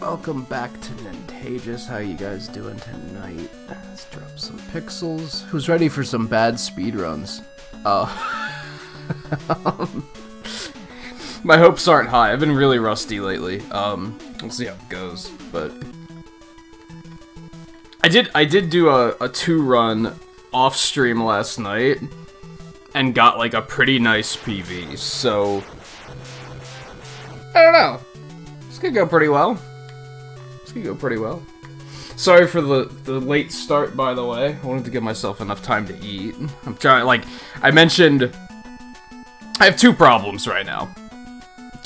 welcome back to Nintagious. How you guys doing tonight? Let's drop some pixels. Who's ready for some bad speedruns? My hopes aren't high. I've been really rusty lately. We'll see how it goes, but I did do a 2-run off stream last night and got like a pretty nice PV, so I don't know. This could go pretty well. Sorry for the late start, by the way. I wanted to give myself enough time to eat. I'm trying, like I mentioned, I have two problems right now.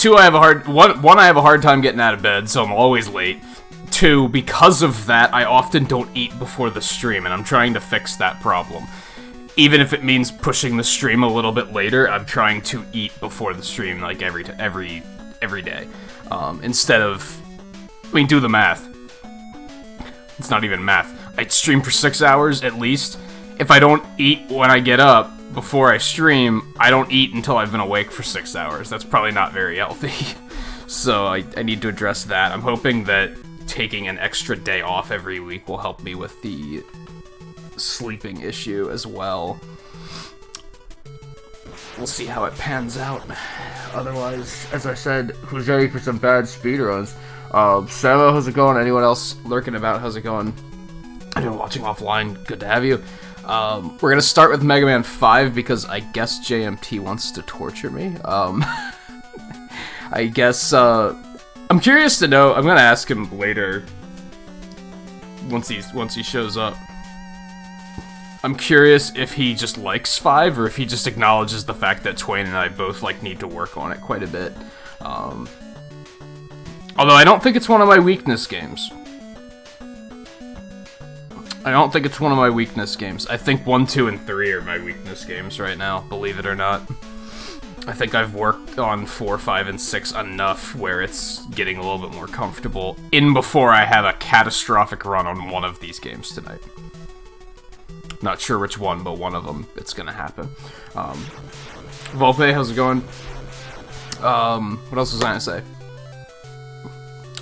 One, I have a hard time getting out of bed, so I'm always late. Two, because of that, I often don't eat before the stream, and I'm trying to fix that problem. Even if it means pushing the stream a little bit later, I'm trying to eat before the stream, like every day. Instead of, I mean, do the math. It's not even math. I stream for 6 hours at least. If I don't eat when I get up before I stream, I don't eat until I've been awake for 6 hours. That's probably not very healthy. So I need to address that. I'm hoping that taking an extra day off every week will help me with the sleeping issue as well. We'll see how it pans out. Otherwise, as I said, who's ready for some bad speedruns? Samo, how's it going? Anyone else lurking about? How's it going? I've been watching offline. Good to have you. We're gonna start with Mega Man 5 because I guess JMT wants to torture me. I guess, I'm curious to know. I'm gonna ask him later once he shows up. I'm curious if he just likes 5 or if he just acknowledges the fact that Twain and I both need to work on it quite a bit. Although I don't think it's one of my weakness games. I think 1, 2, and 3 are my weakness games right now, believe it or not. I think I've worked on 4, 5, and 6 enough where it's getting a little bit more comfortable before I have a catastrophic run on one of these games tonight. Not sure which one, but one of them, it's gonna happen. Volpe, how's it going? What else was I gonna say?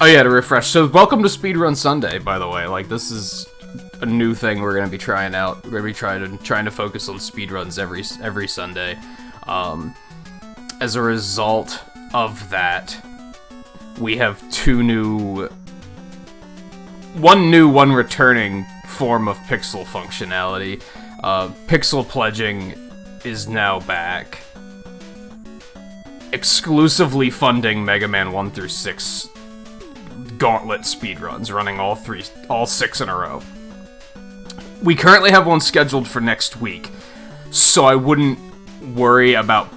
Oh yeah, to refresh. So welcome to Speedrun Sunday, by the way. Like, this is a new thing we're gonna be trying out. We're gonna be trying to focus on speedruns every Sunday. As a result of that, we have one new, one returning form of pixel functionality. Pixel pledging is now back, exclusively funding Mega Man 1 through 6 gauntlet speedruns, running all 6 in a row. We currently have one scheduled for next week, so I wouldn't worry about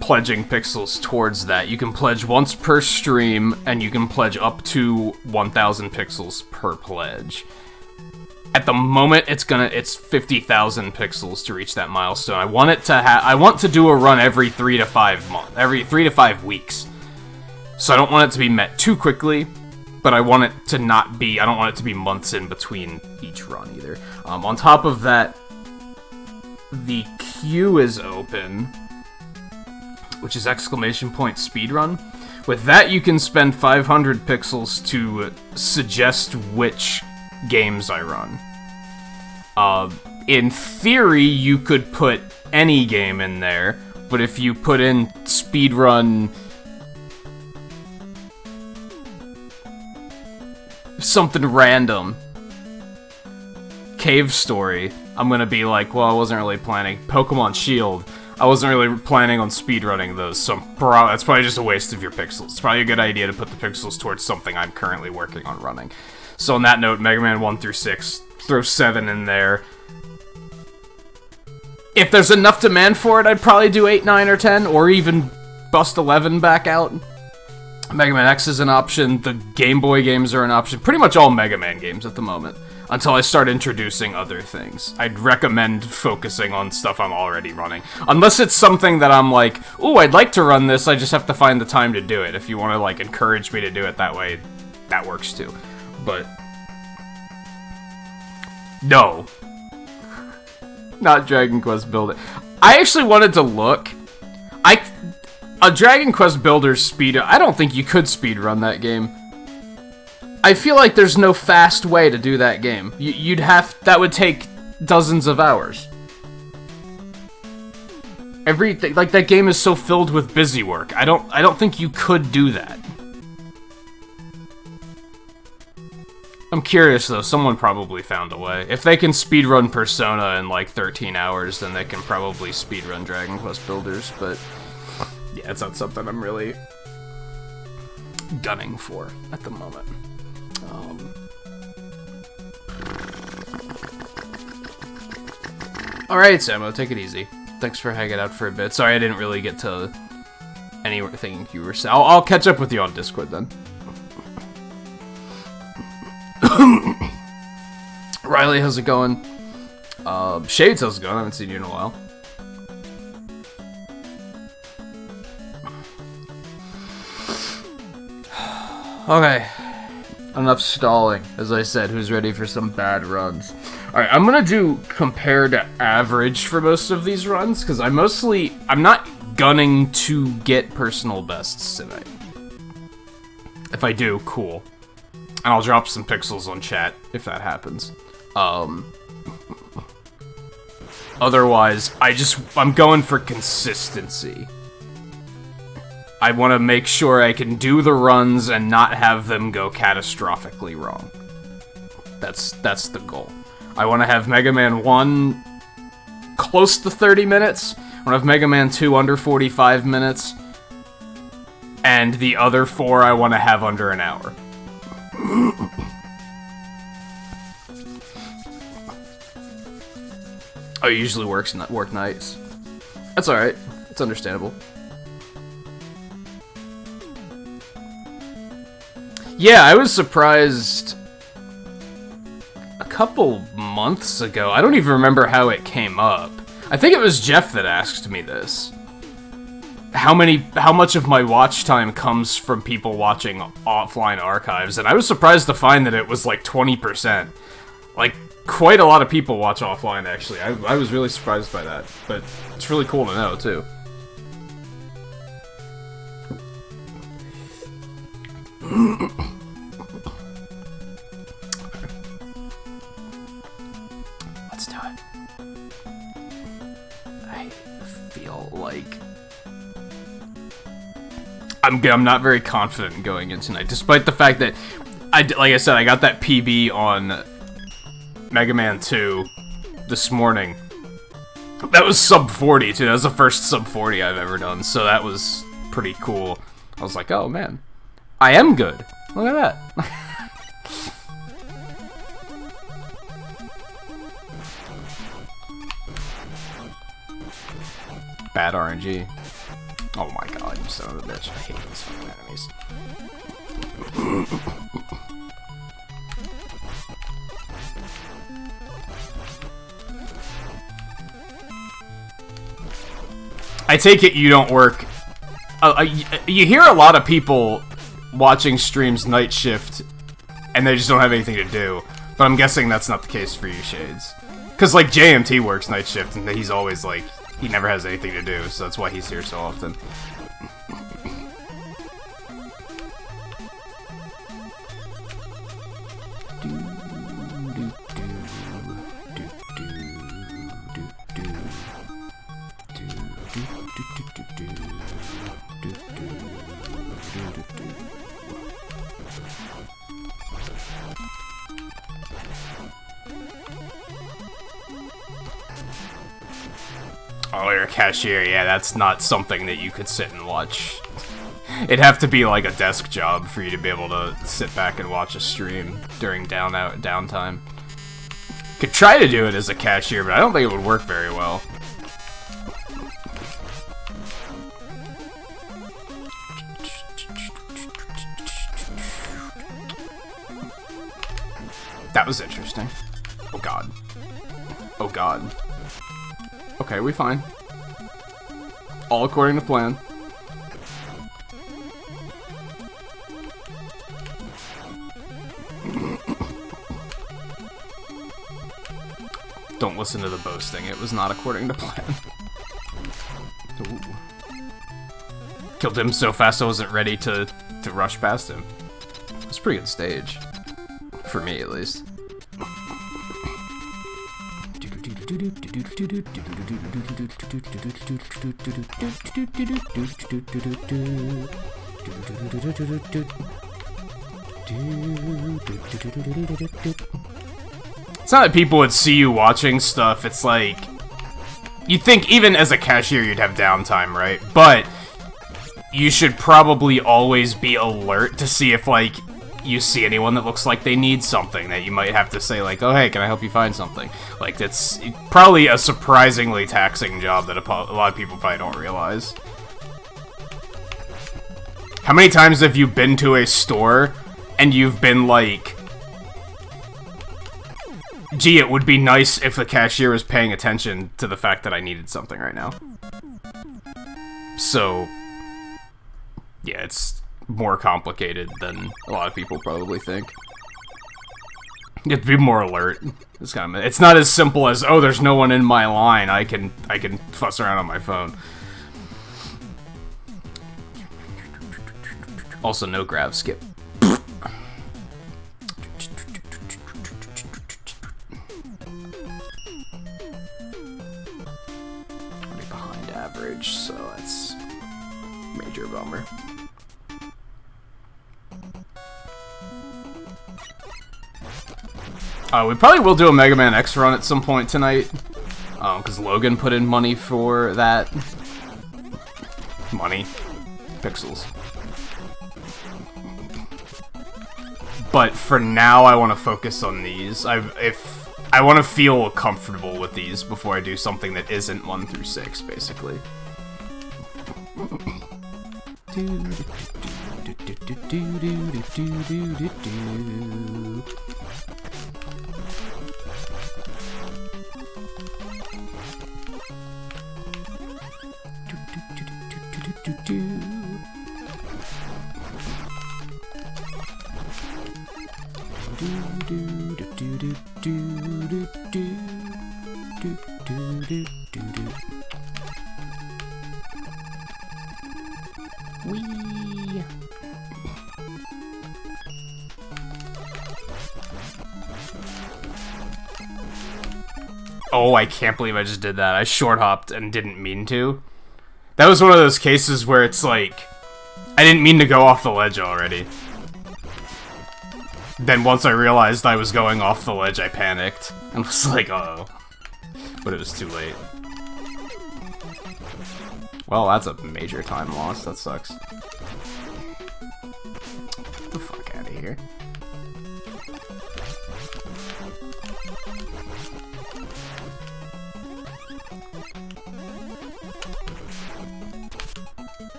pledging pixels towards that. You can pledge once per stream, and you can pledge up to 1,000 pixels per pledge. At the moment, it's 50,000 pixels to reach that milestone. I want to do a run every 3 to 5 weeks. So I don't want it to be met too quickly, but I don't want it to be months in between each run either. On top of that, the queue is open, which is !speedrun. With that, you can spend 500 pixels to suggest which games I run. In theory, you could put any game in there, but if you put in speedrun something random, Cave Story, I'm gonna be like, well, I wasn't really planning. Pokemon Shield, I wasn't really planning on speedrunning those, so that's probably just a waste of your pixels. It's probably a good idea to put the pixels towards something I'm currently working on running. So on that note, Mega Man 1 through 6, throw 7 in there. If there's enough demand for it, I'd probably do 8, 9, or 10, or even bust 11 back out. Mega Man X is an option, the Game Boy games are an option, pretty much all Mega Man games at the moment, until I start introducing other things. I'd recommend focusing on stuff I'm already running. Unless it's something that I'm like, ooh, I'd like to run this, I just have to find the time to do it. If you want to, encourage me to do it that way, that works too. But no. Not Dragon Quest Builder. I actually wanted to look. A Dragon Quest Builder speed... I don't think you could speedrun that game. I feel like there's no fast way to do that game. You'd have... That would take dozens of hours. Everything... Like, that game is so filled with busy work. I don't think you could do that. I'm curious, though. Someone probably found a way. If they can speedrun Persona in, like, 13 hours, then they can probably speedrun Dragon Quest Builders, but... Yeah, it's not something I'm really gunning for at the moment. Alright, Samo, take it easy. Thanks for hanging out for a bit. Sorry I didn't really get to anything you were saying. I'll catch up with you on Discord then. Riley, how's it going? Shades, how's it going? I haven't seen you in a while. Okay. Enough stalling. As I said, who's ready for some bad runs? Alright, I'm gonna do compare to average for most of these runs, because I'm not gunning to get personal bests tonight. If I do, cool. And I'll drop some pixels on chat if that happens. Otherwise, I'm going for consistency. I want to make sure I can do the runs and not have them go catastrophically wrong. That's the goal. I want to have Mega Man 1 close to 30 minutes. I want to have Mega Man 2 under 45 minutes. And the other 4 I want to have under an hour. Oh, it usually work nights. That's alright. It's understandable. Yeah, I was surprised a couple months ago. I don't even remember how it came up. I think it was Jeff that asked me this. How much of my watch time comes from people watching offline archives, and I was surprised to find that it was like 20%. Like, quite a lot of people watch offline, actually. I was really surprised by that, but it's really cool to know, too. Let's do it. I feel like I'm not very confident in going in tonight, despite the fact that like I said, I got that PB on Mega Man 2 this morning. That was sub 40 too. That was the first sub 40 I've ever done, so that was pretty cool. I was like, oh man, I am good. Look at that. Bad RNG. Oh my god, you son of a bitch. I hate these fucking enemies. I take it you don't work. You hear a lot of people watching streams night shift, and they just don't have anything to do. But I'm guessing that's not the case for you, Shades. Because, like, JMT works night shift, and he's always, like, he never has anything to do, so that's why he's here so often. Oh, you're a cashier. Yeah, that's not something that you could sit and watch. It'd have to be like a desk job for you to be able to sit back and watch a stream during downtime. Could try to do it as a cashier, but I don't think it would work very well. That was interesting. Oh god. Oh god. Okay, we fine. All according to plan. Don't listen to the boasting. It was not according to plan. Ooh. Killed him so fast I wasn't ready to rush past him. It's a pretty good stage. For me, at least. It's not that people would see you watching stuff, it's like... You'd think even as a cashier you'd have downtime, right? But you should probably always be alert to see if, like, you see anyone that looks like they need something that you might have to say, like, oh, hey, can I help you find something? Like, that's probably a surprisingly taxing job that a lot of people probably don't realize. How many times have you been to a store and you've been like, gee, it would be nice if the cashier was paying attention to the fact that I needed something right now. So, yeah, it's more complicated than a lot of people probably think. You have to be more alert. It's not as simple as, oh, there's no one in my line, I can fuss around on my phone. Also, no grav skip. Behind average, so that's major bummer. We probably will do a Mega Man X run at some point tonight, because Logan put in money for that. Money. Pixels. But for now, I want to focus on these. I want to feel comfortable with these before I do something that isn't 1 through 6, basically. Whee! Oh, I can't believe I just did that. I short hopped and didn't mean to. That was one of those cases where it's like, I didn't mean to go off the ledge already. Then once I realized I was going off the ledge, I panicked. And was like, uh-oh. But it was too late. Well, that's a major time loss. That sucks. Get the fuck out of here.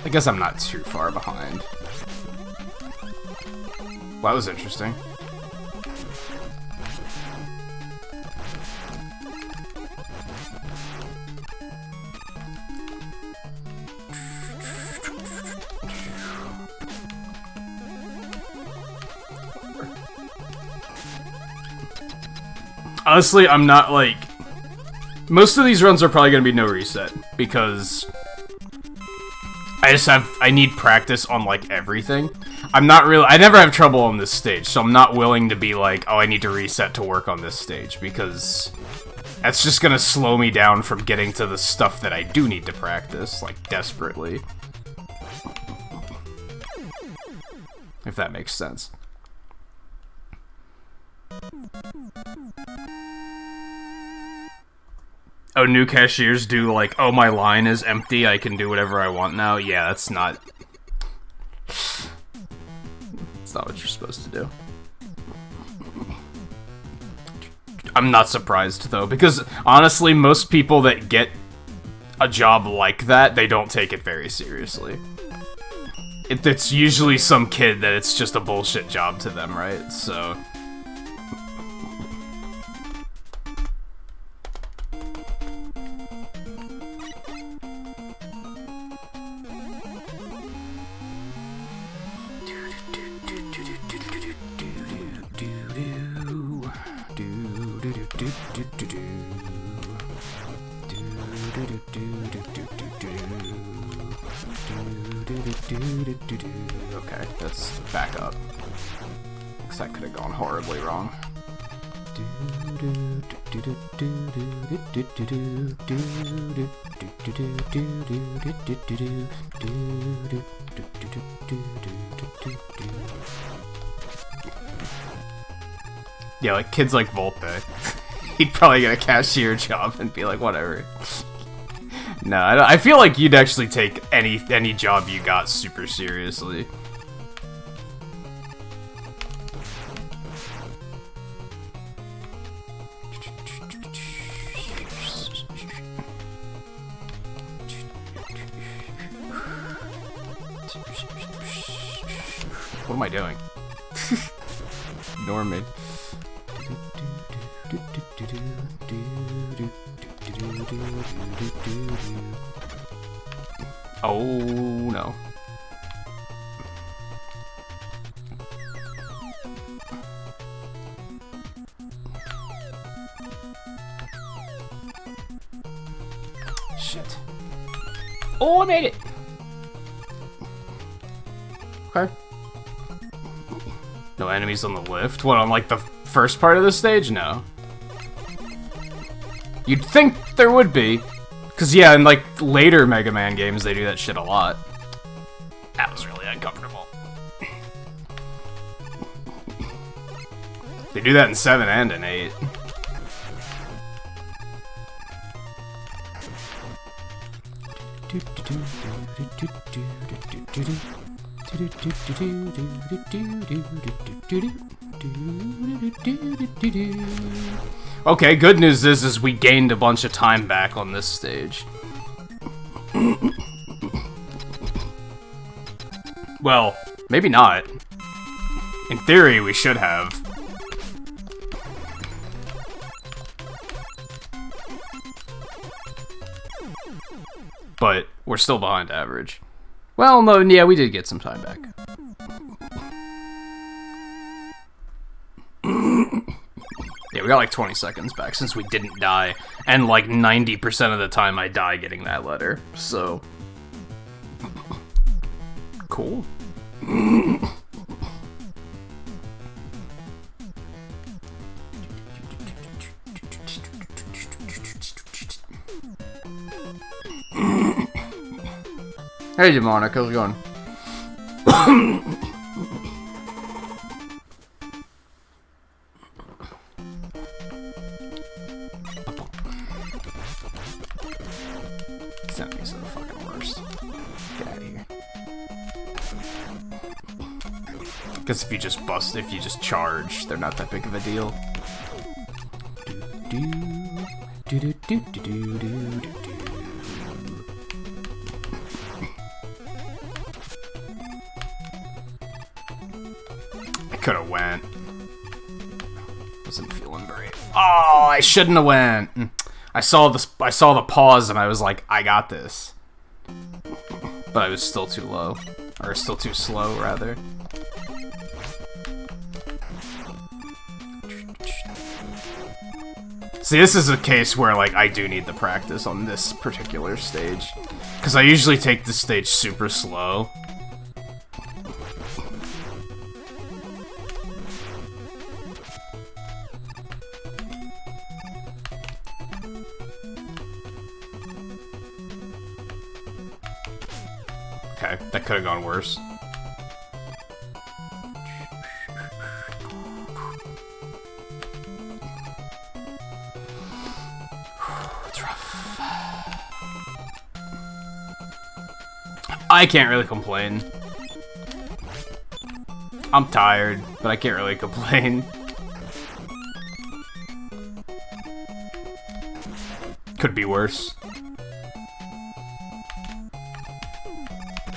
I guess I'm not too far behind. Well, that was interesting. Honestly, I'm not, like... Most of these runs are probably gonna be no reset, because... I need practice on, like, everything. I never have trouble on this stage, so I'm not willing to be like, oh, I need to reset to work on this stage, because... That's just gonna slow me down from getting to the stuff that I do need to practice, like, desperately. If that makes sense. Oh, new cashiers do, like, oh, my line is empty, I can do whatever I want now? Yeah, that's not... That's not what you're supposed to do. I'm not surprised, though, because, honestly, most people that get a job like that, they don't take it very seriously. It's usually some kid that it's just a bullshit job to them, right? So... Okay, let's back up. Because that could have gone horribly wrong. Yeah, like kids like Volpe. He'd probably get a cashier job and be like, whatever. No, I feel like you'd actually take any job you got super seriously. What am I doing? Ignore me. Oh no. Shit. Oh, I made it. Okay. No enemies on the lift? What, on like the first part of the stage? No. You'd think there would be. Cause yeah, in like later Mega Man games they do that shit a lot. That was really uncomfortable. They do that in 7 and in 8. Okay, good news is we gained a bunch of time back on this stage. Well, maybe not. In theory, we should have. But we're still behind average. Well, no, yeah, we did get some time back. Yeah, we got like 20 seconds back since we didn't die. And like 90% of the time I die getting that letter. So. Cool. Hey, Demonic, how's it going? These enemies are the fucking worst. Get out of here. Because if you just charge, they're not that big of a deal. I could have went. Wasn't feeling very. Oh, I shouldn't have went. I saw the pause and I was like, I got this. But I was still too low. Or still too slow, rather. See, this is a case where, like, I do need the practice on this particular stage. Because I usually take this stage super slow. Okay, that could have gone worse. It's rough. I can't really complain. I'm tired, but I can't really complain. Could be worse.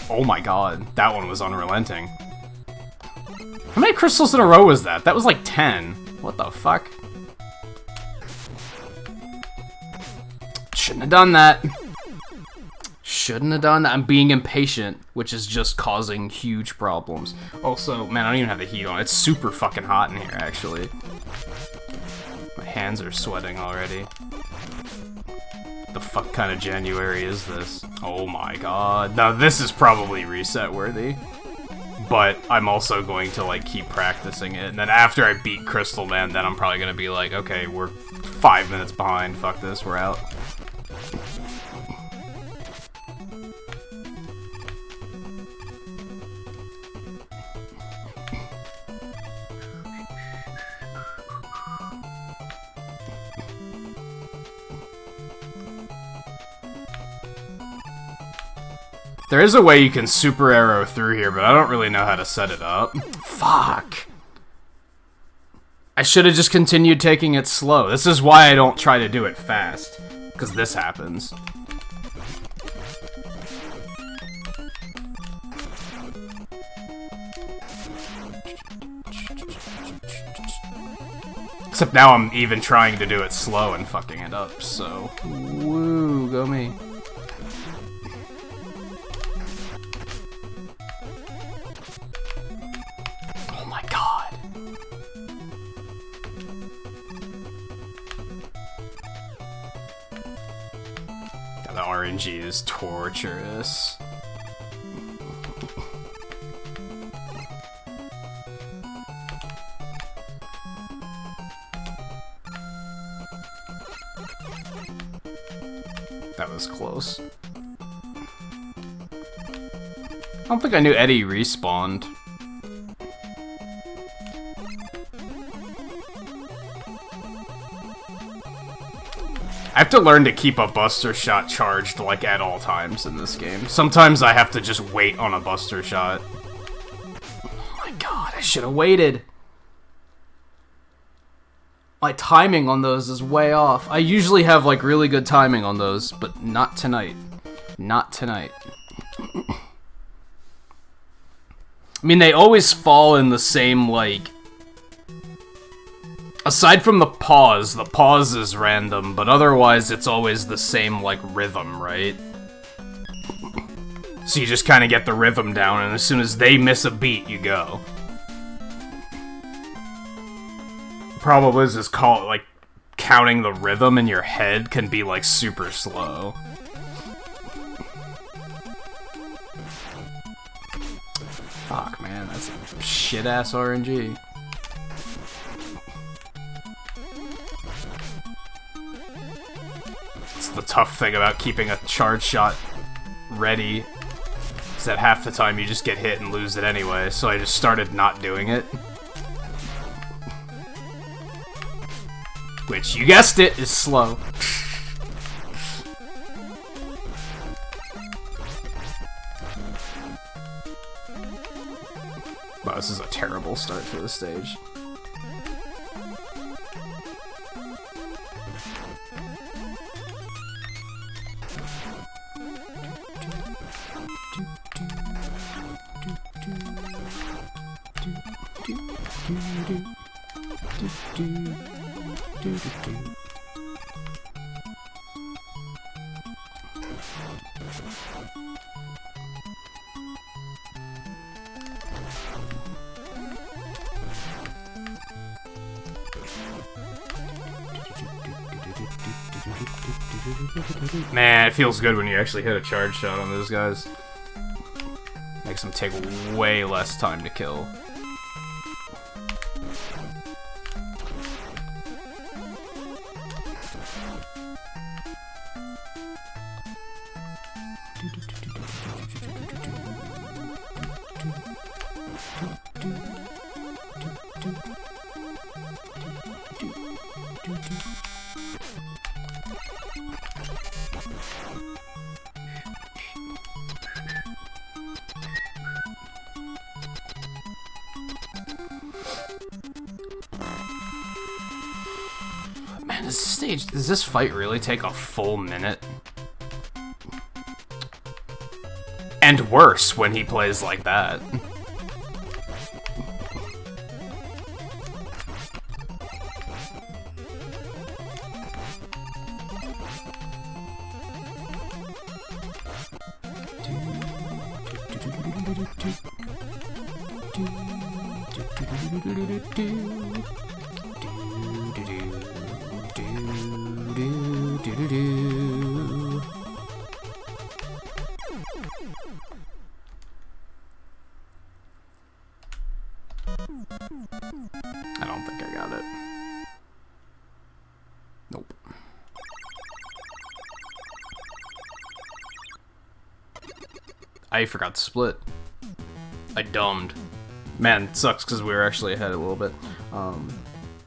Oh my god, that one was unrelenting. How many crystals in a row was that? That was like 10. What the fuck? Shouldn't have done that. Shouldn't have done that. I'm being impatient, which is just causing huge problems. Also, man, I don't even have the heat on. It's super fucking hot in here, actually. My hands are sweating already. the fuck kind of January is this? Oh my god. Now this is probably reset worthy. But I'm also going to, like, keep practicing it. And then after I beat Crystal Man, then I'm probably gonna be like, okay, we're 5 minutes behind. Fuck this, we're out. There is a way you can super arrow through here, but I don't really know how to set it up. Fuck. I should have just continued taking it slow. This is why I don't try to do it fast. Because this happens. Except now I'm even trying to do it slow and fucking it up, so... Woo, go me. The RNG is torturous. That was close. I don't think I knew Eddie respawned. I have to learn to keep a Buster Shot charged, like, at all times in this game. Sometimes I have to just wait on a Buster Shot. Oh my god, I should have waited. My timing on those is way off. I usually have, like, really good timing on those, but not tonight. Not tonight. I mean, they always fall in the same, like... Aside from the pause is random, but otherwise it's always the same, like, rhythm, right? So you just kind of get the rhythm down, and as soon as they miss a beat, you go. The problem is like, counting the rhythm in your head can be, like, super slow. Fuck, man, that's shit-ass RNG. The tough thing about keeping a charge shot ready is that half the time you just get hit and lose it anyway, so I just started not doing it. Which, you guessed it, is slow. Wow, this is a terrible start to the stage. Man, it feels good when you actually hit a charge shot on those guys. Makes them take way less time to kill. Man, does this fight really take a full minute? And worse when he plays like that. I don't think I got it. Nope. I forgot to split. I dumbed. Man, it sucks because we were actually ahead a little bit.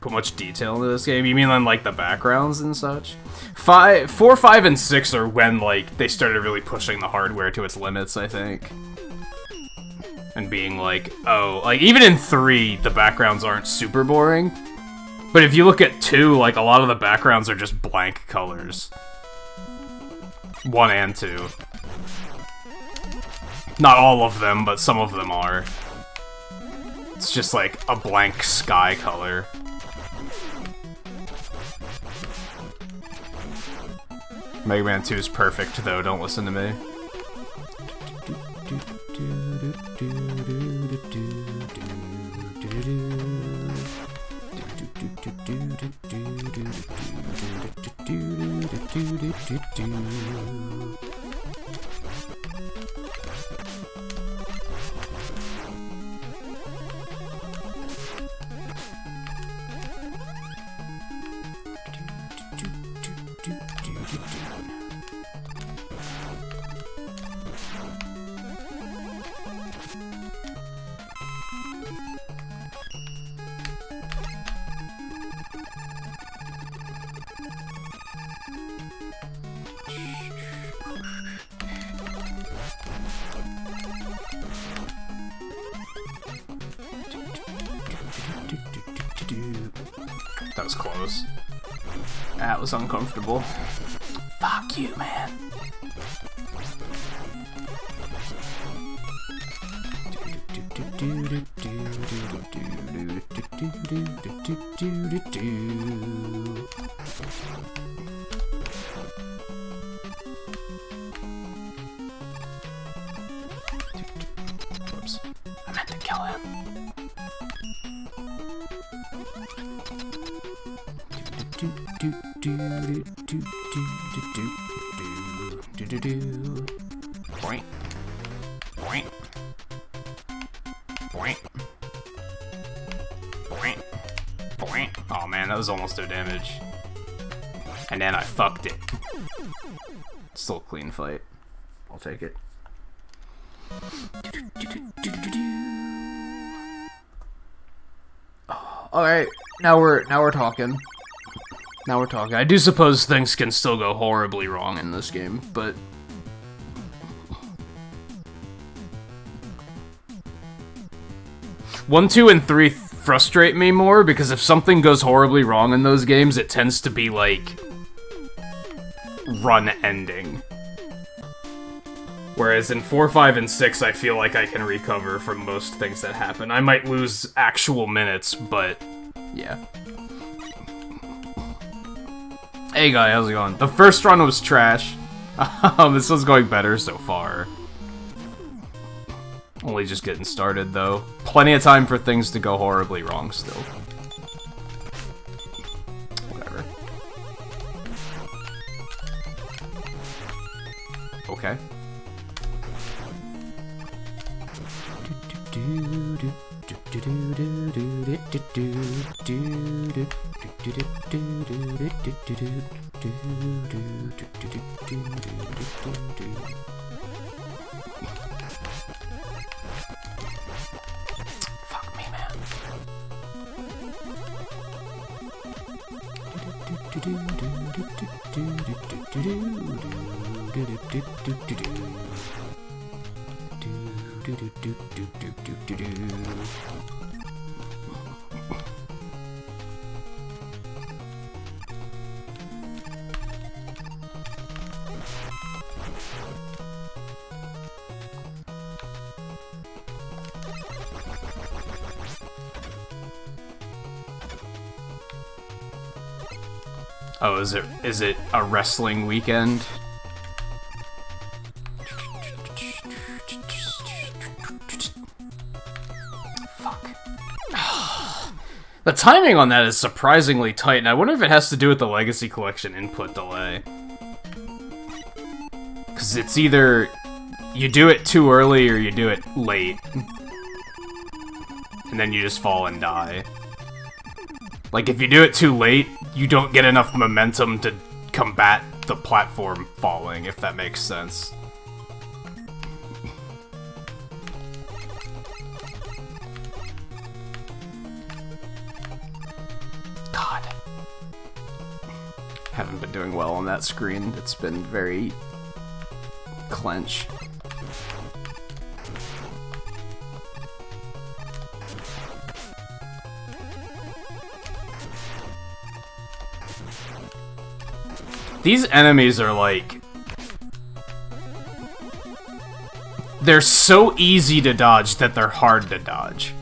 Put much detail into this game. You mean on like the backgrounds and such? 4, 5, and 6 are when like they started really pushing the hardware to its limits, I think. And being like, oh, like even in 3, the backgrounds aren't super boring. But if you look at 2, like a lot of the backgrounds are just blank colors. 1 and 2. Not all of them, but some of them are. It's just like a blank sky color. Mega Man 2 is perfect, though, don't listen to me. That was close. That was uncomfortable. Fuck you, man. Whoops. I meant to kill him. Boink. Boink. Boink. Boink. Boink. Oh man, that was almost no damage. And then I fucked it. Still a clean fight. I'll take it. Alright, now we're talking. Now we're talking. I do suppose things can still go horribly wrong in this game, but... One, 2, and 3 frustrate me more, because if something goes horribly wrong in those games, it tends to be, like... run ending. Whereas in 4, 5, and 6, I feel like I can recover from most things that happen. I might lose actual minutes, but... yeah. Hey guy, how's it going? The first run was trash. This one's going better so far. Only just getting started, though. Plenty of time for things to go horribly wrong still. Whatever. Okay. Fuck me, man. Oh, is it a wrestling weekend? Fuck. The timing on that is surprisingly tight, and I wonder if it has to do with the Legacy Collection input delay. Because it's either you do it too early or you do it late. And then you just fall and die. Like, if you do it too late, you don't get enough momentum to combat the platform falling, if that makes sense. God. Haven't been doing well on that screen. It's been very... clench. These enemies are like... they're so easy to dodge that they're hard to dodge.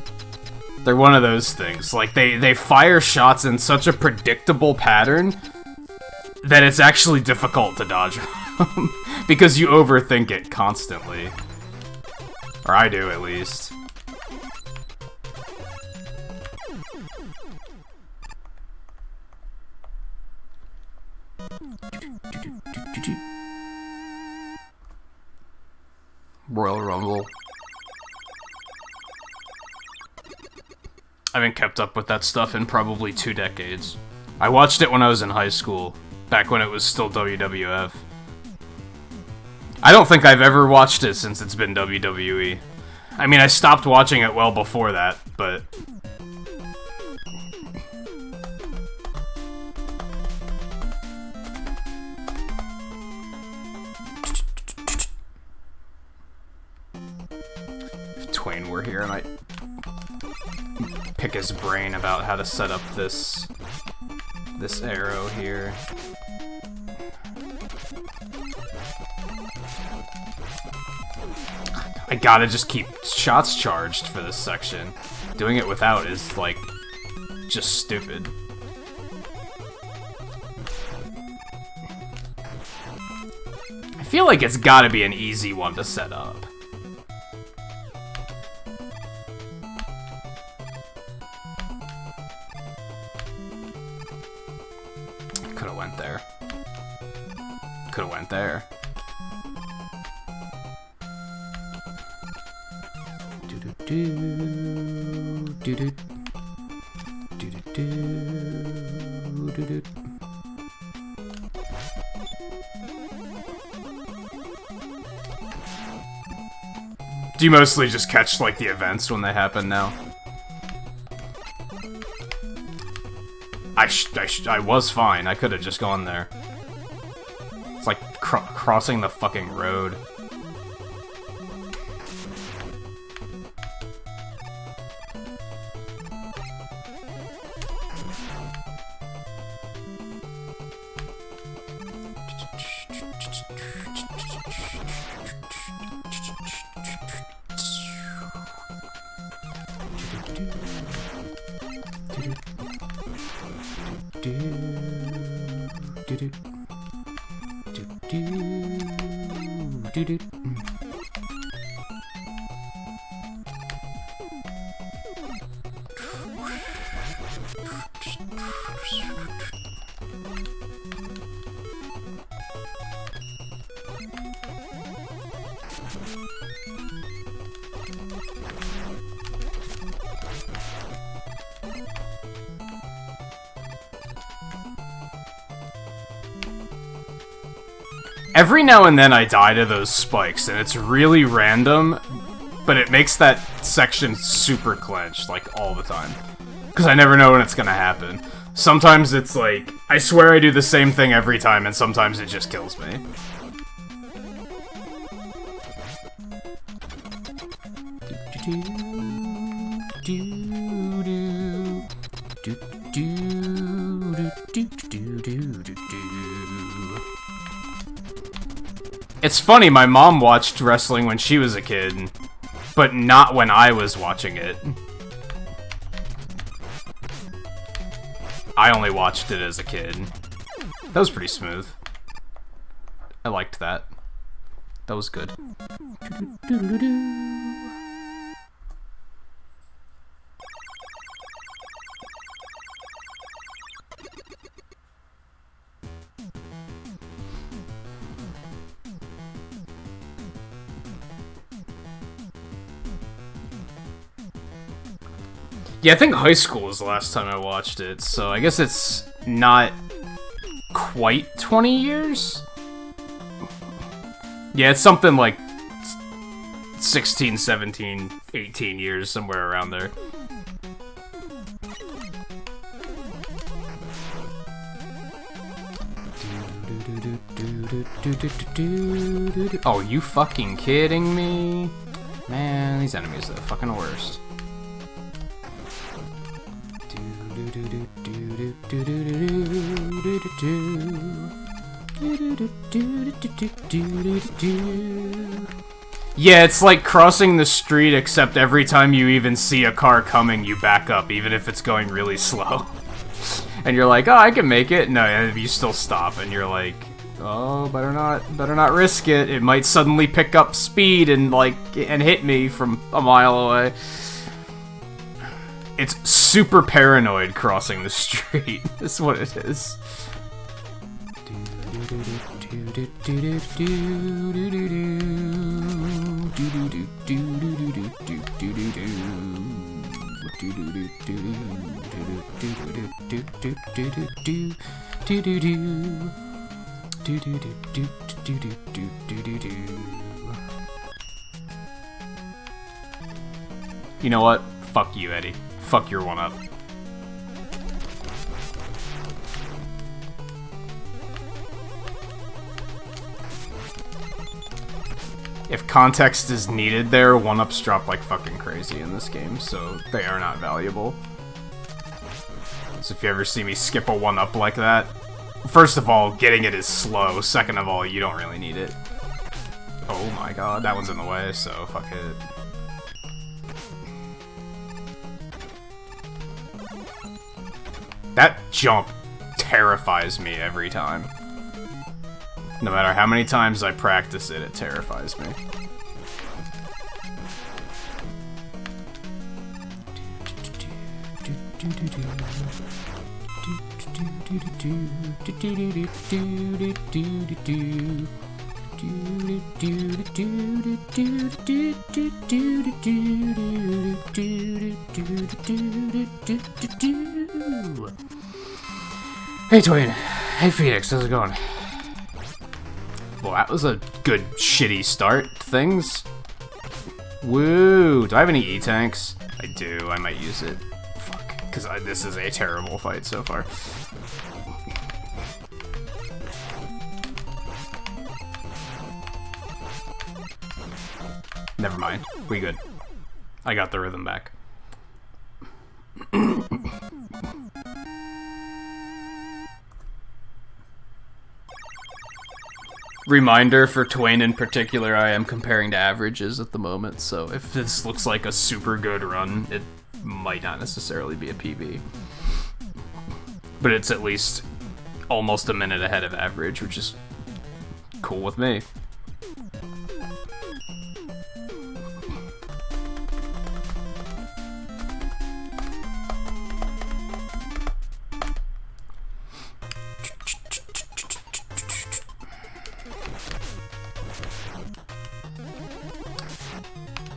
They're one of those things. Like, they fire shots in such a predictable pattern that it's actually difficult to dodge them. Because you overthink it constantly. Or I do, at least. Royal Rumble. I haven't kept up with that stuff in probably 2 decades. I watched it when I was in high school, back when it was still WWF. I don't think I've ever watched it since it's been WWE. I mean, I stopped watching it well before that, but... if Twain were here, I might pick his brain about how to set up this arrow here. I gotta just keep shots charged for this section. Doing it without is, like, just stupid. I feel like it's gotta be an easy one to set up. Could've went there. Could've went there. Do you mostly just catch, like, the events when they happen now? I was fine. I could have just gone there. It's like crossing the fucking road. Every now and then I die to those spikes, and it's really random, but it makes that section super clenched, like, all the time. Because I never know when it's gonna happen. Sometimes it's like, I swear I do the same thing every time, and sometimes it just kills me. It's funny, my mom watched wrestling when she was a kid, but not when I was watching it. I only watched it as a kid. That was pretty smooth. I liked that. That was good. Yeah, I think high school was the last time I watched it, so I guess it's not quite 20 years? Yeah, it's something like 16, 17, 18 years, somewhere around there. Oh, you fucking kidding me? Man, these enemies are the fucking worst. Yeah, it's like crossing the street, except every time you even see a car coming, you back up, even if it's going really slow. And you're like, oh, I can make it. No, and you still stop, and you're like, oh, better not risk it. It might suddenly pick up speed and hit me from a mile away. It's super paranoid crossing the street. That's what it is. You know what? Fuck you, Eddie. Fuck your one-up. If context is needed there, one-ups drop like fucking crazy in this game, so they are not valuable. So if you ever see me skip a one-up like that, first of all, getting it is slow. Second of all, you don't really need it. Oh my god, that one's in the way, so fuck it. That jump terrifies me every time. No matter how many times I practice it, it terrifies me. Hey Twain, hey Phoenix, how's it going? Well, that was a good shitty start to things. Woo! Do I have any E-tanks? I do, I might use it. Fuck, because this is a terrible fight so far. Never mind, we good. I got the rhythm back. Reminder for Twain in particular, I am comparing to averages at the moment, so if this looks like a super good run, it might not necessarily be a PB. But it's at least almost a minute ahead of average, which is cool with me.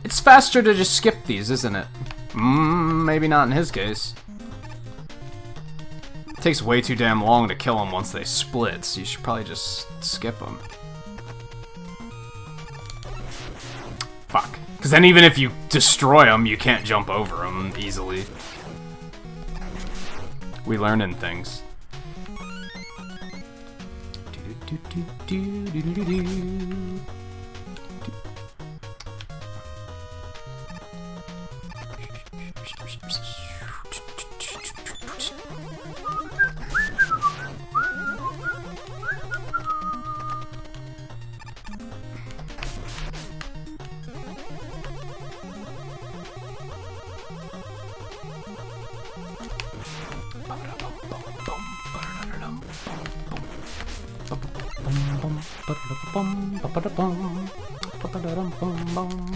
It's faster to just skip these, isn't it? Maybe not in his case. It takes way too damn long to kill them once they split, so you should probably just skip them. Fuck. Because then even if you destroy them, you can't jump over them easily. We learning things.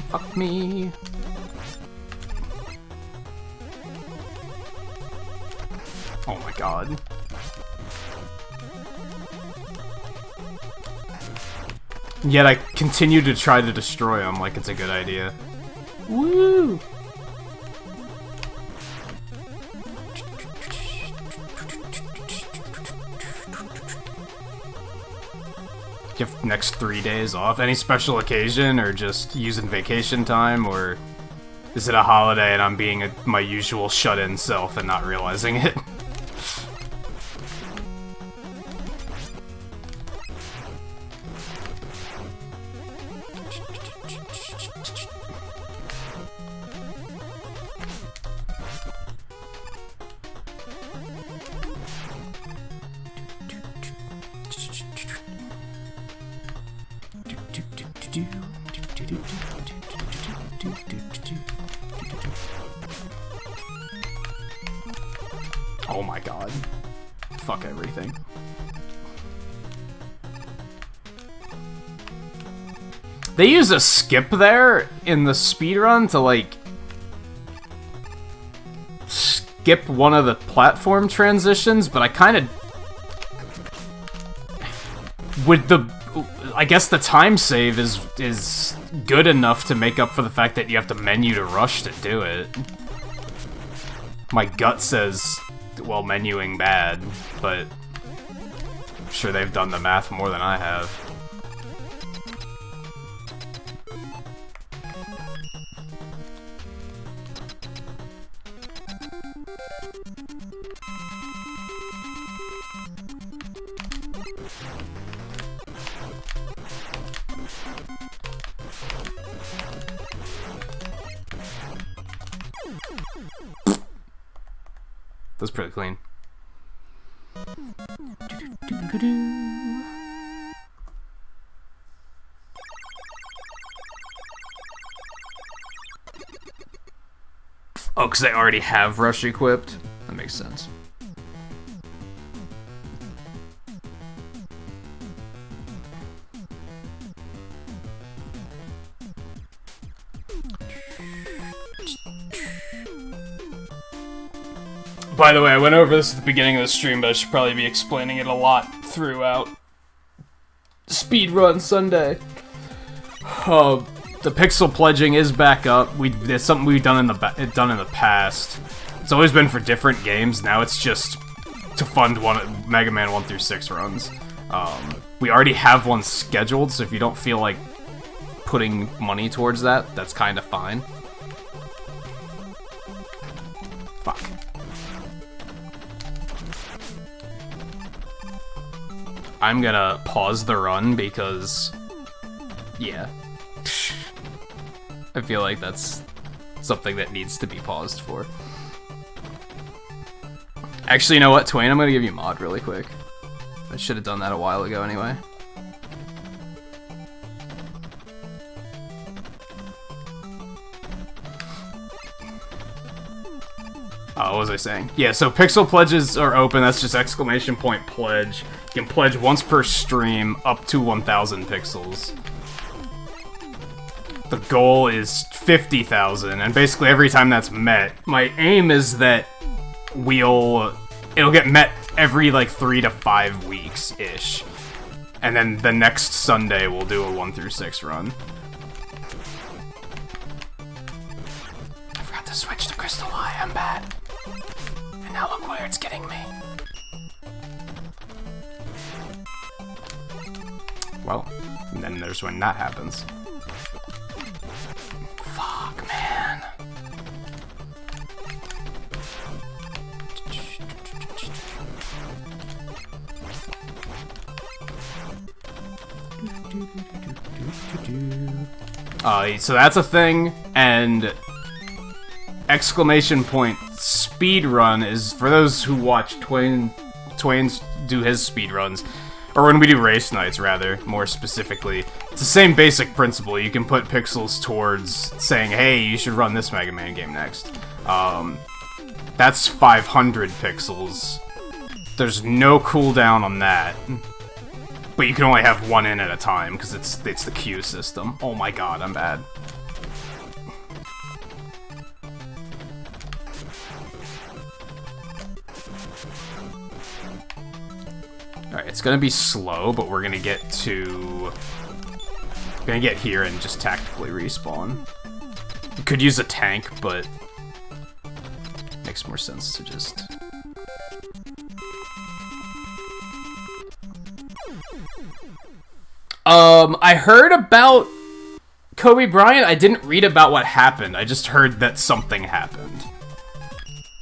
Fuck me. Oh my god. Yet I continue to try to destroy him like it's a good idea. Woo! You have next 3 days off? Any special occasion, or just using vacation time, or is it a holiday and I'm being my usual shut-in self and not realizing it? Oh my god. Fuck everything. They use a skip there in the speedrun to, like, skip one of the platform transitions, but I kind of... With the... I guess the time save is good enough to make up for the fact that you have to menu to rush to do it. My gut says, well, menuing bad, but I'm sure they've done the math more than I have. That's pretty clean. Oh, because they already have Rush equipped? That makes sense. By the way, I went over this at the beginning of the stream, but I should probably be explaining it a lot throughout Speedrun Sunday. The pixel pledging is back up. It's something we've done in the past. It's always been for different games. Now it's just to fund Mega Man 1 through 6 runs. We already have one scheduled, so if you don't feel like putting money towards that, that's kind of fine. Fuck. I'm gonna pause the run because, yeah. I feel like that's something that needs to be paused for. Actually, you know what, Twain? I'm gonna give you mod really quick. I should have done that a while ago anyway. What was I saying? Yeah, so pixel pledges are open. That's just exclamation point pledge. You can pledge once per stream up to 1,000 pixels. The goal is 50,000, and basically every time that's met, my aim is that it'll get met every like 3 to 5 weeks-ish. And then the next Sunday we'll do a 1 through 6 run. I forgot to switch to Crystal Eye, I'm bad. And now look where it's getting me. Well, and then there's when that happens. Fuck, man. So that's a thing, and exclamation point speedrun is for those who watch Twain's do his speedruns, or when we do race nights, rather, more specifically. It's the same basic principle. You can put pixels towards saying, hey, you should run this Mega Man game next. That's 500 pixels. There's no cooldown on that. But you can only have one in at a time, because it's the queue system. Oh my god, I'm bad. Alright, it's gonna be slow, but we're gonna get here and just tactically respawn. We could use a tank, but makes more sense to just... I heard about Kobe Bryant. I didn't read about what happened. I just heard that something happened.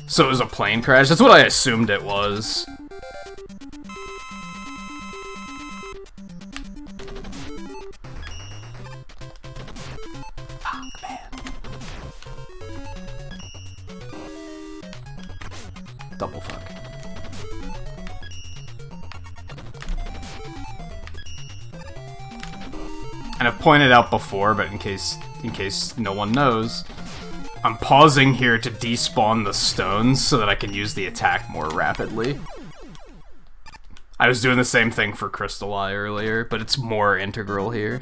So it was a plane crash. That's what I assumed it was. Fuck, man. Double fuck. And I've pointed out before, but in case no one knows, I'm pausing here to despawn the stones so that I can use the attack more rapidly. I was doing the same thing for Crystal Eye earlier, but it's more integral here.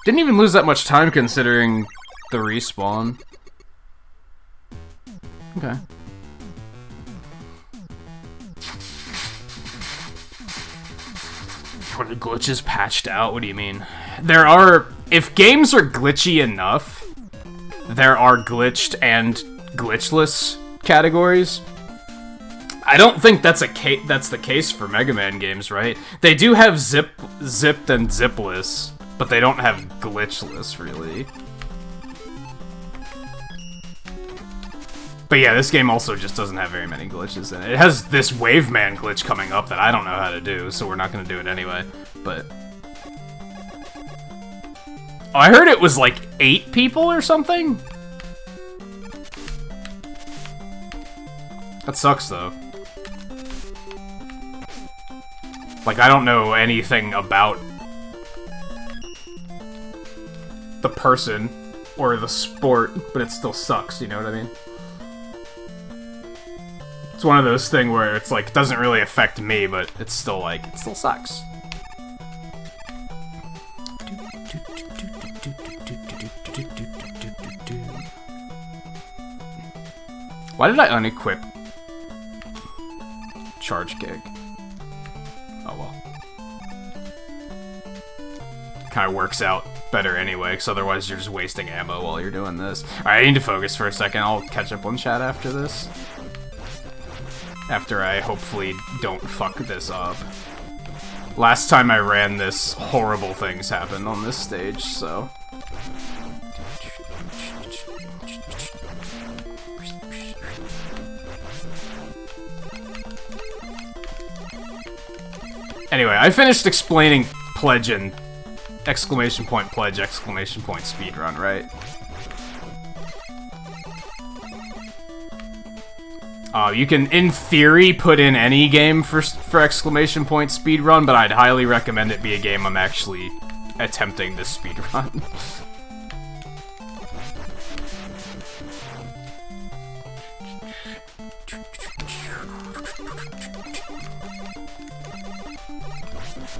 Didn't even lose that much time considering the respawn. Okay. Were the glitches patched out? What do you mean? There are... If games are glitchy enough, there are glitched and glitchless categories. I don't think that's the case for Mega Man games, right? They do have zipped and zipless, but they don't have glitchless, really. But yeah, this game also just doesn't have very many glitches in it. It has this Waveman glitch coming up that I don't know how to do, so we're not going to do it anyway. But... Oh, I heard it was like 8 people or something? That sucks, though. Like, I don't know anything about the person or the sport, but it still sucks, you know what I mean? It's one of those things where it's like, it doesn't really affect me, but it's still like, it still sucks. Why did I unequip Charge Kick? Oh well. Kind of works out better anyway, because otherwise you're just wasting ammo while you're doing this. Alright, I need to focus for a second. I'll catch up on chat after this. After I hopefully don't fuck this up. Last time I ran this, horrible things happened on this stage, so... Anyway, I finished explaining Pledge and exclamation point Pledge, exclamation point Speedrun, right? You can, in theory, put in any game for exclamation point speedrun, but I'd highly recommend it be a game I'm actually attempting to speedrun.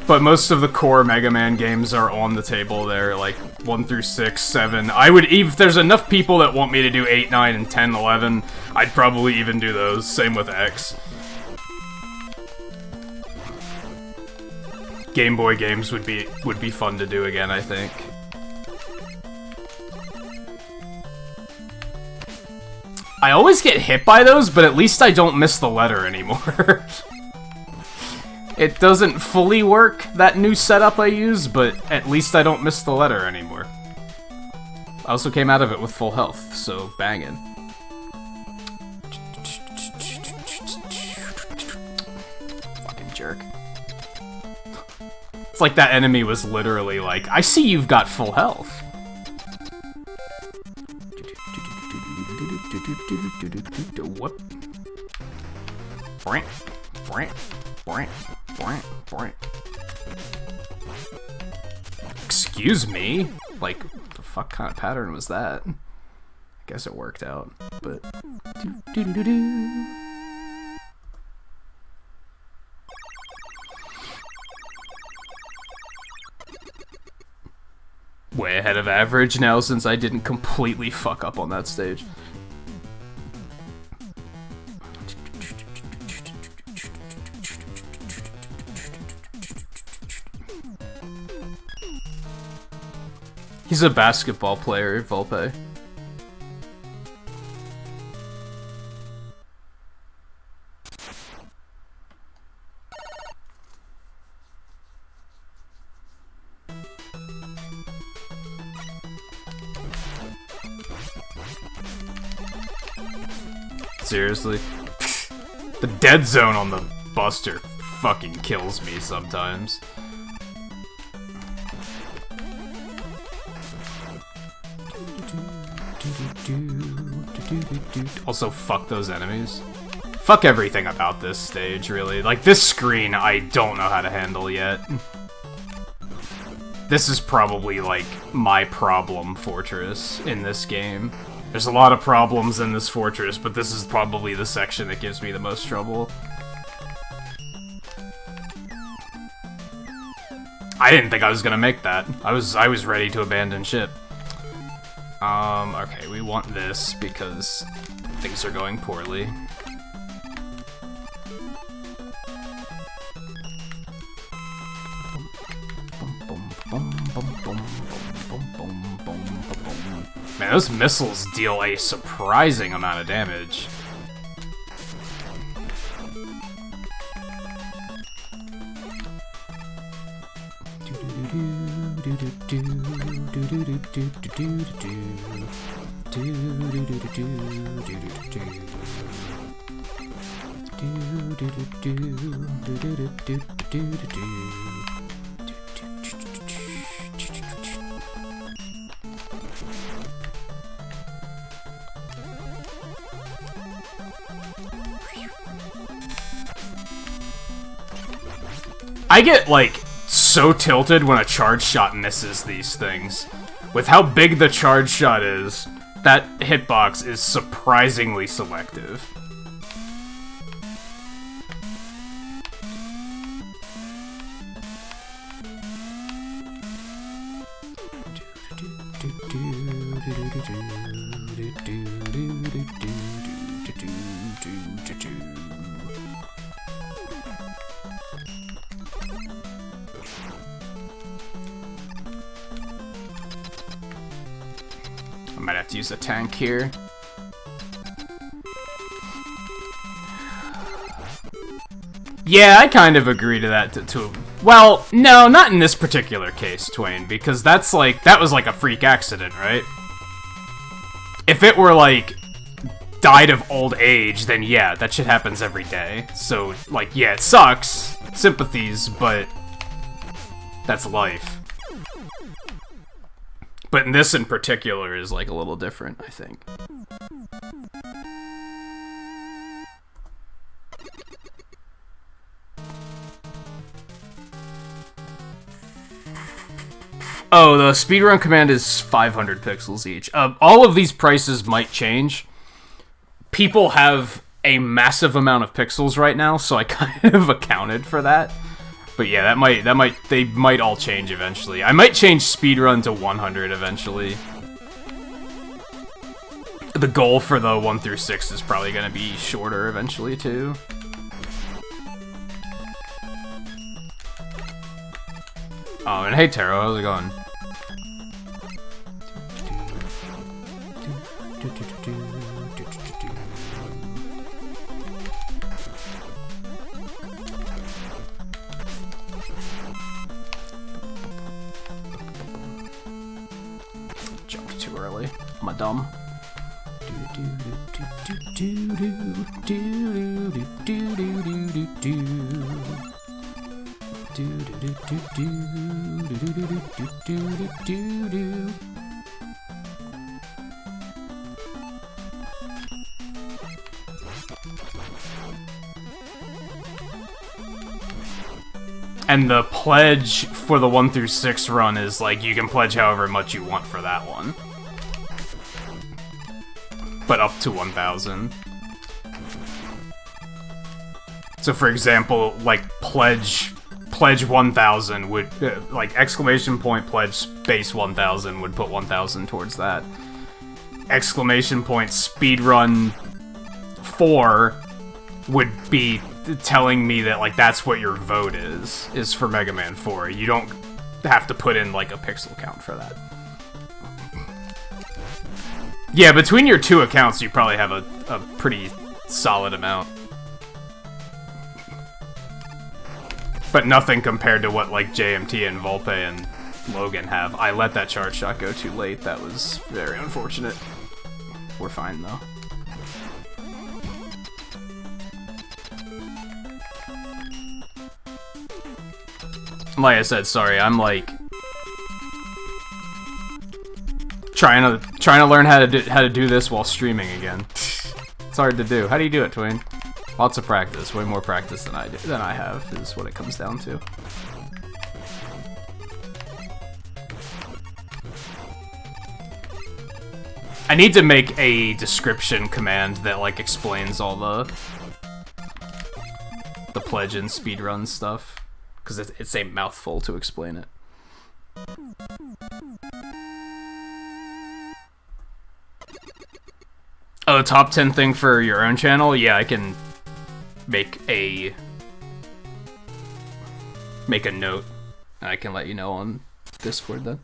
But most of the core Mega Man games are on the table there, like 1 through 6, 7. I would, if there's enough people that want me to do 8, 9, and 10, 11, I'd probably even do those. Same with X. Game Boy games would be fun to do again, I think. I always get hit by those, but at least I don't miss the letter anymore. It doesn't fully work, that new setup I use, but at least I don't miss the letter anymore. I also came out of it with full health, so bangin'. Fucking jerk. It's like that enemy was literally like, I see you've got full health. Whoop. Brant. Brant. Brant. Brant. Brant. Excuse me? Like, the fuck kind of pattern was that? I guess it worked out, but... Way ahead of average now since I didn't completely fuck up on that stage. He's a basketball player, Volpe. Seriously? The dead zone on the Buster fucking kills me sometimes. Also, fuck those enemies. Fuck everything about this stage, really. Like, this screen, I don't know how to handle yet. This is probably, like, my problem fortress in this game. There's a lot of problems in this fortress, but this is probably the section that gives me the most trouble. I didn't think I was gonna make that. I was ready to abandon ship. Okay, we want this because things are going poorly. Man, those missiles deal a surprising amount of damage. I get, like, so tilted when a charge shot misses these things. With how big the charge shot is, that hitbox is surprisingly selective. I might have to use a tank here. Yeah, I kind of agree to that too. Well, no, not in this particular case, Twain, because that's like, that was like a freak accident, right? If it were like, died of old age, then yeah, that shit happens every day. So, like, yeah, it sucks, sympathies, but that's life. But in this in particular is like a little different, I think. Oh, the speedrun command is 500 pixels each. All of these prices might change. People have a massive amount of pixels right now, so I kind of accounted for that. But yeah, they might all change eventually. I might change speedrun to 100 eventually. The goal for the 1 through 6 is probably gonna be shorter eventually too. Oh, and hey Taro, how's it going? Jumped too early. Am I dumb? And the pledge for the 1 through 6 run is like, you can pledge however much you want for that one. But up to 1,000. So for example, like pledge 1,000 would, like exclamation point pledge space 1,000 would put 1,000 towards that. Exclamation point speedrun 4 would be telling me that like that's what your vote is for Mega Man 4. You don't have to put in like a pixel count for that. Yeah, between your two accounts you probably have a pretty solid amount. But nothing compared to what like JMT and Volpe and Logan have. I let that charge shot go too late. That was very unfortunate. We're fine though. Like I said, sorry, I'm like trying to learn how to do this while streaming again. It's hard to do. How do you do it, Twain? Lots of practice, way more practice than I have is what it comes down to. I need to make a description command that like explains all the pledge and speedrun stuff, because it's a mouthful to explain it. Oh, top 10 thing for your own channel? Yeah, I can make a note, and I can let you know on Discord then.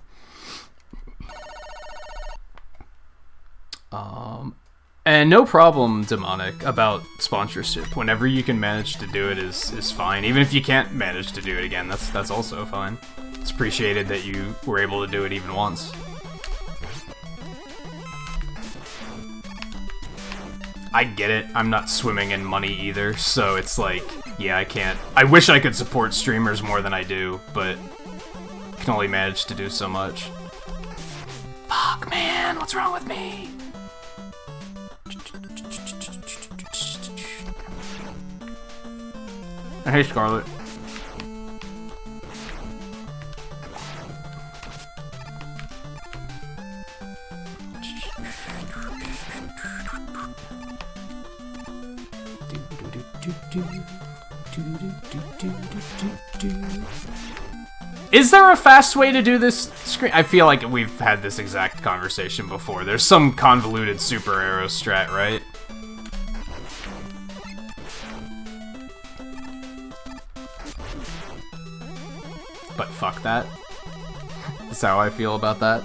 And no problem, Demonic, about sponsorship. Whenever you can manage to do it is fine. Even if you can't manage to do it again, that's also fine. It's appreciated that you were able to do it even once. I get it. I'm not swimming in money either, so it's like, yeah, I can't. I wish I could support streamers more than I do, but I can only manage to do so much. Fuck, man, what's wrong with me? Hey, Scarlet. Is there a fast way to do this screen? I feel like we've had this exact conversation before. There's some convoluted super arrow strat, right? But fuck that. That's how I feel about that.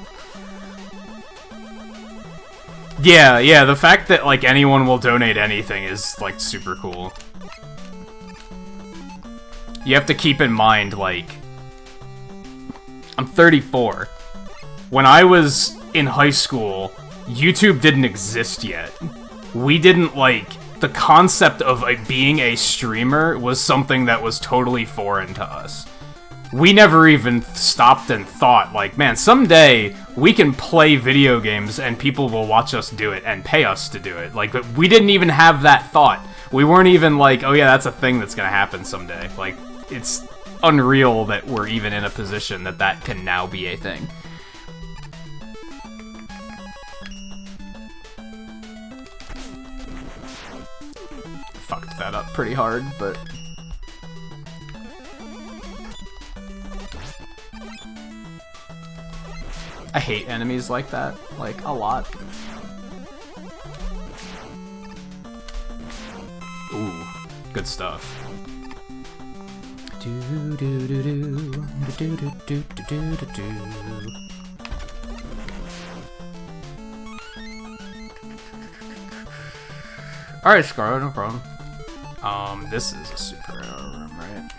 Yeah, the fact that, like, anyone will donate anything is, like, super cool. You have to keep in mind, like, I'm 34. When I was in high school, YouTube didn't exist yet. We didn't, like, the concept of being a streamer was something that was totally foreign to us. We never even stopped and thought, like, man, someday we can play video games and people will watch us do it and pay us to do it. Like, but we didn't even have that thought. We weren't even like, oh yeah, that's a thing that's gonna happen someday. Like, it's unreal that we're even in a position that that can now be a thing. Fucked that up pretty hard, but... I hate enemies like that, like, a lot. Ooh, good stuff. Alright, Scarlet, no problem. This is a super room, right?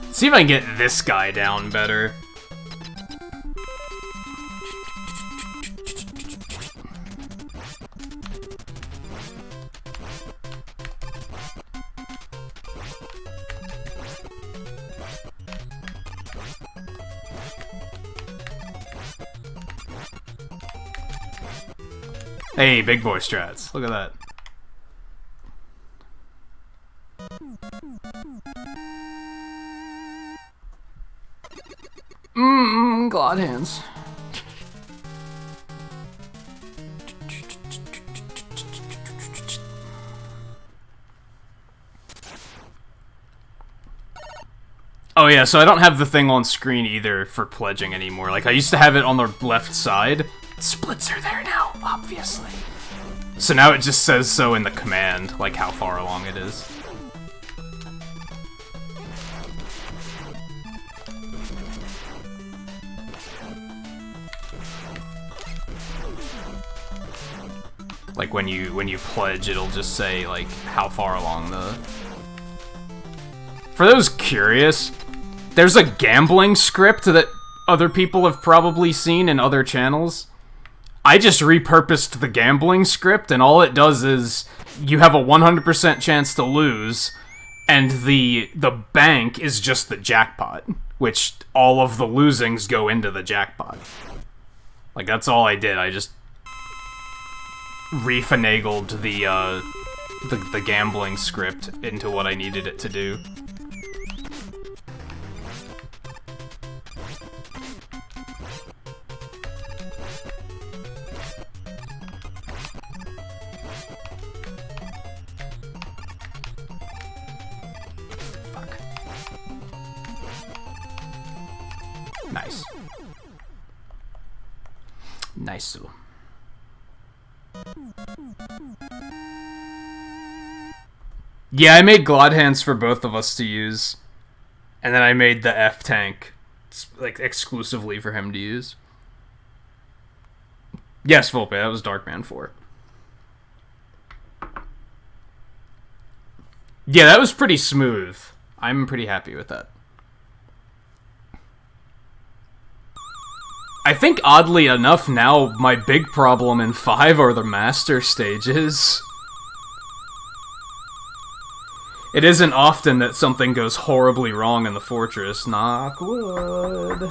Let's see if I can get this guy down better. Hey, big boy strats. Look at that. Glad hands. Oh yeah, so I don't have the thing on screen either for pledging anymore. Like, I used to have it on the left side. Splits are there now, obviously. So now it just says so in the command, like how far along it is. Like when you pledge, it'll just say like how far along the... For those curious, there's a gambling script that other people have probably seen in other channels, I just repurposed the gambling script, and all it does is you have a 100% chance to lose, and the bank is just the jackpot, which all of the losings go into the jackpot. Like, that's all I did. I just refinagled the gambling script into what I needed it to do. Nice. Nice. Yeah, I made Glod hands for both of us to use. And then I made the F-Tank, like, exclusively for him to use. Yes, Volpe, that was Darkman 4. Yeah, that was pretty smooth. I'm pretty happy with that. I think, oddly enough, now my big problem in 5 are the master stages. It isn't often that something goes horribly wrong in the fortress. Knock wood.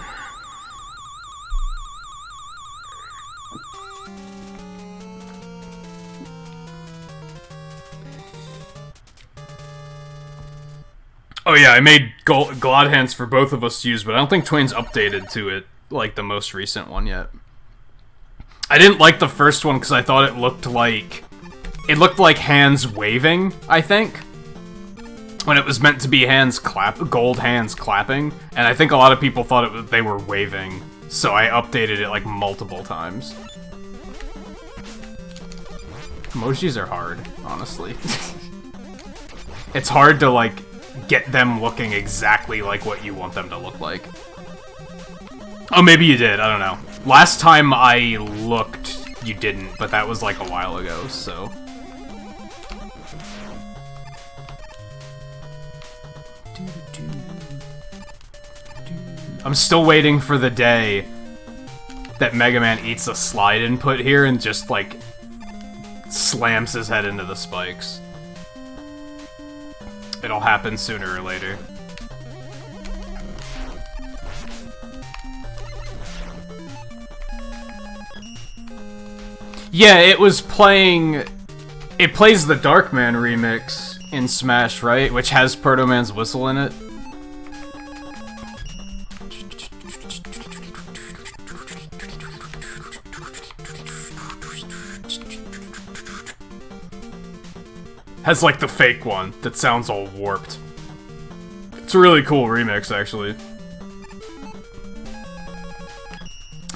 Oh yeah, I made Glod hands for both of us to use, but I don't think Twain's updated to it like the most recent one yet. I didn't like the first one because I thought it looked like hands waving, I think, when it was meant to be gold hands clapping, and I think a lot of people thought they were waving, so I updated it like multiple times. Emojis are hard, honestly. It's hard to like get them looking exactly like what you want them to look like. Oh, maybe you did, I don't know. Last time I looked, you didn't, but that was like a while ago, so... I'm still waiting for the day that Mega Man eats a slide input here and just, like, slams his head into the spikes. It'll happen sooner or later. Yeah, it was playing... It plays the Darkman remix in Smash, right? Which has Proto Man's whistle in it. Has, like, the fake one that sounds all warped. It's a really cool remix, actually.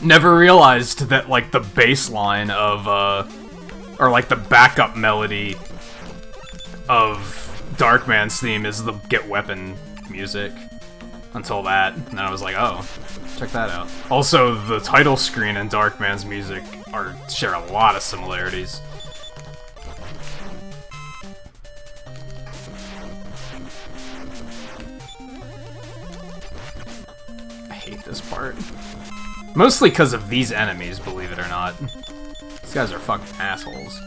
Never realized that, like, the bass line of, or, like, the backup melody of Darkman's theme is the Get Weapon music. Until that. And then I was like, oh, check that out. Also, the title screen and Darkman's music share a lot of similarities. I hate this part. Mostly because of these enemies, believe it or not. These guys are fucking assholes.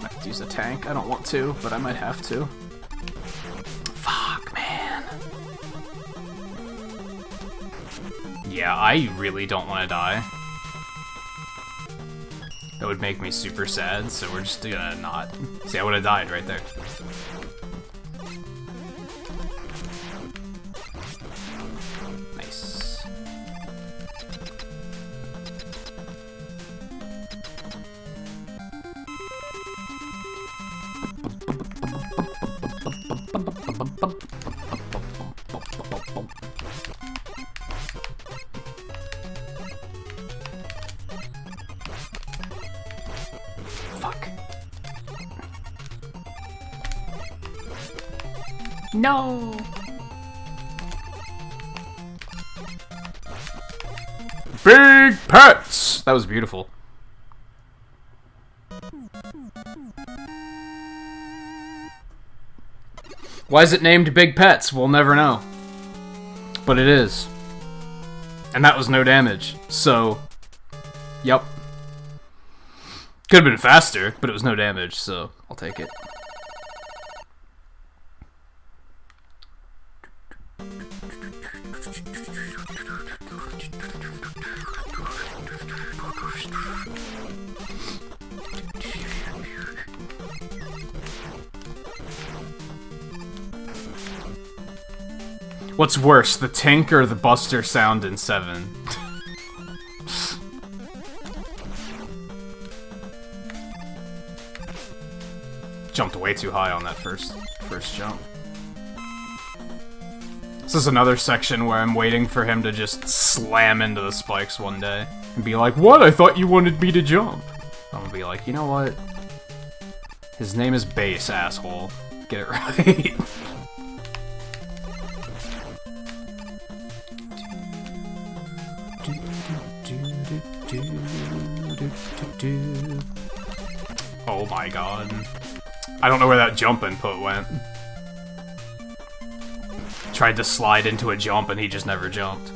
I could use a tank. I don't want to, but I might have to. Fuck, man. Yeah, I really don't want to die. That would make me super sad, so we're just gonna not. See, I would have died right there. Nice. Fuck. No. Big Pets! That was beautiful. Why is it named Big Pets? We'll never know. But it is. And that was no damage, so... Yep. Could have been faster, but it was no damage, so I'll take it. What's worse, the Tink or the Buster sound in 7? Jumped way too high on that first jump. This is another section where I'm waiting for him to just slam into the spikes one day and be like, "What? I thought you wanted me to jump." I'm gonna be like, you know what? His name is Bass, asshole. Get it right. Oh my god. I don't know where that jump input went. Tried to slide into a jump and he just never jumped.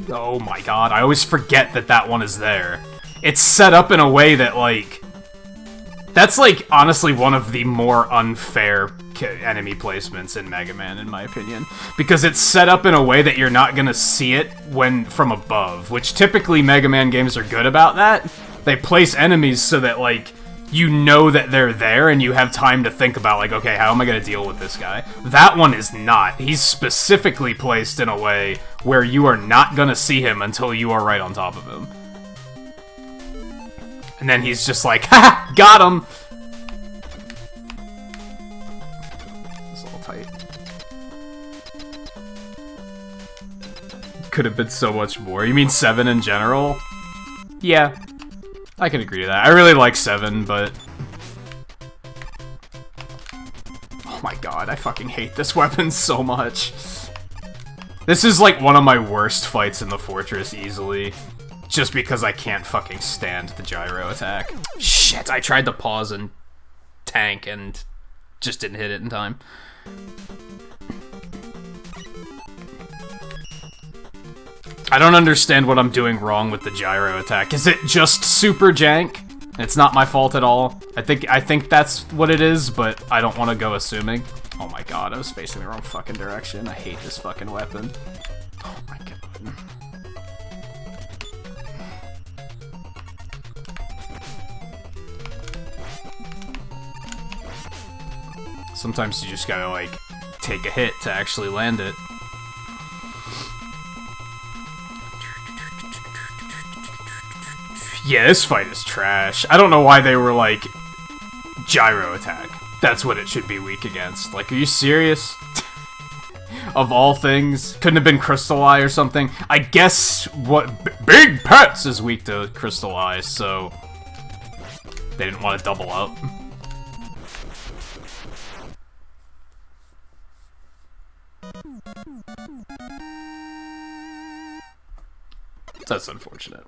Oh my god, I always forget that that one is there. It's set up in a way that, like... That's, like, honestly one of the more unfair enemy placements in Mega Man, in my opinion. Because it's set up in a way that you're not gonna see it when from above, which typically Mega Man games are good about that. They place enemies so that, like, you know that they're there and you have time to think about, like, okay, how am I gonna deal with this guy? That one is not. He's specifically placed in a way where you are not gonna see him until you are right on top of him. And then he's just like, ha! Got him! It's a little tight. Could have been so much more. You mean 7 in general? Yeah. I can agree to that. I really like 7, but... Oh my god, I fucking hate this weapon so much. This is like one of my worst fights in the fortress, easily. Just because I can't fucking stand the gyro attack. Shit, I tried to pause and tank and just didn't hit it in time. I don't understand what I'm doing wrong with the gyro attack. Is it just super jank? It's not my fault at all. I think that's what it is, but I don't want to go assuming. Oh my god, I was facing the wrong fucking direction. I hate this fucking weapon. Oh my god. Sometimes you just gotta, like, take a hit to actually land it. Yeah, this fight is trash. I don't know why they were like, gyro attack. That's what it should be weak against. Like, are you serious? Of all things? Couldn't have been Crystal Eye or something? I guess what Big Pets is weak to Crystal Eye, so they didn't want to double up. That's unfortunate.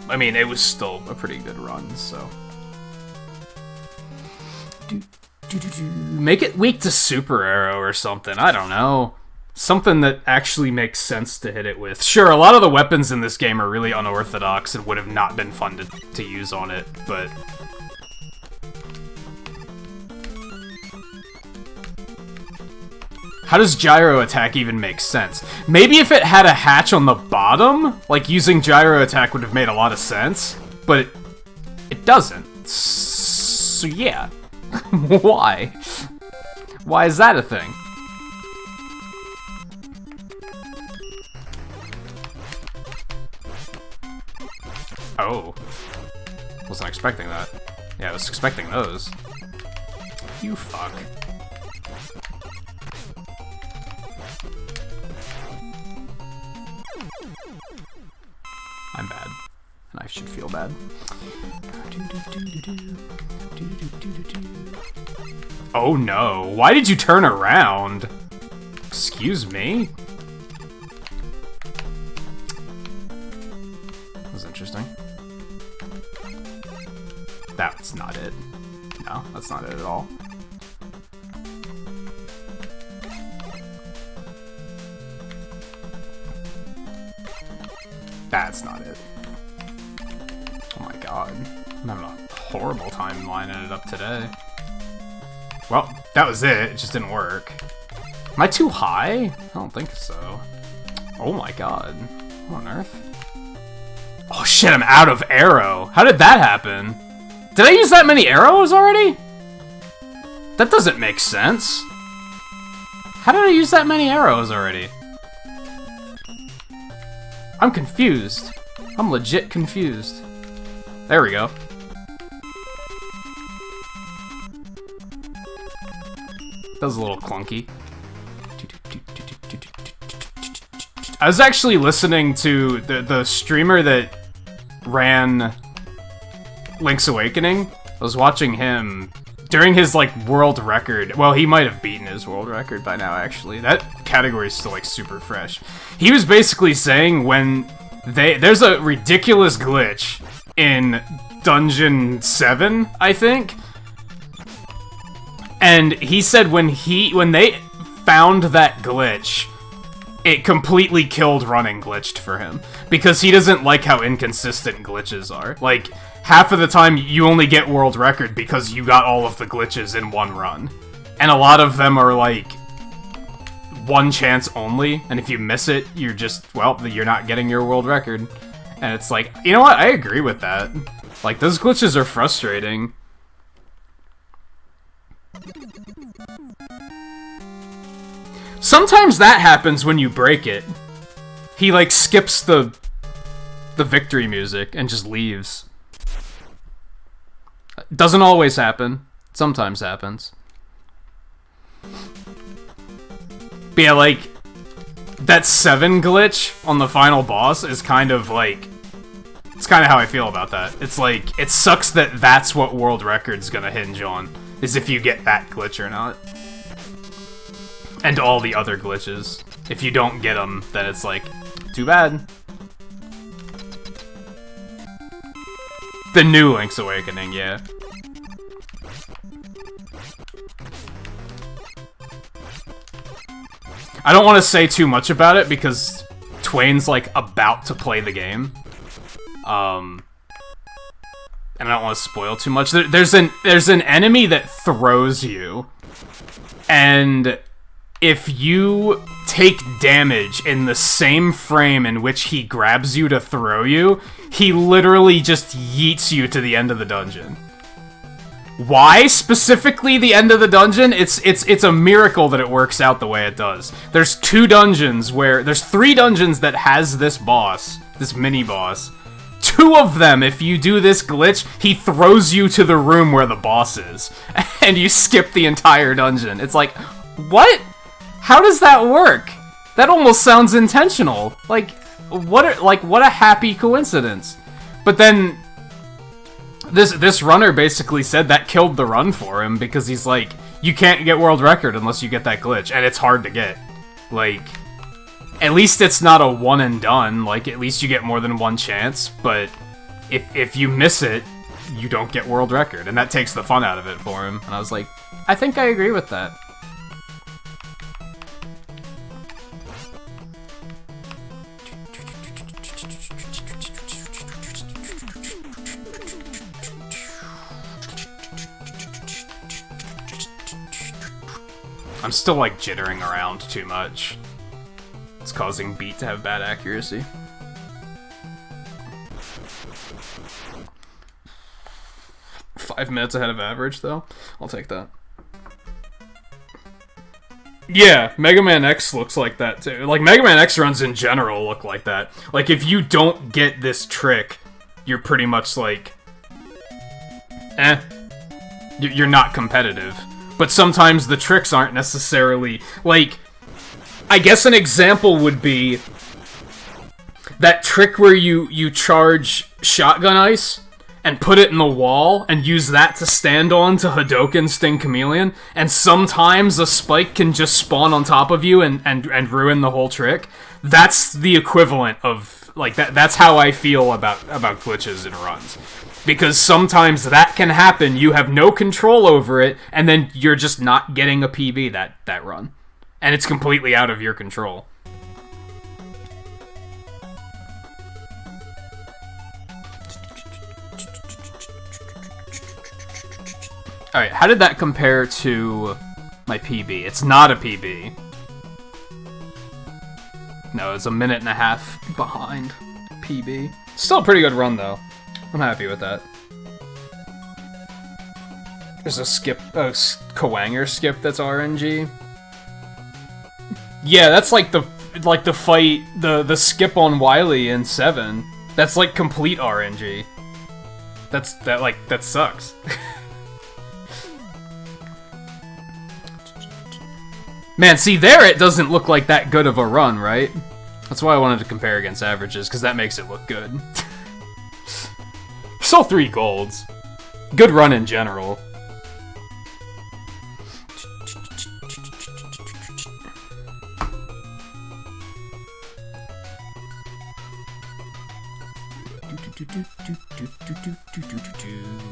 I mean, it was still a pretty good run, so... Make it weak to Super Arrow or something, I don't know. Something that actually makes sense to hit it with. Sure, a lot of the weapons in this game are really unorthodox and would have not been fun to use on it, but... How does gyro attack even make sense? Maybe if it had a hatch on the bottom, like using gyro attack would have made a lot of sense, but it doesn't. So yeah. Why? Why is that a thing? Oh. Wasn't expecting that. Yeah, I was expecting those. You fuck. I'm bad. And I should feel bad. Oh no, why did you turn around? Excuse me? That was interesting. That's not it. No, that's not it at all. That's not it. Oh my god. I'm having a horrible time lining it up today. Well, that was it. It just didn't work. Am I too high? I don't think so. Oh my god. What on earth? Oh shit, I'm out of arrow. How did that happen? Did I use that many arrows already? That doesn't make sense. How did I use that many arrows already? I'm confused. I'm legit confused. There we go. That was a little clunky. I was actually listening to the streamer that ran Link's Awakening. I was watching him during his, like, world record. Well, he might have beaten his world record by now, actually. That category is still, like, super fresh. He was basically saying when there's a ridiculous glitch in Dungeon 7, I think. And he said when they found that glitch, it completely killed running glitched for him. Because he doesn't like how inconsistent glitches are. Like, half of the time you only get world record because you got all of the glitches in one run. And a lot of them are like one chance only, and if you miss it, you're just, well, you're not getting your world record. And it's like, you know what, I agree with that. Like, those glitches are frustrating. Sometimes that happens when you break it. He, like, skips the victory music and just leaves. Doesn't always happen. Sometimes happens. But yeah, like, that 7 glitch on the final boss is kind of like... It's kind of how I feel about that. It's like, it sucks that that's what world record's gonna hinge on, is if you get that glitch or not. And all the other glitches. If you don't get them, then it's like, too bad. The new Link's Awakening, yeah. I don't want to say too much about it because Twain's, like, about to play the game. And I don't want to spoil too much. There's an enemy that throws you, and if you take damage in the same frame in which he grabs you to throw you, he literally just yeets you to the end of the dungeon. Why specifically the end of the dungeon? It's a miracle that it works out the way it does. There's 3 dungeons that has this boss, this mini boss. 2 of them, if you do this glitch, he throws you to the room where the boss is, and you skip the entire dungeon. It's like, what? How does that work? That almost sounds intentional. Like, what a happy coincidence. But then this runner basically said that killed the run for him, because he's like, you can't get world record unless you get that glitch, and it's hard to get. Like, at least it's not a one and done, like, at least you get more than one chance, but if you miss it, you don't get world record, and that takes the fun out of it for him. And I was like, I think I agree with that. I'm still, like, jittering around too much. It's causing Beat to have bad accuracy. Five minutes ahead of average, though. I'll take that. Yeah, Mega Man X looks like that, too. Like, Mega Man X runs in general look like that. Like, if you don't get this trick, you're pretty much like... You're not competitive. But sometimes the tricks aren't necessarily... Like, I guess an example would be... that trick where you charge shotgun ice and put it in the wall and use that to stand on to Hadoken Sting Chameleon, and sometimes a spike can just spawn on top of you and ruin the whole trick. That's the equivalent of, like, that's how I feel about glitches in runs. Because sometimes that can happen, you have no control over it, and then you're just not getting a PB that run. And it's completely out of your control. Alright, how did that compare to my PB? It's not a PB. No, it's a minute and a half behind PB. Still a pretty good run, though. I'm happy with that. There's a skip, a Kawanger skip that's RNG. Yeah, that's like the fight, the skip on Wily in 7. That's like complete RNG. That sucks. Man, see, there it doesn't look like that good of a run, right? That's why I wanted to compare against averages, because that makes it look good. Still 3 golds. Good run in general.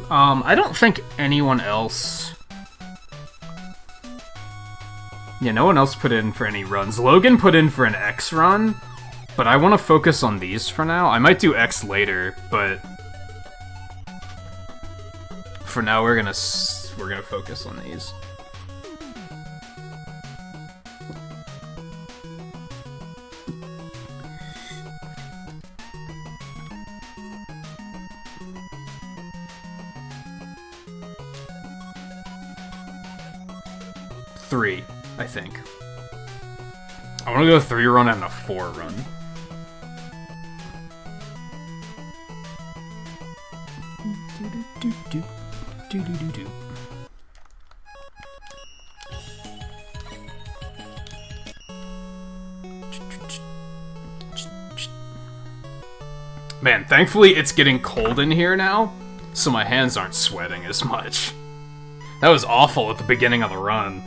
I don't think anyone else... Yeah, no one else put in for any runs. Logan put in for an X run, but I want to focus on these for now. I might do X later, but for now we're gonna focus on these. Three, I think. I want to go 3 run and a 4 run. Man, thankfully it's getting cold in here now, so my hands aren't sweating as much. That was awful at the beginning of the run.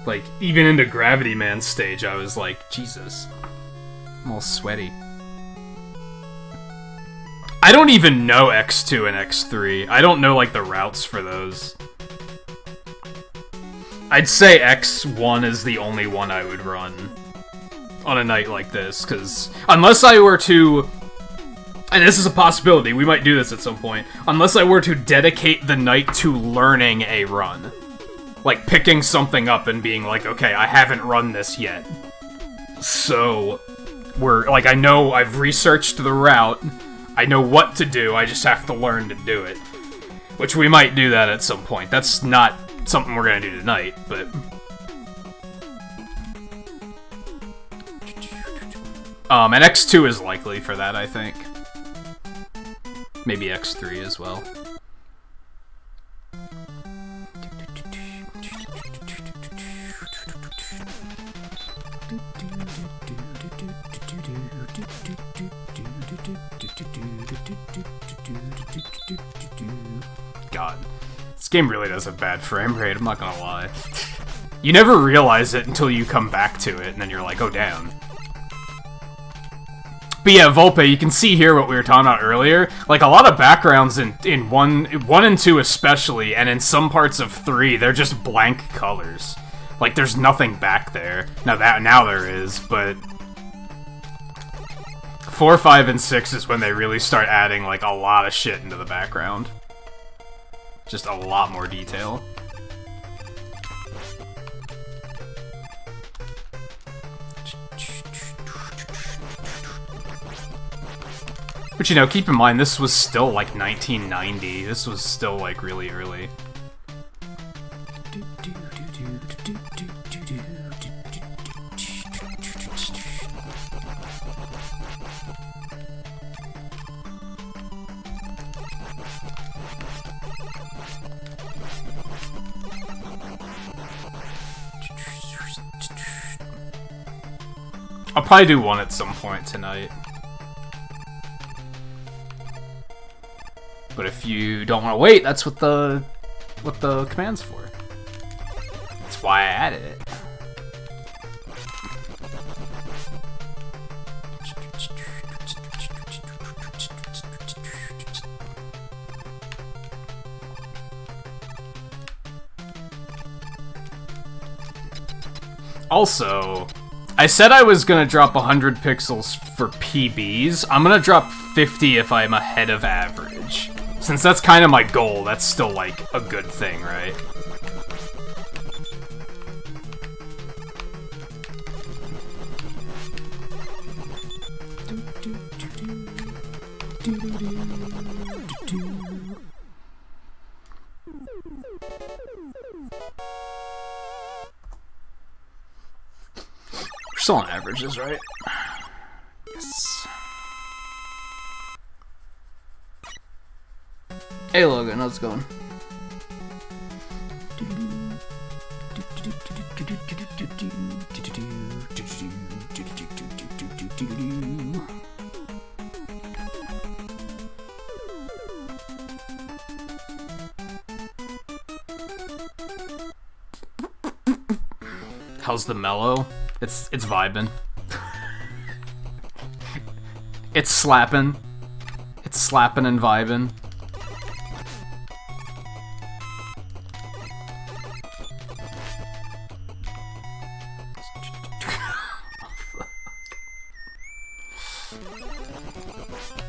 Like, even into Gravity Man stage, I was like, Jesus, I'm all sweaty. I don't even know X2 and X3. I don't know, like, the routes for those. I'd say X1 is the only one I would run on a night like this, because unless I were to... And this is a possibility, we might do this at some point. Unless I were to dedicate the night to learning a run. Like, picking something up and being like, okay, I haven't run this yet. So, I know I've researched the route, I know what to do, I just have to learn to do it. Which we might do that at some point. That's not something we're gonna do tonight, but... and X2 is likely for that, I think. Maybe X3 as well. God, this game really does have bad frame rate, I'm not gonna lie. You never realize it until you come back to it, and then you're like, oh damn. But yeah, Volpe, you can see here what we were talking about earlier. Like, a lot of backgrounds in 1 and 2 especially, and in some parts of 3, they're just blank colors. Like, there's nothing back there. Now there is, but... 4, 5, and 6 is when they really start adding, like, a lot of shit into the background. Just a lot more detail. But, you know, keep in mind, this was still, like, 1990. This was still, like, really early. I'll probably do 1 at some point tonight. But if you don't want to wait, that's what the command's for. That's why I added it. Also, I said I was gonna drop 100 pixels for PBs. I'm gonna drop 50 if I'm ahead of average. Since that's kind of my goal, that's still, like, a good thing, right? We're still on averages, right? Yes. Hey Logan, how's it going? How's the mellow? It's vibing. It's slapping. It's slapping and vibing.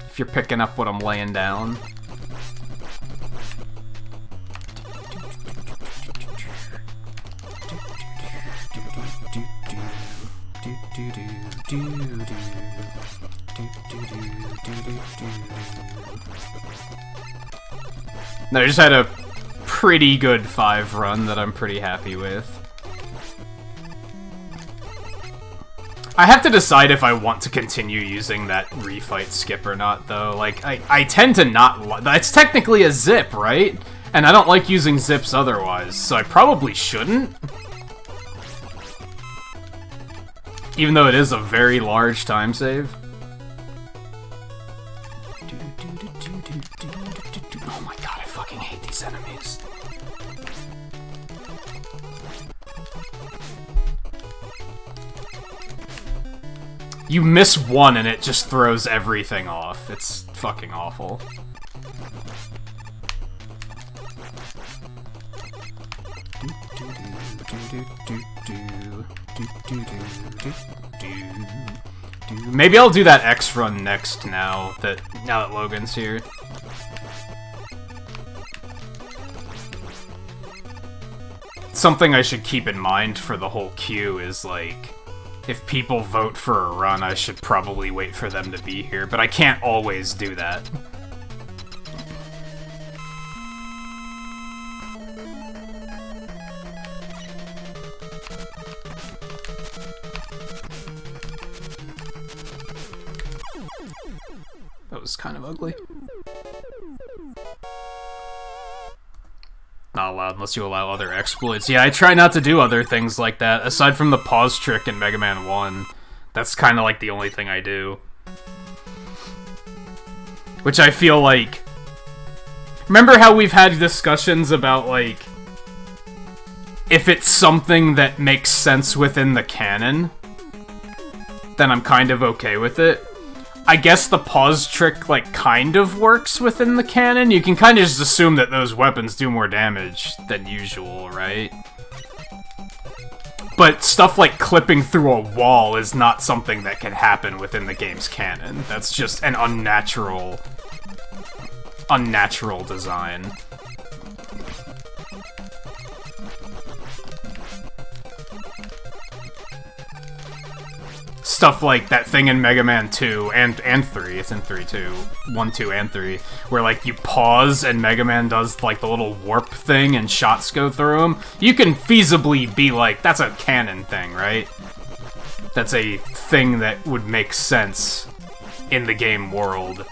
If you're picking up what I'm laying down. No, I just had a pretty good 5 run that I'm pretty happy with. I have to decide if I want to continue using that refight skip or not, though. Like, I tend to not... It's technically a zip, right? And I don't like using zips otherwise, so I probably shouldn't. Even though it is a very large time save. Oh my god, I fucking hate these enemies. You miss one and it just throws everything off. It's fucking awful. Maybe I'll do that X run next now that Logan's here. Something I should keep in mind for the whole queue is, like, if people vote for a run, I should probably wait for them to be here, but I can't always do that. That was kind of ugly. Not allowed unless you allow other exploits. Yeah, I try not to do other things like that. Aside from the pause trick in Mega Man 1, that's kind of like the only thing I do. Which I feel like... Remember how we've had discussions about, like... if it's something that makes sense within the canon, then I'm kind of okay with it. I guess the pause trick, like, kind of works within the canon. You can kind of just assume that those weapons do more damage than usual, right? But stuff like clipping through a wall is not something that can happen within the game's canon. That's just an unnatural design. Stuff like that thing in Mega Man 2 and 3, it's in 3 too, 1, 2, and 3, where like you pause and Mega Man does like the little warp thing and shots go through him. You can feasibly be like, that's a canon thing, right? That's a thing that would make sense in the game world.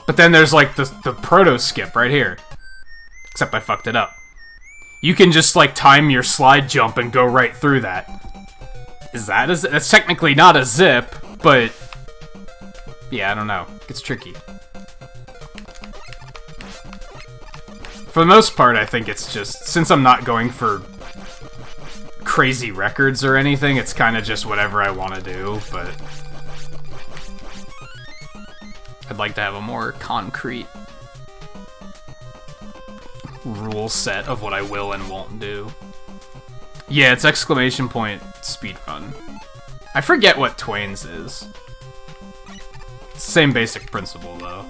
But then there's like the proto skip right here. Except I fucked it up. You can just, like, time your slide jump and go right through that. Is that a zip? That's technically not a zip, but... Yeah, I don't know. It gets tricky. For the most part, I think it's just... Since I'm not going for crazy records or anything, it's kind of just whatever I want to do, but... I'd like to have a more concrete rule set of what I will and won't do. Yeah, it's exclamation point speedrun. I forget what Twain's is. Same basic principle, though.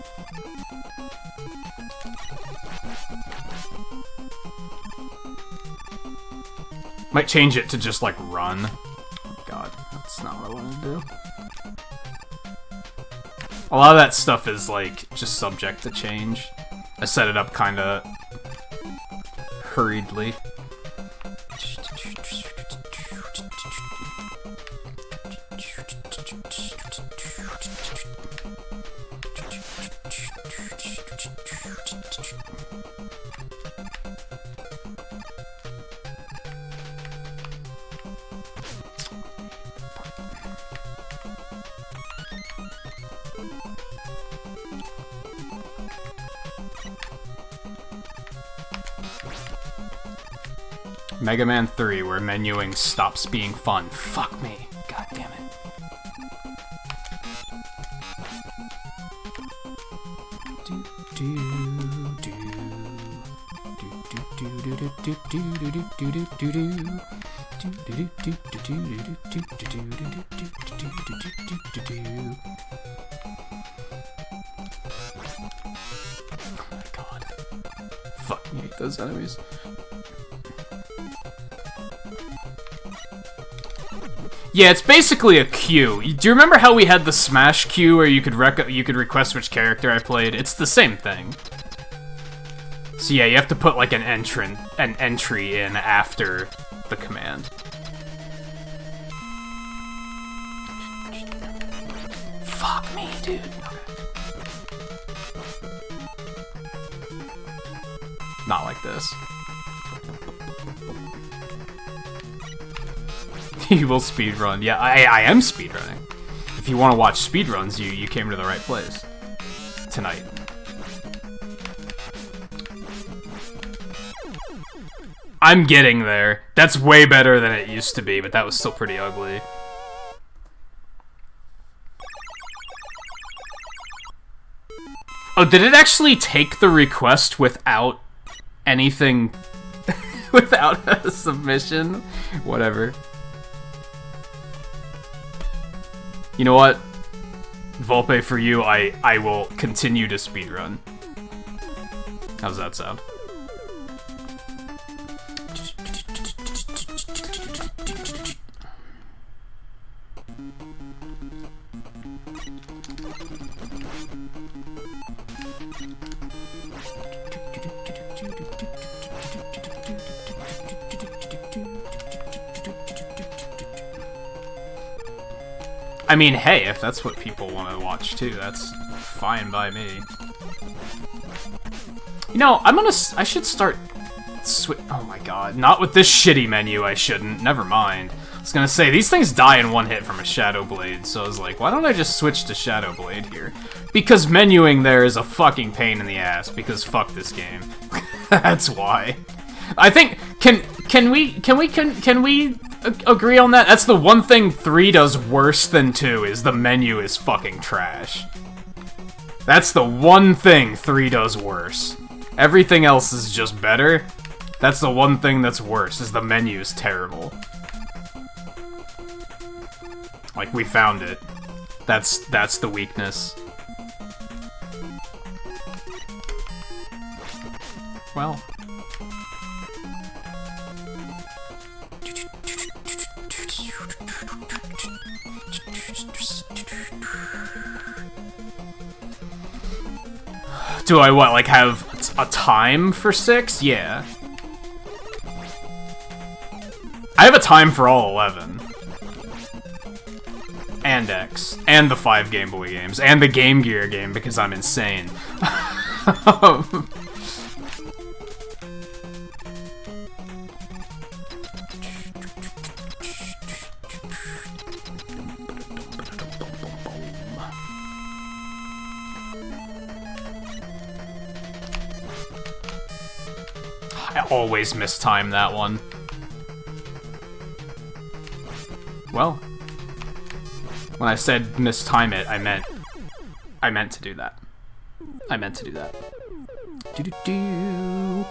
Might change it to just, like, run. Oh, God, that's not what I want to do. A lot of that stuff is, like, just subject to change. I set it up kinda hurriedly. Mega Man 3, where menuing stops being fun. Fuck me. God damn it. Oh my God. Fuck me, I hate those enemies. Yeah, it's basically a queue. Do you remember how we had the Smash queue where you could request which character I played? It's the same thing. So yeah, you have to put like an entry in after the command. Fuck me, dude. Not like this. You will speedrun. Yeah, I am speedrunning. If you want to watch speedruns, you came to the right place. Tonight. I'm getting there. That's way better than it used to be, but that was still pretty ugly. Oh, did it actually take the request without anything... without a submission? Whatever. You know what? Volpe, for you, I will continue to speedrun. How's that sound? I mean, hey, if that's what people want to watch too, that's fine by me. You know, I should start... Oh my God, not with this shitty menu, I shouldn't. Never mind. I was gonna say, these things die in one hit from a Shadow Blade, so I was like, why don't I just switch to Shadow Blade here? Because menuing there is a fucking pain in the ass, because fuck this game. That's why. I think, can we agree on that? That's the one thing 3 does worse than 2, is the menu is fucking trash. That's the one thing 3 does worse. Everything else is just better. That's the one thing that's worse, is the menu is terrible. Like, we found it. That's the weakness. Well... Do I, what, like, have a time for 6? Yeah. I have a time for all 11. And X. And the 5 Game Boy games. And the Game Gear game, because I'm insane. I always mistime that one. Well, when I said mistime it, I meant to do that. I meant to do that. Do-do-do.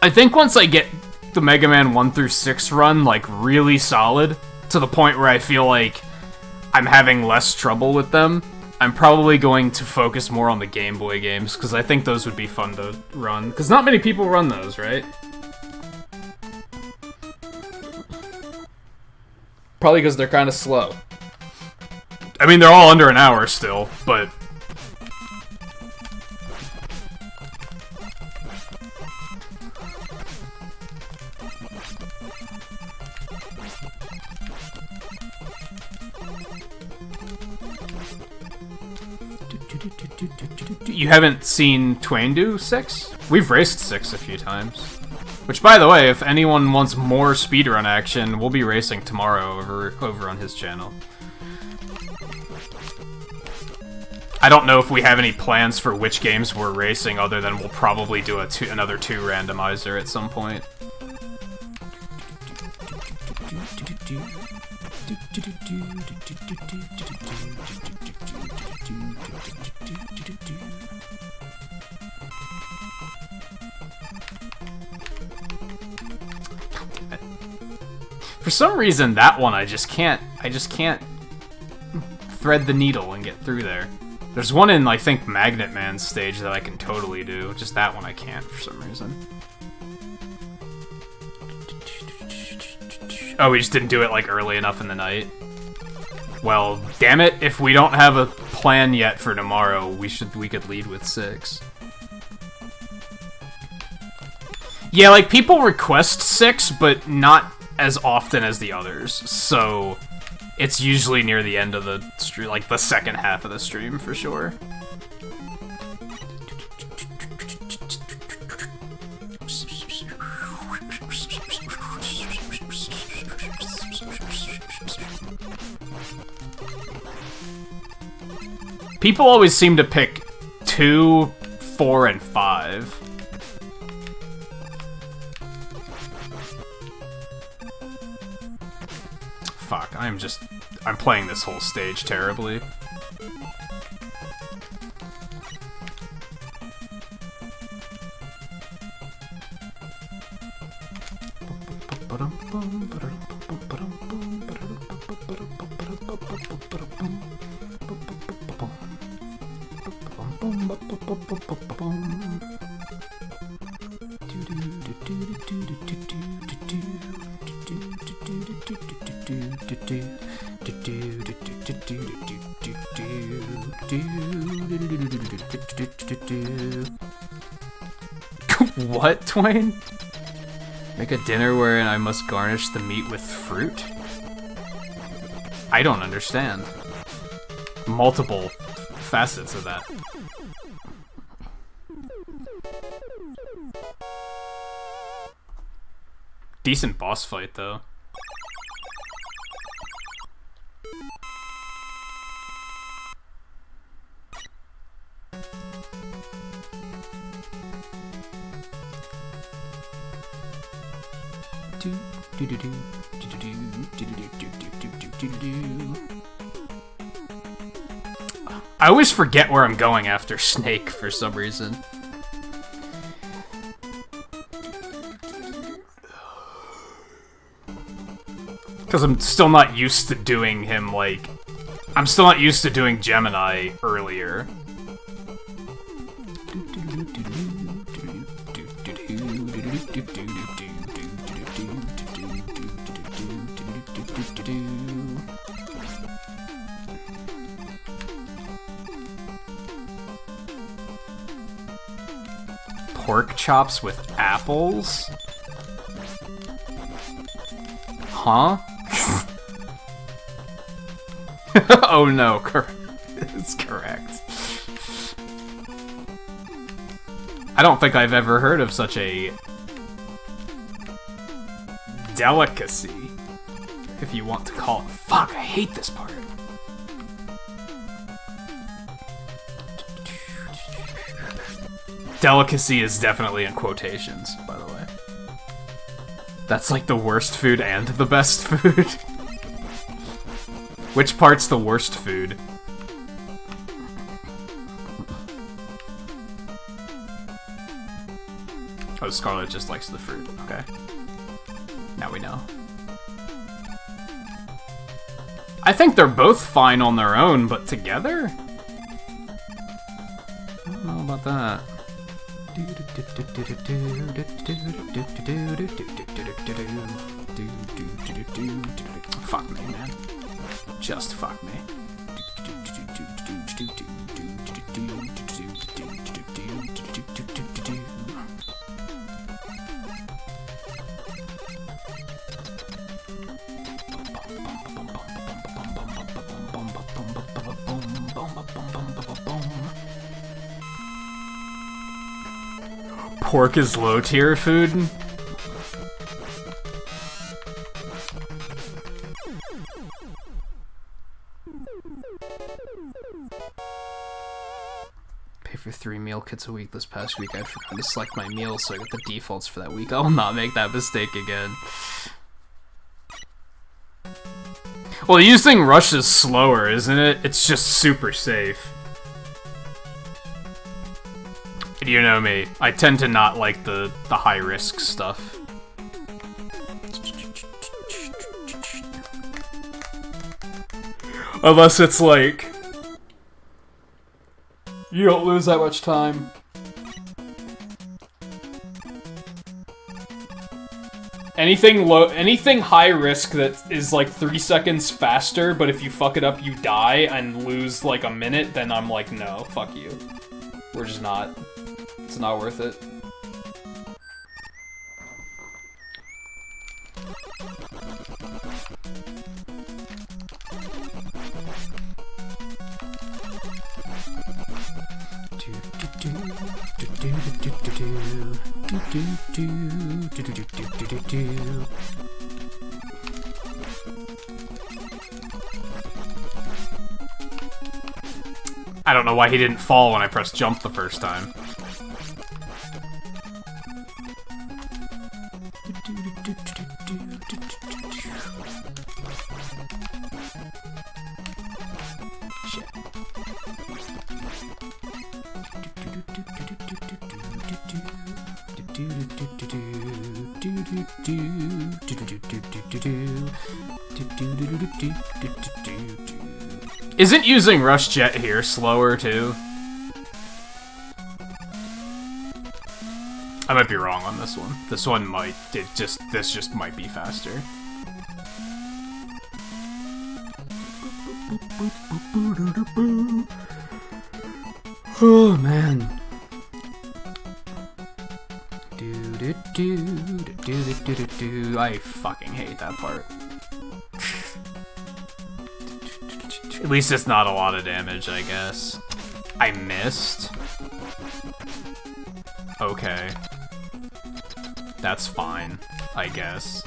I think once I get the Mega Man 1 through 6 run, like, really solid, to the point where I feel like I'm having less trouble with them, I'm probably going to focus more on the Game Boy games, because I think those would be fun to run. Because not many people run those, right? Probably because they're kind of slow. I mean, they're all under an hour still, but... You haven't seen Twain do 6? We've raced 6 a few times. Which, by the way, if anyone wants more speedrun action, we'll be racing tomorrow over on his channel. I don't know if we have any plans for which games we're racing, other than we'll probably do another 2 randomizer at some point. For some reason, that one I just can't thread the needle and get through there. There's one in, I think, Magnet Man's stage that I can totally do. Just that one I can't for some reason. Oh, we just didn't do it, like, early enough in the night? Well, damn it, if we don't have a plan yet for tomorrow, we could lead with 6. Yeah, like, people request 6, but not as often as the others, so it's usually near the end of the stream, like the second half of the stream for sure. People always seem to pick 2, 4, and 5. Fuck, I'm playing this whole stage terribly. What, Twain? Make a dinner wherein I must garnish the meat with fruit? I don't understand. Multiple facets of that. Decent boss fight, though. I always forget where I'm going after Snake for some reason. Because I'm still not used to doing him, like... I'm still not used to doing Gemini earlier. Pork chops with apples? Huh? Oh no, it's correct. I don't think I've ever heard of such a delicacy. if you want to call it. Fuck, I hate this part. Delicacy is definitely in quotations, by the way. That's like the worst food and the best food. Which part's the worst food? Oh, Scarlet just likes the fruit. Okay. Now we know. I think they're both fine on their own, but together? I don't know about that. Fuck me, man. Just fuck me. Pork is low-tier food? Pay for 3 meal kits a week this past week. I forgot to select my meals, so I got the defaults for that week. I will not make that mistake again. Well, using Rush is slower, isn't it? It's just super safe. You know me, I tend to not like the high-risk stuff. Unless it's like... you don't lose that much time. Anything high risk that is like 3 seconds faster, but if you fuck it up you die and lose like a minute, then I'm like, no, fuck you. We're just not. It's not worth it. I don't know why he didn't fall when I pressed jump the first time. Isn't using Rush Jet here slower too? I might be wrong on this one. This one might. This just might be faster. Oh man. I fucking hate that part. At least it's not a lot of damage, I guess. I missed? Okay. That's fine, I guess.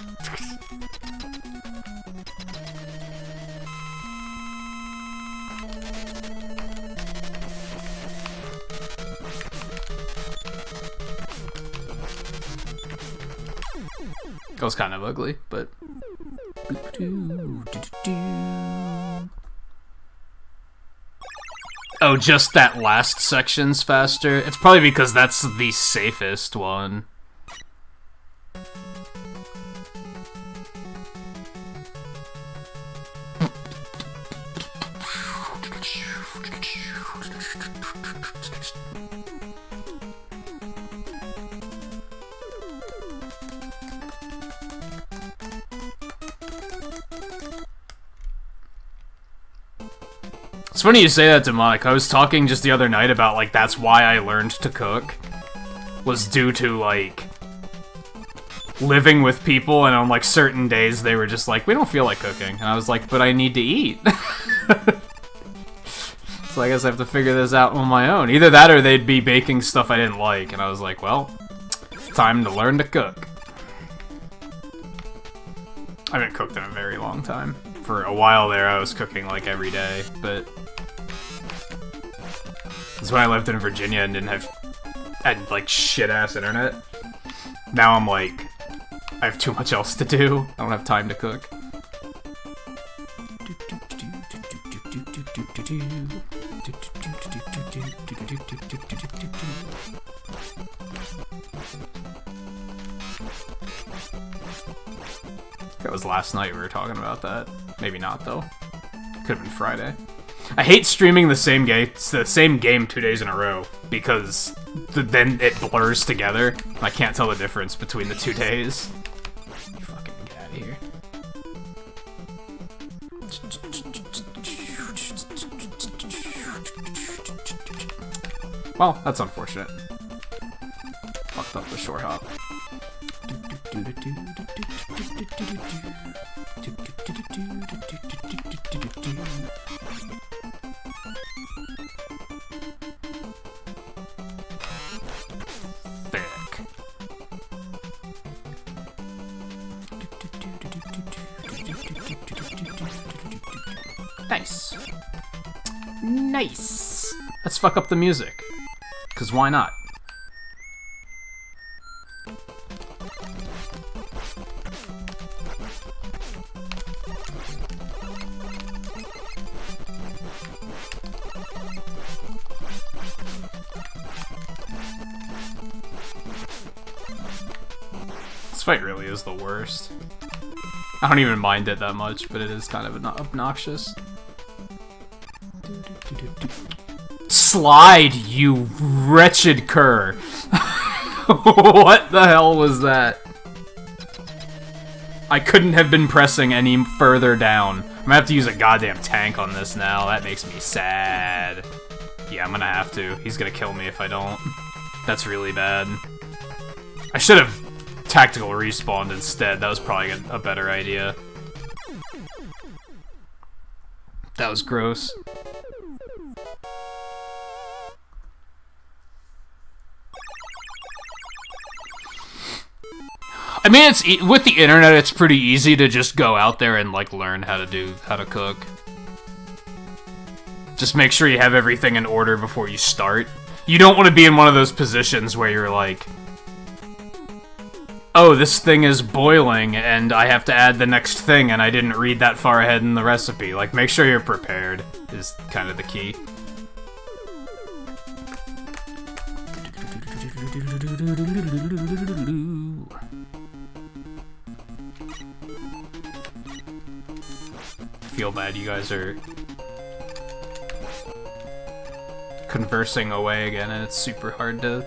Goes kind of ugly, but... Oh, just that last section's faster? It's probably because that's the safest one. It's funny you say that, Demonic. I was talking just the other night about, like, that's why I learned to cook. Was due to, like, living with people, and on, like, certain days they were just like, we don't feel like cooking. And I was like, but I need to eat. So I guess I have to figure this out on my own. Either that or they'd be baking stuff I didn't like, and I was like, well, it's time to learn to cook. I haven't cooked in a very long time. For a while there, I was cooking like every day, but that's when I lived in Virginia and had like shit-ass internet. Now I'm like, I have too much else to do. I don't have time to cook. That was last night we were talking about that. Maybe not, though. Could have been Friday. I hate streaming the same game 2 days in a row, because then it blurs together. I can't tell the difference between the 2 days. You fucking get out of here. Well, that's unfortunate. Fucked up the short hop. Nice. Nice. Let's fuck up the music. 'Cause why not? This fight really is the worst. I don't even mind it that much, but it is kind of obnoxious. Slide, you wretched cur. What the hell was that? I couldn't have been pressing any further down. I'm gonna have to use a goddamn tank on this now. That makes me sad. Yeah, I'm gonna have to. He's gonna kill me if I don't. That's really bad. I should have tactical respawned instead. That was probably a better idea. That was gross. I mean, it's with the internet, it's pretty easy to just go out there and like learn how to cook. Just make sure you have everything in order before you start. You don't want to be in one of those positions where you're like, oh, this thing is boiling and I have to add the next thing and I didn't read that far ahead in the recipe. Like, make sure you're prepared is kind of the key. I feel bad you guys are conversing away again and it's super hard to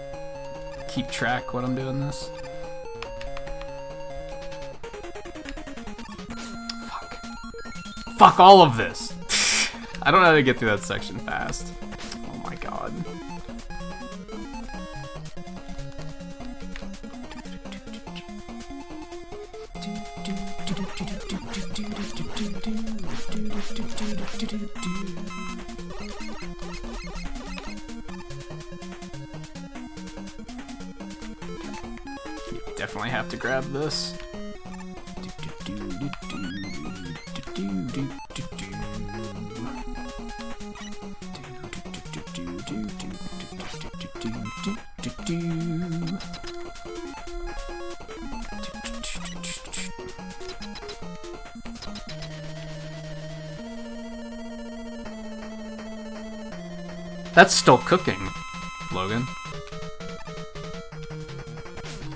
keep track when I'm doing this. Fuck all of this! I don't know how to get through that section fast. Oh my god. Definitely have to grab this. That's still cooking, Logan.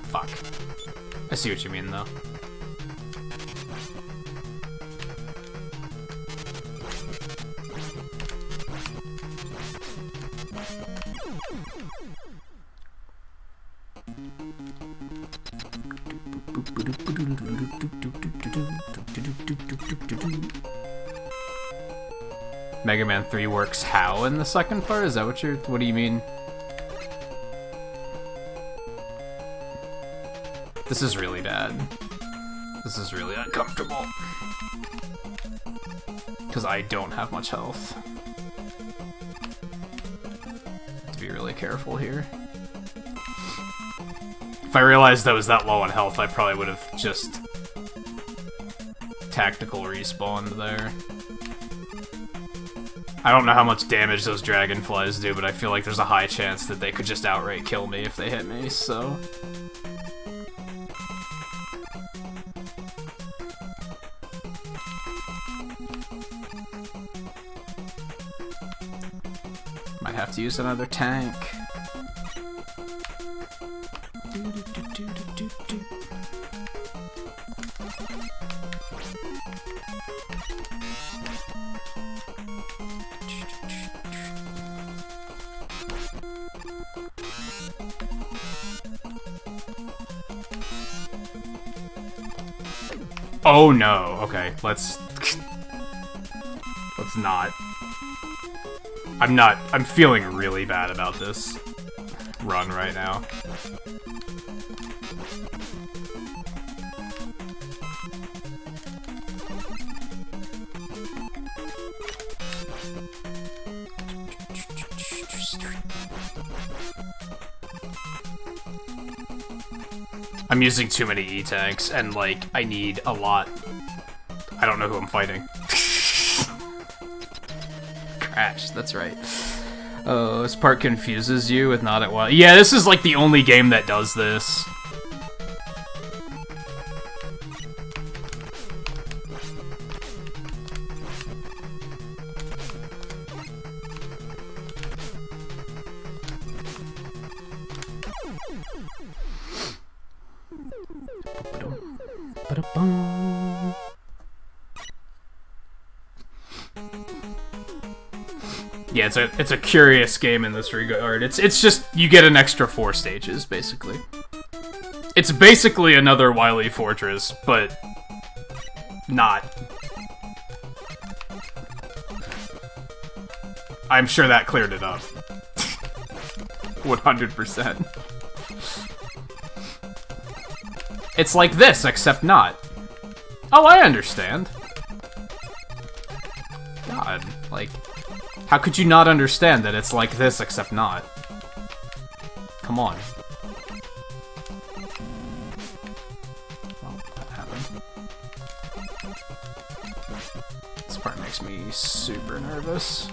Fuck. I see what you mean, though. Mega Man 3 works how in the second part? Is that what do you mean? This is really bad. This is really uncomfortable. Because I don't have much health. Have to be really careful here. If I realized I was that low on health, I probably would have just tactical respawn there. I don't know how much damage those dragonflies do, but I feel like there's a high chance that they could just outright kill me if they hit me, so... Might have to use another tank. Oh no, okay, let's not. I'm feeling really bad about this run right now. I'm using too many E-tanks, and, like, I need a lot. I don't know who I'm fighting. Crash, that's right. Oh, this part confuses you with not at one. Yeah, this is, like, the only game that does this. Yeah, it's a curious game in this regard. It's just you get an extra 4 stages basically. It's basically another Wily Fortress, but not. I'm sure that cleared it up. 100%. It's like this, except not. Oh, I understand. God, like, how could you not understand that it's like this, except not? Come on. Well, that happened. This part makes me super nervous.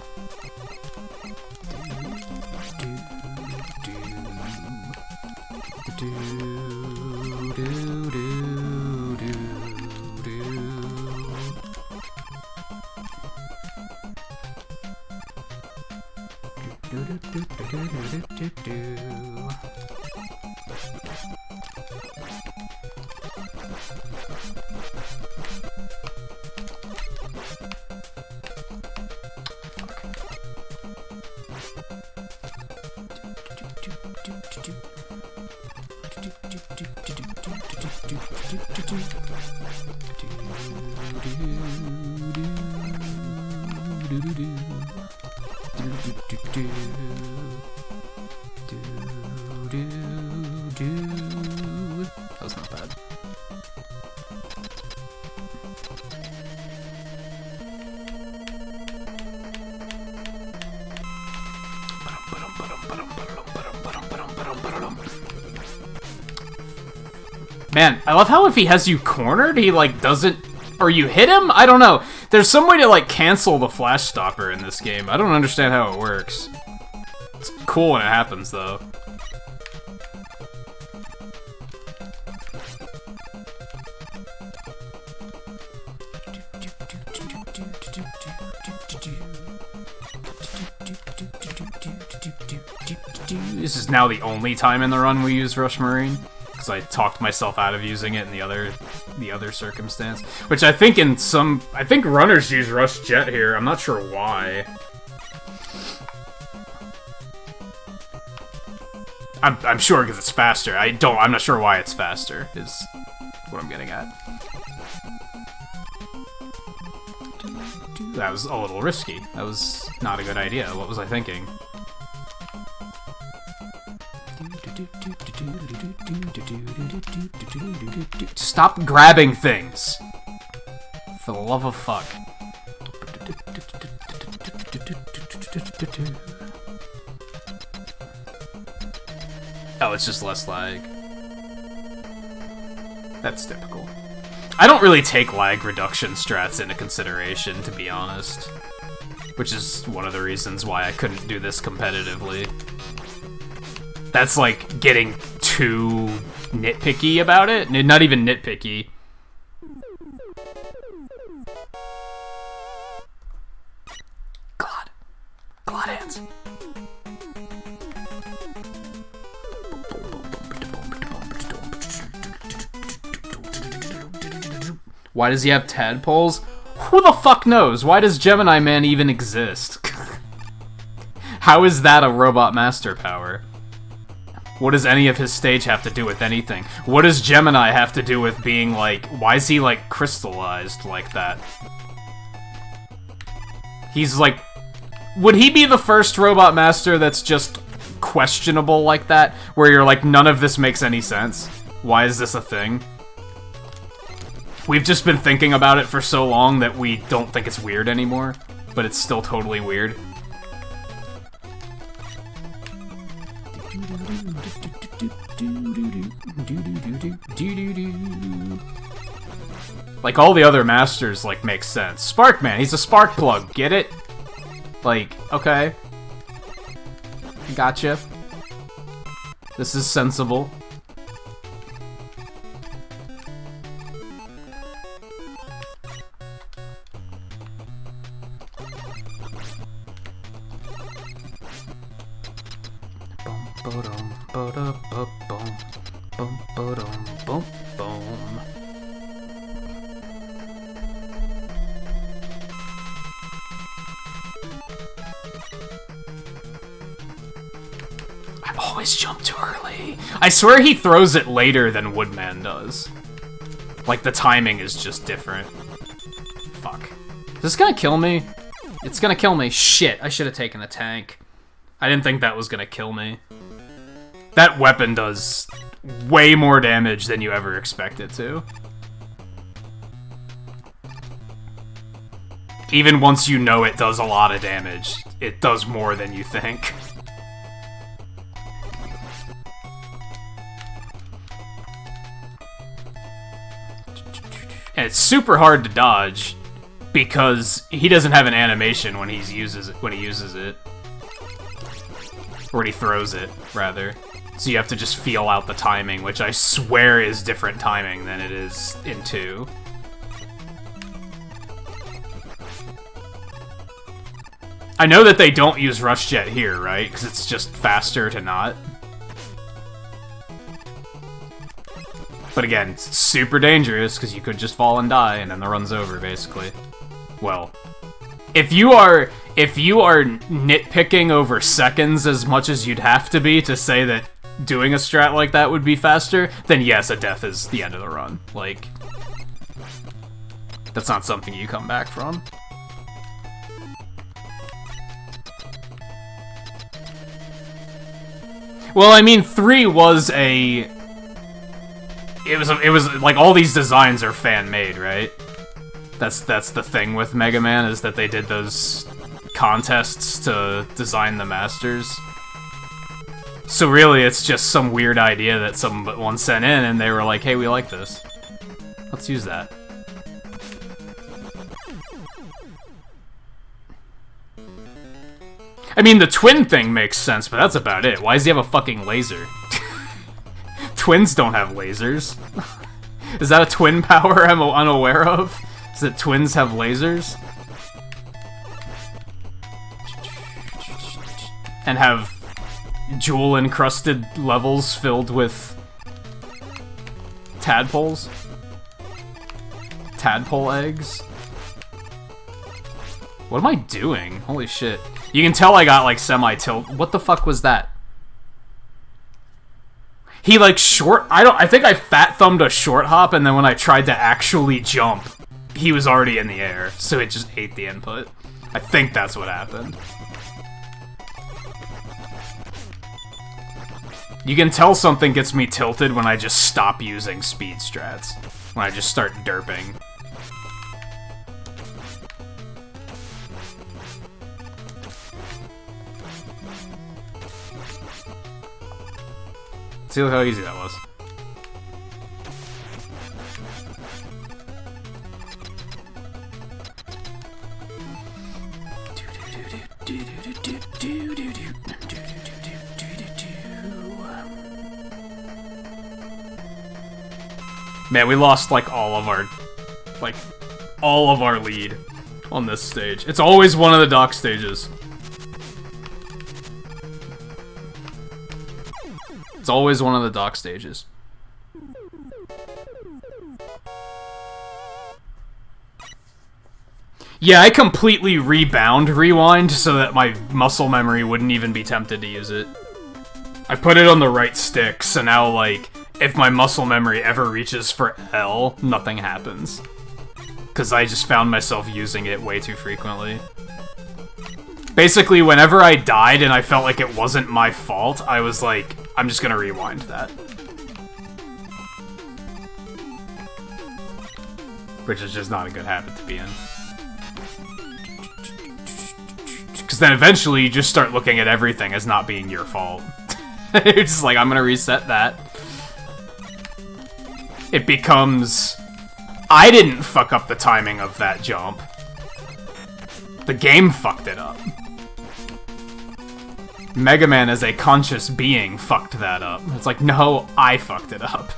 That was not bad. Man, I love how if he has you cornered, he, like, doesn't... Or you hit him? I don't know. There's some way to, like, cancel the flash stopper in this game. I don't understand how it works. It's cool when it happens, though. This is now the only time in the run we use Rush Marine, because I talked myself out of using it in the other circumstance. Which I think I think runners use Rush Jet here. I'm not sure why. I'm sure because it's faster. I'm not sure why it's faster, is what I'm getting at. That was a little risky. That was not a good idea. What was I thinking? Stop grabbing things! For the love of fuck. Oh, it's just less lag. That's typical. I don't really take lag reduction strats into consideration, to be honest. Which is one of the reasons why I couldn't do this competitively. That's like getting too nitpicky about it. Not even nitpicky. Glad hands. Why does he have tadpoles? Who the fuck knows? Why does Gemini Man even exist? How is that a robot master power? What does any of his stage have to do with anything? What does Gemini have to do with being like... Why is he like crystallized like that? He's like... Would he be the first robot master that's just questionable like that? Where you're like, none of this makes any sense? Why is this a thing? We've just been thinking about it for so long that we don't think it's weird anymore, but it's still totally weird. Like, all the other masters, like, make sense. Sparkman, he's a spark plug, get it? Like, okay. Gotcha. This is sensible. I always jump too early. I swear he throws it later than Woodman does. Like, the timing is just different. Fuck. Is this gonna kill me? It's gonna kill me. Shit, I should have taken a tank. I didn't think that was gonna kill me. That weapon does way more damage than you ever expect it to. Even once you know it does a lot of damage, it does more than you think. And it's super hard to dodge because he doesn't have an animation when he uses it. Or when he throws it, rather. So you have to just feel out the timing, which I swear is different timing than it is in 2. I know that they don't use Rush Jet here, right? Because it's just faster to not. But again, it's super dangerous, because you could just fall and die, and then the run's over, basically. Well, if you are nitpicking over seconds as much as you'd have to be to say that doing a strat like that would be faster, then yes, a death is the end of the run. Like, that's not something you come back from. Well, I mean, 3 was a... It was like, all these designs are fan-made, right? That's the thing with Mega Man, is that they did those contests to design the masters. So really, it's just some weird idea that someone sent in, and they were like, hey, we like this. Let's use that. I mean, the twin thing makes sense, but that's about it. Why does he have a fucking laser? Twins don't have lasers. Is that a twin power I'm unaware of? Is that twins have lasers? And have jewel-encrusted levels filled with tadpoles? Tadpole eggs? What am I doing? Holy shit. You can tell I got, like, semi-tilt. What the fuck was that? He, like, I think I fat-thumbed a short hop, and then when I tried to actually jump, he was already in the air, so it just ate the input. I think that's what happened. You can tell something gets me tilted when I just stop using speed strats. When I just start derping. See how easy that was. Man, we lost, like, all of our lead on this stage. It's always one of the dock stages. It's always one of the dock stages. Yeah, I completely rewind so that my muscle memory wouldn't even be tempted to use it. I put it on the right stick, so now, like, if my muscle memory ever reaches for L, nothing happens. Because I just found myself using it way too frequently. Basically, whenever I died and I felt like it wasn't my fault, I was like, I'm just gonna rewind that. Which is just not a good habit to be in. Because then eventually you just start looking at everything as not being your fault. You're just like, I'm gonna reset that. It becomes... I didn't fuck up the timing of that jump. The game fucked it up. Mega Man as a conscious being fucked that up. It's like, no, I fucked it up.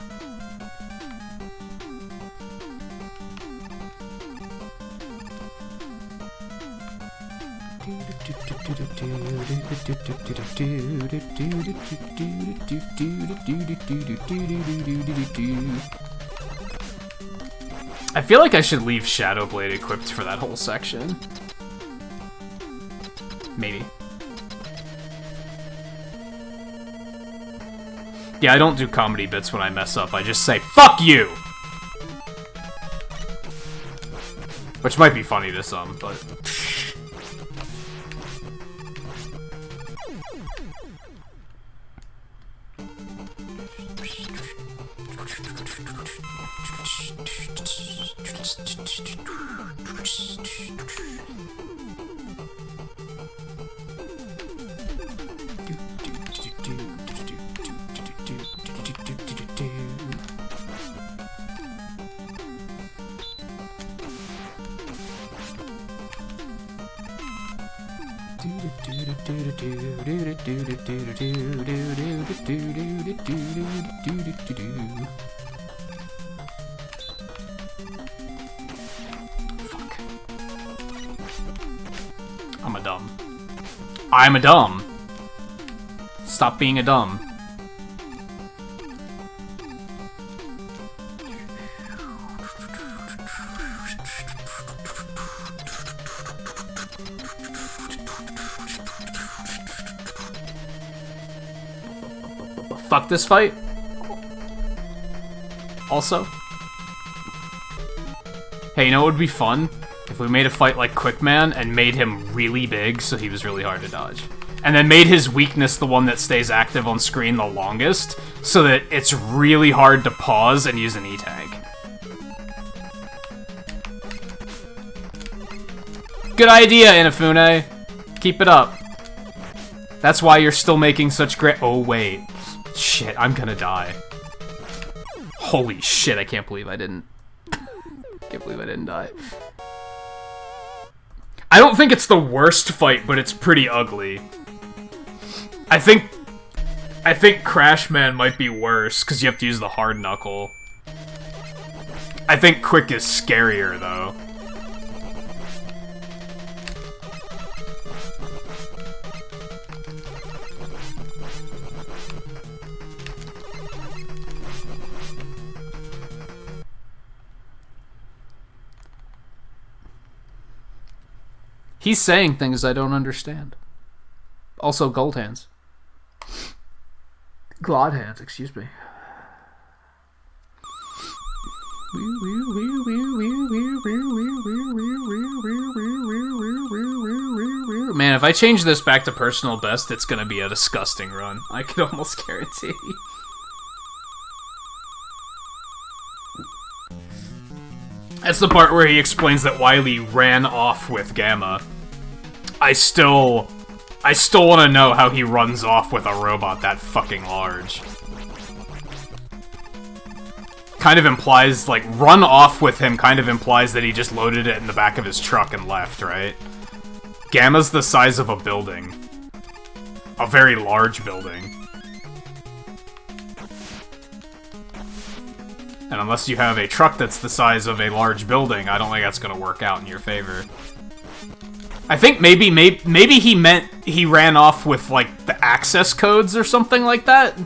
I feel like I should leave Shadow Blade equipped for that whole section. Maybe. Yeah, I don't do comedy bits when I mess up. I just say, fuck you! Which might be funny to some, but... Fuck. I'm a dumb. Stop being a dumb. Fuck this fight. Also. Hey, you know what would be fun? If we made a fight like Quickman and made him really big so he was really hard to dodge. And then made his weakness the one that stays active on screen the longest, so that it's really hard to pause and use an E-tag. Good idea, Inafune. Keep it up. That's why you're still making such great- Oh, wait. Shit, I'm gonna die. Holy shit, I can't believe I didn't. Can't believe I didn't die. I don't think it's the worst fight, but it's pretty ugly. I think Crashman might be worse, because you have to use the hard knuckle. I think Quick is scarier, though. He's saying things I don't understand. Also, gold hands. God hands, excuse me. Man, if I change this back to personal best, it's gonna be a disgusting run. I can almost guarantee. That's the part where he explains that Wily ran off with Gamma. I still want to know how he runs off with a robot that fucking large. Kind of implies, like, run off with him kind of implies that he just loaded it in the back of his truck and left, right? Gamma's the size of a building. A very large building. And unless you have a truck that's the size of a large building, I don't think that's gonna work out in your favor. I think maybe he meant he ran off with, like, the access codes or something like that.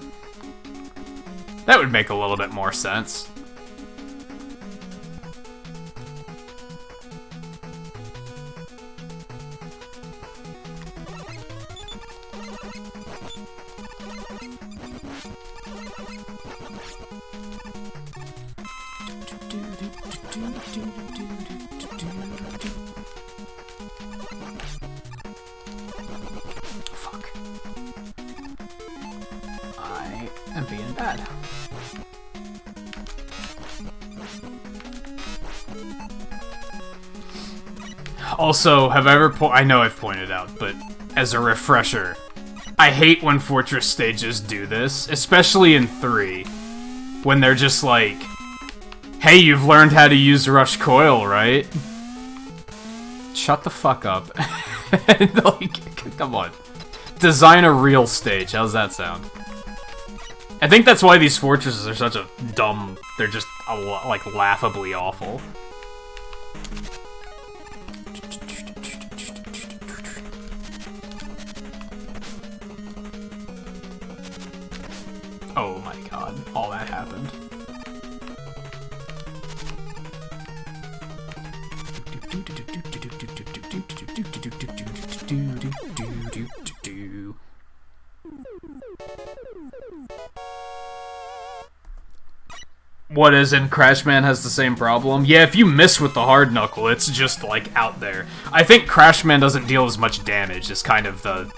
That would make a little bit more sense. Fuck. I am being bad. Also, have I ever I know I've pointed out, but as a refresher, I hate when Fortress stages do this, especially in 3, when they're just like, hey, you've learned how to use Rush Coil, right? Shut the fuck up. Like, come on. Design a real stage, how's that sound? I think that's why these fortresses are such a dumb, they're just, like, laughably awful. Oh my god, all that happened. What is in Crashman has the same problem? Yeah, if you miss with the hard knuckle, it's just, like, out there. I think Crashman doesn't deal as much damage, is kind of the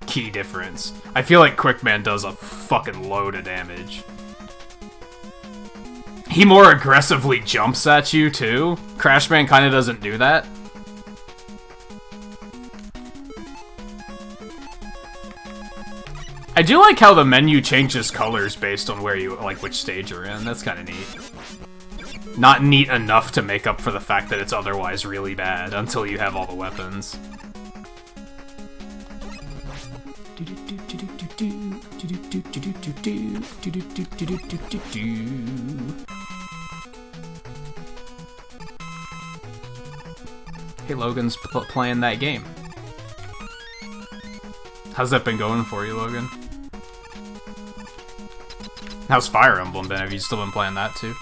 key difference. I feel like Quickman does a fucking load of damage. He more aggressively jumps at you, too. Crashman kinda doesn't do that. I do like how the menu changes colors based on where you, like, which stage you're in. That's kinda neat. Not neat enough to make up for the fact that it's otherwise really bad until you have all the weapons. Hey, Logan's playing that game. How's that been going for you, Logan? How's Fire Emblem been? Have you still been playing that too?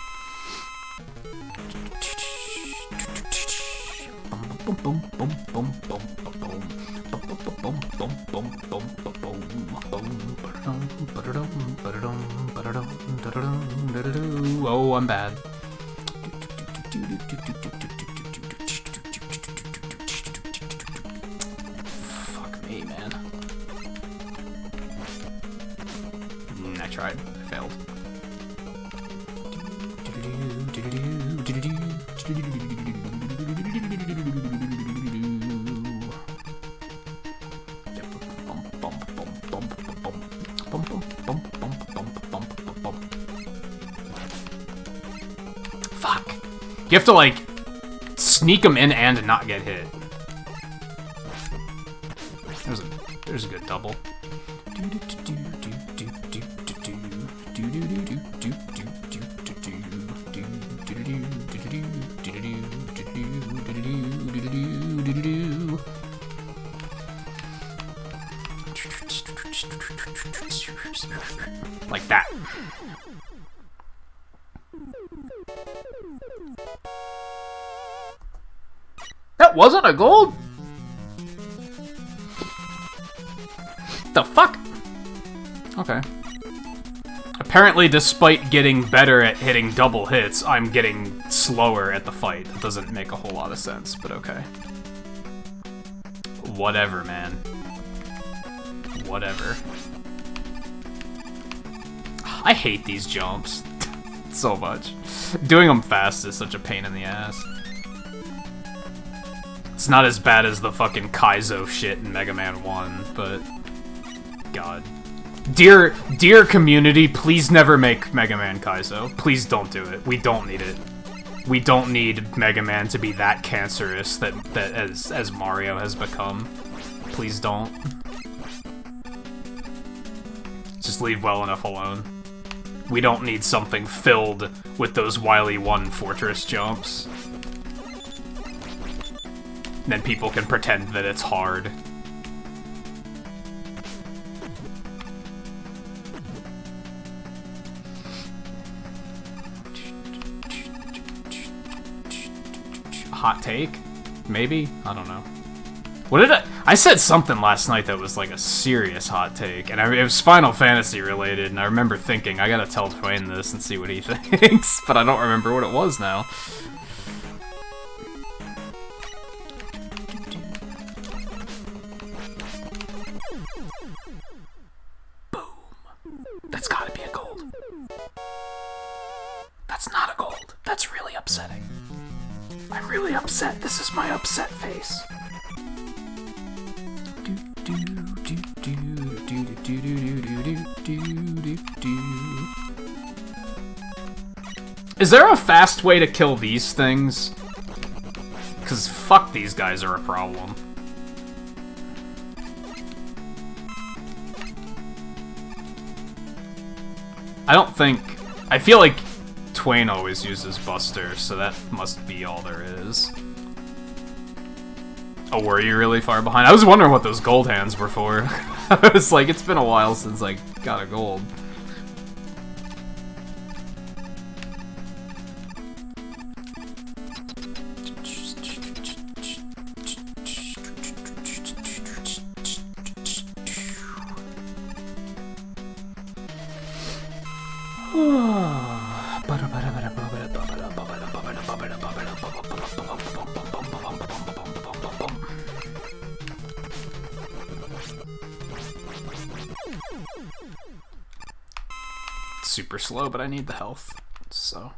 Oh, I'm bad. Fuck me, man. I tried. I failed. Fuck. You have to, like, sneak them in and not get hit. There's a good double. Like that. That wasn't a gold? The fuck? Okay. Apparently, despite getting better at hitting double hits, I'm getting slower at the fight. That doesn't make a whole lot of sense, but okay. Whatever, man. Whatever. I hate these jumps so much. Doing them fast is such a pain in the ass. It's not as bad as the fucking Kaizo shit in Mega Man 1, but... God. Dear community, please never make Mega Man Kaizo. Please don't do it. We don't need it. We don't need Mega Man to be that cancerous that as Mario has become. Please don't. Just leave well enough alone. We don't need something filled with those Wily 1 fortress jumps. Then people can pretend that it's hard. Hot take? Maybe? I don't know. What did I said something last night that was like a serious hot take, and it was Final Fantasy related, and I remember thinking, I gotta tell Twain this and see what he thinks, but I don't remember what it was now. Boom. That's gotta be a gold. That's not a gold. That's really upsetting. I'm really upset. This is my upset face. Is there a fast way to kill these things? Because fuck, these guys are a problem. I don't think... I feel like Twain always uses Buster, so that must be all there is. Oh, were you really far behind? I was wondering what those gold hands were for. I was like, it's been a while since I got a gold. Super slow, but I need the health, so...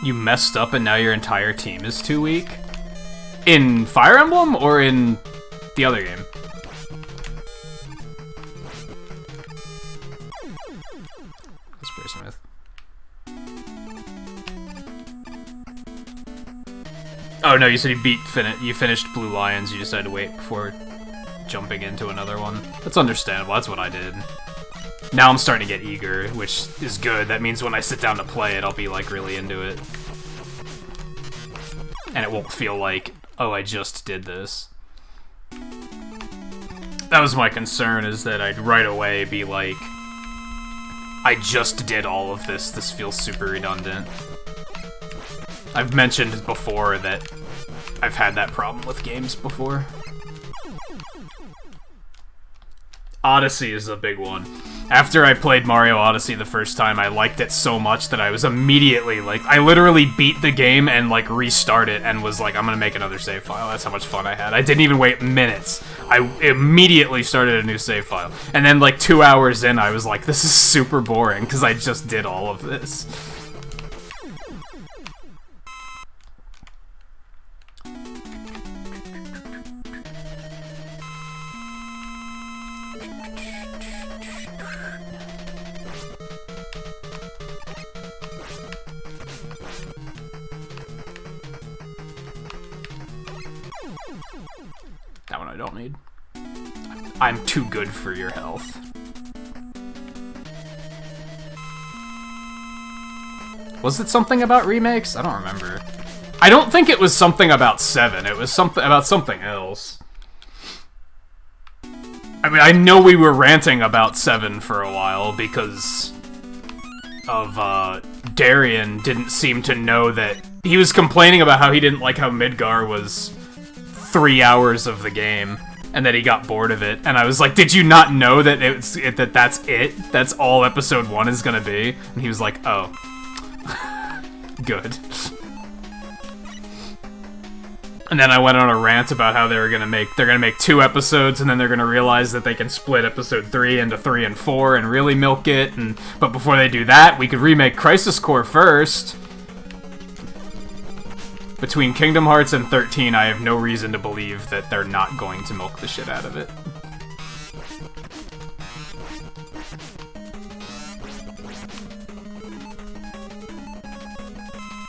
You messed up and now your entire team is too weak? In Fire Emblem or in the other game? That's pretty smooth. Oh no, you said you finished Blue Lions, you decided to wait before jumping into another one. That's understandable, that's what I did. Now I'm starting to get eager, which is good. That means when I sit down to play it, I'll be like really into it. And it won't feel like, oh, I just did this. That was my concern, is that I'd right away be like, I just did all of this. This feels super redundant. I've mentioned before that I've had that problem with games before. Odyssey is a big one. After I played Mario Odyssey the first time, I liked it so much that I was immediately, like, I literally beat the game and, like, restart it and was like, I'm gonna make another save file. That's how much fun I had. I didn't even wait minutes. I immediately started a new save file. And then, like, 2 hours in, I was like, this is super boring, because I just did all of this. That one I don't need. I'm too good for your health. Was it something about remakes? I don't remember. I don't think it was something about 7. It was something about something else. I mean, I know we were ranting about 7 for a while because of, Darian didn't seem to know that... He was complaining about how he didn't like how Midgar was 3 hours of the game, and that he got bored of it. And I was like, did you not know that that's it? That's all episode 1 is gonna be? And he was like, oh. Good. And then I went on a rant about how they're gonna make 2 episodes, and then they're gonna realize that they can split episode 3 into 3 and 4 and really milk it. But before they do that, we could remake Crisis Core first. Between Kingdom Hearts and 13, I have no reason to believe that they're not going to milk the shit out of it.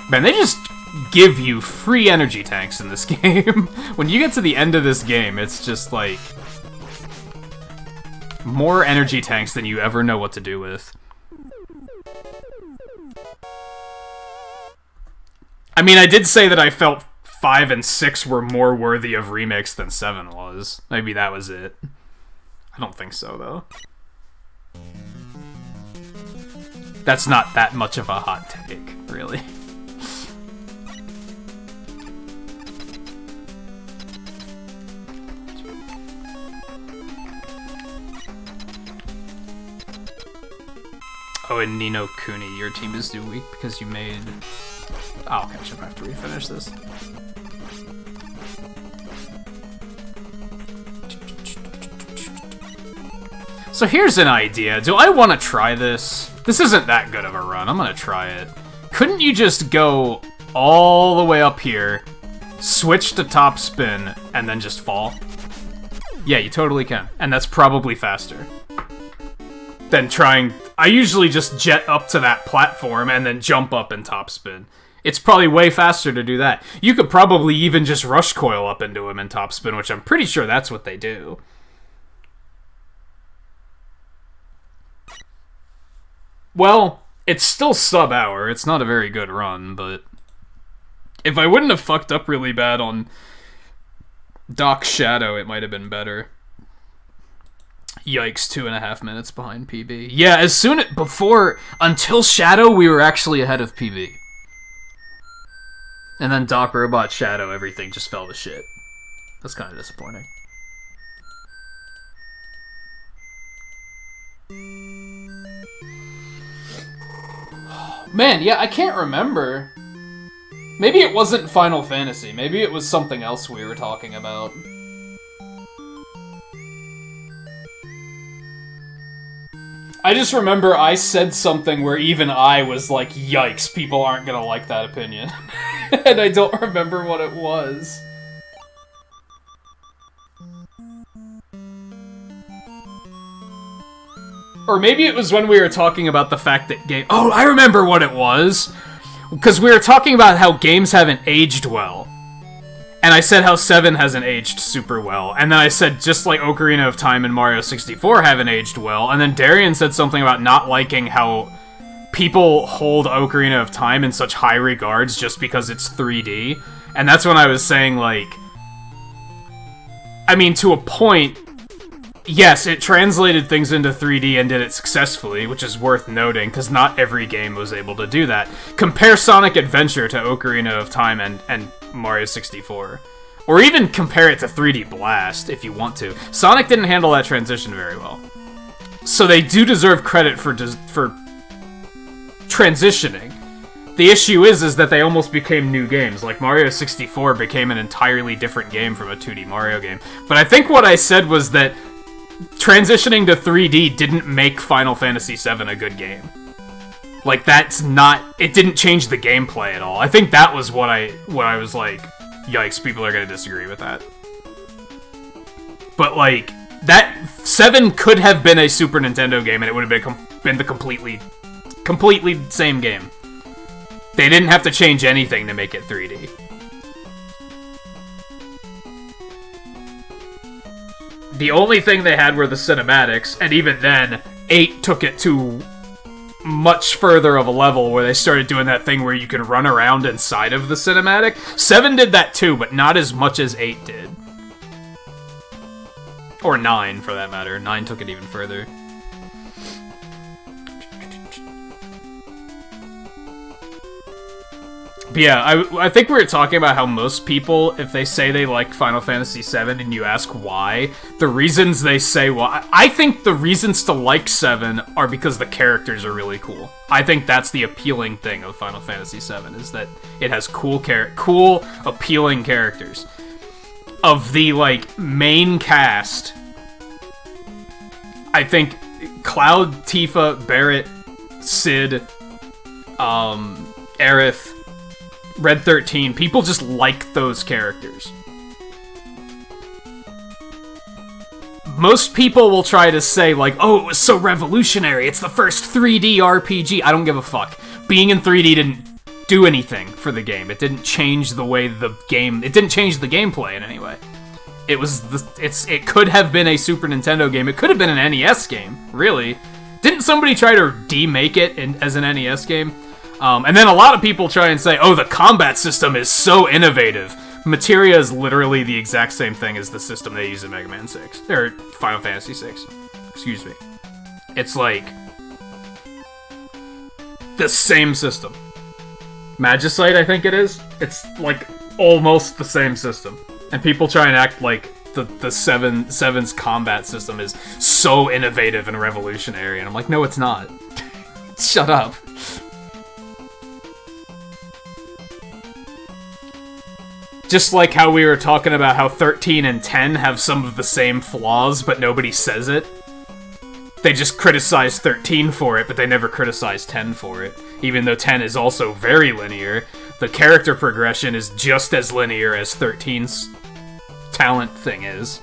Man, they just give you free energy tanks in this game. When you get to the end of this game, it's just like... more energy tanks than you ever know what to do with. I mean, I did say that I felt 5 and 6 were more worthy of remakes than 7 was. Maybe that was it. I don't think so, though. That's not that much of a hot take, really. Oh, and Nino Kuni, your team is too weak because you made... I'll catch up after we finish this. So here's an idea. Do I want to try this? This isn't that good of a run. I'm gonna try it. Couldn't you just go all the way up here, switch to top spin, and then just fall? Yeah, you totally can. And that's probably faster than trying... I usually just jet up to that platform and then jump up and top spin. It's probably way faster to do that. You could probably even just rush coil up into him and top spin, which I'm pretty sure that's what they do. Well, it's still sub-hour. It's not a very good run, but... if I wouldn't have fucked up really bad on Doc's Shadow, it might have been better. Yikes, 2.5 minutes behind PB. Yeah, until Shadow, we were actually ahead of PB. And then Doc Robot Shadow, everything just fell to shit. That's kind of disappointing. Man, yeah, I can't remember. Maybe it wasn't Final Fantasy. Maybe it was something else we were talking about. I just remember I said something where even I was like, yikes, people aren't gonna like that opinion. And I don't remember what it was. Or maybe it was when we were talking about the fact that oh, I remember what it was! Because we were talking about how games haven't aged well. And I said how 7 hasn't aged super well. And then I said just like Ocarina of Time and Mario 64 haven't aged well. And then Darian said something about not liking how people hold Ocarina of Time in such high regards just because it's 3D. And that's when I was saying, like... I mean, to a point, yes, it translated things into 3D and did it successfully, which is worth noting, because not every game was able to do that. Compare Sonic Adventure to Ocarina of Time and Mario 64. Or even compare it to 3D Blast, if you want to. Sonic didn't handle that transition very well. So they do deserve credit for transitioning. The issue is that they almost became new games. Like, Mario 64 became an entirely different game from a 2D Mario game. But I think what I said was that transitioning to 3D didn't make Final Fantasy VII a good game. Like, that's not... It didn't change the gameplay at all. I think that was what I was like, yikes, people are gonna disagree with that. But, like, that... 7 could have been a Super Nintendo game, and it would have been the completely same game. They didn't have to change anything to make it 3D. The only thing they had were the cinematics, and even then, 8 took it to much further of a level where they started doing that thing where you can run around inside of the cinematic. 7 did that too, but not as much as 8 did. Or 9, for that matter. 9 took it even further. But yeah, I think we were talking about how most people, if they say they like Final Fantasy VII and you ask why, the reasons they say why... I think the reasons to like 7 are because the characters are really cool. I think that's the appealing thing of Final Fantasy VII, is that it has cool, appealing characters. Of the, like, main cast, I think Cloud, Tifa, Barret, Cid, Aerith, Red 13, people just like those characters. Most people will try to say, like, oh, it was so revolutionary, it's the first 3D RPG. I don't give a fuck. Being in 3D didn't do anything for the game. It didn't change the way the game... It didn't change the gameplay in any way. It was... It could have been a Super Nintendo game. It could have been an NES game, really. Didn't somebody try to demake it as an NES game? And then a lot of people try and say, oh, the combat system is so innovative. Materia is literally the exact same thing as the system they use in Mega Man 6. Or Final Fantasy 6. Excuse me. It's like... the same system. Magicite, I think it is. It's like almost the same system. And people try and act like the Seven's combat system is so innovative and revolutionary. And I'm like, no, it's not. Shut up. Just like how we were talking about how 13 and 10 have some of the same flaws, but nobody says it. They just criticize 13 for it, but they never criticize 10 for it. Even though 10 is also very linear, the character progression is just as linear as 13's talent thing is.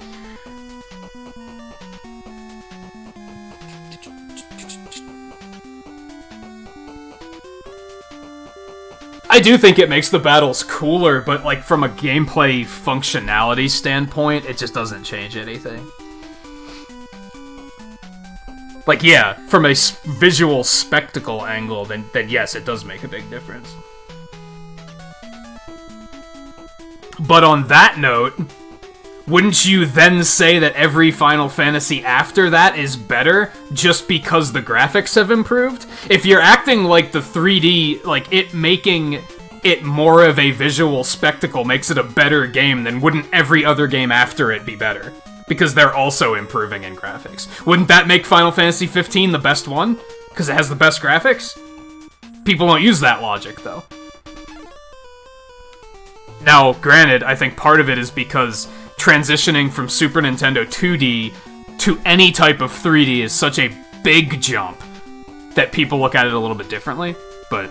I do think it makes the battles cooler, but like from a gameplay functionality standpoint, it just doesn't change anything. Like, yeah, from a visual spectacle angle, then yes, it does make a big difference. But on that note, wouldn't you then say that every Final Fantasy after that is better just because the graphics have improved? If you're acting like the 3D, like it making it more of a visual spectacle makes it a better game, then wouldn't every other game after it be better? Because they're also improving in graphics. Wouldn't that make Final Fantasy 15 the best one? Because it has the best graphics? People don't use that logic, though. Now, granted, I think part of it is because transitioning from Super Nintendo 2D to any type of 3D is such a big jump that people look at it a little bit differently, but...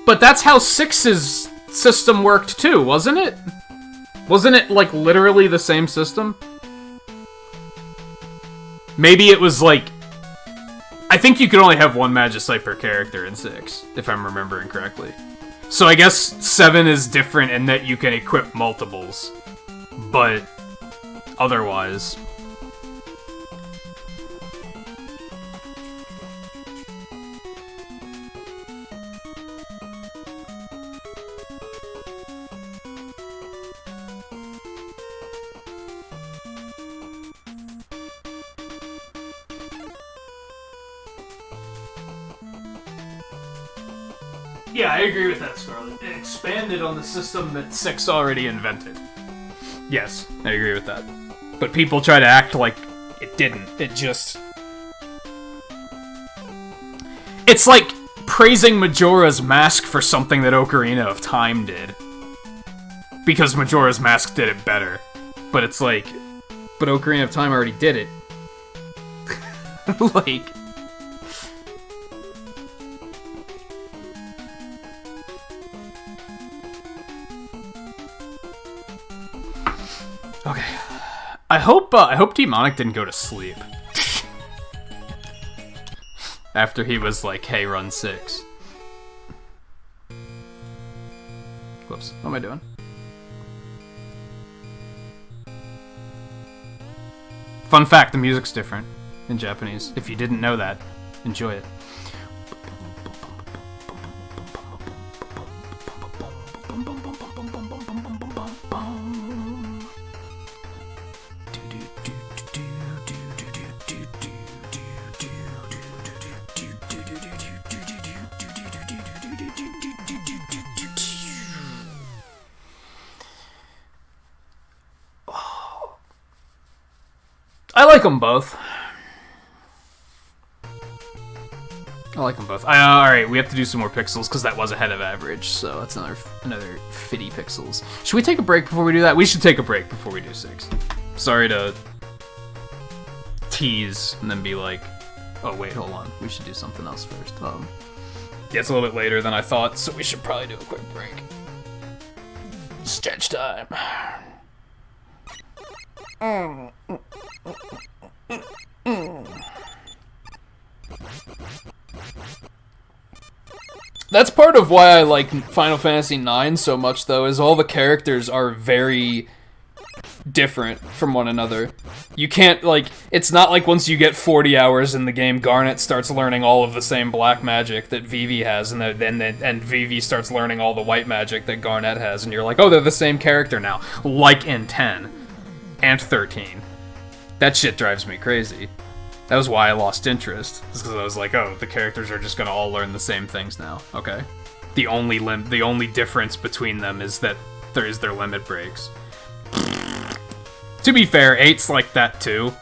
But that's how 6's system worked too, wasn't it? Wasn't it, like, literally the same system? Maybe it was, like... I think you could only have one Magicite per character in 6, if I'm remembering correctly. So I guess 7 is different in that you can equip multiples. But... otherwise... Yeah, I agree with that, Scarlet. It expanded on the system that 6 already invented. Yes, I agree with that. But people try to act like it didn't. It just... It's like praising Majora's Mask for something that Ocarina of Time did. Because Majora's Mask did it better. But it's like... But Ocarina of Time already did it. Like... Okay. I hope Demonic didn't go to sleep. After he was like, hey, run 6. Whoops. What am I doing? Fun fact, the music's different in Japanese. If you didn't know that, enjoy it. I like them both. Alright, we have to do some more pixels, because that was ahead of average, so that's another 50 pixels. Should we take a break before we do that? We should take a break before we do 6. Sorry to tease and then be like, Oh, wait, hold on. We should do something else first. Yeah, it's a little bit later than I thought, so we should probably do a quick break. Stretch time. That's part of why I like Final Fantasy IX so much, though, is all the characters are very different from one another. You can't, like, it's not like once you get 40 hours in the game, Garnet starts learning all of the same black magic that Vivi has, and then Vivi starts learning all the white magic that Garnet has, and you're like, oh, they're the same character now. Like in 10 and 13. That shit drives me crazy. That was why I lost interest. Because I was like, oh, the characters are just gonna all learn the same things now. Okay. The only difference between them is that there is their limit breaks. To be fair, 8's like that too.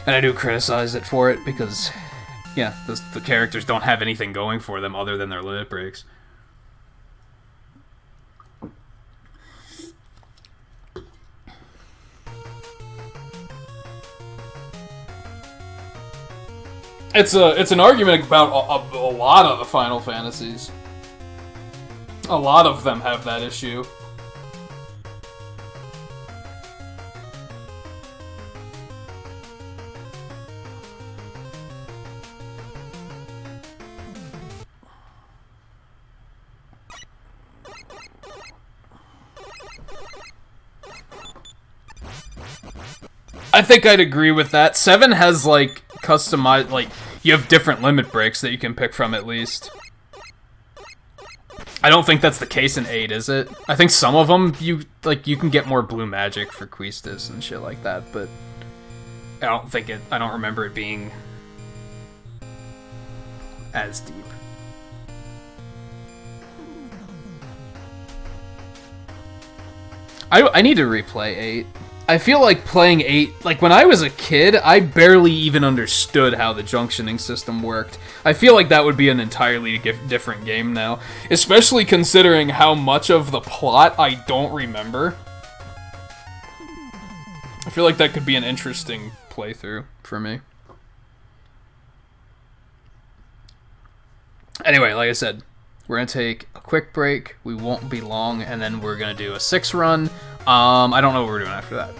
And I do criticize it for it because, yeah, the characters don't have anything going for them other than their limit breaks. It's an argument about a lot of the Final Fantasies. A lot of them have that issue. I think I'd agree with that. 7 has, like, customized, like, you have different limit breaks that you can pick from, at least. I don't think that's the case in 8, is it? I think some of them, you can get more blue magic for Quistis and shit like that, but I don't remember it being as deep. I need to replay 8. I feel like playing 8, like when I was a kid, I barely even understood how the junctioning system worked. I feel like that would be an entirely different game now, especially considering how much of the plot I don't remember. I feel like that could be an interesting playthrough for me. Anyway, like I said, we're going to take a quick break. We won't be long, and then we're going to do a 6 run. I don't know what we're doing after that.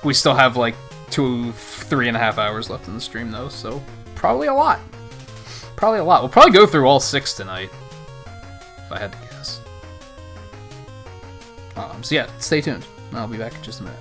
We still have like 3.5 hours left in the stream though, so probably a lot. Probably a lot. We'll probably go through all 6 tonight, if I had to guess. So yeah, stay tuned. I'll be back in just a minute.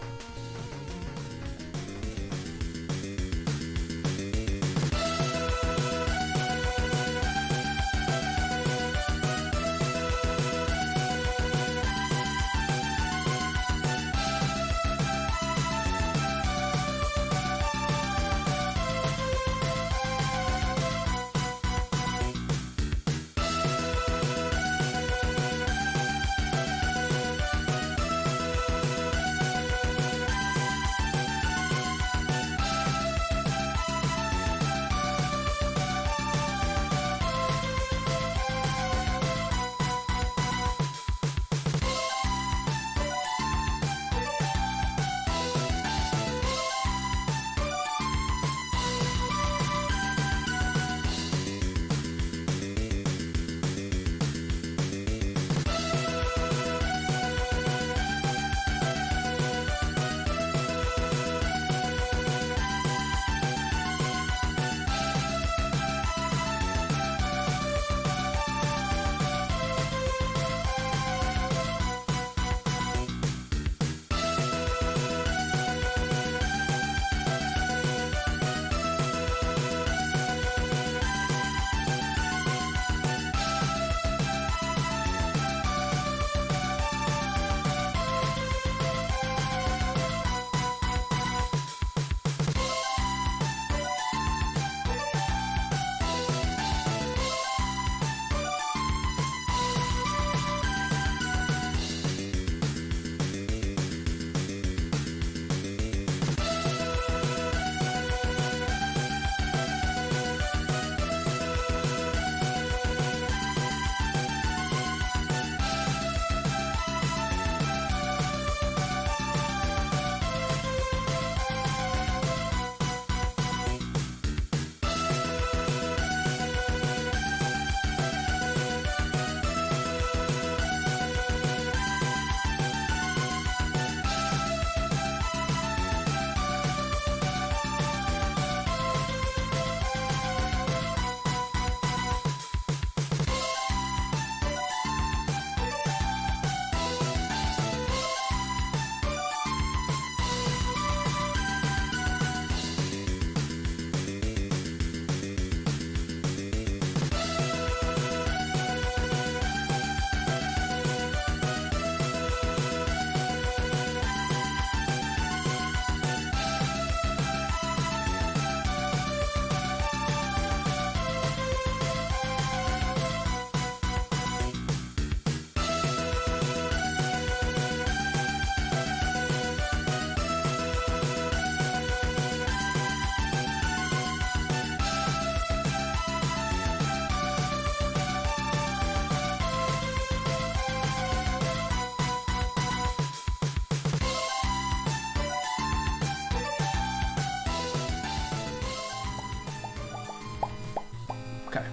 Okay.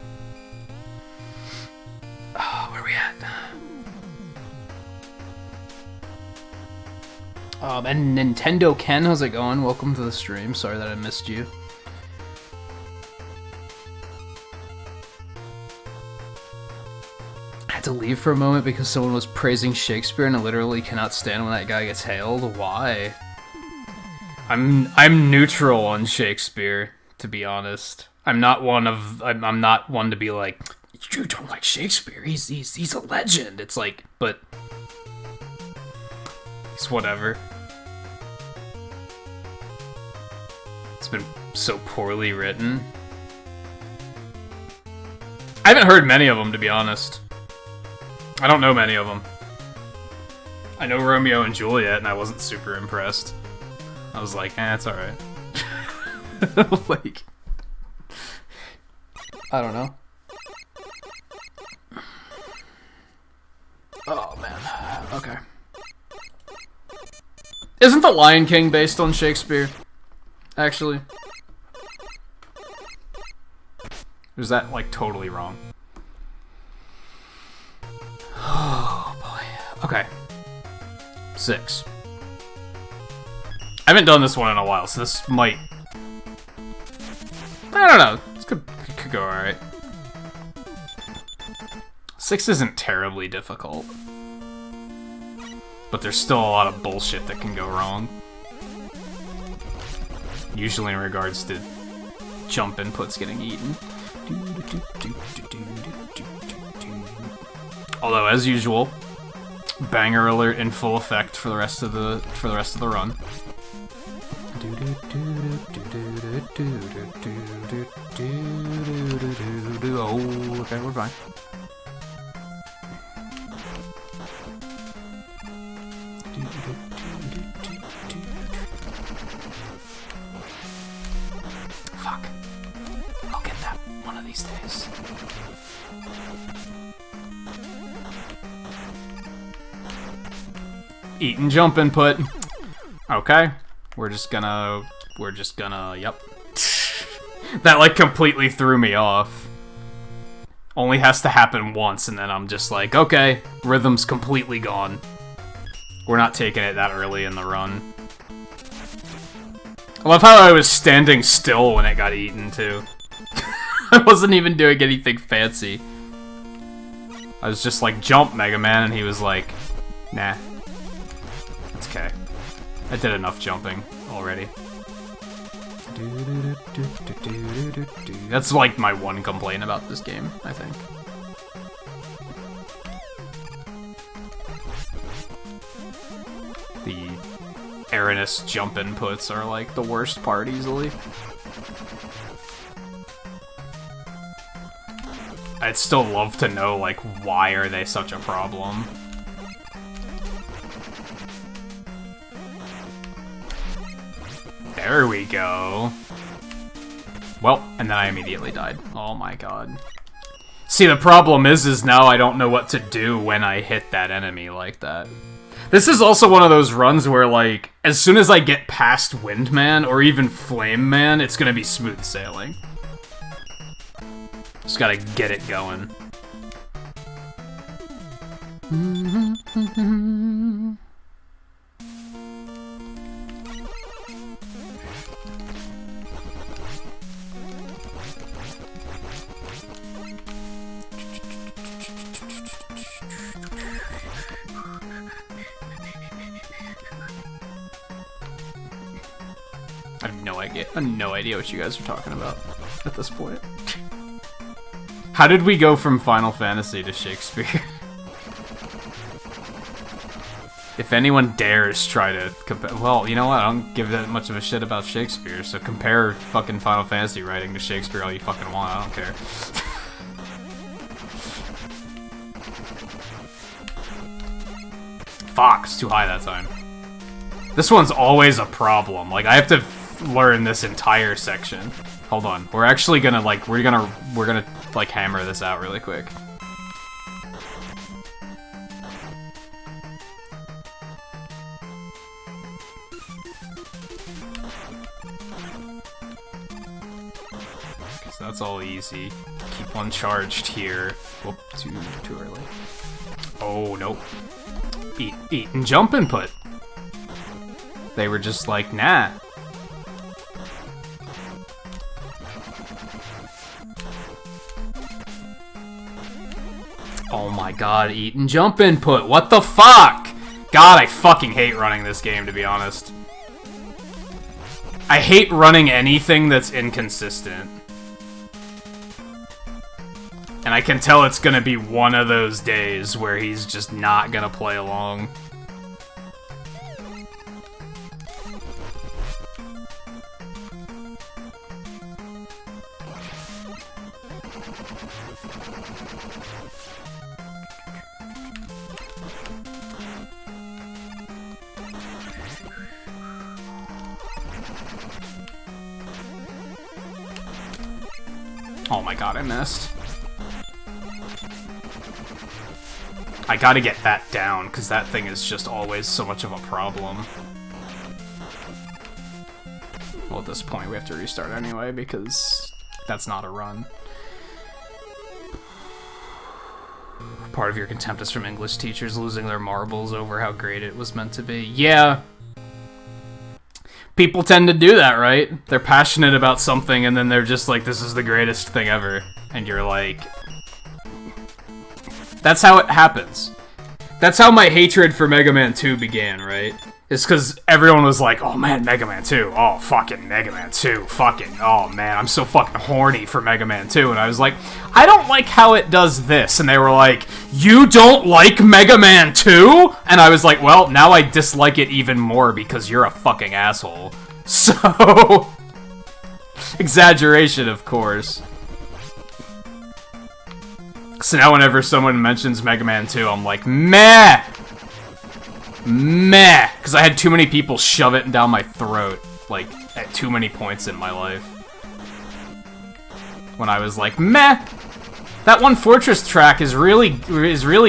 Oh, where are we at? And Nintendo Ken, how's it going? Welcome to the stream. Sorry that I missed you. I had to leave for a moment because someone was praising Shakespeare and I literally cannot stand when that guy gets hailed. Why? I'm neutral on Shakespeare, to be honest. I'm not one to be like, you don't like Shakespeare. He's a legend. It's like, but it's whatever. It's been so poorly written. I haven't heard many of them, to be honest. I don't know many of them. I know Romeo and Juliet, and I wasn't super impressed. I was like, it's alright. Like, I don't know. Oh, man. Okay. Isn't The Lion King based on Shakespeare? Actually? Or is that, like, totally wrong? Oh, boy. Okay. 6. I haven't done this one in a while, so this might... I don't know. This could go alright. 6 isn't terribly difficult. But there's still a lot of bullshit that can go wrong. Usually in regards to jump inputs getting eaten. Although, as usual, banger alert in full effect for the rest of the run. Oh, okay, we're fine. Fuck. I'll get that one of these days. Eat and jump input. Okay. We're just gonna, yep. That, like, completely threw me off. Only has to happen once, and then I'm just like, okay, rhythm's completely gone. We're not taking it that early in the run. I love how I was standing still when it got eaten, too. I wasn't even doing anything fancy. I was just like, jump, Mega Man, and he was like, nah. It's okay. I did enough jumping already. That's like my one complaint about this game, I think. The erroneous jump inputs are like the worst part easily. I'd still love to know, like, why are they such a problem? There we go. Well, and then I immediately died. Oh my god. See, the problem is now I don't know what to do when I hit that enemy like that. This is also one of those runs where, like, as soon as I get past Windman, or even Flame Man, it's gonna be smooth sailing. Just gotta get it going. I have no idea what you guys are talking about at this point. How did we go from Final Fantasy to Shakespeare? If anyone dares try to compare... Well, you know what? I don't give that much of a shit about Shakespeare, so compare fucking Final Fantasy writing to Shakespeare all you fucking want. I don't care. Fox, too high that time. This one's always a problem. Like, I have to learn this entire section. Hold on. We're actually gonna, like, we're gonna, like, hammer this out really quick. So that's all easy. Keep one charged here. Whoop, too early. Oh, nope. Eat and jump input. They were just like, nah. Oh my god, eat and jump input. What the fuck? God, I fucking hate running this game, to be honest. I hate running anything that's inconsistent. And I can tell it's gonna be one of those days where he's just not gonna play along. Oh my god, I missed. I gotta get that down, because that thing is just always so much of a problem. Well, at this point, we have to restart anyway, because that's not a run. Part of your contempt is from English teachers losing their marbles over how great it was meant to be. Yeah. People tend to do that, right? They're passionate about something, and then they're just like, this is the greatest thing ever. And you're like... That's how it happens. That's how my hatred for Mega Man 2 began, right? It's because everyone was like, oh man, Mega Man 2. Oh, fucking Mega Man 2. Fucking, oh man, I'm so fucking horny for Mega Man 2. And I was like, I don't like how it does this. And they were like, you don't like Mega Man 2? And I was like, well, now I dislike it even more because you're a fucking asshole. So... exaggeration, of course. So now whenever someone mentions Mega Man 2, I'm like, meh! Meh! Because I had too many people shove it down my throat, like, at too many points in my life. When I was like, meh! That one Fortress track is really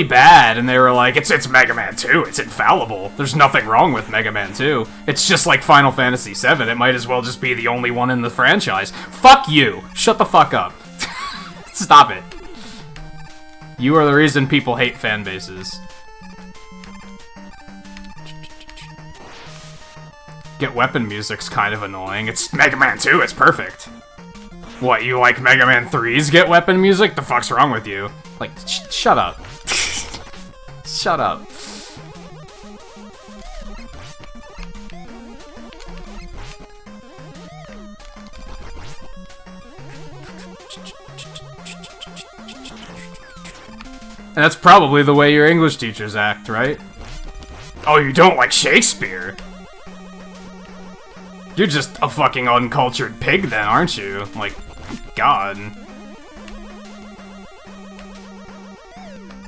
bad, and they were like, it's Mega Man 2, it's infallible. There's nothing wrong with Mega Man 2. It's just like Final Fantasy 7, it might as well just be the only one in the franchise. Fuck you! Shut the fuck up. Stop it. You are the reason people hate fan bases. Get weapon music's kind of annoying. It's Mega Man 2, it's perfect. What, you like Mega Man 3's get weapon music? The fuck's wrong with you? Like, shut up. Shut up. And that's probably the way your English teachers act, right? Oh, you don't like Shakespeare? You're just a fucking uncultured pig then, aren't you? Like, God.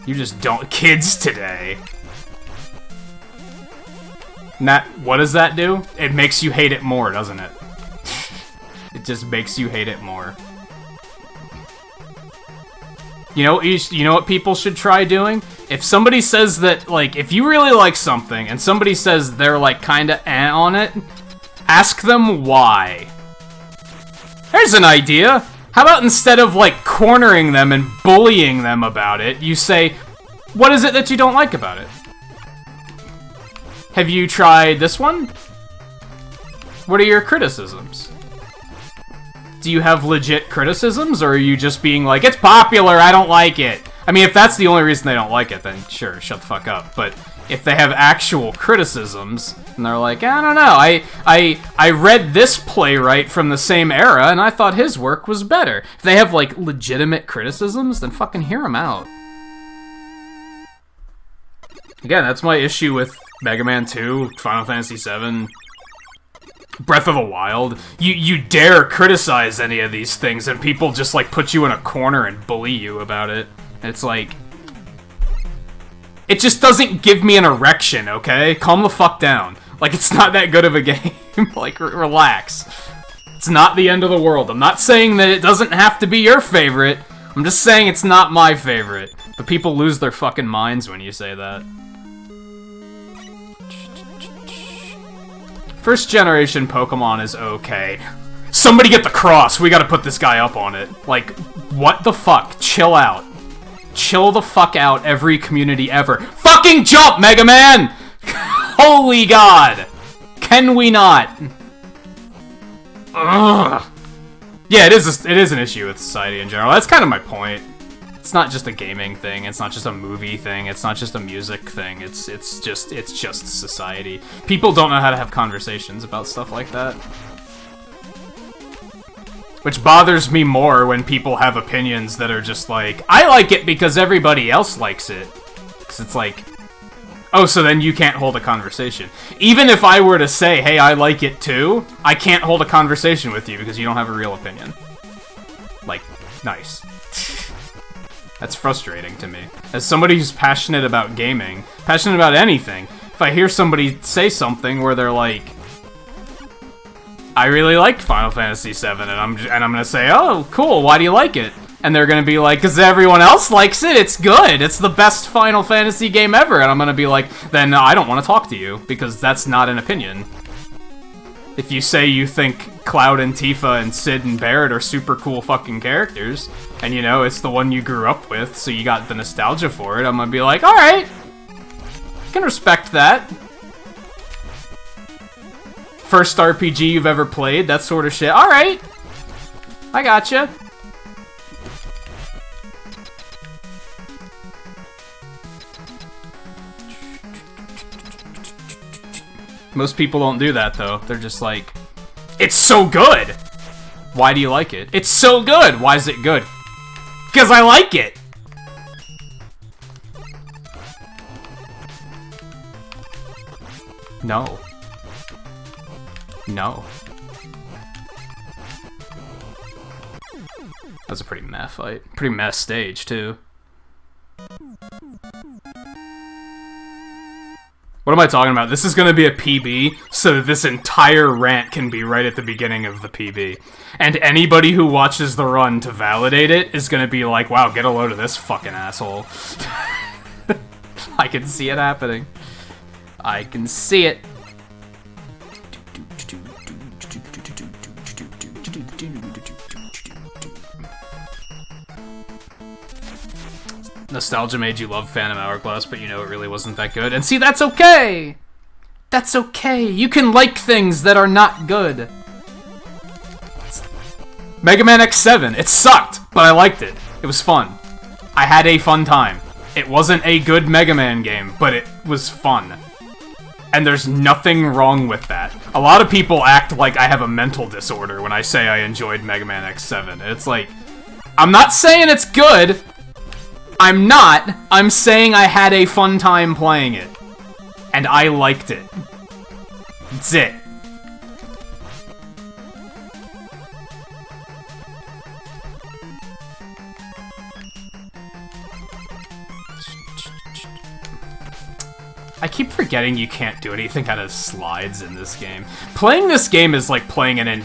You just don't... Kids today. What does that do? It makes you hate it more, doesn't it? It just makes you hate it more. You know what people should try doing? If somebody says that, like, if you really like something, and somebody says they're, like, kinda on it, ask them why. Here's an idea! How about instead of, like, cornering them and bullying them about it, you say, what is it that you don't like about it? Have you tried this one? What are your criticisms? Do you have legit criticisms, or are you just being like, it's popular, I don't like it? I mean, if that's the only reason they don't like it, then sure, shut the fuck up. But if they have actual criticisms, and they're like, I don't know, I read this playwright from the same era, and I thought his work was better. If they have, like, legitimate criticisms, then fucking hear them out. Again, that's my issue with Mega Man 2, Final Fantasy 7... Breath of the Wild. You dare criticize any of these things and people just like put you in a corner and bully you about it. And it's like... It just doesn't give me an erection, okay? Calm the fuck down. Like, it's not that good of a game. Like, relax. It's not the end of the world. I'm not saying that it doesn't have to be your favorite. I'm just saying it's not my favorite. But people lose their fucking minds when you say that. First generation Pokemon is okay. somebody get the cross. We gotta put this guy up on it. Like, what the fuck? Chill out. Chill the fuck out, every community ever. Fucking jump, Mega Man! Holy God! Can we not? Ugh. Yeah, it is an issue with society in general. That's kind of my point. It's not just a gaming thing. It's not just a movie thing. It's not just a music thing. It's just society. People don't know how to have conversations about stuff like that. Which bothers me more when people have opinions that are just like, I like it because everybody else likes it. Because it's like, oh, so then you can't hold a conversation. Even if I were to say, hey, I like it too, I can't hold a conversation with you because you don't have a real opinion. Like, nice. That's frustrating to me. As somebody who's passionate about gaming, passionate about anything, if I hear somebody say something where they're like, I really liked Final Fantasy VII, and I'm gonna say, oh, cool, why do you like it? And they're gonna be like, because everyone else likes it, it's good, it's the best Final Fantasy game ever, and I'm gonna be like, then I don't want to talk to you, because that's not an opinion. If you say you think Cloud and Tifa and Sid and Barret are super cool fucking characters, and you know, it's the one you grew up with, so you got the nostalgia for it, I'm gonna be like, alright, I can respect that. First RPG you've ever played, that sort of shit, alright, I gotcha. Most people don't do that, though. They're just like, it's so good! Why do you like it? It's so good! Why is it good? Because I like it! No. No. That was a pretty meh fight. Pretty meh stage, too. What am I talking about? This is gonna be a PB, so this entire rant can be right at the beginning of the PB. And anybody who watches the run to validate it is gonna be like, wow, get a load of this fucking asshole. I can see it happening. I can see it. Nostalgia made you love Phantom Hourglass, but you know it really wasn't that good. And see, that's okay! That's okay. You can like things that are not good. Mega Man X7. It sucked, but I liked it. It was fun. I had a fun time. It wasn't a good Mega Man game, but it was fun. And there's nothing wrong with that. A lot of people act like I have a mental disorder when I say I enjoyed Mega Man X7. It's like, I'm not saying it's good. I'm not. I'm saying I had a fun time playing it. And I liked it. That's it. I keep forgetting you can't do anything out of slides in this game. Playing this game is like playing an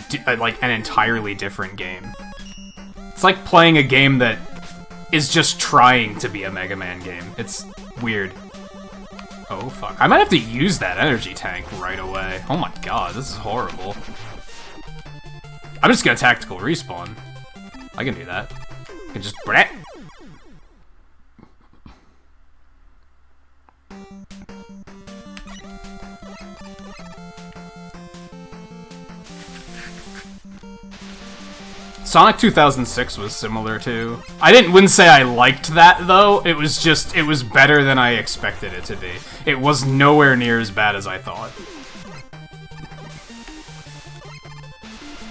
entirely different game. It's like playing a game that is just trying to be a Mega Man game. It's weird. Oh, fuck. I might have to use that energy tank right away. Oh my god, this is horrible. I'm just gonna tactical respawn. I can do that. I can just... Sonic 2006 was similar too. I wouldn't say I liked that though. It was just, it was better than I expected it to be. It was nowhere near as bad as I thought.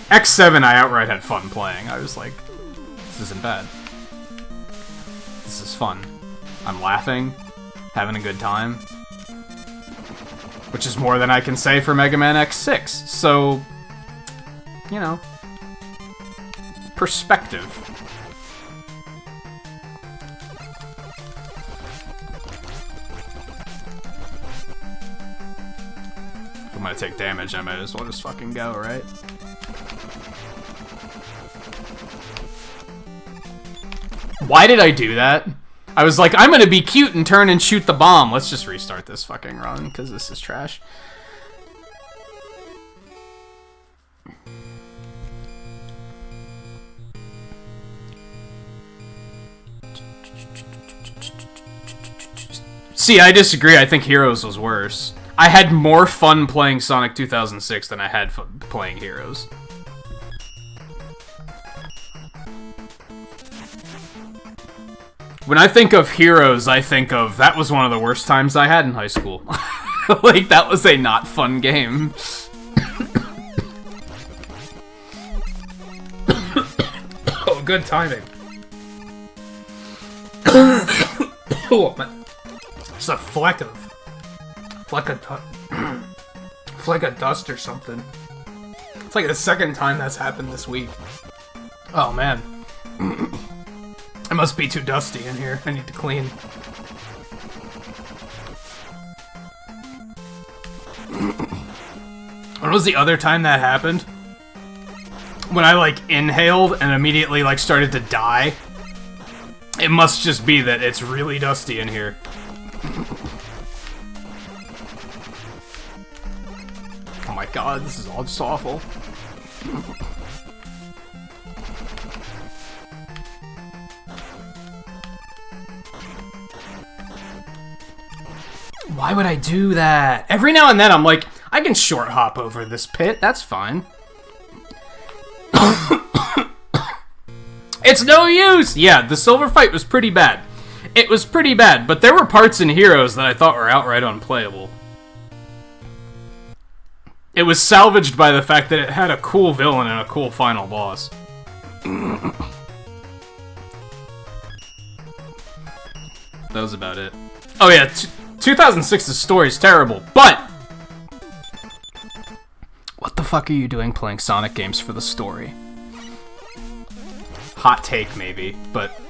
X7 I outright had fun playing. I was like, this isn't bad. This is fun. I'm laughing, having a good time. Which is more than I can say for Mega Man X6. So, you know. Perspective. If I'm gonna take damage, I might as well just fucking go, right? Why did I do that? I was like, I'm gonna be cute and turn and shoot the bomb. Let's just restart this fucking run, because this is trash. See, I disagree. I think Heroes was worse. I had more fun playing Sonic 2006 than I had fun playing Heroes. When I think of Heroes, I think of, that was one of the worst times I had in high school. Like, that was a not fun game. Oh, good timing. Oh, man. It's a fleck of dust or something. It's like the second time that's happened this week. Oh, man. It must be too dusty in here. I need to clean. When was the other time that happened? When I, like, inhaled and immediately, like, started to die. It must just be that it's really dusty in here. Oh my god, this is all just awful. Why would I do that? Every now and then I'm like, I can short hop over this pit, that's fine. It's no use! Yeah, the silver fight was pretty bad. It was pretty bad, but there were parts in Heroes that I thought were outright unplayable. It was salvaged by the fact that it had a cool villain and a cool final boss. That was about it. Oh yeah, 2006's story is terrible, but... What the fuck are you doing playing Sonic games for the story? Hot take, maybe, but...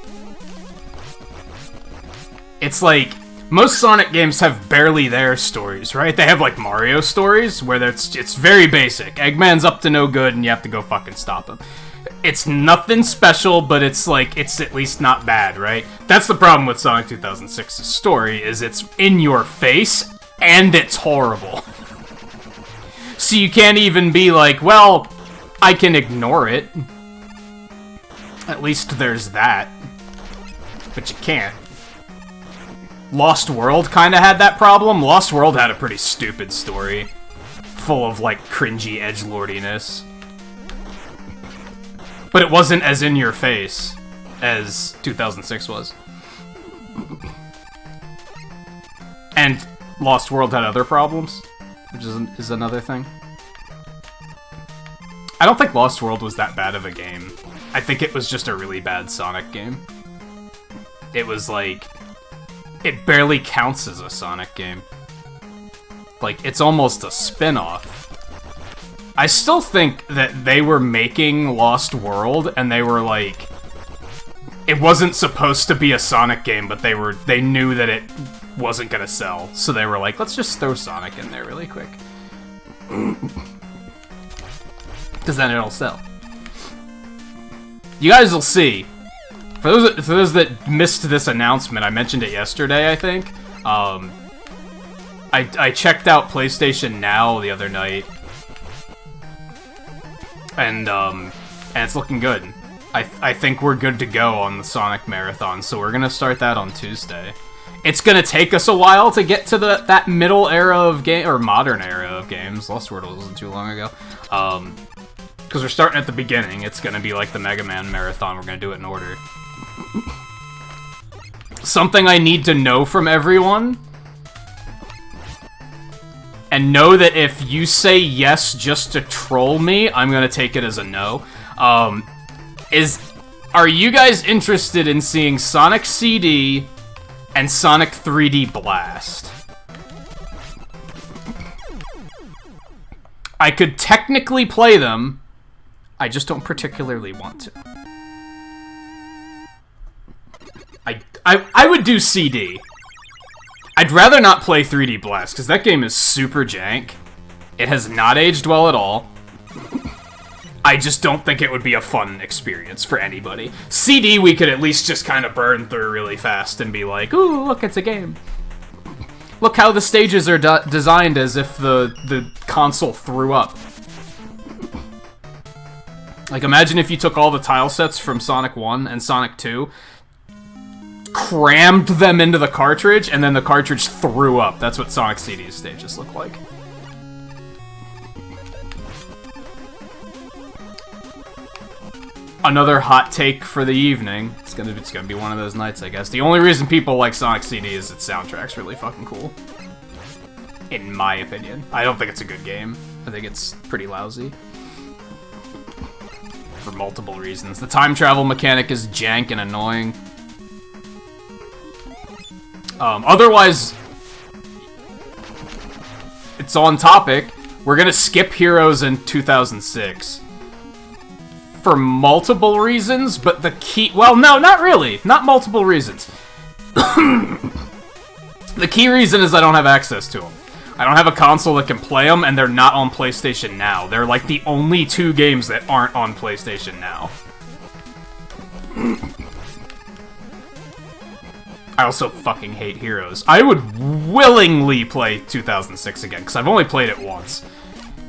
It's like, most Sonic games have barely their stories, right? They have, like, Mario stories, where it's very basic. Eggman's up to no good, and you have to go fucking stop him. It's nothing special, but it's, like, it's at least not bad, right? That's the problem with Sonic 2006's story, is it's in your face, and it's horrible. So you can't even be like, well, I can ignore it. At least there's that. But you can't. Lost World kinda had that problem. Lost World had a pretty stupid story. Full of, like, cringy edgelordiness. But it wasn't as in your face as 2006 was. And Lost World had other problems, which is another thing. I don't think Lost World was that bad of a game. I think it was just a really bad Sonic game. It was like... It barely counts as a Sonic game. Like, it's almost a spin-off. I still think that they were making Lost World, and they were like... It wasn't supposed to be a Sonic game, but they knew that it wasn't gonna sell. So they were like, let's just throw Sonic in there really quick. Because then it'll sell. You guys will see. For those that missed this announcement, I mentioned it yesterday, I think. I checked out PlayStation Now the other night. And it's looking good. I think we're good to go on the Sonic Marathon, so we're gonna start that on Tuesday. It's gonna take us a while to get to that middle era of game, or modern era of games. Lost World wasn't too long ago. Because we're starting at the beginning. It's gonna be like the Mega Man Marathon. We're gonna do it in order. Something I need to know from everyone, and know that if you say yes just to troll me, I'm gonna take it as a no, are you guys interested in seeing Sonic CD and Sonic 3D Blast? I could technically play them, I just don't particularly want to. I would do CD. I'd rather not play 3D Blast, because that game is super jank. It has not aged well at all. I just don't think it would be a fun experience for anybody. CD, we could at least just kind of burn through really fast and be like, ooh, look, it's a game. Look how the stages are designed as if the console threw up. Like, imagine if you took all the tile sets from Sonic 1 and Sonic 2, crammed them into the cartridge, and then the cartridge threw up. That's what Sonic CD's stages look like. Another hot take for the evening. It's gonna be one of those nights, I guess. The only reason people like Sonic CD is its soundtrack's really fucking cool. In my opinion. I don't think it's a good game. I think it's pretty lousy. For multiple reasons. The time travel mechanic is jank and annoying. Otherwise, it's on topic. We're gonna skip Heroes in 2006. For multiple reasons, but the key... Well, no, not really. Not multiple reasons. The key reason is I don't have access to them. I don't have a console that can play them, and they're not on PlayStation Now. They're like the only 2 games that aren't on PlayStation Now. I also fucking hate Heroes. I would willingly play 2006 again, because I've only played it once.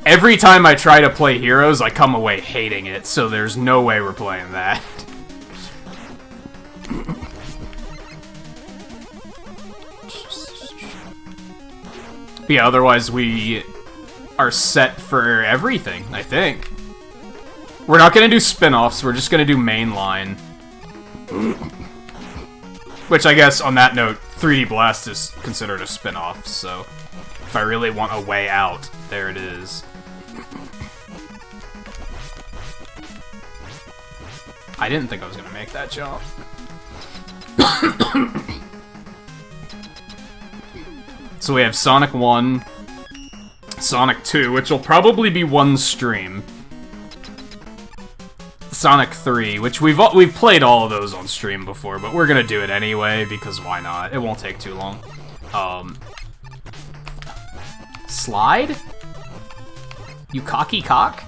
Every time I try to play Heroes, I come away hating it, so there's no way we're playing that. But yeah, otherwise we are set for everything, I think. We're not gonna do spin-offs, we're just gonna do mainline. Which I guess, on that note, 3D Blast is considered a spin-off, so if I really want a way out, there it is. I didn't think I was gonna make that jump. So we have Sonic 1, Sonic 2, which will probably be one stream. Sonic 3, which we've played all of those on stream before, but we're gonna do it anyway, because why not? It won't take too long. Slide? You cocky cock?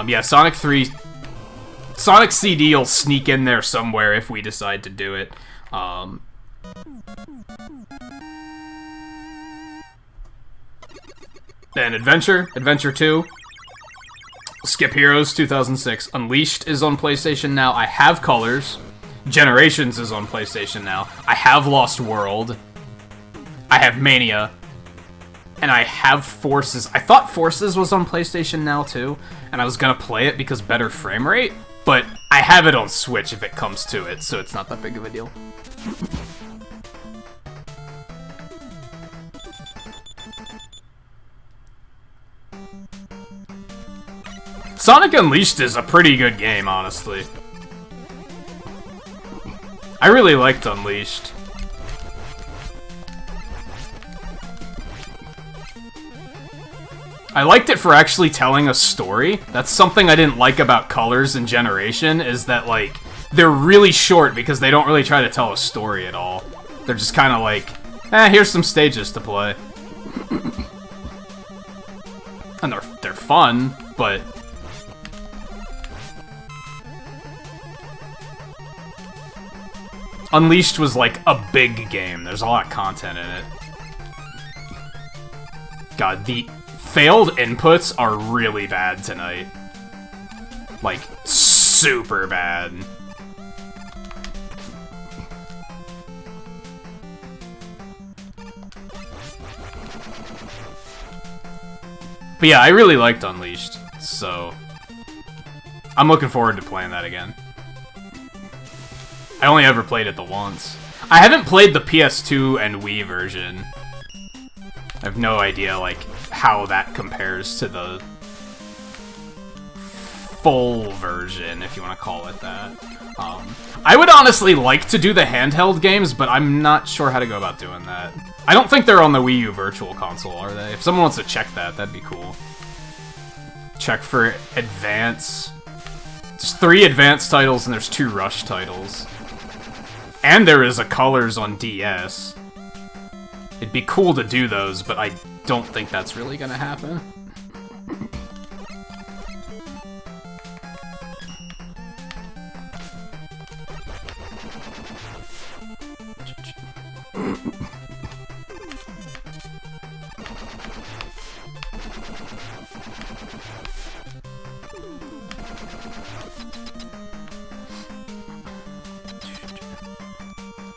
Yeah, Sonic 3... Sonic CD will sneak in there somewhere if we decide to do it. Then Adventure 2. Skip Heroes 2006. Unleashed is on PlayStation Now. I have Colors. Generations is on PlayStation Now. I have Lost World. I have Mania. And I have Forces. I thought Forces was on PlayStation Now too, and I was gonna play it because better frame rate, but I have it on Switch if it comes to it, so it's not that big of a deal. Sonic Unleashed is a pretty good game, honestly. I really liked Unleashed. I liked it for actually telling a story. That's something I didn't like about Colors and Generation, is that, like, they're really short because they don't really try to tell a story at all. They're just kind of like, here's some stages to play. And they're fun, but... Unleashed was, like, a big game. There's a lot of content in it. God, the failed inputs are really bad tonight. Like, super bad. But yeah, I really liked Unleashed, so I'm looking forward to playing that again. I only ever played it the once. I haven't played the PS2 and Wii version. I have no idea, like, how that compares to the full version, if you want to call it that. I would honestly like to do the handheld games, but I'm not sure how to go about doing that. I don't think they're on the Wii U Virtual Console, are they? If someone wants to check that, that'd be cool. Check for Advance. There's 3 Advance titles and there's 2 Rush titles. And there is a Colors on DS. It'd be cool to do those, but I don't think that's really gonna happen.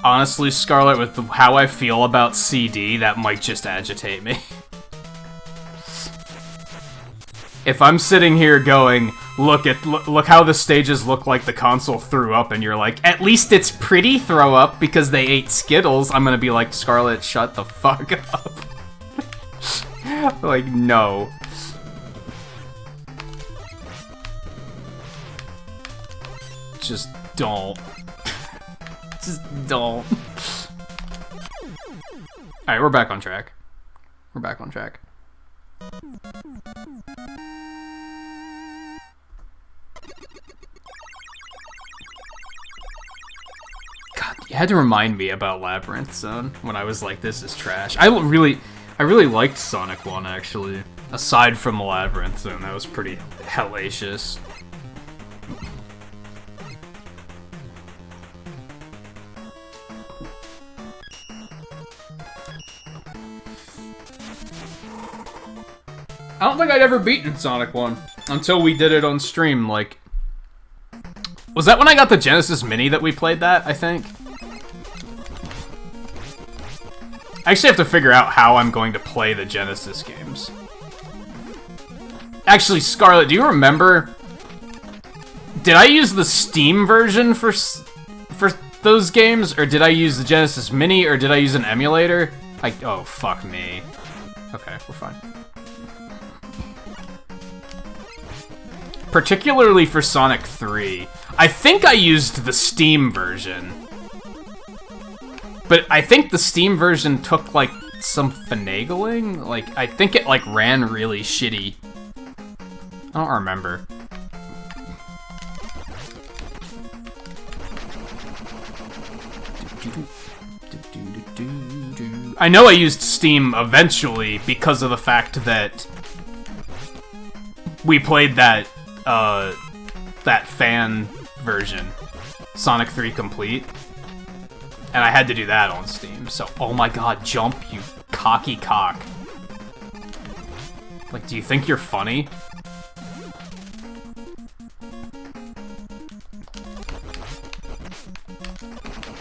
Honestly, Scarlet, with how I feel about CD, that might just agitate me. If I'm sitting here going, look how the stages look like the console threw up, and you're like, at least it's pretty throw up because they ate Skittles, I'm gonna be like, Scarlet, shut the fuck up. Like, no. Just don't. Just don't. Alright, we're back on track. We're back on track. God, you had to remind me about Labyrinth Zone when I was like, this is trash. I really liked Sonic 1, actually. Aside from the Labyrinth Zone, that was pretty hellacious. I don't think I'd ever beaten Sonic 1 until we did it on stream, like... Was that when I got the Genesis Mini that we played that, I think? I actually have to figure out how I'm going to play the Genesis games. Actually, Scarlet, do you remember... Did I use the Steam version for those games? Or did I use the Genesis Mini? Or did I use an emulator? Oh, fuck me. Okay, we're fine. Particularly for Sonic 3. I think I used the Steam version. But I think the Steam version took, like, some finagling? Like, I think it, like, ran really shitty. I don't remember. I know I used Steam eventually because of the fact that we played that fan version, Sonic 3 Complete, and I had to do that on Steam, so, oh my god, jump, you cocky cock. Like, do you think you're funny?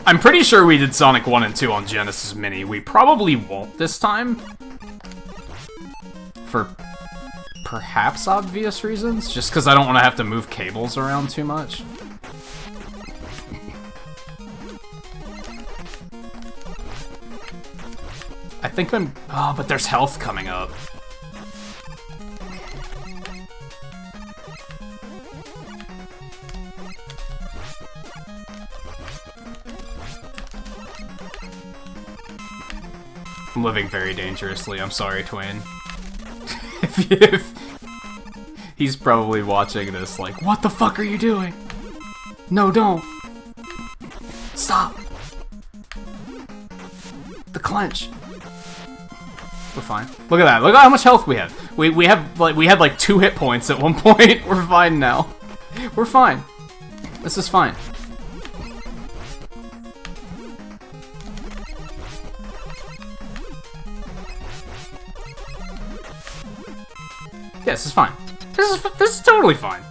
I'm pretty sure we did Sonic 1 and 2 on Genesis Mini. We probably won't this time. For perhaps obvious reasons. Just because I don't want to have to move cables around too much. I think I'm... Oh, but there's health coming up. I'm living very dangerously. I'm sorry, Twain. if he's probably watching this like, what the fuck are you doing? No, don't. Stop. The clench. We're fine. Look at that. Look at how much health we have. We had like 2 hit points at one point. We're fine now. We're fine. This is fine. Yeah, this is fine. This is totally fine.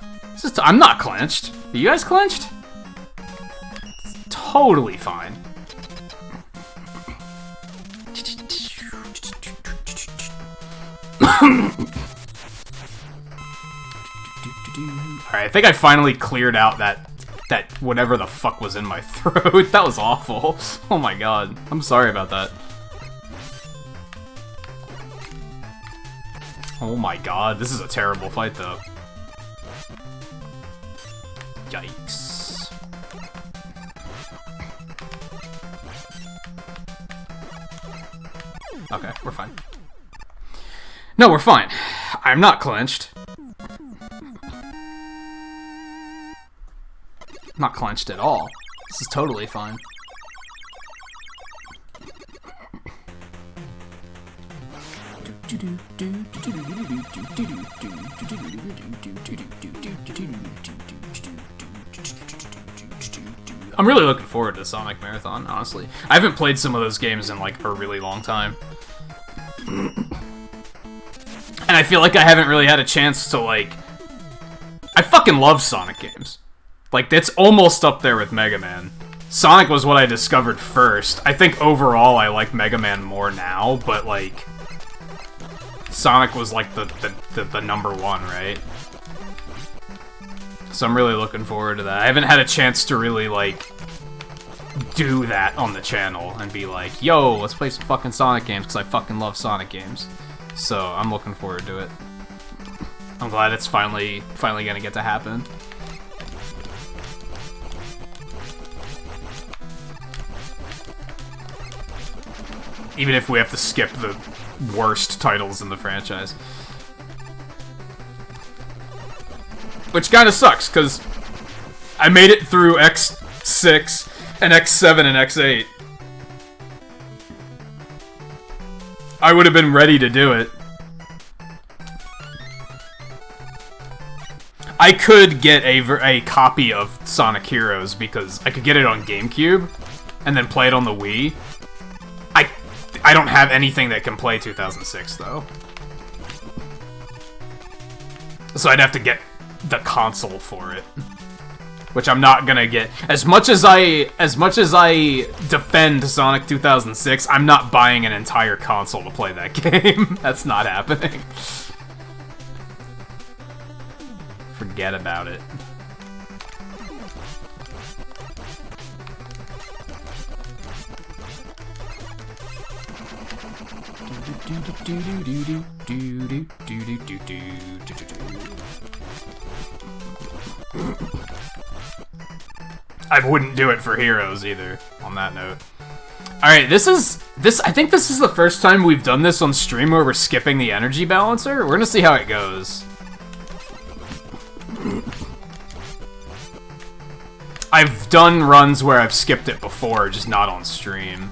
I'm not clenched. Are you guys clenched? It's totally fine. Alright, I think I finally cleared out that whatever the fuck was in my throat. That was awful. Oh my god. I'm sorry about that. Oh my god, this is a terrible fight, though. Yikes. Okay, we're fine. No, we're fine. I'm not clenched. Not clenched at all. This is totally fine. I'm really looking forward to the Sonic Marathon, honestly. I haven't played some of those games in, like, a really long time. And I feel like I haven't really had a chance to, like... I fucking love Sonic games. Like, it's almost up there with Mega Man. Sonic was what I discovered first. I think overall I like Mega Man more now, but like Sonic was like the number one, right? So I'm really looking forward to that. I haven't had a chance to really like do that on the channel and be like, yo, let's play some fucking Sonic games, because I fucking love Sonic games. So I'm looking forward to it. I'm glad it's finally gonna get to happen. Even if we have to skip the worst titles in the franchise. Which kinda sucks, because I made it through X6 and X7 and X8. I would have been ready to do it. I could get a copy of Sonic Heroes, because I could get it on GameCube, and then play it on the Wii. I don't have anything that can play 2006, though. So I'd have to get the console for it. Which I'm not gonna get. As much as I defend Sonic 2006, I'm not buying an entire console to play that game. That's not happening. Forget about it. I wouldn't do it for Heroes either, on that note. Alright, I think this is the first time we've done this on stream where we're skipping the energy balancer. We're gonna see how it goes. I've done runs where I've skipped it before, just not on stream.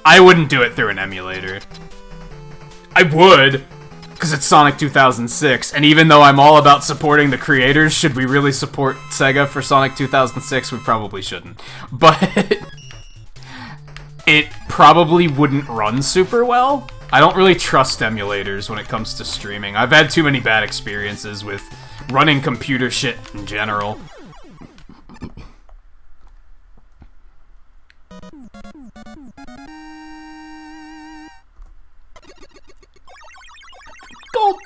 I wouldn't do it through an emulator. I would, because it's Sonic 2006, and even though I'm all about supporting the creators, should we really support Sega for Sonic 2006? We probably shouldn't. But it probably wouldn't run super well. I don't really trust emulators when it comes to streaming. I've had too many bad experiences with running computer shit in general. Gold!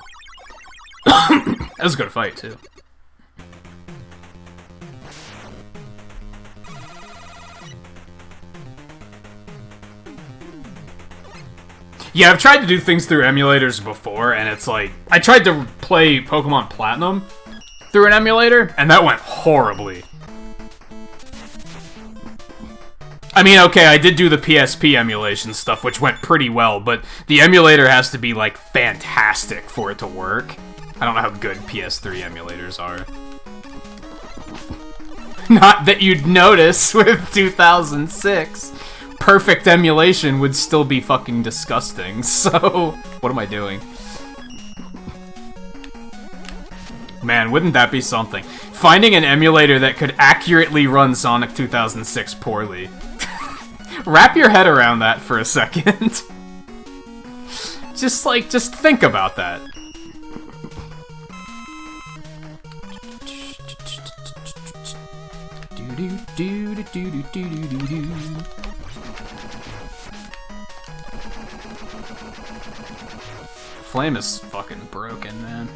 That was a good fight, too. Yeah, I've tried to do things through emulators before, and it's like... I tried to play Pokemon Platinum through an emulator, and that went horribly. I mean, okay, I did do the PSP emulation stuff, which went pretty well, but the emulator has to be, like, fantastic for it to work. I don't know how good PS3 emulators are. Not that you'd notice with 2006. Perfect emulation would still be fucking disgusting, so... What am I doing? Man, wouldn't that be something? Finding an emulator that could accurately run Sonic 2006 poorly. Wrap your head around that for a second. Just think about that. Flame is fucking broken, man.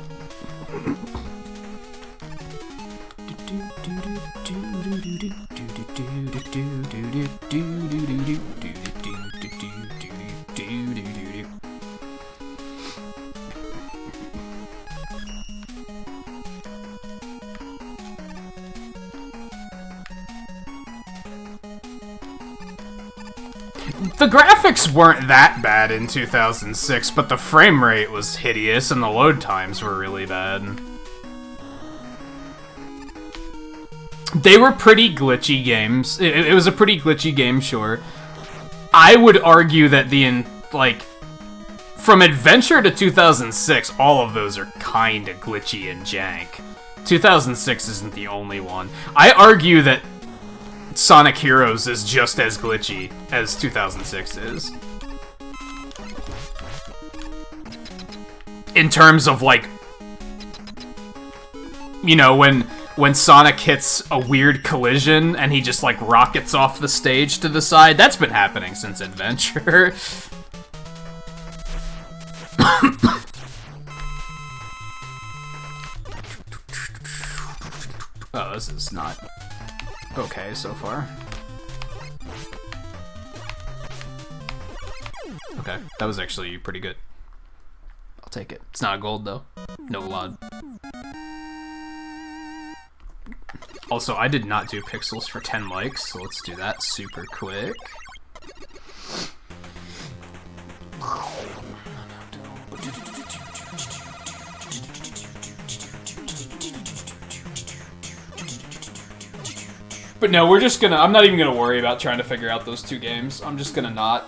The graphics weren't that bad in 2006, but the frame rate was hideous and the load times were really bad. They were pretty glitchy games. It was a pretty glitchy game, sure. I would argue that from Adventure to 2006, all of those are kinda glitchy and jank. 2006 isn't the only one. I argue that Sonic Heroes is just as glitchy as 2006 is. In terms of, like, You know, when Sonic hits a weird collision and he just, like, rockets off the stage to the side. That's been happening since Adventure. Oh, this is not okay so far. Okay, that was actually pretty good. I'll take it. It's not gold, though. No LOD. Also, I did not do pixels for 10 likes, so let's do that super quick. But no, we're just gonna... I'm not even gonna worry about trying to figure out those two games. I'm just gonna not.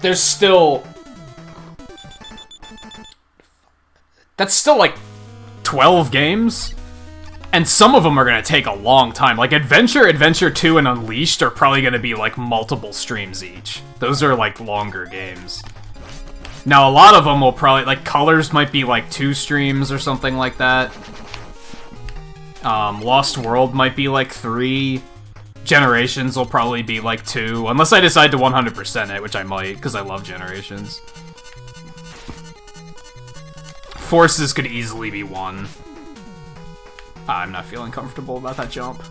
There's still... That's still, like, 12 games? And some of them are gonna take a long time. Like, Adventure, Adventure 2, and Unleashed are probably gonna be, like, multiple streams each. Those are, like, longer games. Now, a lot of them will probably... Like, Colors might be, like, 2 streams or something like that. Lost World might be, like, 3. Generations will probably be, like, 2. Unless I decide to 100% it, which I might, because I love Generations. Forces could easily be 1. I'm not feeling comfortable about that jump.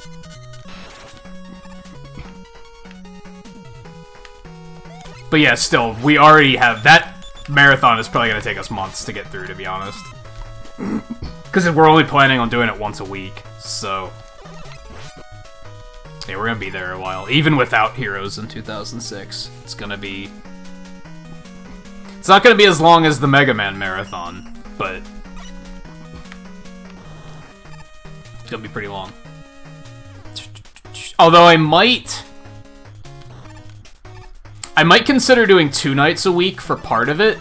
But yeah, still, we already have... That marathon is probably going to take us months to get through, to be honest. Because we're only planning on doing it once a week, so... Yeah, we're going to be there a while. Even without Heroes in 2006. It's going to be... It's not going to be as long as the Mega Man marathon, but... It's going to be pretty long. Although I might consider doing 2 nights a week for part of it,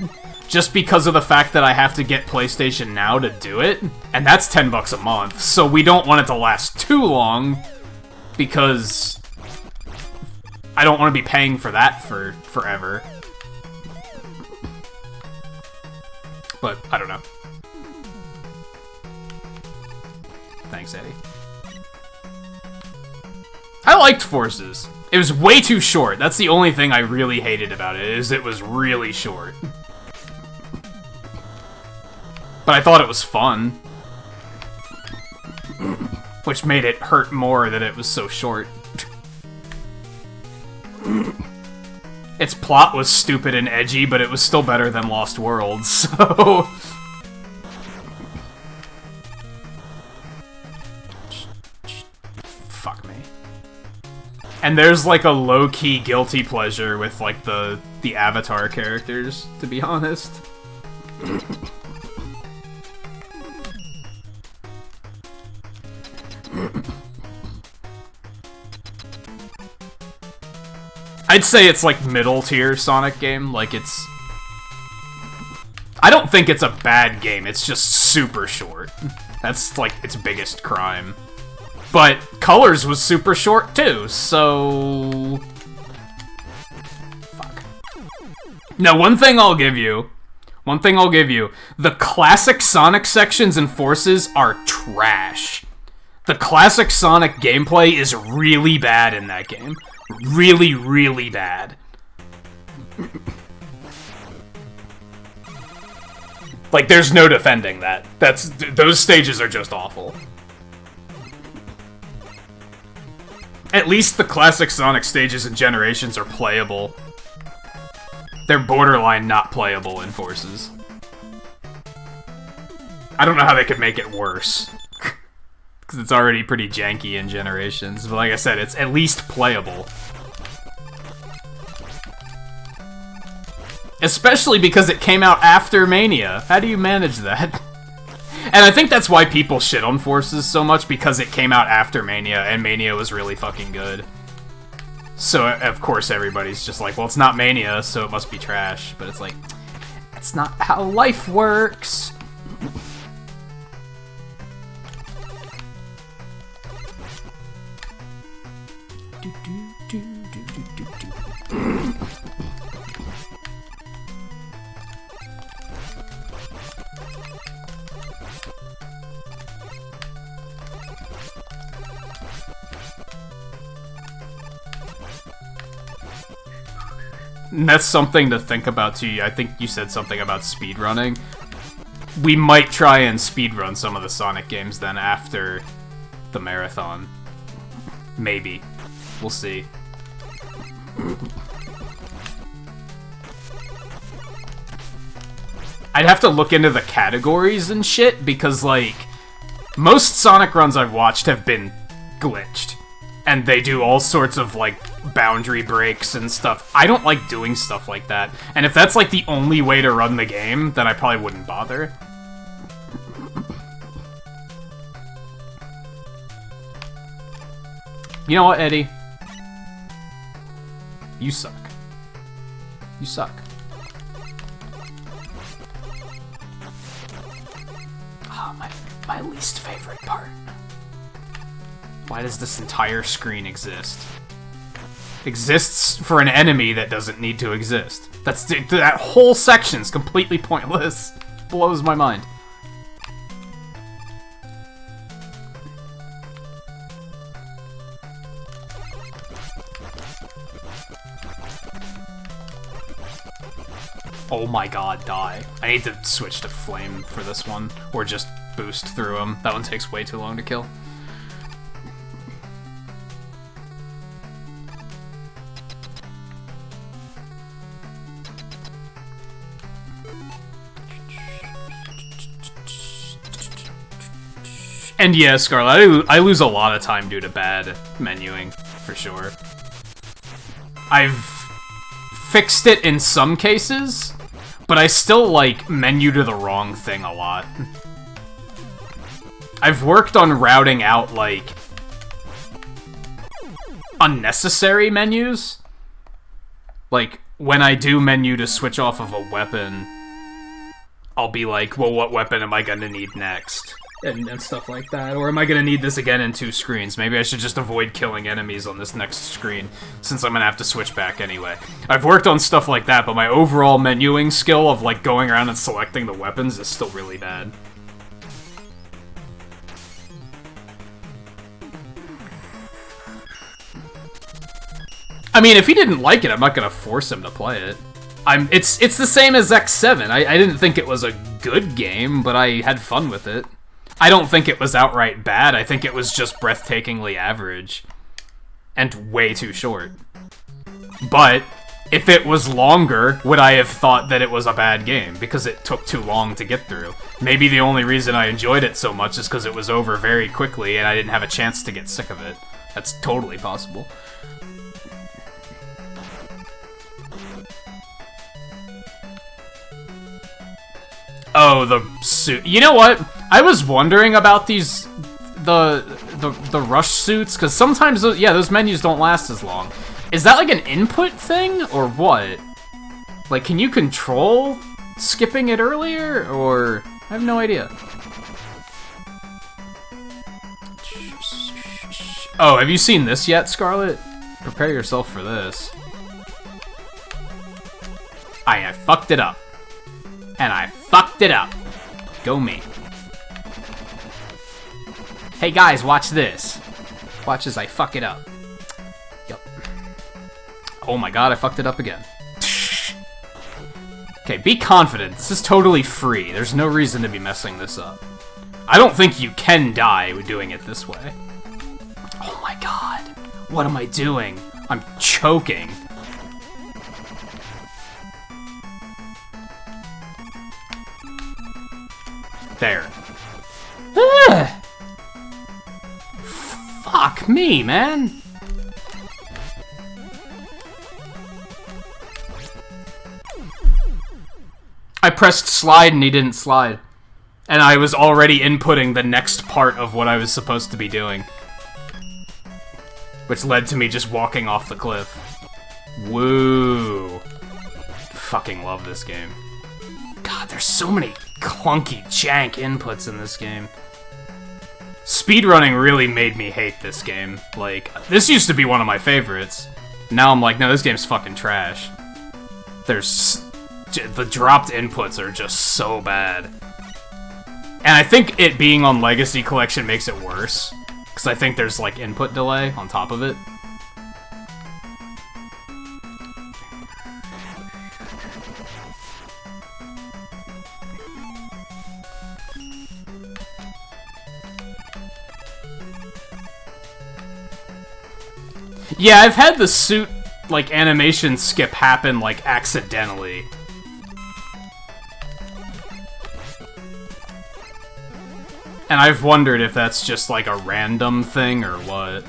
just because of the fact that I have to get PlayStation Now to do it, and that's $10 a month, so we don't want it to last too long, because I don't want to be paying for that for forever. But, I don't know. Thanks, Eddie. I liked Forces. It was way too short. That's the only thing I really hated about it, is it was really short. But I thought it was fun. Which made it hurt more that it was so short. Its plot was stupid and edgy, but it was still better than Lost World, so... Fuck me. And there's, like, a low-key guilty pleasure with, like, the Avatar characters, to be honest. I'd say it's, like, middle-tier Sonic game. Like, it's... I don't think it's a bad game, it's just super short. That's, like, its biggest crime. But Colors was super short, too, so... Fuck. Now, one thing I'll give you, the classic Sonic sections and Forces are trash. The classic Sonic gameplay is really bad in that game. Really, really bad. Like, there's no defending that. Those stages are just awful. At least the classic Sonic stages and Generations are playable. They're borderline not playable in Forces. I don't know how they could make it worse. Because it's already pretty janky in Generations. But like I said, it's at least playable. Especially because it came out after Mania. How do you manage that? And I think that's why people shit on Forces so much, because it came out after Mania, and Mania was really fucking good. So, of course, everybody's just like, well, it's not Mania, so it must be trash. But it's like, that's not how life works. that's something to think about too. I think you said something about speedrunning. We might try and speedrun some of the Sonic games then after the marathon. Maybe. We'll see. I'd have to look into the categories and shit, because, like, most Sonic runs I've watched have been glitched. And they do all sorts of, like, boundary breaks and stuff. I don't like doing stuff like that. And if that's, like, the only way to run the game, then I probably wouldn't bother. You know what, Eddie? You suck. You suck. Ah, my least favorite part. Why does this entire screen exist? Exists for an enemy that doesn't need to exist. That whole section's completely pointless. Blows my mind. Oh my god, die. I need to switch to Flame for this one, or just boost through him. That one takes way too long to kill. And yeah, Scarlet, I lose a lot of time due to bad menuing, for sure. I've fixed it in some cases, but I still, like, menu to the wrong thing a lot. I've worked on routing out, like, unnecessary menus. Like, when I do menu to switch off of a weapon, I'll be like, well, what weapon am I gonna need next? And stuff like that. Or am I gonna need this again in 2 screens? Maybe I should just avoid killing enemies on this next screen, since I'm gonna have to switch back anyway. I've worked on stuff like that, but my overall menuing skill of, like, going around and selecting the weapons is still really bad. I mean, if he didn't like it, I'm not gonna force him to play it. It's the same as X7. I didn't think it was a good game, but I had fun with it. I don't think it was outright bad. I think it was just breathtakingly average. And way too short. But if it was longer, would I have thought that it was a bad game? Because it took too long to get through. Maybe the only reason I enjoyed it so much is because it was over very quickly and I didn't have a chance to get sick of it. That's totally possible. Oh, the suit. You know what? I was wondering about these, the rush suits, because sometimes, those menus don't last as long. Is that like an input thing, or what? Like, can you control skipping it earlier, or... I have no idea. Oh, have you seen this yet, Scarlet? Prepare yourself for this. I fucked it up. And I fucked it up. Go me. Hey guys, watch this. Watch as I fuck it up. Yup. Oh my god, I fucked it up again. Okay, be confident. This is totally free. There's no reason to be messing this up. I don't think you can die with doing it this way. Oh my god. What am I doing? I'm choking. There. Ah! Fuck me, man. I pressed slide and he didn't slide. And I was already inputting the next part of what I was supposed to be doing. Which led to me just walking off the cliff. Woo. Fucking love this game. God, there's so many clunky, jank inputs in this game. Speedrunning really made me hate this game. Like, this used to be one of my favorites. Now I'm like, no, this game's fucking trash. The dropped inputs are just so bad. And I think it being on Legacy Collection makes it worse. Because I think there's, like, input delay on top of it. Yeah, I've had the suit, like, animation skip happen, like, accidentally. And I've wondered if that's just, like, a random thing or what.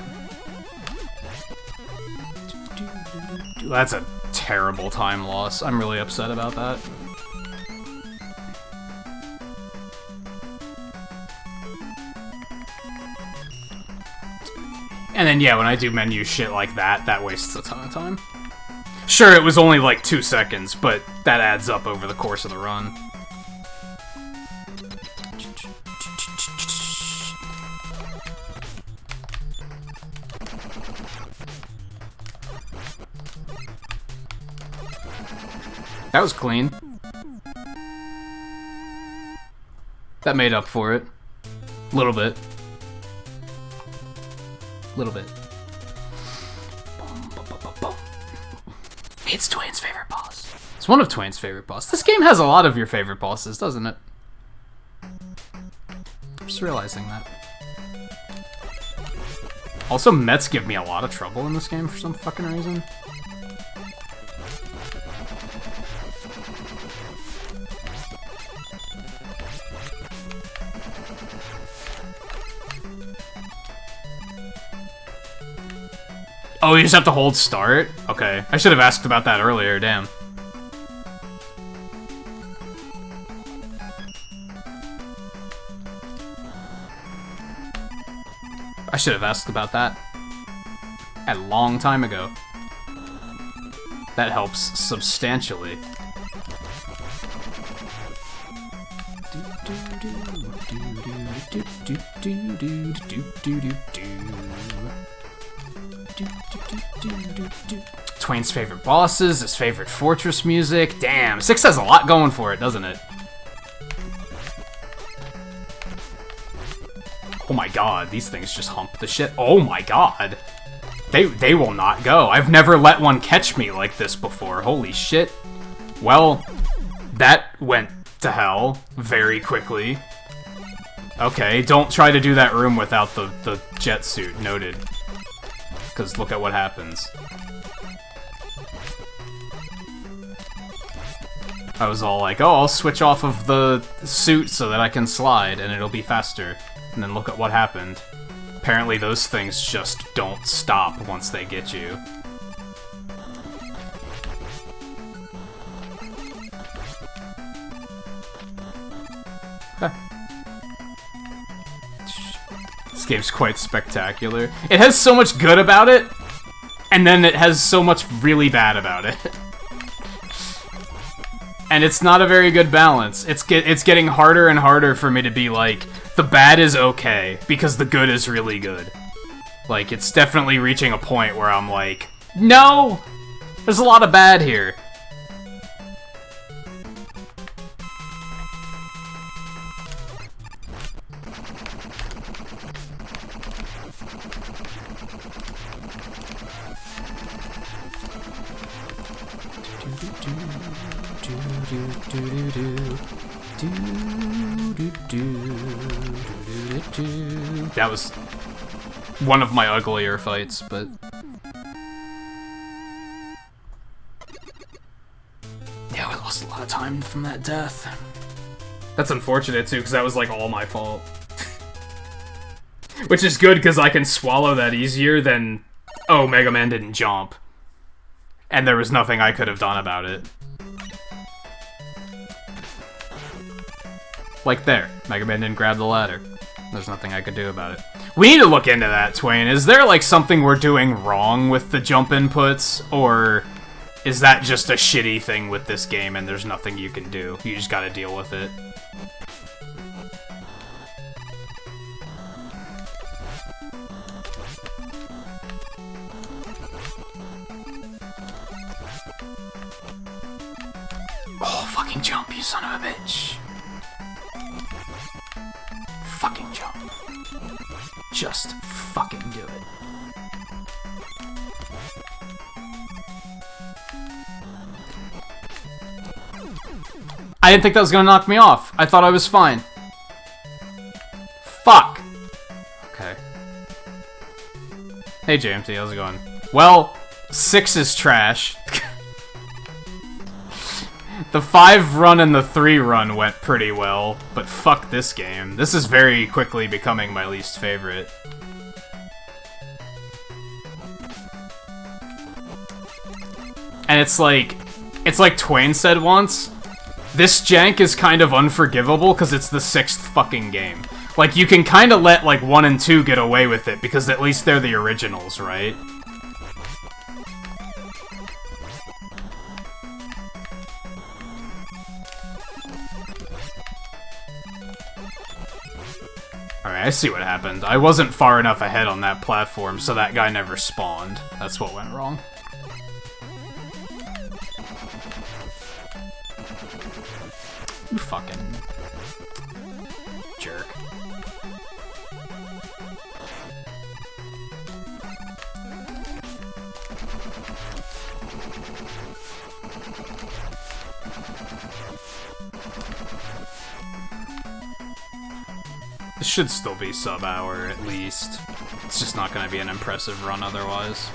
That's a terrible time loss. I'm really upset about that. And then, yeah, when I do menu shit like that, that wastes a ton of time. Sure, it was only like 2 seconds, but that adds up over the course of the run. That was clean. That made up for it. Little bit. Little bit. It's Twain's favorite boss. It's one of Twain's favorite bosses. This game has a lot of your favorite bosses, doesn't it? I'm just realizing that. Also, Mets give me a lot of trouble in this game for some fucking reason. Oh, you just have to hold start? Okay. I should have asked about that earlier, damn. I should have asked about that a long time ago. That helps substantially. Twain's favorite bosses, his favorite fortress music. Damn, 6 has a lot going for it, doesn't it? Oh my god, these things just hump the shit. Oh my god. They will not go. I've never let one catch me like this before. Holy shit. Well, that went to hell very quickly. Okay, don't try to do that room without the jet suit, noted. Because look at what happens. I was all like, oh, I'll switch off of the suit so that I can slide and it'll be faster. And then look at what happened. Apparently those things just don't stop once they get you. Huh. This game's quite spectacular. It has so much good about it, and then it has so much really bad about it. And it's not a very good balance. It's getting harder and harder for me to be like, the bad is okay, because the good is really good. Like, it's definitely reaching a point where I'm like, no! There's a lot of bad here. That was one of my uglier fights, but... yeah, we lost a lot of time from that death. That's unfortunate, too, because that was, like, all my fault. Which is good, because I can swallow that easier than, oh, Mega Man didn't jump. And there was nothing I could have done about it. Like there. Mega Man didn't grab the ladder. There's nothing I could do about it. We need to look into that, Twain. Is there, like, something we're doing wrong with the jump inputs? Or is that just a shitty thing with this game and there's nothing you can do? You just gotta deal with it. Oh, fucking jump, you son of a bitch. Fucking jump. Just fucking do it. I didn't think that was gonna knock me off. I thought I was fine. Fuck. Okay. Hey JMT, how's it going? Well, 6 is trash. The 5 run and the 3 run went pretty well, but fuck this game. This is very quickly becoming my least favorite. And it's like Twain said once, this jank is kind of unforgivable because it's the 6th fucking game. Like, you can kind of let, like, 1 and 2 get away with it because at least they're the originals, right? Alright, I see what happened. I wasn't far enough ahead on that platform, so that guy never spawned. That's what went wrong. You fucking jerk. This should still be sub-hour, at least. It's just not gonna be an impressive run otherwise.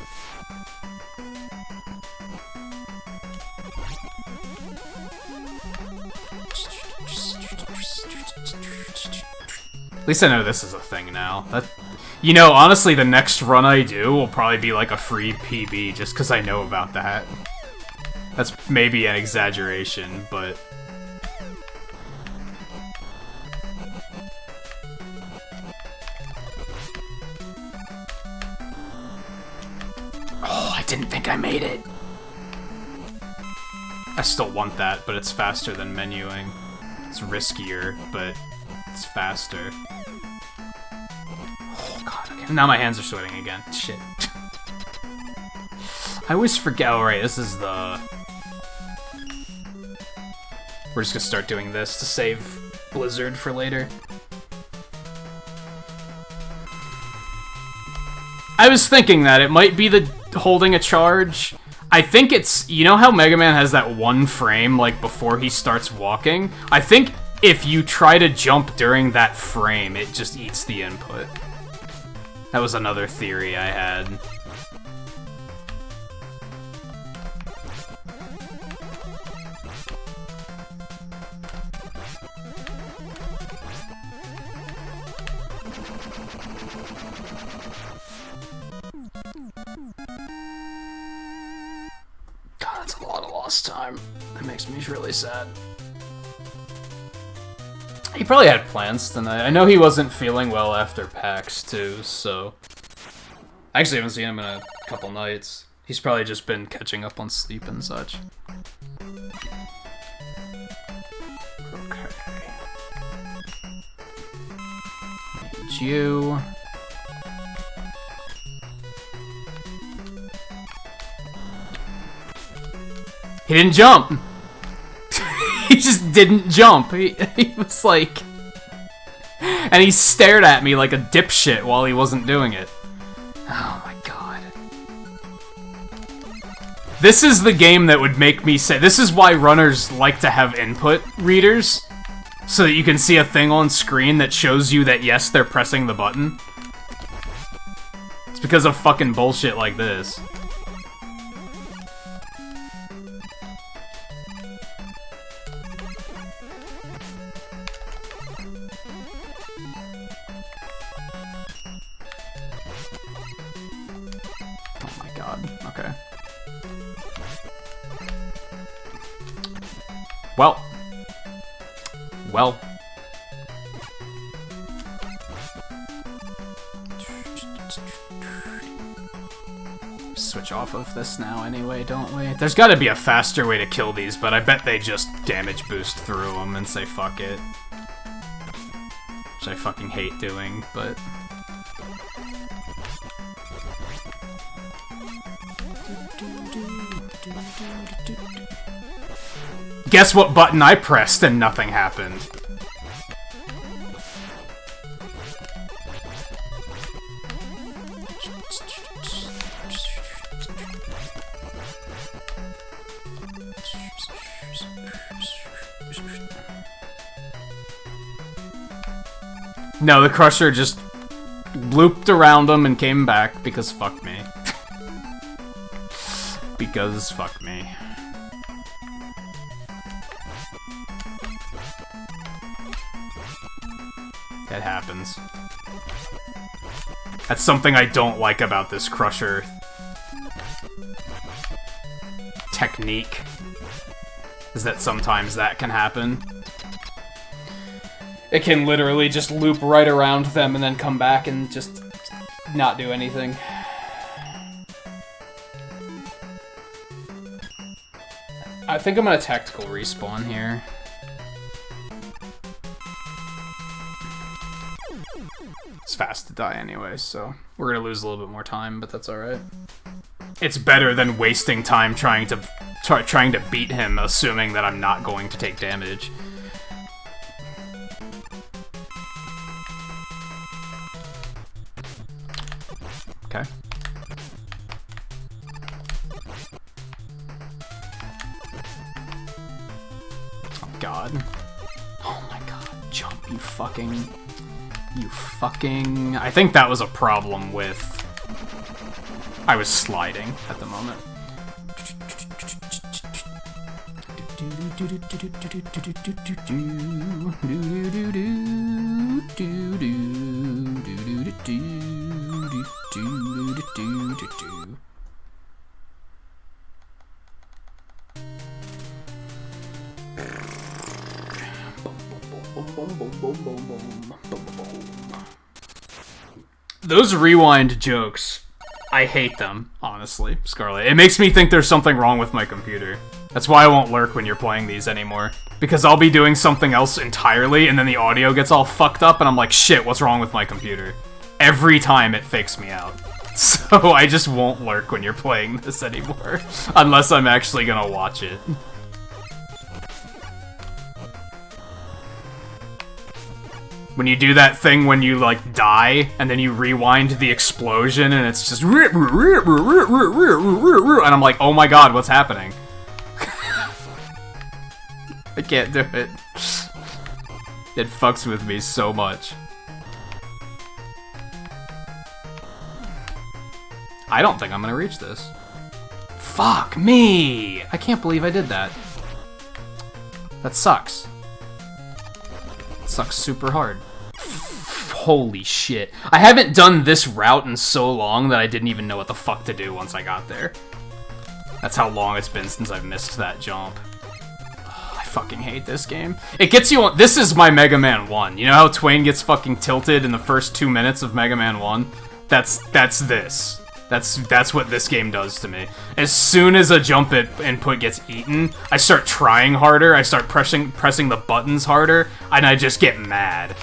At least I know this is a thing now. You know, honestly, the next run I do will probably be like a free PB, just because I know about that. That's maybe an exaggeration, but... Oh, I didn't think I made it! I still want that, but it's faster than menuing. It's riskier, but it's faster. Oh god, okay. Now my hands are sweating again. Shit. I always forget. Oh, right, this is the... We're just gonna start doing this to save Blizzard for later. I was thinking that it might be the holding a charge. I think it's... You know how Mega Man has that one frame, like, before he starts walking? I think if you try to jump during that frame, it just eats the input. That was another theory I had. God, that's a lot of lost time. That makes me really sad. He probably had plans tonight. I know he wasn't feeling well after PAX too, so... I actually haven't seen him in a couple nights. He's probably just been catching up on sleep and such. Okay. Need you. He didn't jump! He just didn't jump. He was like... And he stared at me like a dipshit while he wasn't doing it. Oh my god. This is the game that would make me say... This is why runners like to have input readers. So that you can see a thing on screen that shows you that yes, they're pressing the button. It's because of fucking bullshit like this. Okay. Well. Switch off of this now anyway, don't we? There's gotta be a faster way to kill these, but I bet they just damage boost through them and say fuck it. Which I fucking hate doing, but... Guess what button I pressed and nothing happened. No, the Crusher just looped around him and came back because fuck me. Because fuck me. It happens. That's something I don't like about this Crusher technique, is that sometimes that can happen. It can literally just loop right around them and then come back and just not do anything. I think I'm gonna tactical respawn here. It's fast to die anyway, so we're gonna lose a little bit more time, but that's alright. It's better than wasting time trying to beat him, assuming that I'm not going to take damage. Okay. Oh god. Oh my god, jump, you fucking... I think that was a problem with... I was sliding at the moment. Those rewind jokes, I hate them, honestly, Scarlet. It makes me think there's something wrong with my computer. That's why I won't lurk when you're playing these anymore. Because I'll be doing something else entirely, and then the audio gets all fucked up, and I'm like, shit, what's wrong with my computer? Every time it fakes me out. So I just won't lurk when you're playing this anymore. Unless I'm actually gonna watch it. When you do that thing when you, like, die, and then you rewind the explosion, and it's just... And I'm like, oh my god, what's happening? I can't do it. It fucks with me so much. I don't think I'm gonna reach this. Fuck me! I can't believe I did that. That sucks. It sucks super hard. Holy shit. I haven't done this route in so long that I didn't even know what the fuck to do once I got there. That's how long it's been since I've missed that jump. I fucking hate this game. It gets you on— this is my Mega Man 1. You know how Twain gets fucking tilted in the first 2 minutes of Mega Man 1? That's this. That's what this game does to me. As soon as a jump input gets eaten, I start trying harder, I start pressing the buttons harder, and I just get mad.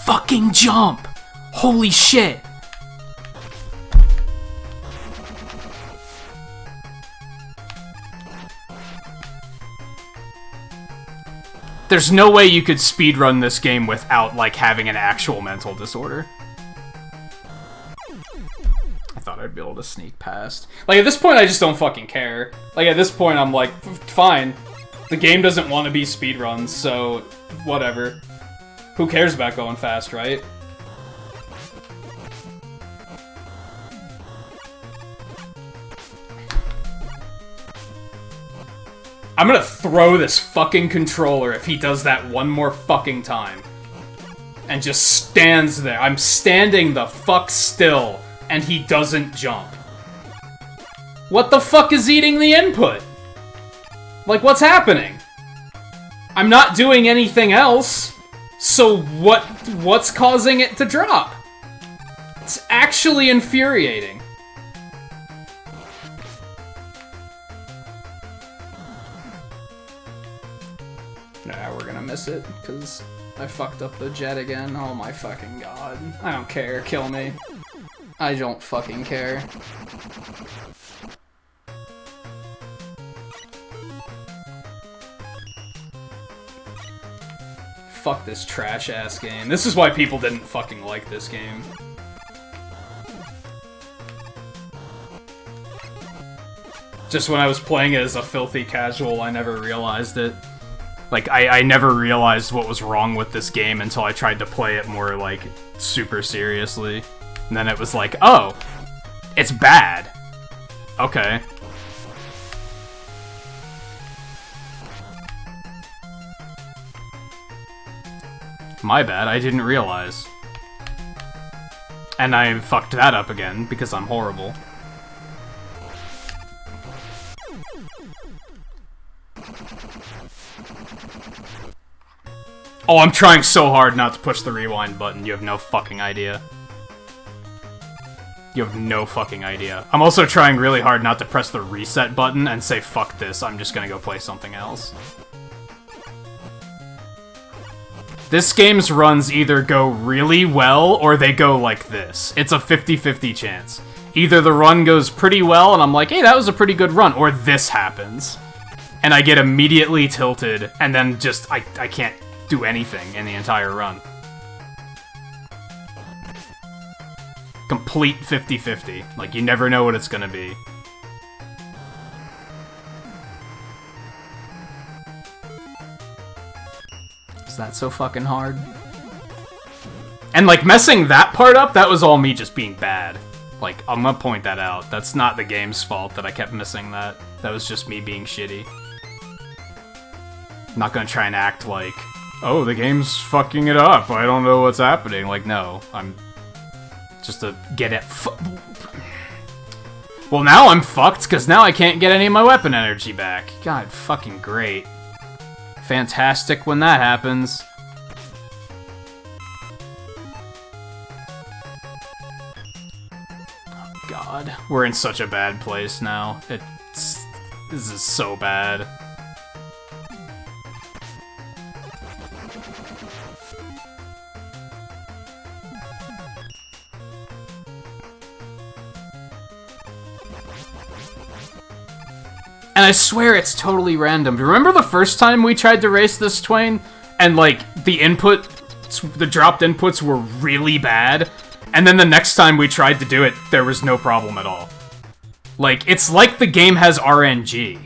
Fucking jump! Holy shit! There's no way you could speedrun this game without, like, having an actual mental disorder. I thought I'd be able to sneak past. Like, at this point, I just don't fucking care. Like, at this point, I'm like, fine. The game doesn't want to be speedruns, so whatever. Who cares about going fast, right? I'm gonna throw this fucking controller if he does that one more fucking time. And just stands there. I'm standing the fuck still, and he doesn't jump. What the fuck is eating the input? Like, what's happening? I'm not doing anything else. So what's causing it to drop? It's actually infuriating. Nah, we're gonna miss it, because I fucked up the jet again. Oh my fucking god. I don't care. Kill me. I don't fucking care. Fuck this trash-ass game. This is why people didn't fucking like this game. Just when I was playing it as a filthy casual, I never realized it. Like, I never realized what was wrong with this game until I tried to play it more, like, super seriously. And then it was like, oh, it's bad. Okay. My bad, I didn't realize. And I fucked that up again, because I'm horrible. Oh, I'm trying so hard not to push the rewind button, you have no fucking idea. You have no fucking idea. I'm also trying really hard not to press the reset button and say, fuck this, I'm just gonna go play something else. This game's runs either go really well, or they go like this. It's a 50-50 chance. Either the run goes pretty well, and I'm like, hey, that was a pretty good run, or this happens. And I get immediately tilted, and then just, I can't do anything in the entire run. Complete 50-50. Like, you never know what it's gonna be. Is that so fucking hard? And, like, messing that part up, that was all me just being bad. Like, I'm gonna point that out. That's not the game's fault that I kept missing that. That was just me being shitty. I'm not gonna try and act like, oh, the game's fucking it up, I don't know what's happening. Like, no, I'm just to get it. Well, now I'm fucked, because now I can't get any of my weapon energy back. God, fucking great. Fantastic when that happens. Oh, God. We're in such a bad place now. This is so bad. And I swear it's totally random. Remember the first time we tried to race this, Twain? And, like, the dropped inputs were really bad? And then the next time we tried to do it, there was no problem at all. Like, it's like the game has RNG.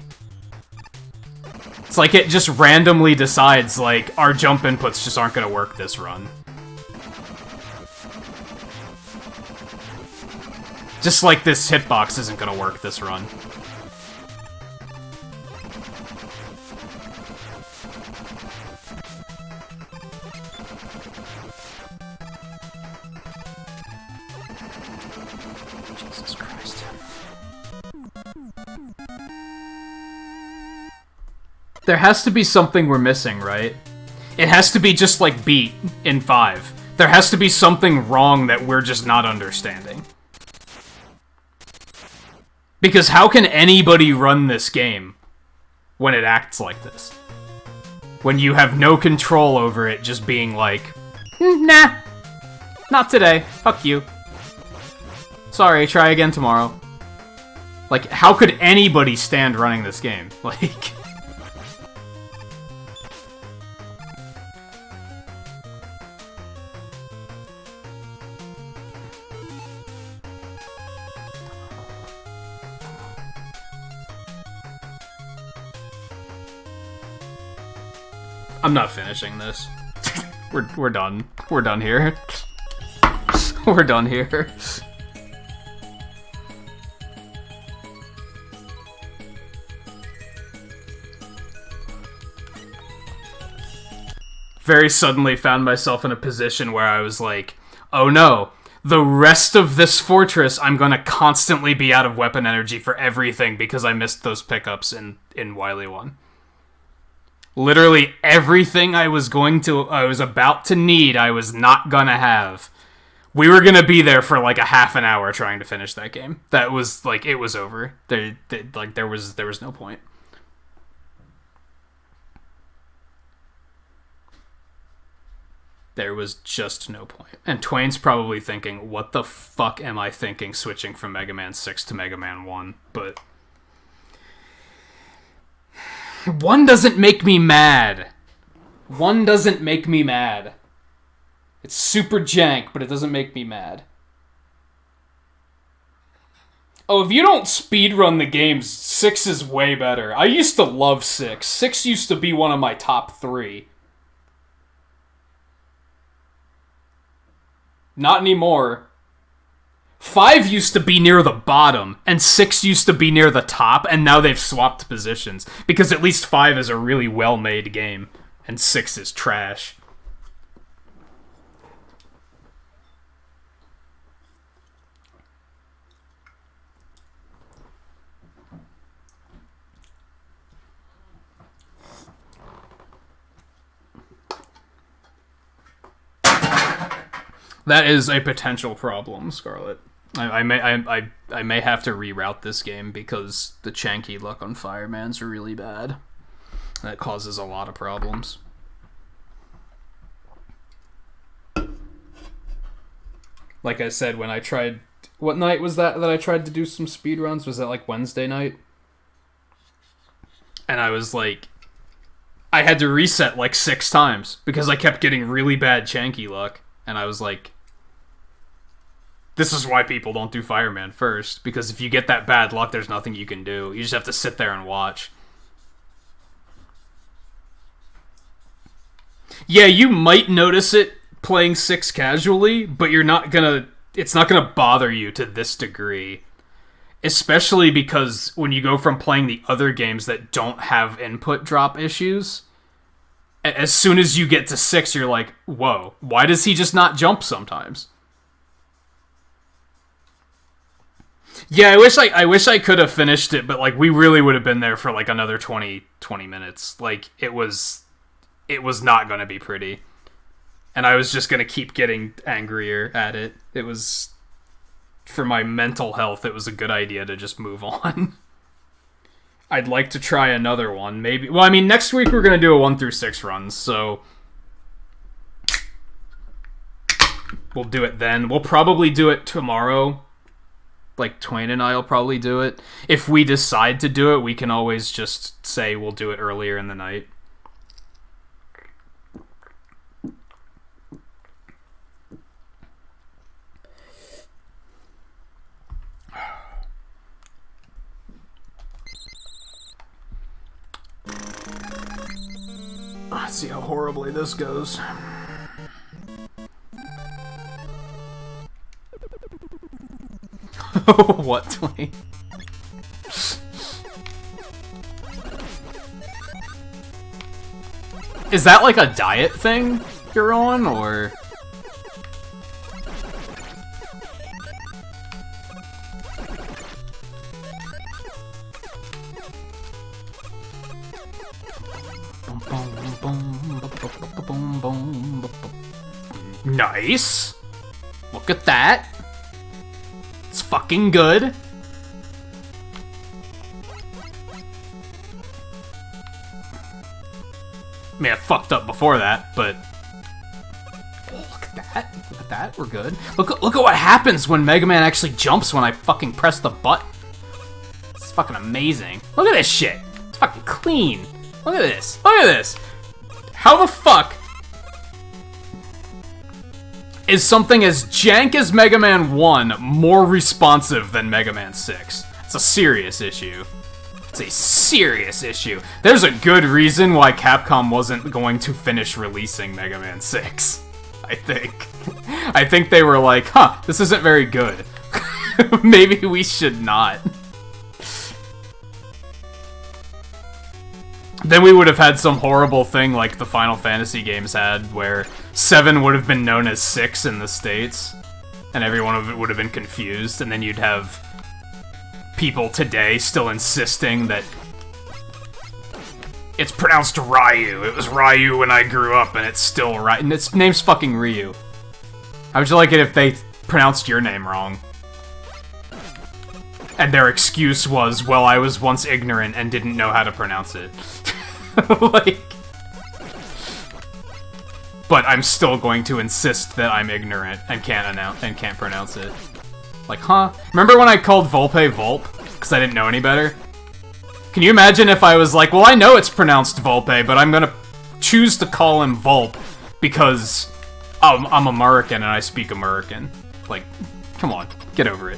It's like it just randomly decides, like, our jump inputs just aren't gonna work this run. Just like this hitbox isn't gonna work this run. Jesus Christ. There has to be something we're missing, right? It has to be just like Beat in 5. There has to be something wrong that we're just not understanding. Because how can anybody run this game when it acts like this? When you have no control over it just being like, nah, not today, fuck you. Sorry, try again tomorrow. Like, how could anybody stand running this game? Like... I'm not finishing this. We're done. We're done here. We're done here. Very suddenly found myself in a position where I was like, oh no, the rest of this fortress I'm gonna constantly be out of weapon energy for everything because I missed those pickups in Wily 1. Literally everything I was about to need, I was not gonna have. We were gonna be there for like a half an hour trying to finish that game. That was like, it was over. There was no point. There was just no point. And Twain's probably thinking, what the fuck am I thinking switching from Mega Man 6 to Mega Man 1? But 1 doesn't make me mad. 1 doesn't make me mad. It's super jank, but it doesn't make me mad. Oh, if you don't speedrun the games, 6 is way better. I used to love 6. 6 used to be one of my top 3. Not anymore. 5 used to be near the bottom, and 6 used to be near the top, and now they've swapped positions. Because at least 5 is a really well-made game, and 6 is trash. That is a potential problem, Scarlet. I may have to reroute this game because the Chanky luck on Fireman's really bad. That causes a lot of problems. Like I said, when I tried... What night was that I tried to do some speedruns? Was that like Wednesday night? And I was like... I had to reset like 6 times because I kept getting really bad Chanky luck. And I was like... This is why people don't do Fireman first. Because if you get that bad luck, there's nothing you can do. You just have to sit there and watch. Yeah, you might notice it playing 6 casually, but you're not gonna... It's not gonna bother you to this degree. Especially because when you go from playing the other games that don't have input drop issues, as soon as you get to 6, you're like, whoa, why does he just not jump sometimes? Yeah, I wish I could have finished it, but like we really would have been there for like another 20 minutes. Like it was not going to be pretty. And I was just going to keep getting angrier at it. It was, for my mental health, it was a good idea to just move on. I'd like to try another one, maybe. Well, I mean, next week we're going to do a 1 through 6 runs, so we'll do it then. We'll probably do it tomorrow. Like, Twain and I will probably do it. If we decide to do it, we can always just say we'll do it earlier in the night. Let's see how horribly this goes. What, Twain? Is that like a diet thing you're on, or...? Nice! Look at that! It's fucking good! I mean, I fucked up before that, but... Oh, look at that. Look at that. We're good. Look at what happens when Mega Man actually jumps when I fucking press the button. It's fucking amazing. Look at this shit. It's fucking clean. Look at this. Look at this. How the fuck is something as jank as Mega Man 1 more responsive than Mega Man 6? It's a serious issue. It's a serious issue. There's a good reason why Capcom wasn't going to finish releasing Mega Man 6. I think. I think they were like, huh, this isn't very good. Maybe we should not. Then we would have had some horrible thing like the Final Fantasy games had, where 7 would have been known as 6 in the States, and everyone would have been confused, and then you'd have people today still insisting that it's pronounced Ryu. It was Ryu when I grew up, and it's still Ryu. And its name's fucking Ryu. How would you like it if they pronounced your name wrong? And their excuse was, well, I was once ignorant and didn't know how to pronounce it. Like... But I'm still going to insist that I'm ignorant and can't pronounce it. Like, huh? Remember when I called Volpe Volp? Because I didn't know any better? Can you imagine if I was like, well, I know it's pronounced Volpe, but I'm gonna choose to call him Volp because I'm American and I speak American. Like, come on, get over it.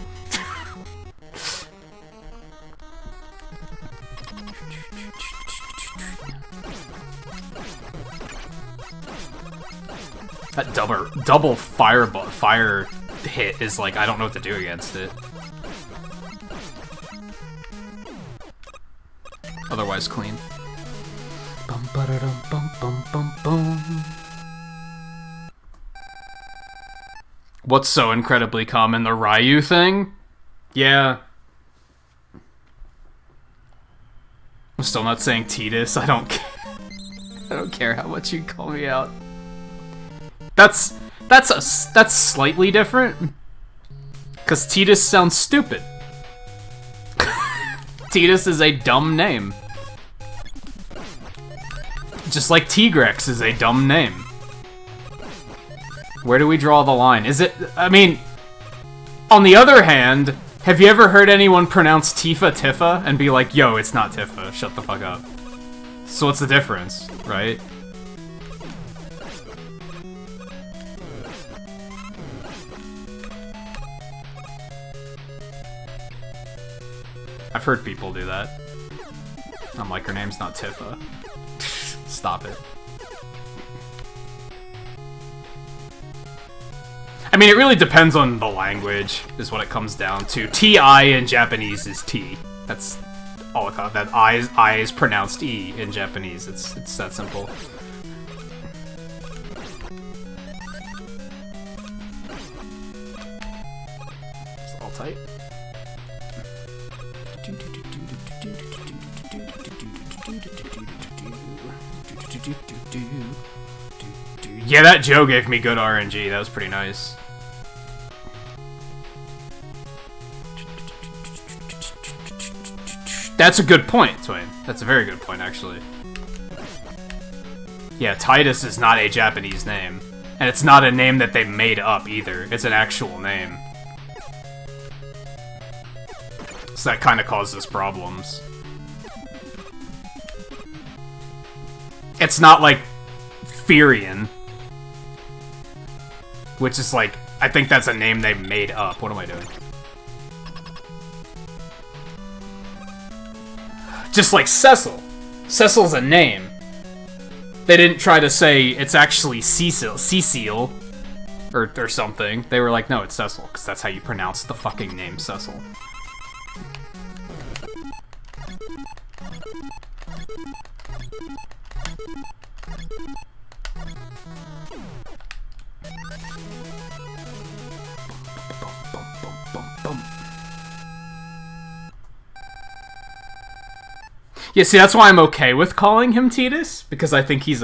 That double fire hit is like, I don't know what to do against it. Otherwise clean. Bum ba-da-dum bum bum bum bum. What's so incredibly common? The Ryu thing? Yeah. I'm still not saying Titus. I don't care how much you call me out. That's slightly different. Because Tidus sounds stupid. Tidus is a dumb name. Just like Tigrex is a dumb name. Where do we draw the line? Is it... I mean... On the other hand, have you ever heard anyone pronounce Tifa Tifa and be like, yo, it's not Tifa, shut the fuck up. So what's the difference, right? I've heard people do that. I'm like, her name's not Tifa. Stop it. I mean, it really depends on the language, is what it comes down to. T-I in Japanese is T. That's all it comes. That I is pronounced E in Japanese. It's that simple. It's all tight. Yeah, that Joe gave me good RNG. That was pretty nice. That's a good point, Twain. That's a very good point, actually. Yeah, Titus is not a Japanese name. And it's not a name that they made up, either. It's an actual name. So that kind of causes problems. It's not like Firion. Which is like, I think that's a name they made up. What am I doing? Just like Cecil. Cecil's a name. They didn't try to say it's actually Cecil. Or something. They were like, no, it's Cecil, because that's how you pronounce the fucking name Cecil. Yeah, see, that's why I'm okay with calling him Tidus, because I think he's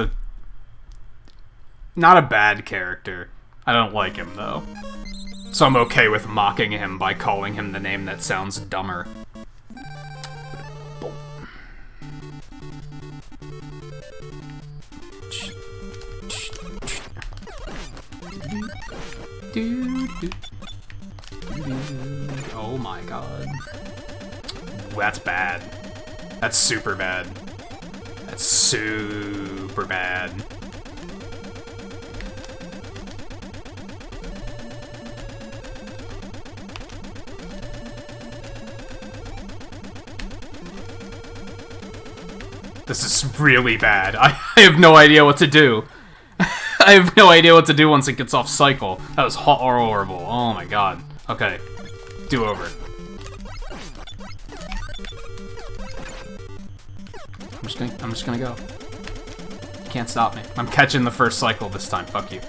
not a bad character. I don't like him, though. So I'm okay with mocking him by calling him the name that sounds dumber. Oh my god. That's bad. That's super bad. That's super bad. This is really bad. I have no idea what to do. I have no idea what to do once it gets off cycle. That was horrible. Oh my god. Okay. Do over. I'm just gonna go. You can't stop me. I'm catching the first cycle this time. Fuck you.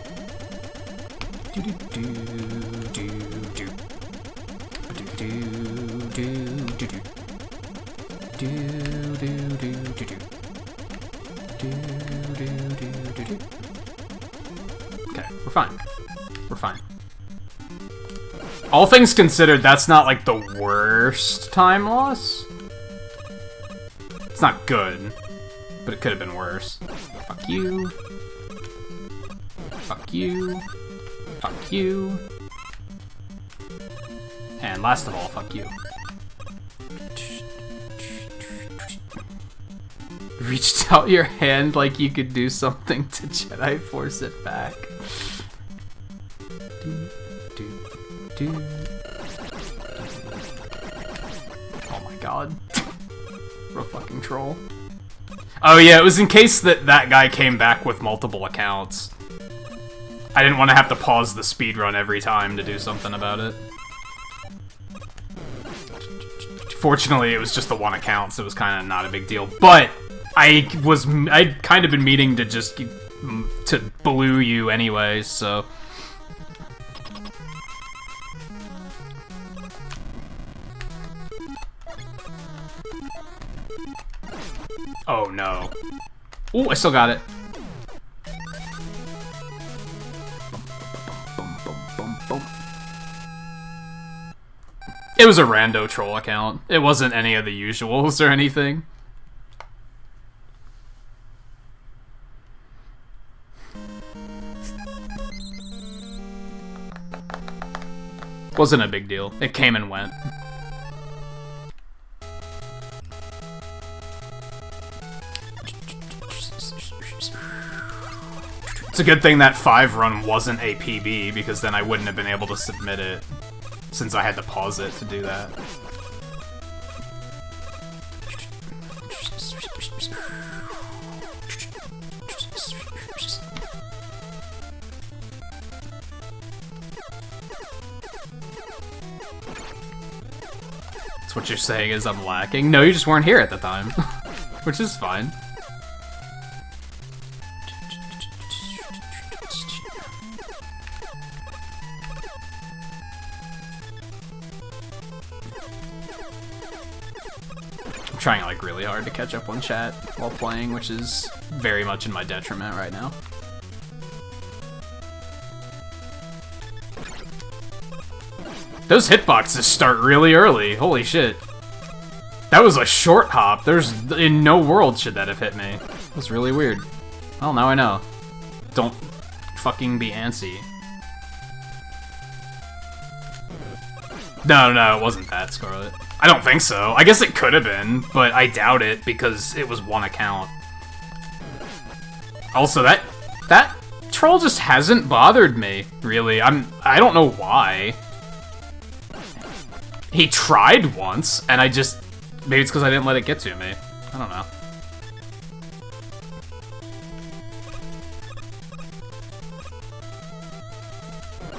Okay, we're fine. We're fine. All things considered, that's not like the worst time loss. It's not good, but it could have been worse. Fuck you. Fuck you. Fuck you. And last of all, fuck you. Reached out your hand like you could do something to Jedi Force it back. Oh my god. Real fucking troll. Oh yeah, it was in case that guy came back with multiple accounts. I didn't want to have to pause the speedrun every time to do something about it. Fortunately, it was just the one account, so it was kind of not a big deal. But I'd kind of been meaning to just to blue you anyway, so. Oh no. Ooh, I still got it. It was a rando troll account. It wasn't any of the usuals or anything. Wasn't a big deal. It came and went. It's a good thing that 5 run wasn't a PB, because then I wouldn't have been able to submit it, since I had to pause it to do that. That's what you're saying is I'm lacking? No, you just weren't here at the time. Which is fine. I'm trying like really hard to catch up on chat while playing, which is very much in my detriment right now. Those hitboxes start really early. Holy shit. That was a short hop. There's in no world should that have hit me. It was really weird. Well, now I know. Don't fucking be antsy. No, it wasn't that, Scarlet. I don't think so. I guess it could have been, but I doubt it because it was one account. Also, that troll just hasn't bothered me, really. I don't know why. He tried once, and I just... Maybe it's because I didn't let it get to me. I don't know.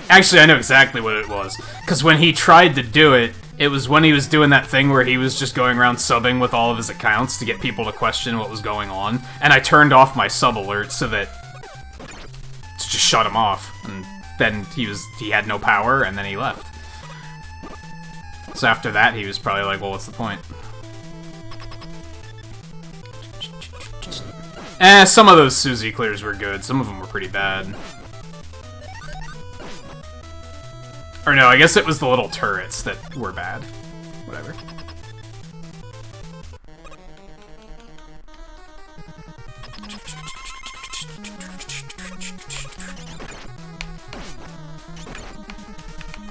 Actually, I know exactly what it was. Because when he tried to do it, it was when he was doing that thing where he was just going around subbing with all of his accounts to get people to question what was going on. And I turned off my sub alert so that... to just shut him off. And then he had no power, and then he left. So after that, he was probably like, well, what's the point? Some of those Suzy clears were good. Some of them were pretty bad. Or no, I guess it was the little turrets that were bad. Whatever.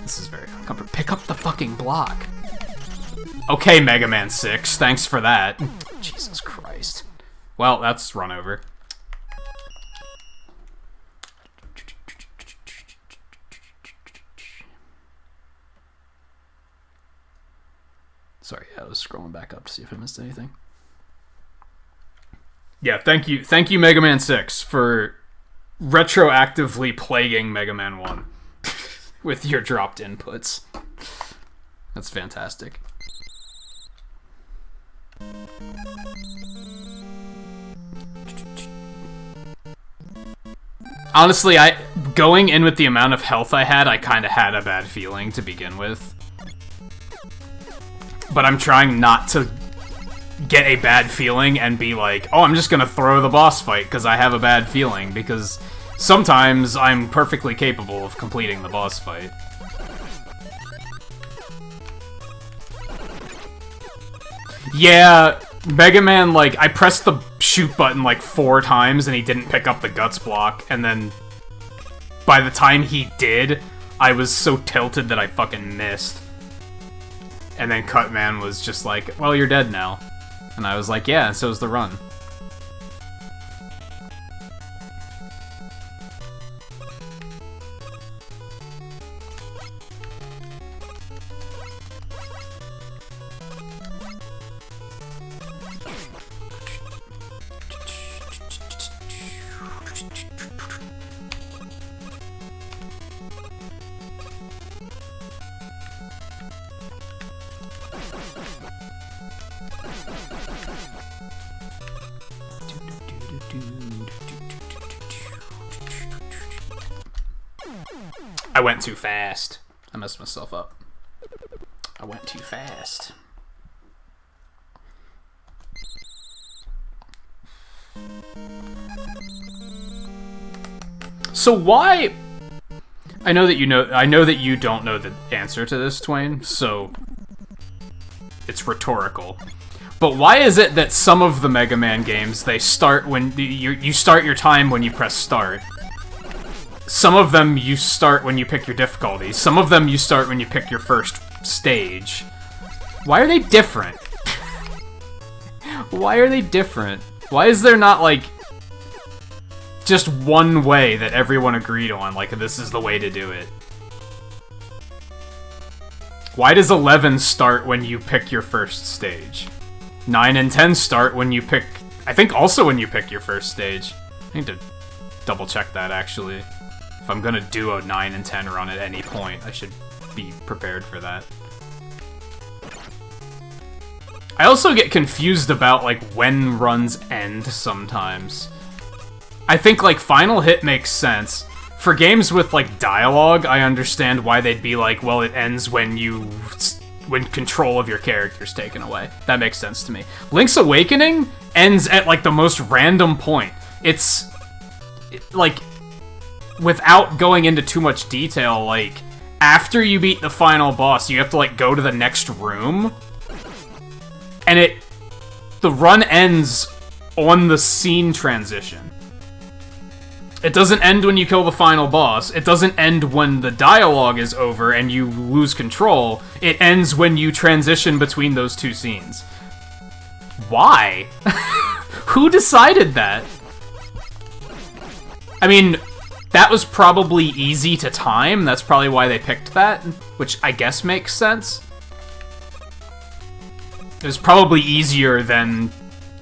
This is very uncomfortable. Pick up the fucking block. Okay, Mega Man 6. Thanks for that. Jesus Christ. Well, that's run over. Sorry, I was scrolling back up to see if I missed anything. Yeah, thank you, Mega Man 6, for retroactively plaguing Mega Man 1 with your dropped inputs. That's fantastic. Honestly, going in with the amount of health I had, I kind of had a bad feeling to begin with. But I'm trying not to get a bad feeling and be like, oh, I'm just gonna throw the boss fight because I have a bad feeling, because sometimes I'm perfectly capable of completing the boss fight. Yeah, Mega Man, like, I pressed the shoot button like 4 times and he didn't pick up the guts block, and then by the time he did, I was so tilted that I fucking missed. And then Cutman was just like, well, you're dead now. And I was like, yeah, and so's the run. I went too fast. I messed myself up. I went too fast. So why... I know that you don't know the answer to this, Twain, so it's rhetorical. But why is it that some of the Mega Man games, they start when you start your time when you press start? Some of them you start when you pick your difficulty. Some of them you start when you pick your first stage. Why are they different? Why are they different? Why is there not, like, just one way that everyone agreed on? Like, this is the way to do it. Why does 11 start when you pick your first stage? 9 and 10 start when you pick... I think also when you pick your first stage. I need to double check that, actually. If I'm gonna do a 9 and 10 run at any point, I should be prepared for that. I also get confused about, like, when runs end sometimes. I think, like, Final Hit makes sense. For games with, like, dialogue, I understand why they'd be like, well, it ends when control of your character's taken away. That makes sense to me. Link's Awakening ends at, like, the most random point. It's, like, without going into too much detail, like, after you beat the final boss, you have to, like, go to the next room. And the run ends on the scene transition. It doesn't end when you kill the final boss. It doesn't end when the dialogue is over and you lose control. It ends when you transition between those two scenes. Why? Who decided that? I mean, that was probably easy to time. That's probably why they picked that, which I guess makes sense. It was probably easier than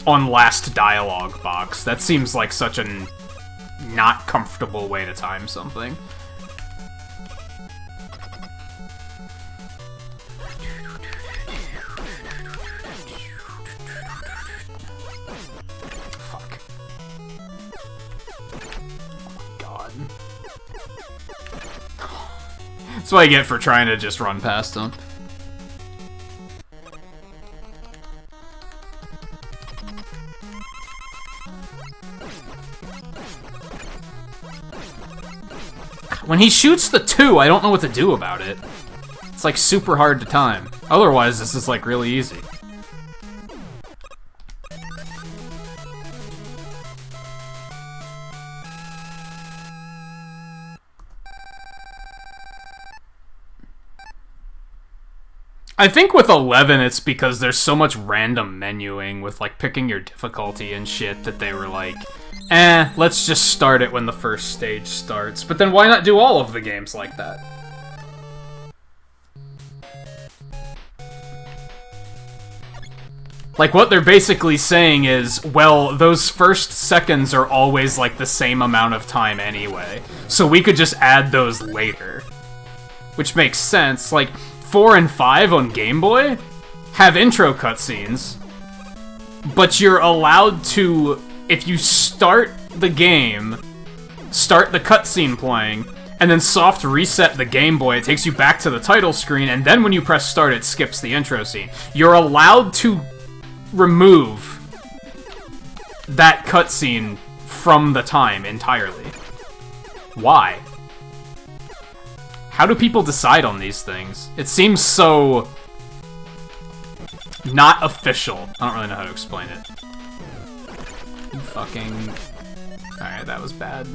on last dialogue box. That seems like such a not comfortable way to time something. Fuck. Oh, God. That's what I get for trying to just run past him. When he shoots the 2, I don't know what to do about it. It's like super hard to time. Otherwise, this is like really easy. I think with 11, it's because there's so much random menuing with, like, picking your difficulty and shit that they were like, let's just start it when the first stage starts. But then why not do all of the games like that? Like, what they're basically saying is, well, those first seconds are always, like, the same amount of time anyway, so we could just add those later. Which makes sense. Like, 4 and 5 on Game Boy have intro cutscenes, but you're allowed to, if you start the game, start the cutscene playing, and then soft reset the Game Boy, it takes you back to the title screen, and then when you press start, it skips the intro scene. You're allowed to remove that cutscene from the time entirely. Why? How do people decide on these things? It seems so not official. I don't really know how to explain it. You fucking... Alright, that was bad.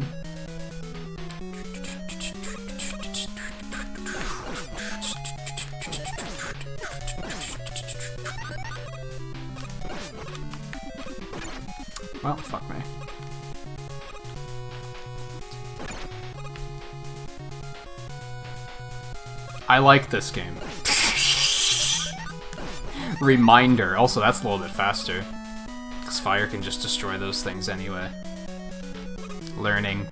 Well, fuck me. I like this game. Reminder. Also, that's a little bit faster. Because fire can just destroy those things anyway. Learning.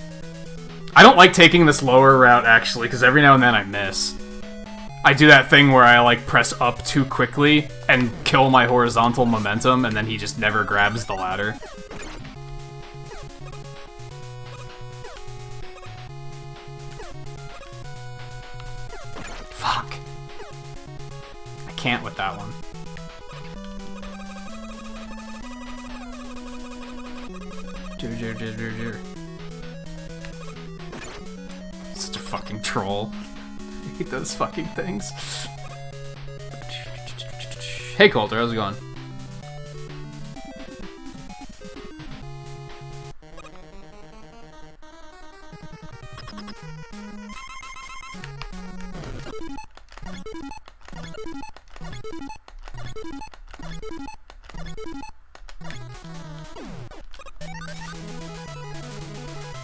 I don't like taking this lower route, actually, because every now and then I miss. I do that thing where I, like, press up too quickly and kill my horizontal momentum, and then he just never grabs the ladder. Fuck. I can't with that one. Such a fucking troll. I hate those fucking things. Hey Coulter, how's it going?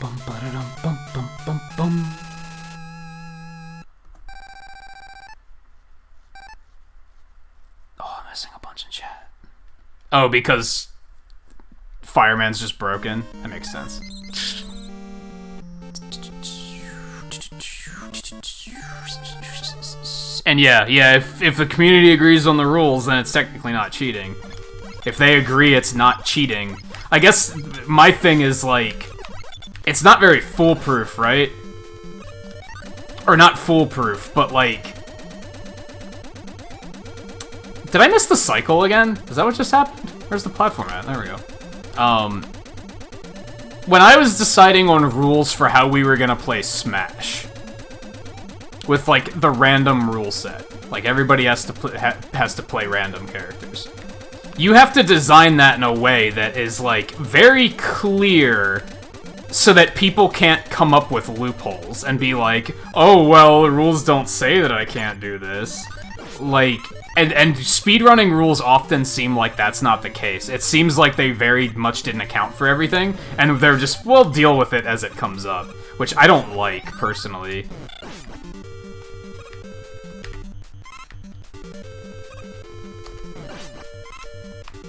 Bum ba-da-dum, bum bum bum bum. Oh, I'm missing a bunch in chat. Oh, because Fireman's just broken. That makes sense. And yeah, if the community agrees on the rules, then it's technically not cheating. If they agree it's not cheating. I guess my thing is, like, it's not very foolproof, right? Or not foolproof, but, like... Did I miss the cycle again? Is that what just happened? Where's the platform at? There we go. When I was deciding on rules for how we were gonna play Smash, with, like, the random rule set, like, everybody has to play random characters, you have to design that in a way that is, like, very clear so that people can't come up with loopholes and be like, oh, well, the rules don't say that I can't do this. Like, and speedrunning rules often seem like that's not the case. It seems like they very much didn't account for everything, and they're just, well, deal with it as it comes up, which I don't like, personally.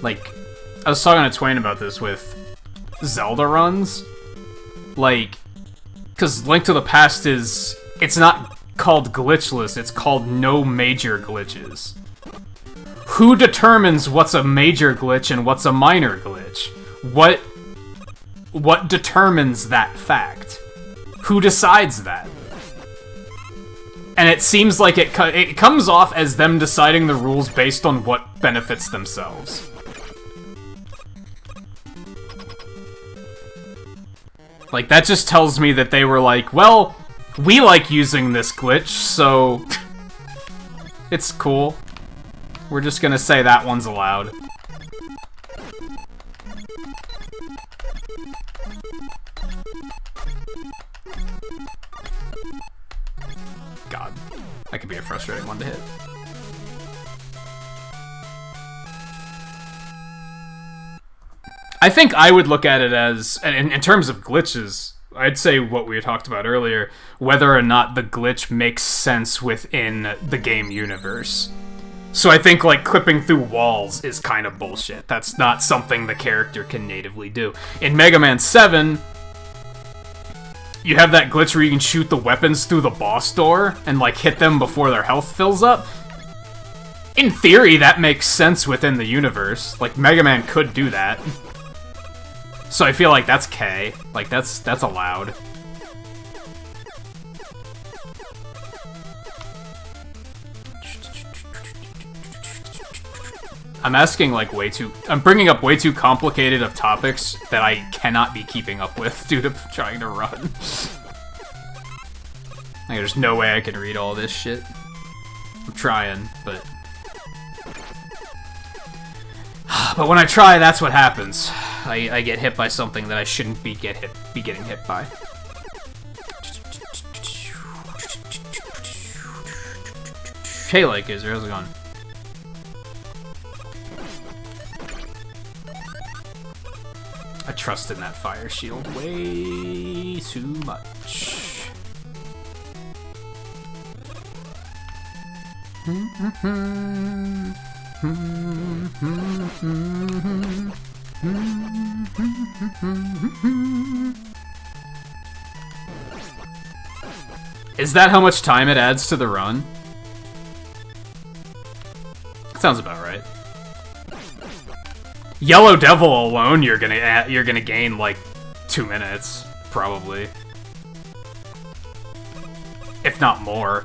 Like, I was talking to Twain about this with Zelda runs. Like, because Link to the Past is... It's not called glitchless, it's called no major glitches. Who determines what's a major glitch and what's a minor glitch? What determines that fact? Who decides that? And it seems like it comes off as them deciding the rules based on what benefits themselves. Like, that just tells me that they were like, well, we like using this glitch, so it's cool. We're just gonna say that one's allowed. God, that could be a frustrating one to hit. I think I would look at it as, in terms of glitches, I'd say what we talked about earlier, whether or not the glitch makes sense within the game universe. So I think, like, clipping through walls is kind of bullshit. That's not something the character can natively do. In Mega Man 7, you have that glitch where you can shoot the weapons through the boss door and, like, hit them before their health fills up. In theory, that makes sense within the universe. Like, Mega Man could do that. So I feel like that's K. Like, that's allowed. I'm asking, like, I'm bringing up way too complicated of topics that I cannot be keeping up with due to trying to run. Like, there's no way I can read all this shit. I'm trying, but... But when I try, that's what happens. I get hit by something that I shouldn't be getting hit by. Hey, like, how's it going? I trust in that fire shield way too much. Is that how much time it adds to the run? Sounds about right. Yellow Devil alone, you're gonna gain like 2 minutes, probably, if not more.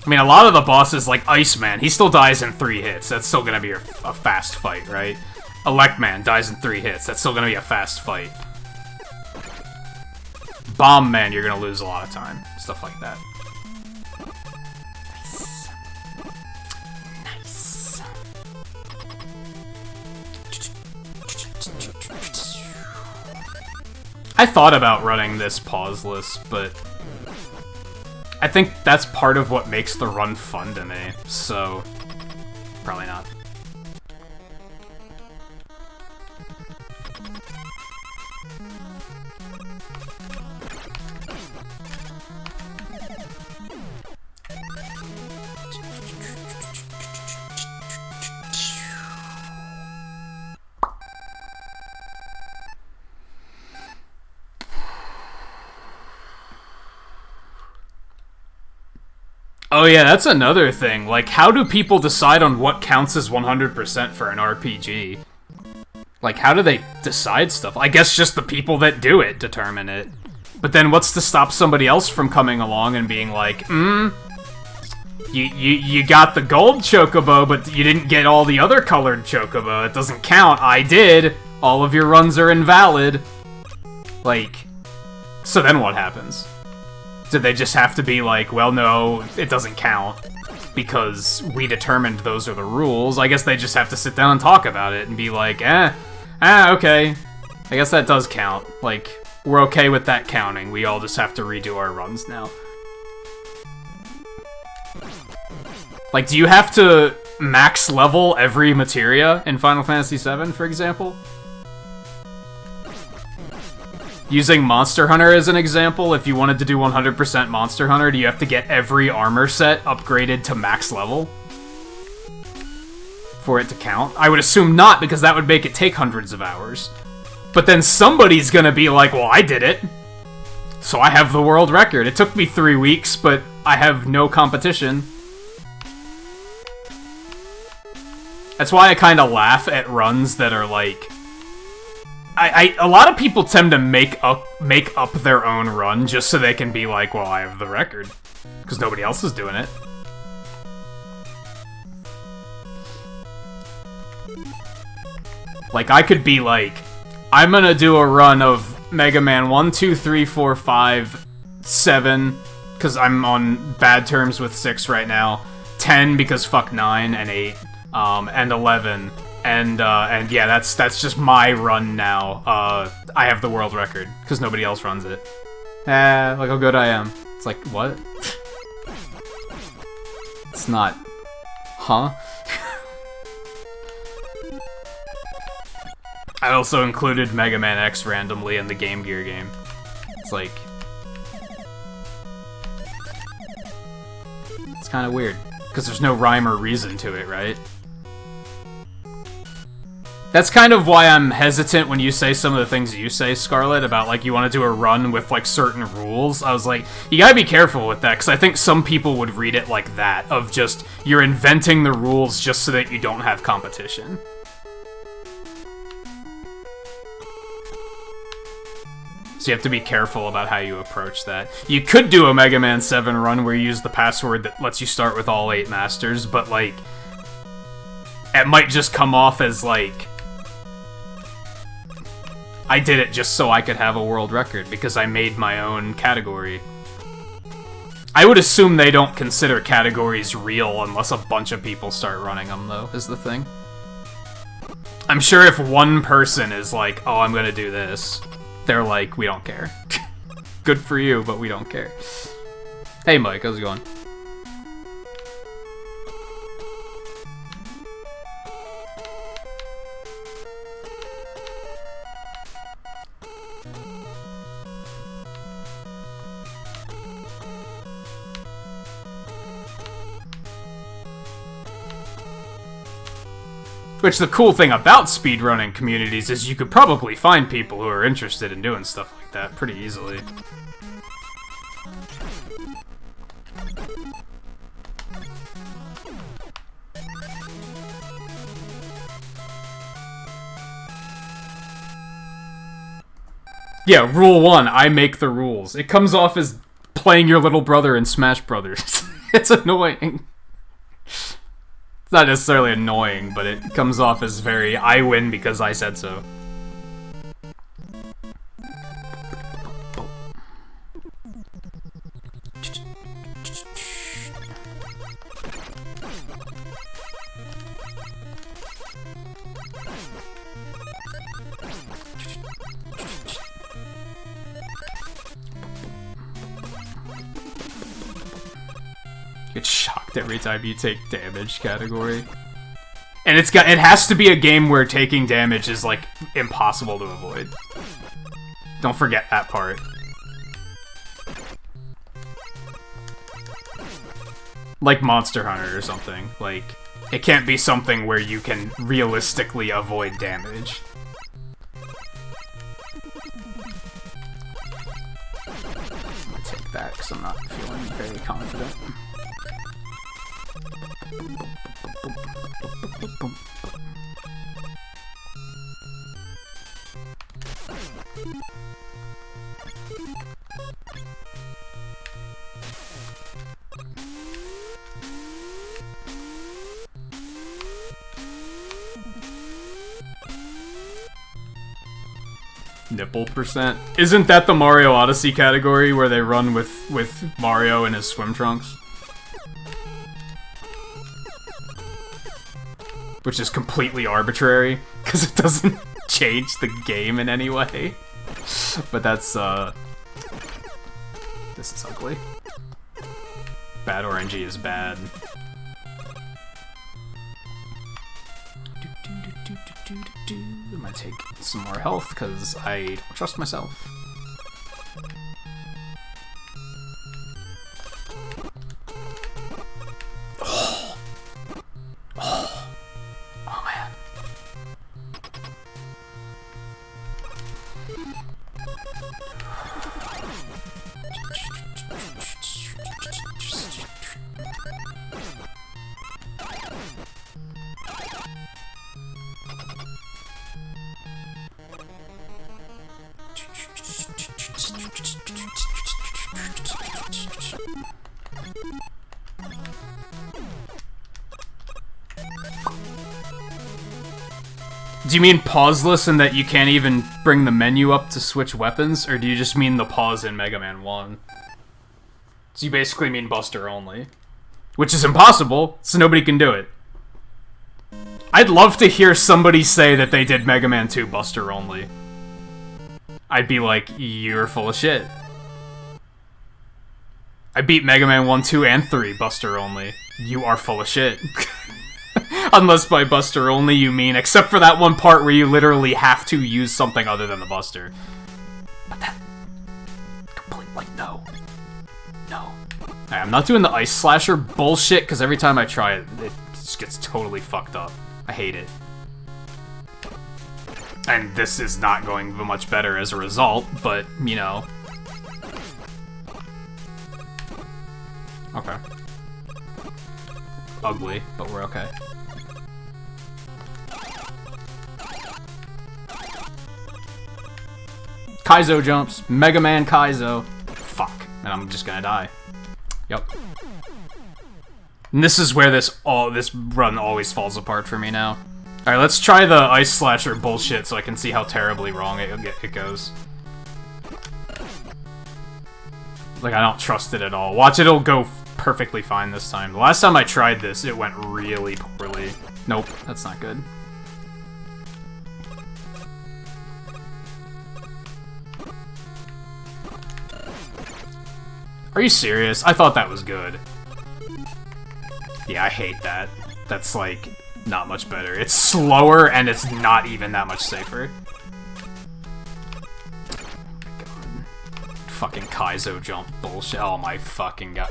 I mean, a lot of the bosses, like Iceman, he still dies in 3 hits. That's still gonna be a fast fight, right? Electman dies in 3 hits. That's still gonna be a fast fight. Bomb Man, you're gonna lose a lot of time. Stuff like that. I thought about running this pauseless, but I think that's part of what makes the run fun to me, so probably not. Oh yeah, that's another thing. Like, how do people decide on what counts as 100% for an RPG? Like, how do they decide stuff? I guess just the people that do it determine it. But then what's to stop somebody else from coming along and being like, you got the gold chocobo, but you didn't get all the other colored chocobo. It doesn't count. I did. All of your runs are invalid. Like, so then what happens? Do they just have to be like, well, no, it doesn't count because we determined those are the rules? I guess they just have to sit down and talk about it and be like, okay, I guess that does count. Like, we're okay with that counting. We all just have to redo our runs now. Like, do you have to max level every materia in Final Fantasy VII, for example? Using Monster Hunter as an example, if you wanted to do 100% Monster Hunter, do you have to get every armor set upgraded to max level for it to count? I would assume not, because that would make it take hundreds of hours. But then somebody's gonna be like, well, I did it, so I have the world record. It took me 3 weeks, but I have no competition. That's why I kind of laugh at runs that are like... a lot of people tend to make up their own run just so they can be like, well, I have the record. Because nobody else is doing it. Like, I could be like, I'm gonna do a run of Mega Man 1, 2, 3, 4, 5, 7, because I'm on bad terms with 6 right now, 10 because fuck 9, and 8, and 11. And yeah, that's just my run now. I have the world record, because nobody else runs it. Look how good I am. It's like, what? It's not... Huh? I also included Mega Man X randomly in the Game Gear game. It's like... It's kind of weird, because there's no rhyme or reason to it, right? That's kind of why I'm hesitant when you say some of the things you say, Scarlet, about, like, you want to do a run with, like, certain rules. I was like, you gotta be careful with that, because I think some people would read it like that, of just, you're inventing the rules just so that you don't have competition. So you have to be careful about how you approach that. You could do a Mega Man 7 run where you use the password that lets you start with all 8 masters, but, like, it might just come off as, like... I did it just so I could have a world record, because I made my own category. I would assume they don't consider categories real unless a bunch of people start running them, though, is the thing. I'm sure if one person is like, oh, I'm gonna do this, they're like, we don't care. Good for you, but we don't care. Hey, Mike, how's it going? Which, the cool thing about speedrunning communities is you could probably find people who are interested in doing stuff like that pretty easily. Yeah, rule 1, I make the rules. It comes off as playing your little brother in Smash Brothers. It's annoying. It's not necessarily annoying, but it comes off as very, I win because I said so. Get shocked every time you take damage category. And it has to be a game where taking damage is, like, impossible to avoid. Don't forget that part. Like Monster Hunter or something. Like, it can't be something where you can realistically avoid damage. I'm gonna take that because I'm not feeling very confident. Nipple percent? Isn't that the Mario Odyssey category where they run with Mario in his swim trunks? Which is completely arbitrary, because it doesn't change the game in any way. But that's, this is ugly. Bad RNG is bad. I'm gonna take some more health, because I don't trust myself. Oh man. Do you mean pauseless in that you can't even bring the menu up to switch weapons, or do you just mean the pause in Mega Man 1? So you basically mean Buster only. Which is impossible, so nobody can do it. I'd love to hear somebody say that they did Mega Man 2 Buster only. I'd be like, you're full of shit. I beat Mega Man 1, 2, and 3 Buster only. You are full of shit. Unless by Buster only you mean, except for that one part where you literally have to use something other than the Buster. But that... like, no. No. Right, I'm not doing the Ice Slasher bullshit, because every time I try it, it just gets totally fucked up. I hate it. And this is not going much better as a result, but, you know. Okay. Ugly, but we're okay. Kaizo jumps. Mega Man Kaizo. Fuck. And I'm just gonna die. Yep. And this is where this run always falls apart for me now. Alright, let's try the Ice Slasher bullshit so I can see how terribly wrong it goes. Like, I don't trust it at all. Watch, it'll go perfectly fine this time. The last time I tried this, it went really poorly. Nope, that's not good. Are you serious? I thought that was good. Yeah, I hate that. That's, like, not much better. It's slower, and it's not even that much safer. God. Fucking Kaizo jump bullshit. Oh my fucking god.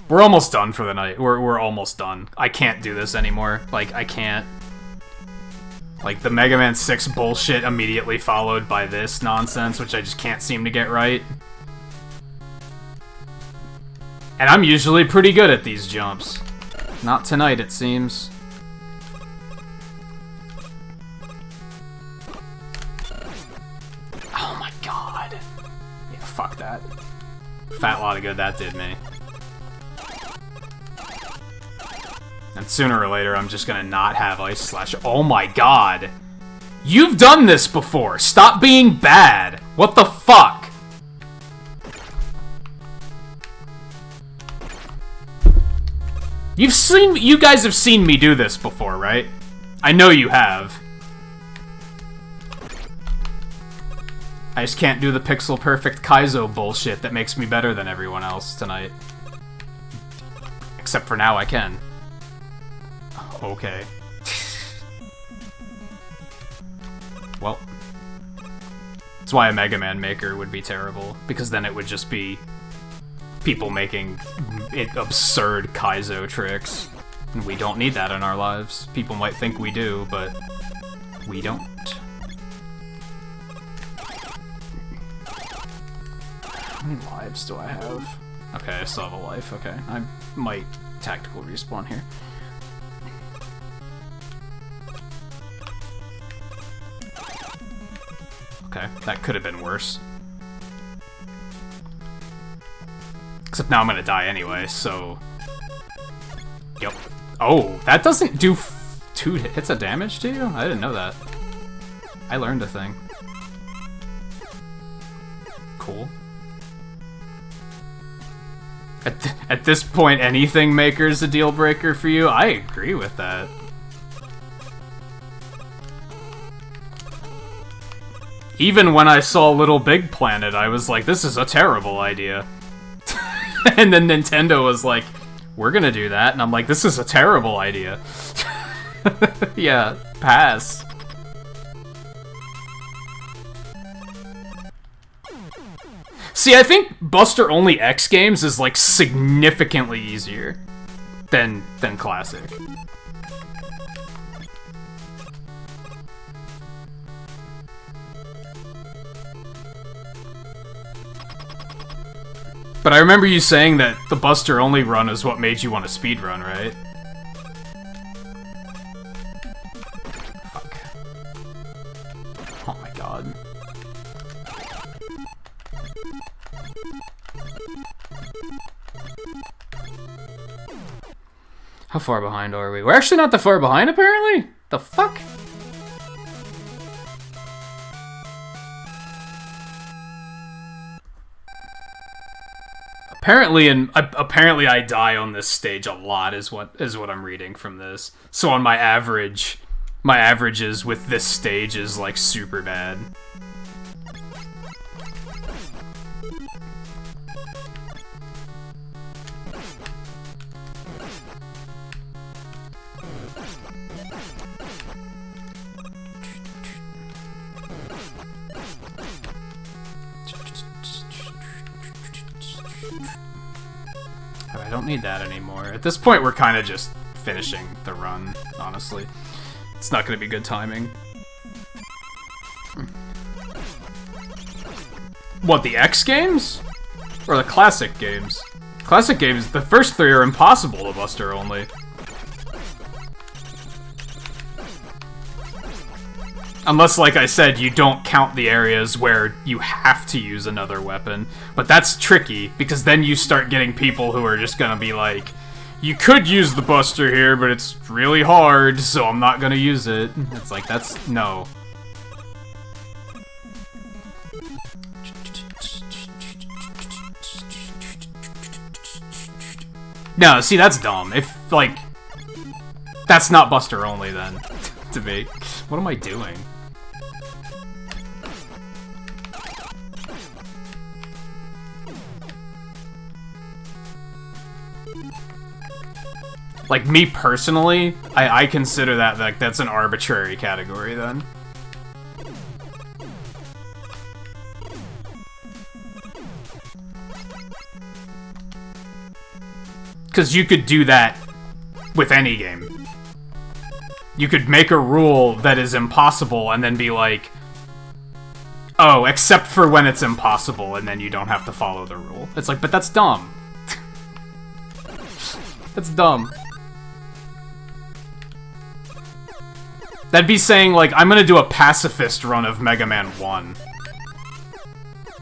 We're almost done for the night. We're almost done. I can't do this anymore. Like, I can't. Like, the Mega Man 6 bullshit immediately followed by this nonsense, which I just can't seem to get right. And I'm usually pretty good at these jumps. Not tonight, it seems. Oh my god. Yeah, fuck that. Fat lot of good that did me. And sooner or later, I'm just gonna not have Ice Slash. Oh my god! You've done this before! Stop being bad! What the fuck? You guys have seen me do this before, right? I know you have. I just can't do the pixel-perfect Kaizo bullshit that makes me better than everyone else tonight. Except for now I can. Okay. Well. That's why a Mega Man Maker would be terrible, because then it would just be people making absurd Kaizo tricks. And we don't need that in our lives. People might think we do, but we don't. How many lives do I have? Okay, I still have a life, okay. I might tactical respawn here. Okay, that could have been worse. Except now I'm gonna die anyway, so... Yep. Oh, that doesn't do 2 hits of damage to you? I didn't know that. I learned a thing. Cool. At this point, anything Maker's a deal breaker for you? I agree with that. Even when I saw Little Big Planet, I was like, this is a terrible idea. And then Nintendo was like, we're gonna do that. And I'm like, this is a terrible idea. Yeah, pass. See, I think Buster Only X games is, like, significantly easier than Classic. But I remember you saying that the Buster Only run is what made you want to speedrun, right? Fuck. Oh my god. How far behind are we? We're actually not that far behind, apparently? The fuck? Apparently I die on this stage a lot is what I'm reading from this. So on my averages with this stage is like super bad. I don't need that anymore. At this point, we're kind of just finishing the run, honestly. It's not going to be good timing. What, the X games? Or the classic games? Classic games, the first 3 are impossible to Buster Only. Unless, like I said, you don't count the areas where you have to use another weapon. But that's tricky, because then you start getting people who are just gonna be like, you could use the Buster here, but it's really hard, so I'm not gonna use it. It's like, that's... no. No, see, that's dumb. If, like... That's not Buster Only, then, to me. What am I doing? Like, me personally, I consider that, like, that's an arbitrary category, then. Because you could do that with any game. You could make a rule that is impossible and then be like, oh, except for when it's impossible, and then you don't have to follow the rule. It's like, but that's dumb. That's dumb. That'd be saying, like, I'm gonna do a pacifist run of Mega Man 1.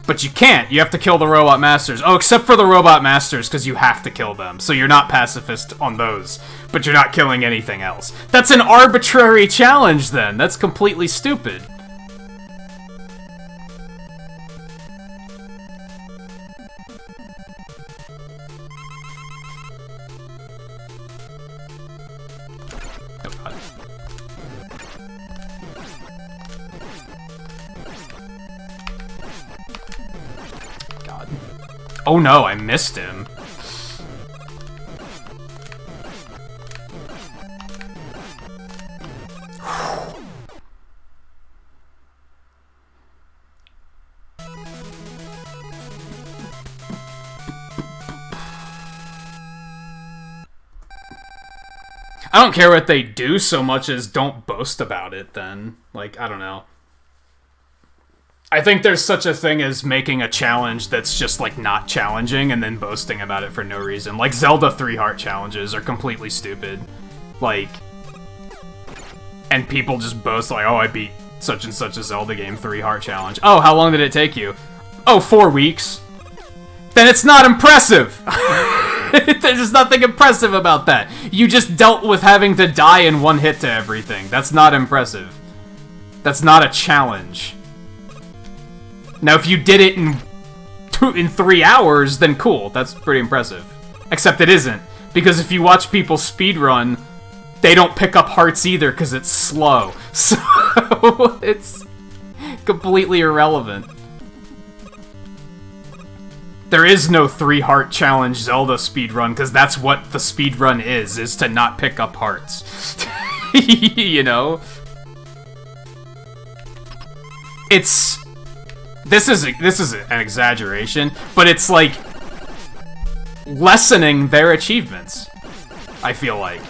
But you can't. You have to kill the Robot Masters. Oh, except for the Robot Masters, because you have to kill them. So you're not pacifist on those. But you're not killing anything else. That's an arbitrary challenge, then. That's completely stupid. Oh no, I missed him. I don't care what they do so much as don't boast about it then. Like, I don't know. I think there's such a thing as making a challenge that's just, like, not challenging and then boasting about it for no reason. Like, Zelda 3 heart challenges are completely stupid. Like, and people just boast like, oh, I beat such and such a Zelda game 3 heart challenge. Oh, how long did it take you? Oh, 4 weeks. Then it's not impressive! There's nothing impressive about that. You just dealt with having to die in one hit to everything. That's not impressive. That's not a challenge. Now, if you did it in 3 hours, then cool. That's pretty impressive. Except it isn't. Because if you watch people speedrun, they don't pick up hearts either because it's slow. So, it's completely irrelevant. There is no 3 heart challenge Zelda speedrun, because that's what the speedrun is to not pick up hearts. You know? It's... This is an exaggeration, but it's like... lessening their achievements, I feel like.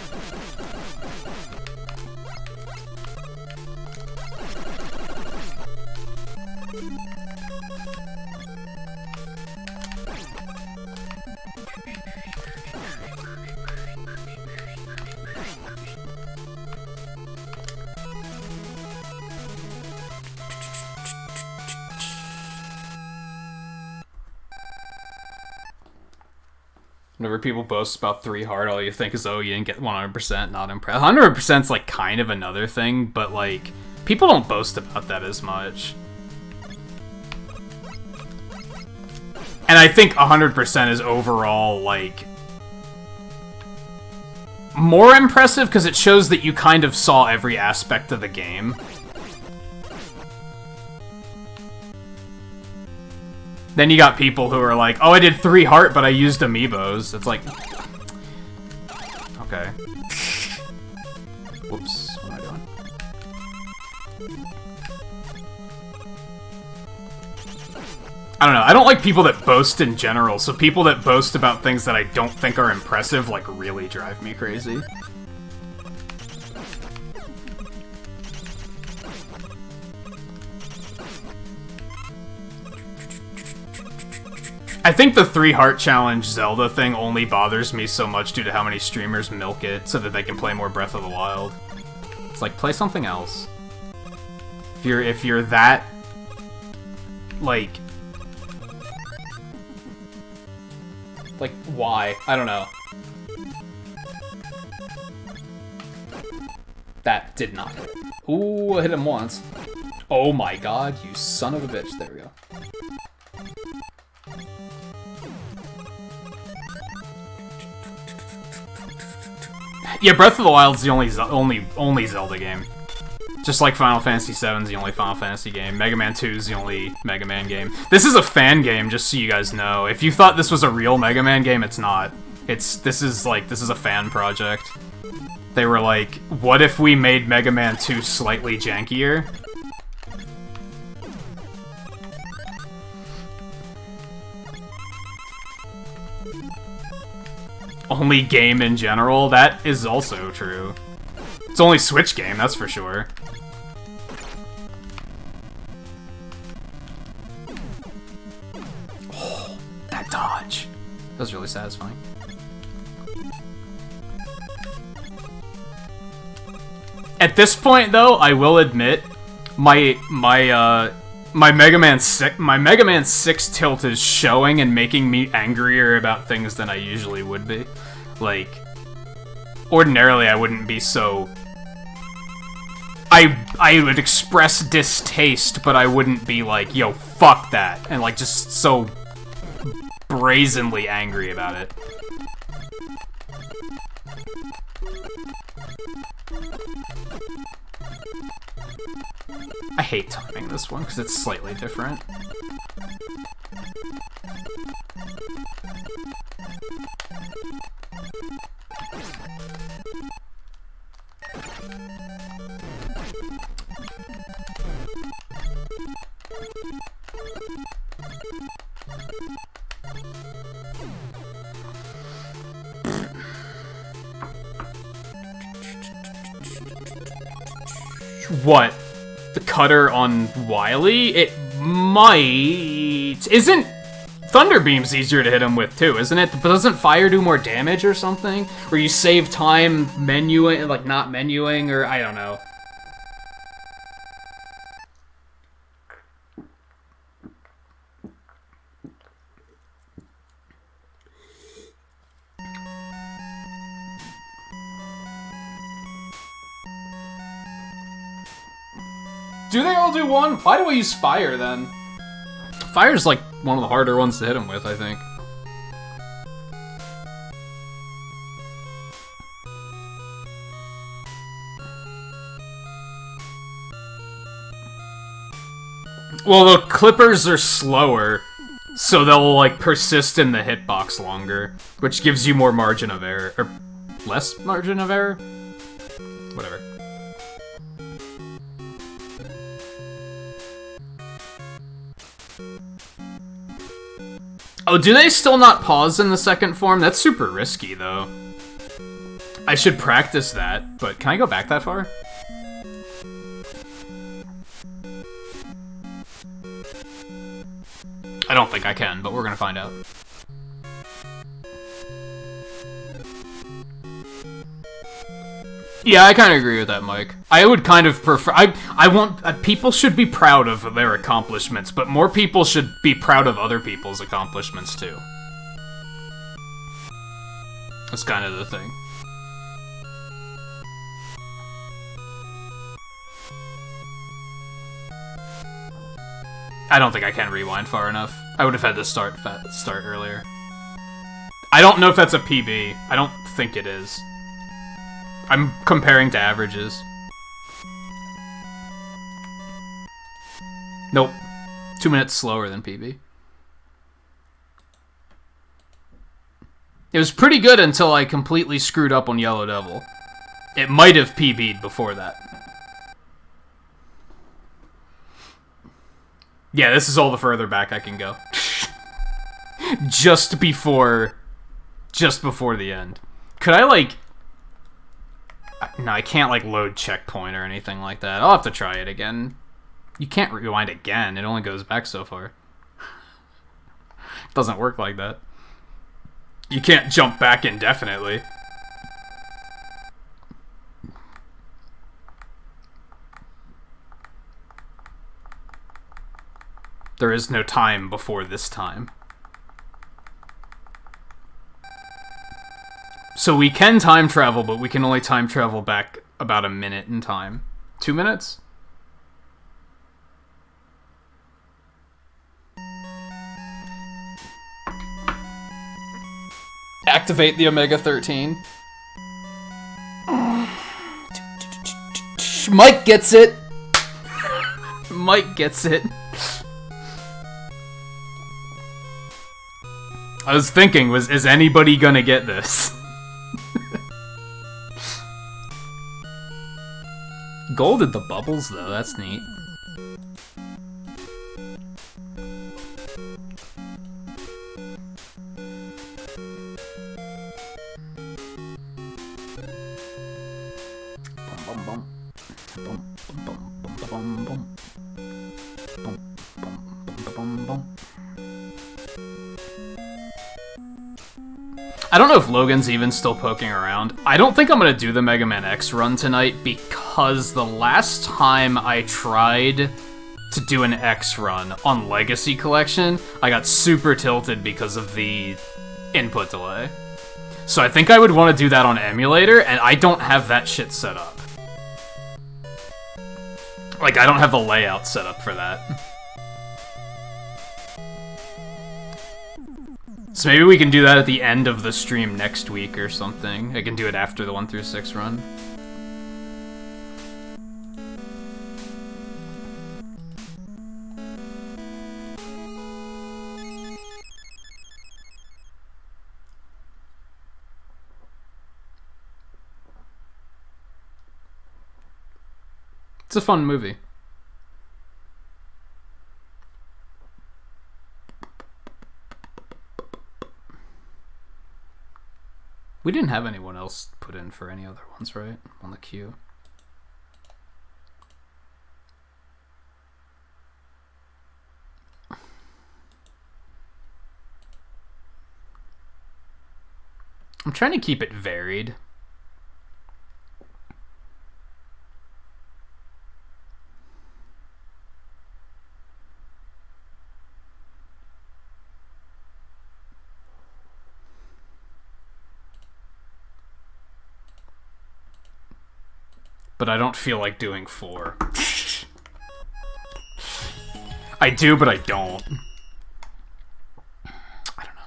Whenever people boast about 3 heart, all you think is, oh, you didn't get 100%, not impressed. 100%'s like kind of another thing, but like, people don't boast about that as much. And I think 100% is overall, like, more impressive because it shows that you kind of saw every aspect of the game. Then you got people who are like, oh, I did 3 heart, but I used amiibos. It's like... Okay. Whoops. What am I doing? I don't know. I don't like people that boast in general, so people that boast about things that I don't think are impressive, like, really drive me crazy. I think the 3 heart challenge Zelda thing only bothers me so much due to how many streamers milk it so that they can play more Breath of the Wild. It's like, play something else. If you're that, like, why? I don't know. That did not hit. Ooh, I hit him once. Oh my god, you son of a bitch. There we go. Yeah, Breath of the Wild's the only Zelda game. Just like Final Fantasy VII's the only Final Fantasy game. Mega Man 2's the only Mega Man game. This is a fan game, just so you guys know. If you thought this was a real Mega Man game, it's not. This is a fan project. They were like, what if we made Mega Man 2 slightly jankier? Only game in general? That is also true. It's only Switch game, that's for sure. Oh, that dodge. That was really satisfying. At this point, though, I will admit, my Mega Man 6 tilt is showing and making me angrier about things than I usually would be. Like, ordinarily I wouldn't be so... I would express distaste, but I wouldn't be like, yo, fuck that, and like just so brazenly angry about it. I hate timing this one because it's slightly different. What? The cutter on Wily? It might... Isn't Thunderbeam's easier to hit him with, too, isn't it? But doesn't Fire do more damage or something? Or you save time menuing, like, not menuing, or I don't know. Do they all do one? Why do I use Fire, then? Fire's, like, one of the harder ones to hit him with, I think. Well, the Clippers are slower, so they'll, like, persist in the hitbox longer, which gives you more margin of error. Or less margin of error? Whatever. Oh, do they still not pause in the second form? That's super risky, though. I should practice that, but can I go back that far? I don't think I can, but we're gonna find out. Yeah, I kind of agree with that, Mike. I would kind of prefer... I want... people should be proud of their accomplishments, but more people should be proud of other people's accomplishments, too. That's kind of the thing. I don't think I can rewind far enough. I would have had to start earlier. I don't know if that's a PB. I don't think it is. I'm comparing to averages. Nope. 2 minutes slower than PB. It was pretty good until I completely screwed up on Yellow Devil. It might have PB'd before that. Yeah, this is all the further back I can go. Just before the end. Could I, like... No, I can't, like, load checkpoint or anything like that. I'll have to try it again. You can't rewind again. It only goes back so far. It doesn't work like that. You can't jump back indefinitely. There is no time before this time. So we can time travel, but we can only time travel back about a minute in time. 2 minutes? Activate the Omega-13. Mike gets it! Mike gets it. I was thinking, is anybody gonna get this? Golded the bubbles, though. That's neat. I don't know if Logan's even still poking around. I don't think I'm gonna do the Mega Man X run tonight because the last time I tried to do an X run on Legacy Collection, I got super tilted because of the input delay. So I think I would want to do that on emulator, and I don't have that shit set up. Like, I don't have the layout set up for that. So maybe we can do that at the end of the stream next week or something. I can do it after the 1 through 6 run. It's a fun movie. We didn't have anyone else put in for any other ones, right? On the queue. I'm trying to keep it varied. But I don't feel like doing 4. I do, but I don't. I don't know.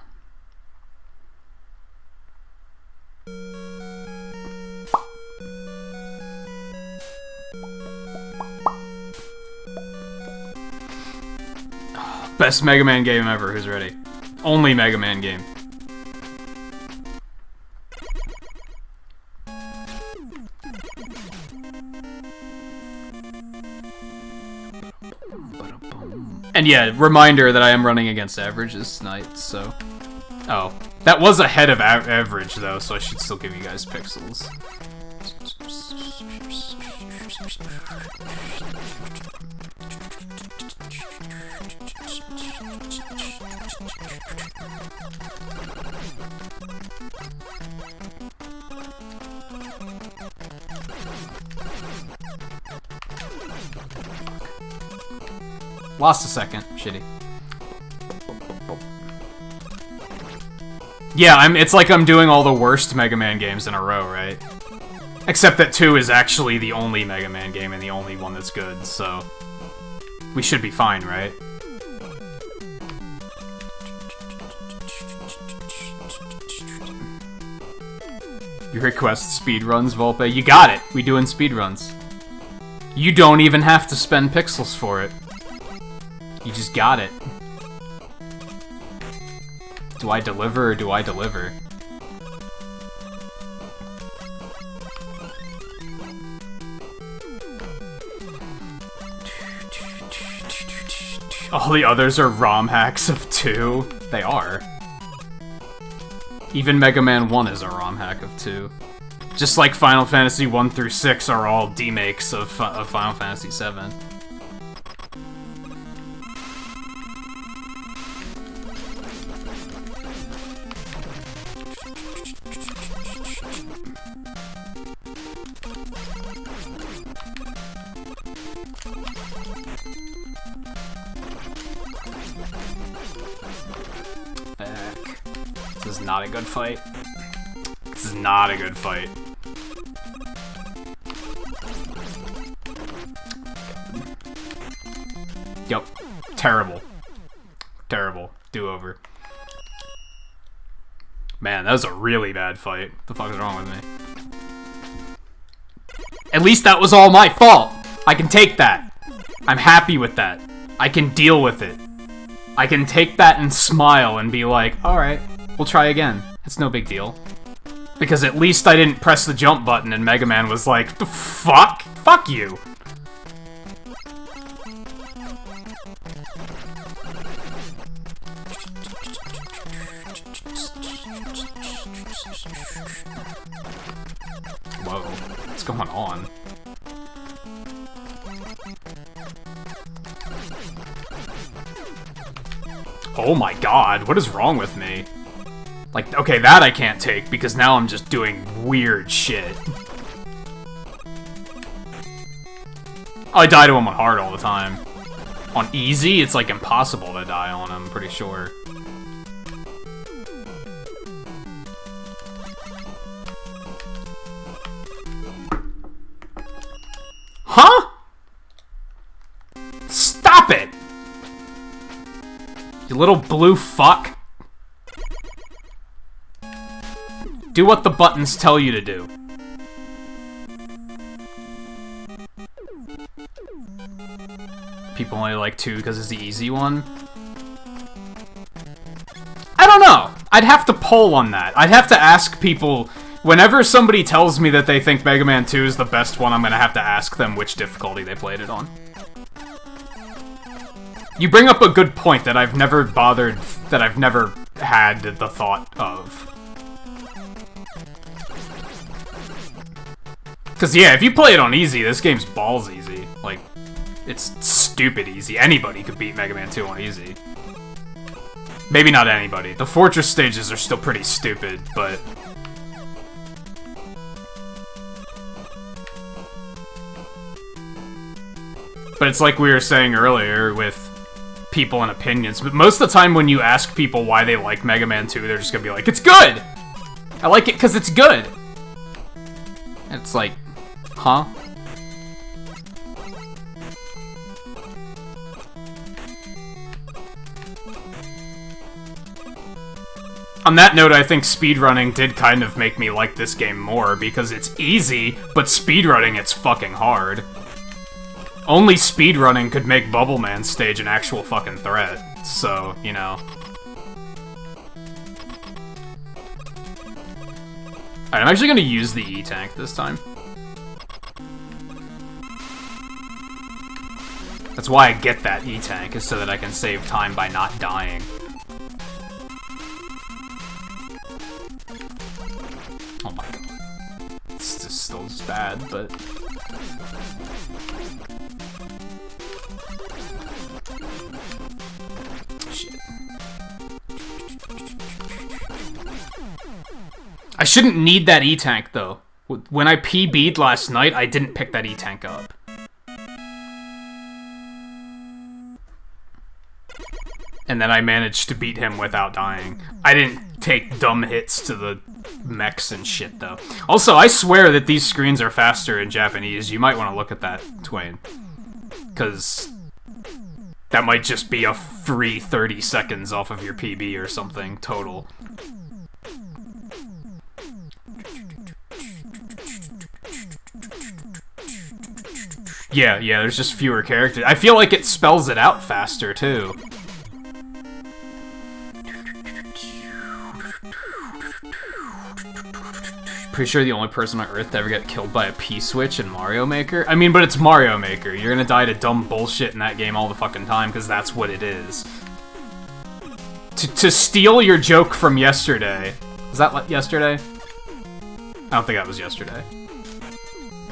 Best Mega Man game ever. Who's ready? Only Mega Man game. And yeah, reminder that I am running against average this night, so... Oh. That was ahead of average, though, so I should still give you guys pixels. Lost a second. Shitty. Yeah, it's like I'm doing all the worst Mega Man games in a row, right? Except that 2 is actually the only Mega Man game and the only one that's good, so... We should be fine, right? You request speedruns, Volpe? You got it! We doing speedruns. You don't even have to spend pixels for it. You just got it. Do I deliver or do I deliver? All the others are ROM hacks of 2. They are. Even Mega Man 1 is a ROM hack of 2. Just like Final Fantasy 1 through 6 are all demakes of Final Fantasy 7. This is not a good fight. This is not a good fight. Yep. Terrible. Terrible. Do-over. Man, that was a really bad fight. What the fuck is wrong with me? At least that was all my fault! I can take that. I'm happy with that. I can deal with it. I can take that and smile and be like, alright, we'll try again. It's no big deal. Because at least I didn't press the jump button and Mega Man was like, the fuck? Fuck you! Whoa, what's going on? Oh my god, what is wrong with me? Like, okay, that I can't take, because now I'm just doing weird shit. I die to him on hard all the time. On easy, it's like impossible to die on him, I'm pretty sure. Huh? Stop it! You little blue fuck. Do what the buttons tell you to do. People only like 2 because it's the easy one. I don't know. I'd have to poll on that. I'd have to ask people Whenever somebody tells me that they think Mega Man 2 is the best one, I'm gonna have to ask them which difficulty they played it on. You bring up a good point that I've never had the thought of. Cause yeah, if you play it on easy, this game's balls easy. Like, it's stupid easy. Anybody could beat Mega Man 2 on easy. Maybe not anybody. The Fortress stages are still pretty stupid, but... But it's like we were saying earlier with people and opinions. But most of the time when you ask people why they like Mega Man 2, they're just gonna be like, it's good! I like it because it's good! And it's like, huh? On that note, I think speedrunning did kind of make me like this game more, because it's easy, but speedrunning it's fucking hard. Only speedrunning could make Bubble Man stage an actual fucking threat, so, you know. Alright, I'm actually gonna use the E-Tank this time. That's why I get that E-Tank, is so that I can save time by not dying. Oh my god. It's just still as bad, but... Shit. I shouldn't need that E-Tank, though. When I PB'd last night, I didn't pick that E-Tank up. And then I managed to beat him without dying. I didn't take dumb hits to the mechs and shit, though. Also, I swear that these screens are faster in Japanese. You might want to look at that, Twain. Because that might just be a free 30 seconds off of your PB or something, total. Yeah, there's just fewer characters. I feel like it spells it out faster, too. Pretty sure the only person on Earth to ever get killed by a P-switch in Mario Maker? I mean, but it's Mario Maker. You're gonna die to dumb bullshit in that game all the fucking time, because that's what it is. To steal your joke from yesterday... Was that yesterday? I don't think that was yesterday.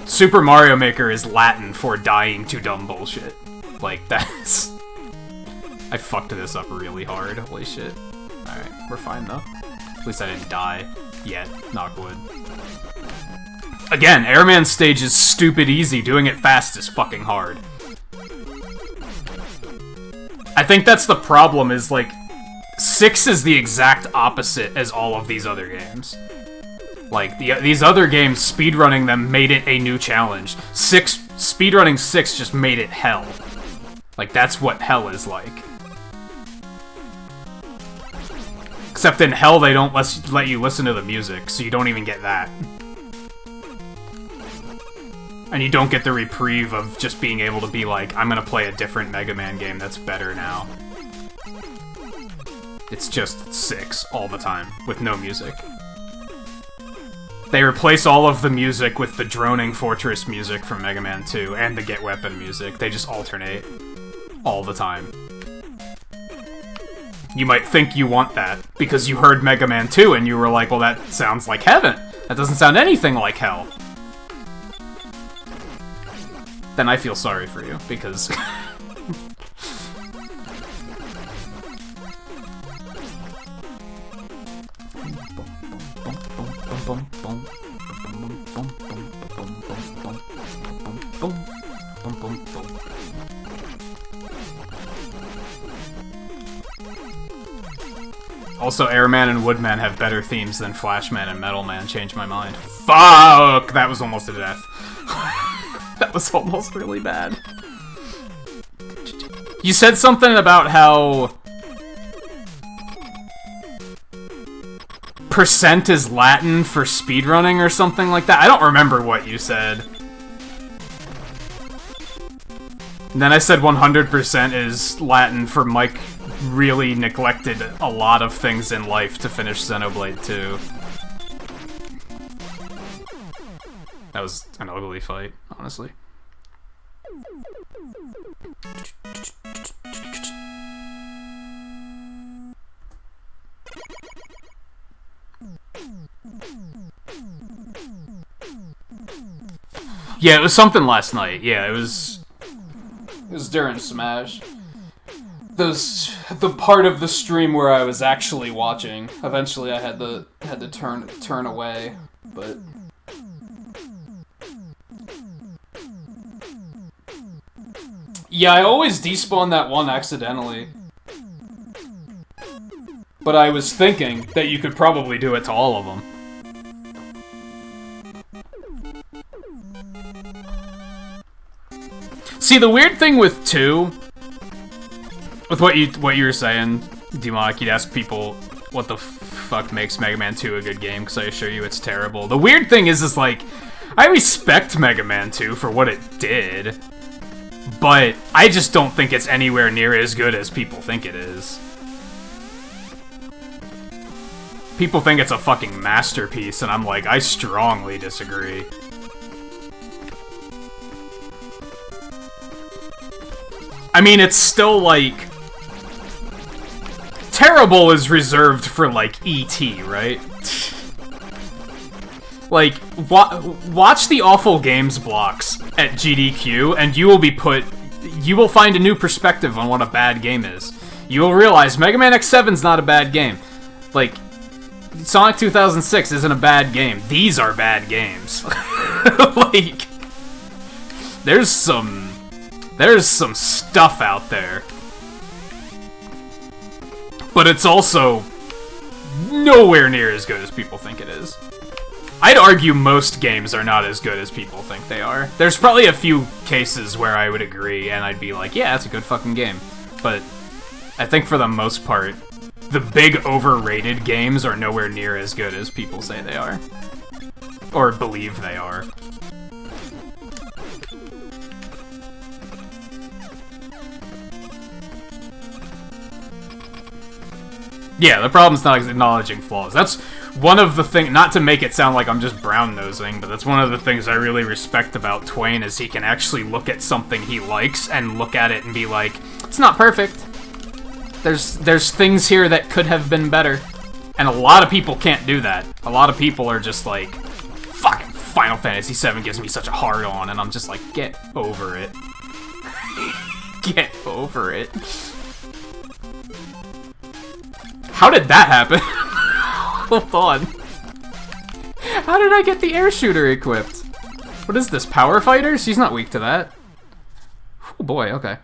Super Mario Maker is Latin for dying to dumb bullshit. Like, that's... I fucked this up really hard. Holy shit. Alright, we're fine, though. At least I didn't die. Yet. Knock wood. Again, Airman stage is stupid easy. Doing it fast is fucking hard. I think that's the problem, is, like... 6 is the exact opposite as all of these other games. Like, these other games, speedrunning them made it a new challenge. Speedrunning 6 just made it hell. Like, that's what hell is like. Except in hell, they don't let you listen to the music, so you don't even get that. And you don't get the reprieve of just being able to be like, I'm gonna play a different Mega Man game that's better now. It's just 6 all the time, with no music. They replace all of the music with the droning Fortress music from Mega Man 2, and the Get Weapon music. They just alternate all the time. You might think you want that, because you heard Mega Man 2 and you were like, well, that sounds like heaven. That doesn't sound anything like hell. Then I feel sorry for you, because... Also, Airman and Woodman have better themes than Flashman and Metalman. Changed my mind. Fuck! That was almost a death. That was almost really bad. You said something about how... % is Latin for speedrunning or something like that. I don't remember what you said. And then I said 100% is Latin for Mike really neglected a lot of things in life to finish Xenoblade 2. That was an ugly fight, honestly. Yeah, it was something last night. Yeah, it was during Smash. The part of the stream where I was actually watching. Eventually, I had to turn away, but. Yeah, I always despawn that one accidentally. But I was thinking that you could probably do it to all of them. See, the weird thing with 2, with what you were saying, Demonic, you'd ask people what the fuck makes Mega Man 2 a good game, because I assure you it's terrible. The weird thing is like, I respect Mega Man 2 for what it did, but I just don't think it's anywhere near as good as people think it is. People think it's a fucking masterpiece, and I'm like, I strongly disagree. I mean, it's still, like... Terrible is reserved for, like, E.T., right? Like, watch the Awful Games blocks at GDQ, and you will find a new perspective on what a bad game is. You will realize Mega Man X7's not a bad game. Like, Sonic 2006 isn't a bad game. These are bad games. Like, there's some stuff out there. But it's also nowhere near as good as people think it is. I'd argue most games are not as good as people think they are. There's probably a few cases where I would agree, and I'd be like, yeah, it's a good fucking game. But I think for the most part, the big overrated games are nowhere near as good as people say they are. Or believe they are. Yeah, the problem's not acknowledging flaws. That's one of the things, not to make it sound like I'm just brown-nosing, but that's one of the things I really respect about Twain, is he can actually look at something he likes and look at it and be like, it's not perfect. There's things here that could have been better. And a lot of people can't do that. A lot of people are just like, fucking Final Fantasy VII gives me such a hard-on, and I'm just like, get over it. Get over it. How did that happen? Hold on. How did I get the air shooter equipped? What is this, Power Fighter? She's not weak to that. Oh boy, okay.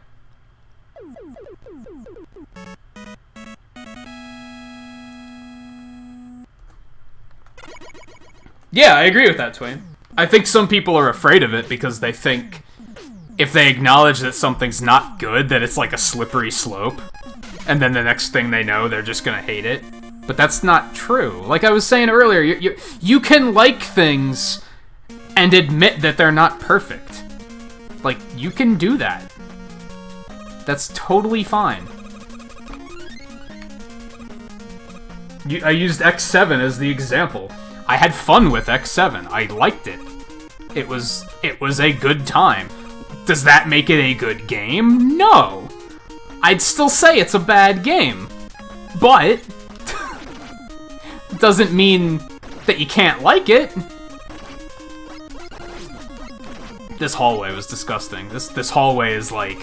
Yeah, I agree with that, Twain. I think some people are afraid of it because they think if they acknowledge that something's not good, that it's like a slippery slope. And then the next thing they know, they're just gonna hate it. But that's not true. Like I was saying earlier, you can like things and admit that they're not perfect. Like, you can do that. That's totally fine. I used X7 as the example. I had fun with X7. I liked it. It was a good time. Does that make it a good game? No. I'd still say it's a bad game. But doesn't mean that you can't like it. This hallway was disgusting. This hallway is like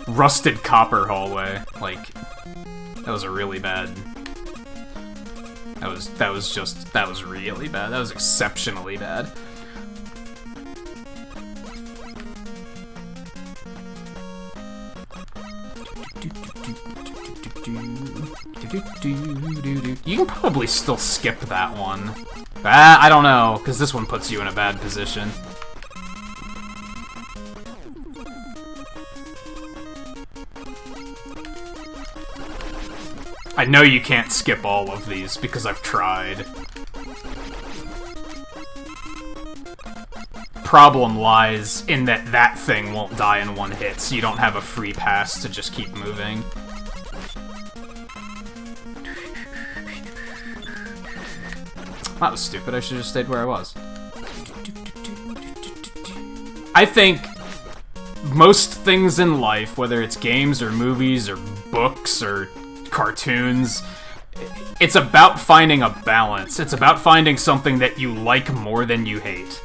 rusted copper hallway. Like, that was a really bad. That was really bad. That was exceptionally bad. You can probably still skip that one. I don't know, because this one puts you in a bad position. I know you can't skip all of these, because I've tried. Problem lies in that thing won't die in one hit, so you don't have a free pass to just keep moving. That was stupid, I should have stayed where I was. I think most things in life, whether it's games or movies or books or cartoons, it's about finding a balance. It's about finding something that you like more than you hate.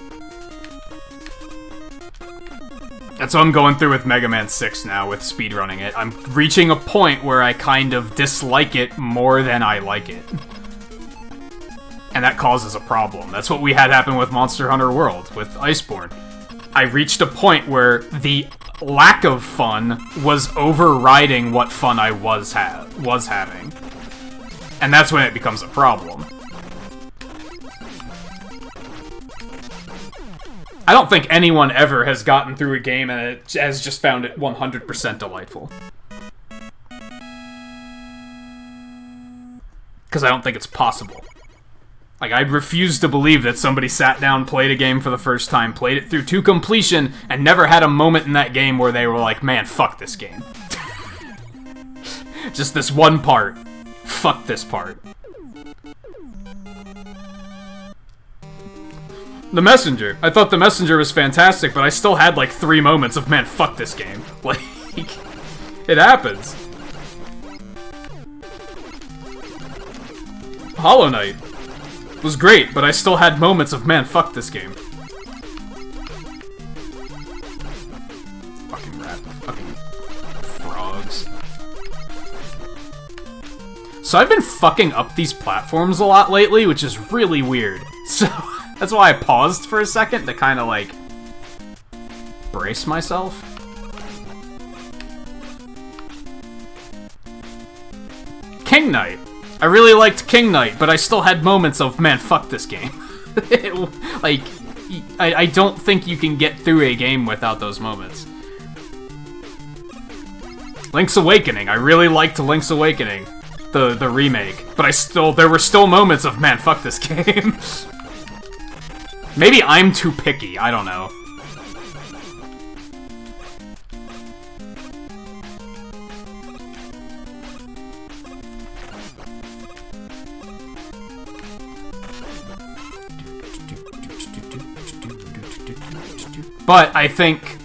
That's what I'm going through with Mega Man 6 now, with speedrunning it. I'm reaching a point where I kind of dislike it more than I like it. And that causes a problem. That's what we had happen with Monster Hunter World, with Iceborne. I reached a point where the lack of fun was overriding what fun I was having. And that's when it becomes a problem. I don't think anyone ever has gotten through a game and it has just found it 100% delightful. Because I don't think it's possible. Like, I refuse to believe that somebody sat down, played a game for the first time, played it through to completion, and never had a moment in that game where they were like, man, fuck this game. Just this one part. Fuck this part. The Messenger. I thought The Messenger was fantastic, but I still had like 3 moments of, man, fuck this game. Like, it happens. Hollow Knight was great, but I still had moments of, man, fuck this game. Fucking rat. Fucking frogs. So I've been fucking up these platforms a lot lately, which is really weird. So that's why I paused for a second to kind of, like, brace myself. King Knight. I really liked King Knight, but I still had moments of, man, fuck this game. Like, I don't think you can get through a game without those moments. Link's Awakening. I really liked Link's Awakening, the remake, but there were still moments of, man, fuck this game. Maybe I'm too picky, I don't know. But I think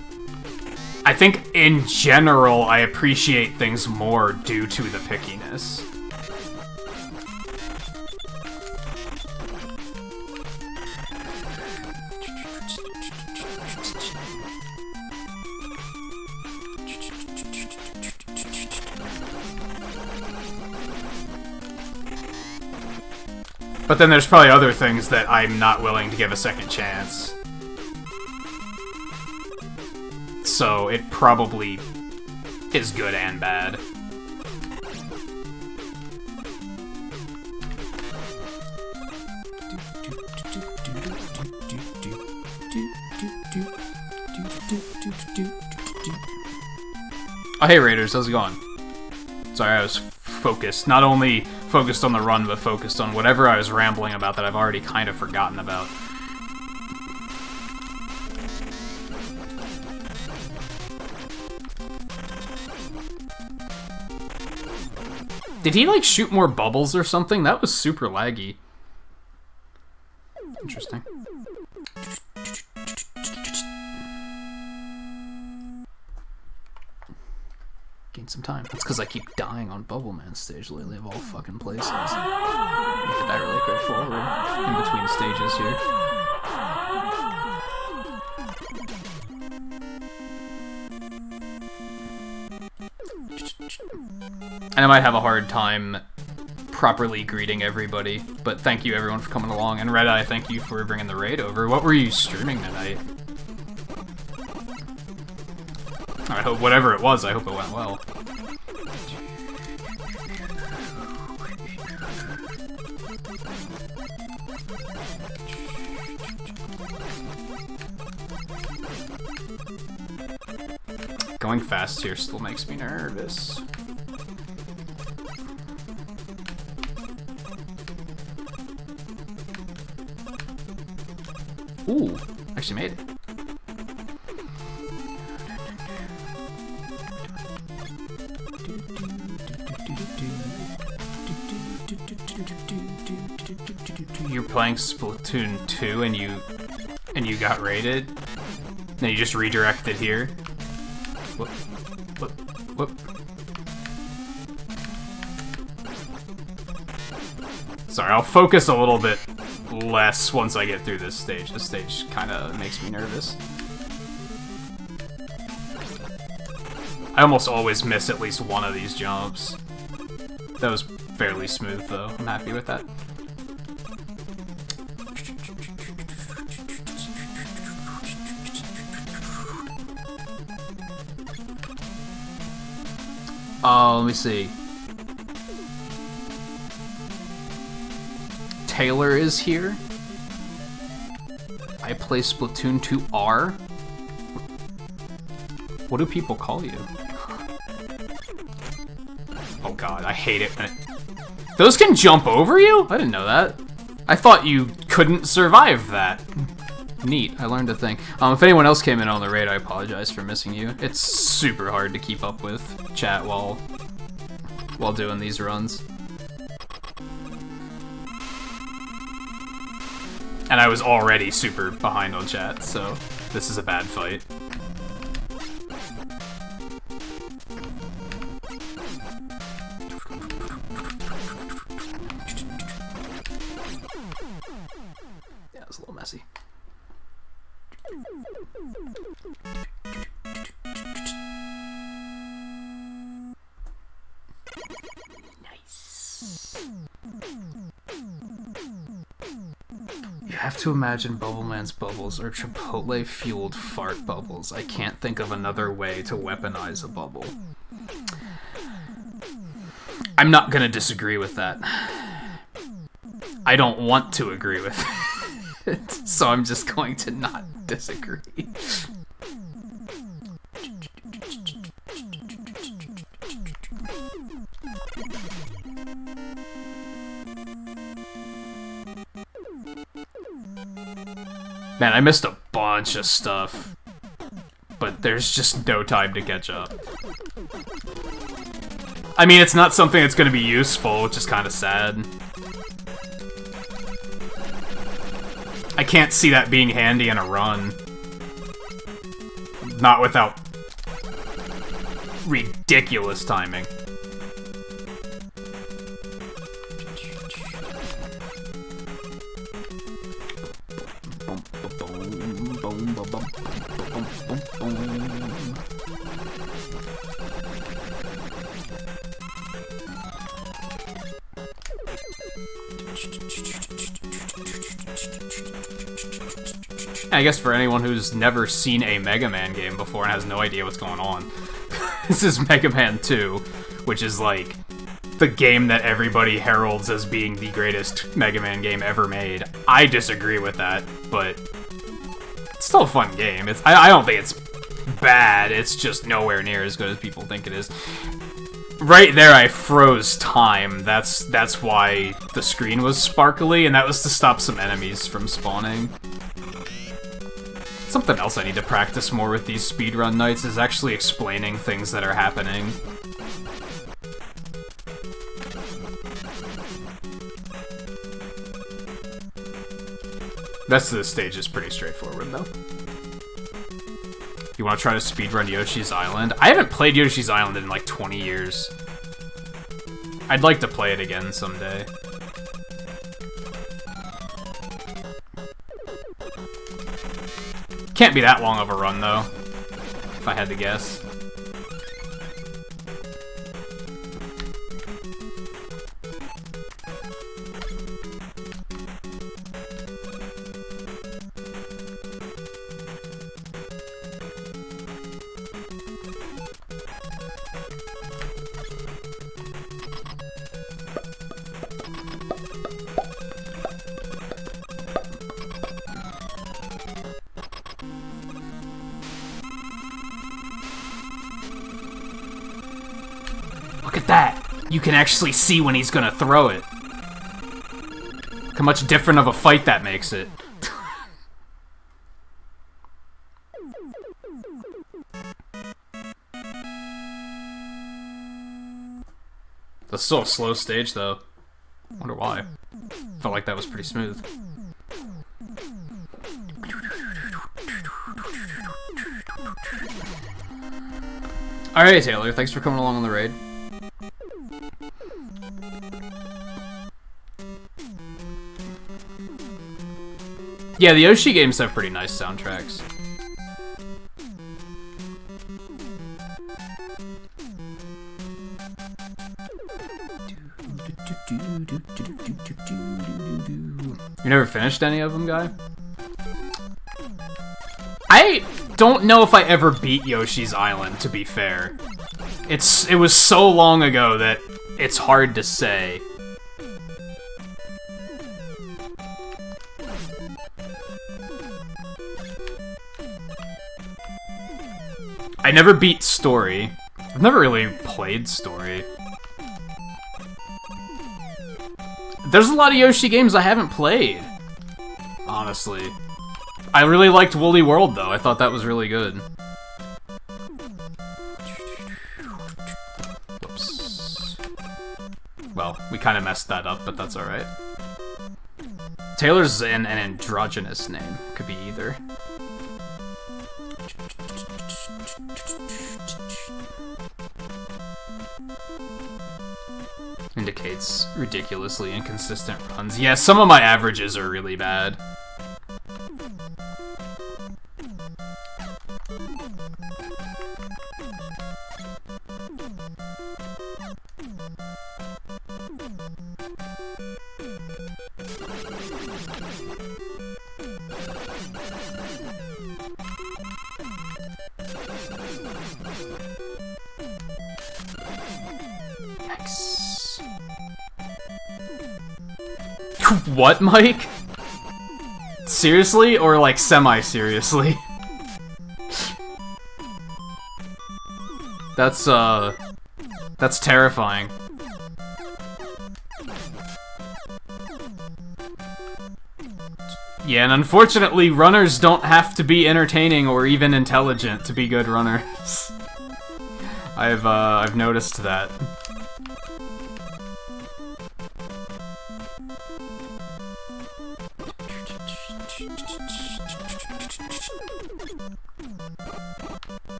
in general I appreciate things more due to the pickiness. But then there's probably other things that I'm not willing to give a second chance. So it probably is good and bad. Oh, hey Raiders, how's it going? Sorry, I was focused. Not only focused on the run, but focused on whatever I was rambling about that I've already kind of forgotten about. Did he, like, shoot more bubbles or something? That was super laggy. Interesting. Gain some time. That's because I keep dying on Bubble Man stage lately of all fucking places. You have to die really quick forward in between stages here. And I might have a hard time properly greeting everybody, but thank you everyone for coming along. And Red Eye, thank you for bringing the raid over. What were you streaming tonight? I hope whatever it was, I hope it went well. Going fast here still makes me nervous. Ooh, actually made it. You're playing Splatoon 2 and you got raided? Then you just redirect it here. Whoop, whoop, whoop. Sorry, I'll focus a little bit less once I get through this stage. This stage kind of makes me nervous. I almost always miss at least one of these jumps. That was fairly smooth, though. I'm happy with that. Let me see. Taylor is here. I play Splatoon 2R. What do people call you? Oh god, I hate it. Those can jump over you? I didn't know that. I thought you couldn't survive that. Neat, I learned a thing. If anyone else came in on the raid, I apologize for missing you. It's super hard to keep up with chat while doing these runs. And I was already super behind on chat, so this is a bad fight. Yeah, it was a little messy. You have to imagine Bubbleman's bubbles are Chipotle-fueled fart bubbles. I can't think of another way to weaponize a bubble. I'm not gonna disagree with that. I don't want to agree with it, so I'm just going to not disagree. Man, I missed a bunch of stuff, but there's just no time to catch up. I mean, it's not something that's going to be useful, which is kind of sad. I can't see that being handy in a run. Not without ridiculous timing. I guess for anyone who's never seen a Mega Man game before and has no idea what's going on, this is Mega Man 2, which is like the game that everybody heralds as being the greatest Mega Man game ever made. I disagree with that, but it's still a fun game. I don't think it's bad, it's just nowhere near as good as people think it is. Right there, I froze time. That's why the screen was sparkly, and that was to stop some enemies from spawning. Something else I need to practice more with these speedrun nights is actually explaining things that are happening. The rest of this stage is pretty straightforward, though. You want to try to speedrun Yoshi's Island? I haven't played Yoshi's Island in like 20 years. I'd like to play it again someday. Can't be that long of a run, though, if I had to guess. Look at that! You can actually see when he's gonna throw it. Look how much different of a fight that makes it. That's still a slow stage, though. Wonder why. Felt like that was pretty smooth. Alright, Taylor, thanks for coming along on the raid. Yeah, the Yoshi games have pretty nice soundtracks. You never finished any of them, guy? I don't know if I ever beat Yoshi's Island, to be fair. It was so long ago that it's hard to say. I never beat Story. I've never really played Story. There's a lot of Yoshi games I haven't played, honestly. I really liked Woolly World, though. I thought that was really good. Whoops. Well, we kind of messed that up, but that's alright. Taylor's an androgynous name. Could be either. Indicates ridiculously inconsistent runs. Yeah, some of my averages are really bad. What, Mike? Seriously? Or, like, semi-seriously? That's terrifying. Yeah, and unfortunately, runners don't have to be entertaining or even intelligent to be good runners. I've noticed that.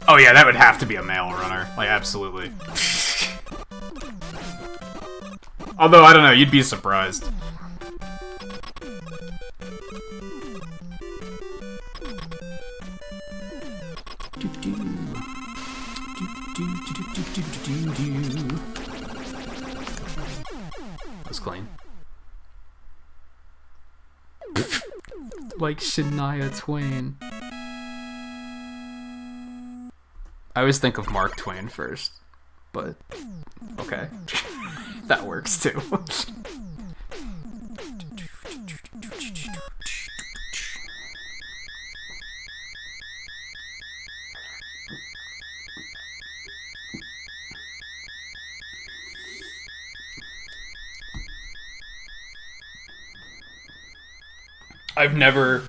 Oh yeah, that would have to be a male runner. Like, absolutely. Although, I don't know, you'd be surprised. That's clean. Like Shania Twain. I always think of Mark Twain first, but okay. That works too. I've never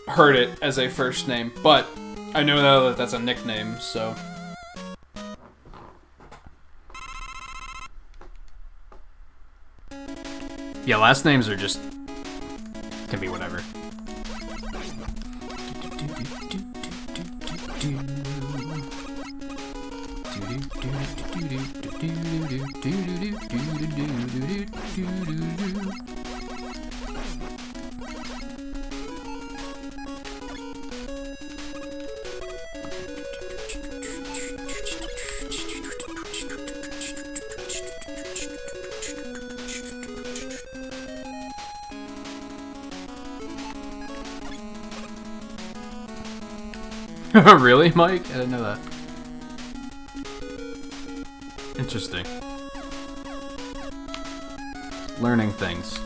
heard it as a first name, but I know now that that's a nickname, so... Yeah, last names are just... can be whatever. Really, Mike? I didn't know that. Interesting. Learning things.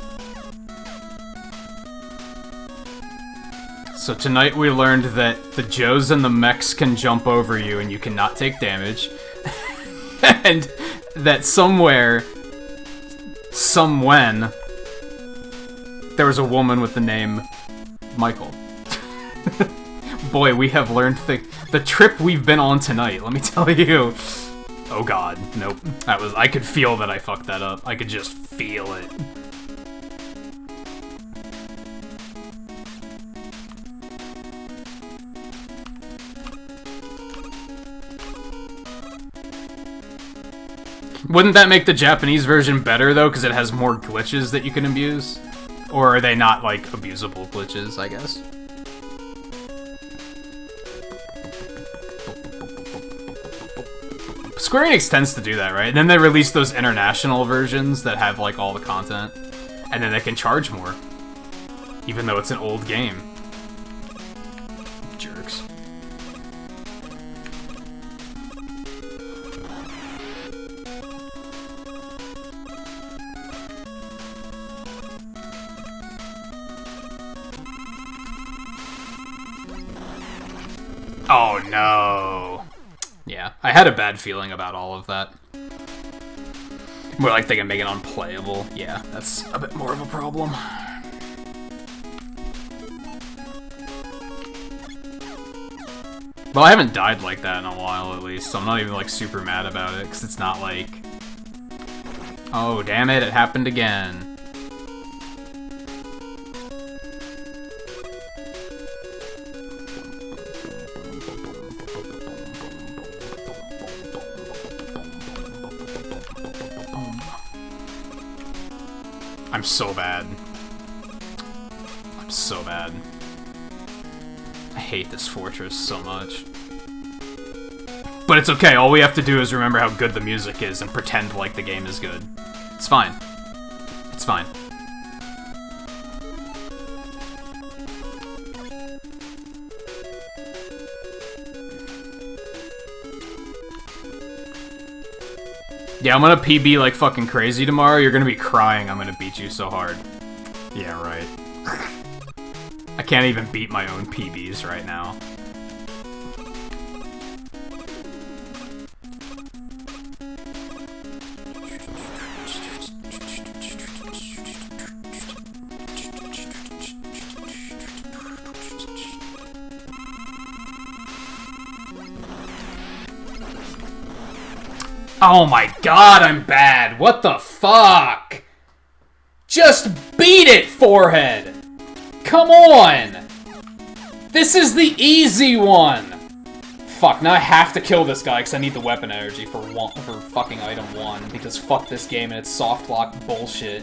So tonight we learned that the Joes and the mechs can jump over you and you cannot take damage. And that somewhere, somewhen, there was a woman with the name Michael. Boy, we have learned the trip we've been on tonight, let me tell you. Oh god, nope. I could feel that I fucked that up. I could just feel it. Wouldn't that make the Japanese version better, though, because it has more glitches that you can abuse? Or are they not, like, abusable glitches, I guess? Square Enix tends to do that, right? And then they release those international versions that have, like, all the content. And then they can charge more. Even though it's an old game. Jerks. Oh no. Yeah, I had a bad feeling about all of that. More like they can make it unplayable. Yeah, that's a bit more of a problem. Well, I haven't died like that in a while, at least, so I'm not even, like, super mad about it, because it's not like... Oh, damn it, it happened again. I'm so bad. I'm so bad. I hate this fortress so much. But it's okay, all we have to do is remember how good the music is and pretend like the game is good. It's fine. It's fine. Yeah, I'm gonna PB like fucking crazy tomorrow. You're gonna be crying I'm gonna beat you so hard. Yeah, right. I can't even beat my own PBs right now. Oh my god, I'm bad. What the fuck? Just beat it, Forehead! Come on! This is the easy one! Fuck, now I have to kill this guy because I need the weapon energy for fucking item 1, because fuck this game and its soft lock bullshit.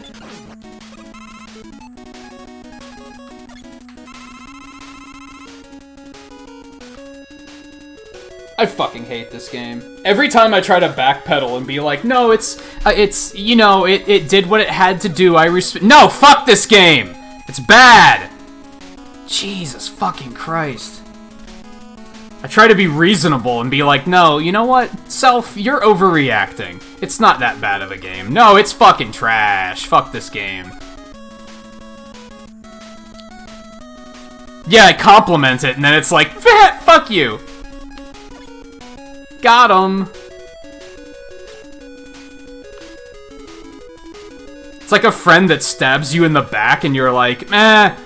I fucking hate this game. Every time I try to backpedal and be like, no, it's, you know, it did what it had to do, no, fuck this game! It's bad! Jesus fucking Christ. I try to be reasonable and be like, no, you know what? Self, you're overreacting. It's not that bad of a game. No, it's fucking trash. Fuck this game. Yeah, I compliment it, and then it's like, fuck you! Got him! It's like a friend that stabs you in the back and you're like, meh.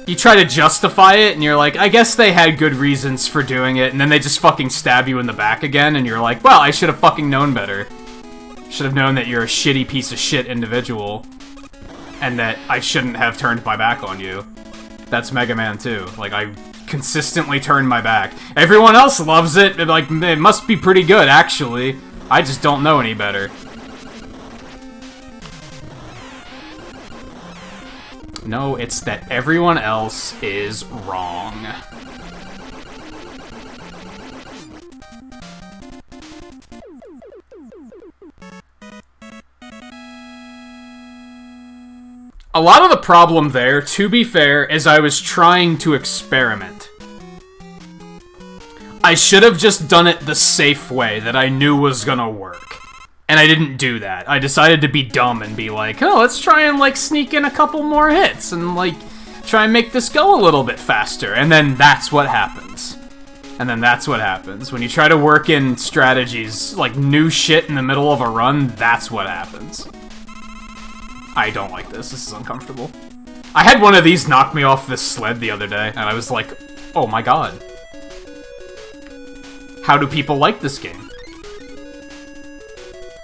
You try to justify it and you're like, I guess they had good reasons for doing it, and then they just fucking stab you in the back again and you're like, well, I should have fucking known better. Should have known that you're a shitty piece of shit individual. And that I shouldn't have turned my back on you. That's Mega Man 2. Like, I consistently turn my back. Everyone else loves it. Like, it must be pretty good, actually. I just don't know any better. No, it's that everyone else is wrong. A lot of the problem there, to be fair, is I was trying to experiment. I should have just done it the safe way that I knew was gonna work. And I didn't do that. I decided to be dumb and be like, oh, let's try and, like, sneak in a couple more hits and, like, try and make this go a little bit faster. And then that's what happens. And then that's what happens. When you try to work in strategies, like, new shit in the middle of a run, that's what happens. I don't like this. This is uncomfortable. I had one of these knock me off this sled the other day, and I was like, oh my god. How do people like this game?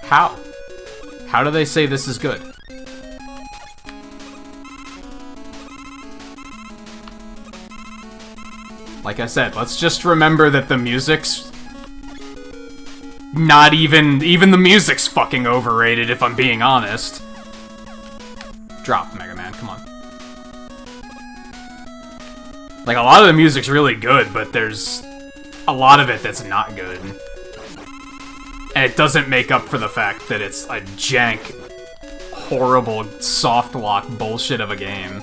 How? How do they say this is good? Like I said, let's just remember that the music's Not even the music's fucking overrated, if I'm being honest. Drop, Mega Man, come on. Like, a lot of the music's really good, but there's a lot of it that's not good. And it doesn't make up for the fact that it's a jank, horrible, soft lock bullshit of a game.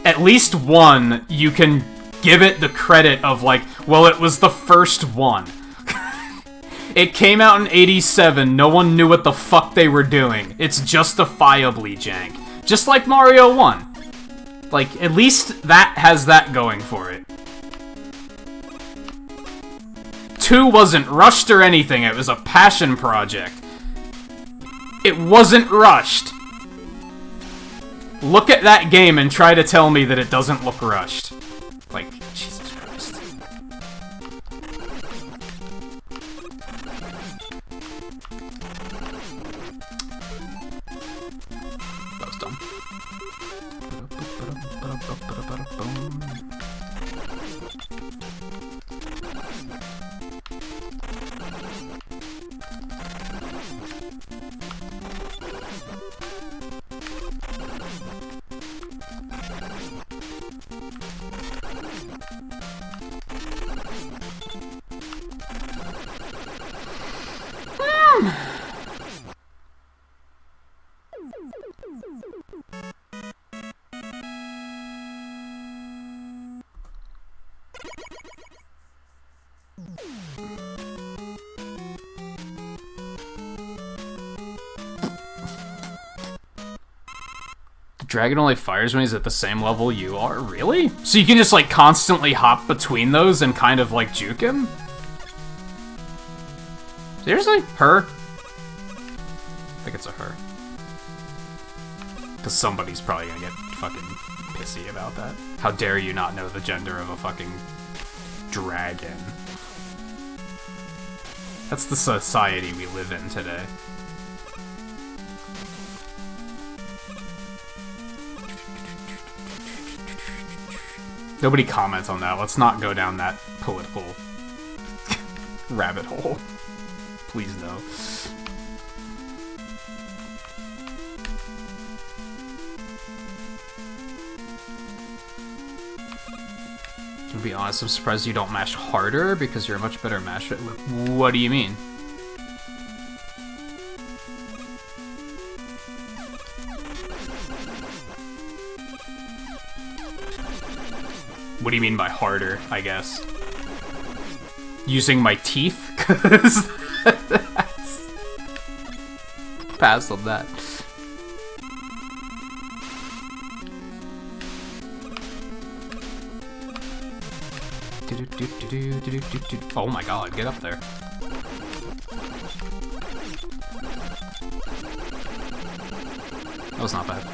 At least one, you can give it the credit of, like, well, it was the first one. It came out in '87, no one knew what the fuck they were doing. It's justifiably jank. Just like Mario 1. Like, at least that has that going for it. 2 wasn't rushed or anything, it was a passion project. It wasn't rushed. Look at that game and try to tell me that it doesn't look rushed. Like, Jesus Christ. That was dumb. Dragon only fires when he's at the same level you are? Really? So you can just, like, constantly hop between those and kind of, like, juke him? Seriously? Her? I think it's a her. Because somebody's probably gonna get fucking pissy about that. How dare you not know the gender of a fucking dragon? That's the society we live in today. Nobody comments on that. Let's not go down that political rabbit hole. Please no. To be honest, I'm surprised you don't mash harder because you're a much better masher. What do you mean? What do you mean by harder, I guess? Using my teeth? Because that's... Pass on that. Oh my god, get up there. That was not bad.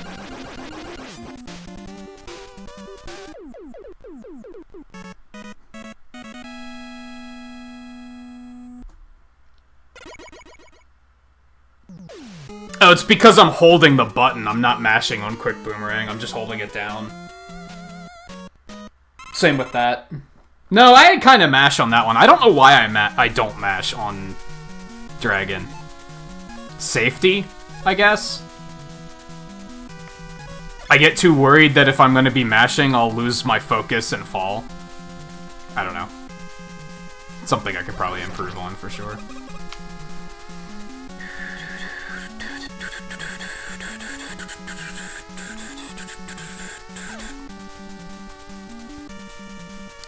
Oh, it's because I'm holding the button. I'm not mashing on quick boomerang. I'm just holding it down. Same with that. No, I kind of mash on that one. I don't know why I don't mash on Dragon. Safety, I guess? I get too worried that if I'm going to be mashing, I'll lose my focus and fall. I don't know. Something I could probably improve on, for sure.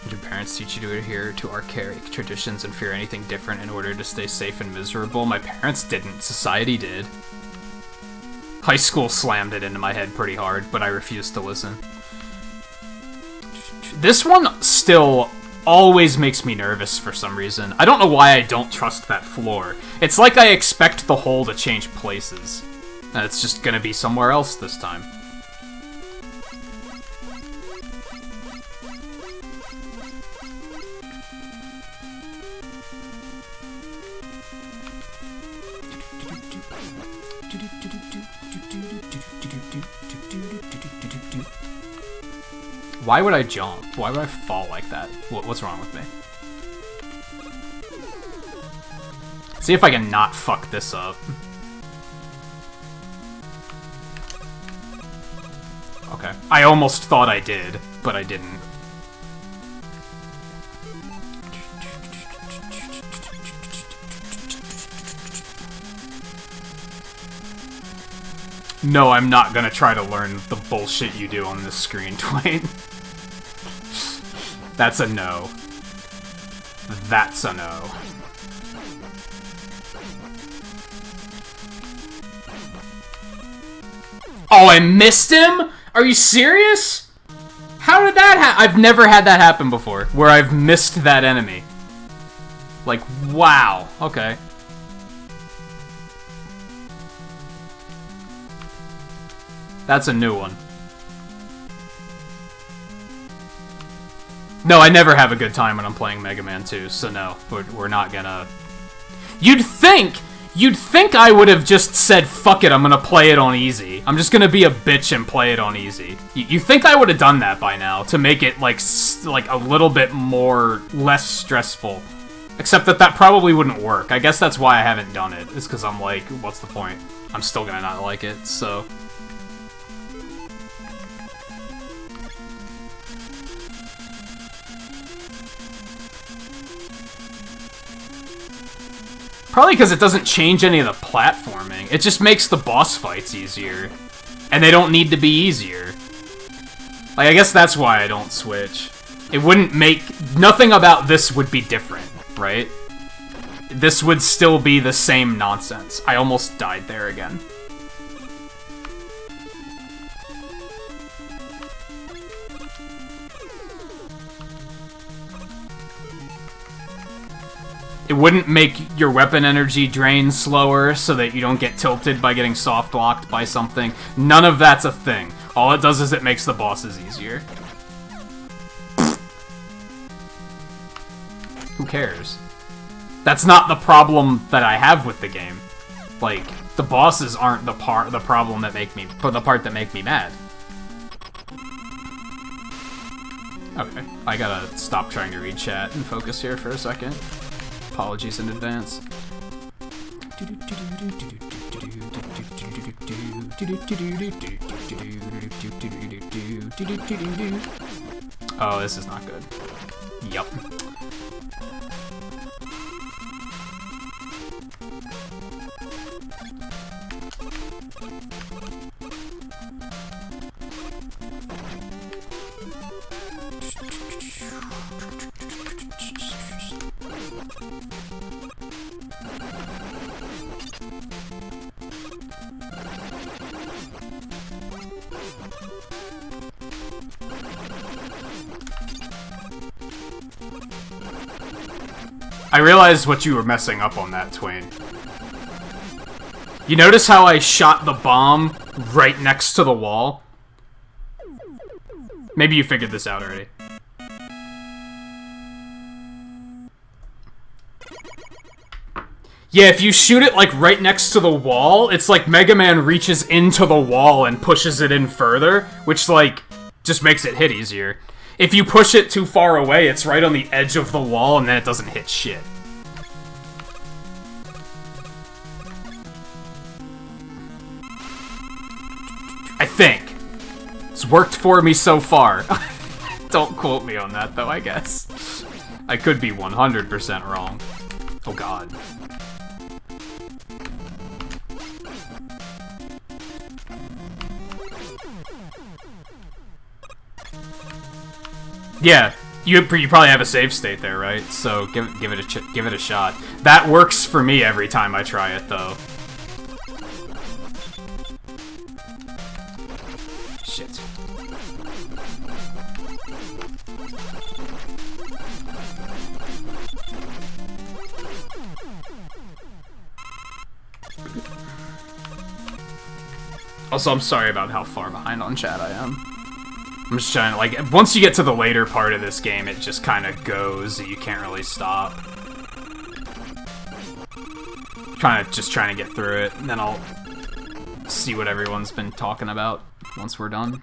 Do parents teach you to adhere to archaic traditions and fear anything different in order to stay safe and miserable? My parents didn't. Society did. High school slammed it into my head pretty hard, but I refused to listen. This one still always makes me nervous for some reason. I don't know why I don't trust that floor. It's like I expect the hole to change places. And it's just gonna be somewhere else this time. Why would I jump? Why would I fall like that? What's wrong with me? See if I can not fuck this up. Okay. I almost thought I did, but I didn't. No, I'm not gonna try to learn the bullshit you do on this screen, Twain. That's a no. That's a no. Oh, I missed him? Are you serious? How did that happen? I've never had that happen before, where I've missed that enemy. Like, wow. Okay. That's a new one. No, I never have a good time when I'm playing Mega Man 2, so no, we're not gonna... You'd think I would have just said, fuck it, I'm gonna play it on easy. I'm just gonna be a bitch and play it on easy. You think I would have done that by now, to make it, like a little bit less stressful. Except that probably wouldn't work. I guess that's why I haven't done it, is because I'm like, what's the point? I'm still gonna not like it, so... Probably because it doesn't change any of the platforming. It just makes the boss fights easier. And they don't need to be easier. Like, I guess that's why I don't switch. It wouldn't make... Nothing about this would be different, right? This would still be the same nonsense. I almost died there again. It wouldn't make your weapon energy drain slower so that you don't get tilted by getting soft-locked by something. None of that's a thing. All it does is it makes the bosses easier. Who cares? That's not the problem that I have with the game. Like, the bosses aren't the part that make me mad. Okay, I gotta stop trying to read chat and focus here for a second. Apologies in advance. Oh, this is not good. Yup. I realized what you were messing up on that, Twain. You notice how I shot the bomb right next to the wall? Maybe you figured this out already. Yeah, if you shoot it, like, right next to the wall, it's like Mega Man reaches into the wall and pushes it in further, which, like, just makes it hit easier. If you push it too far away, it's right on the edge of the wall, and then it doesn't hit shit. I think. It's worked for me so far. Don't quote me on that, though, I guess. I could be 100% wrong. Oh, God. Yeah, you probably have a save state there, right? So give it a shot. That works for me every time I try it, though. Shit. Also, I'm sorry about how far behind on chat I am. I'm just trying to, like, once you get to the later part of this game, it just kind of goes, you can't really stop. Just trying to get through it, and then I'll see what everyone's been talking about once we're done.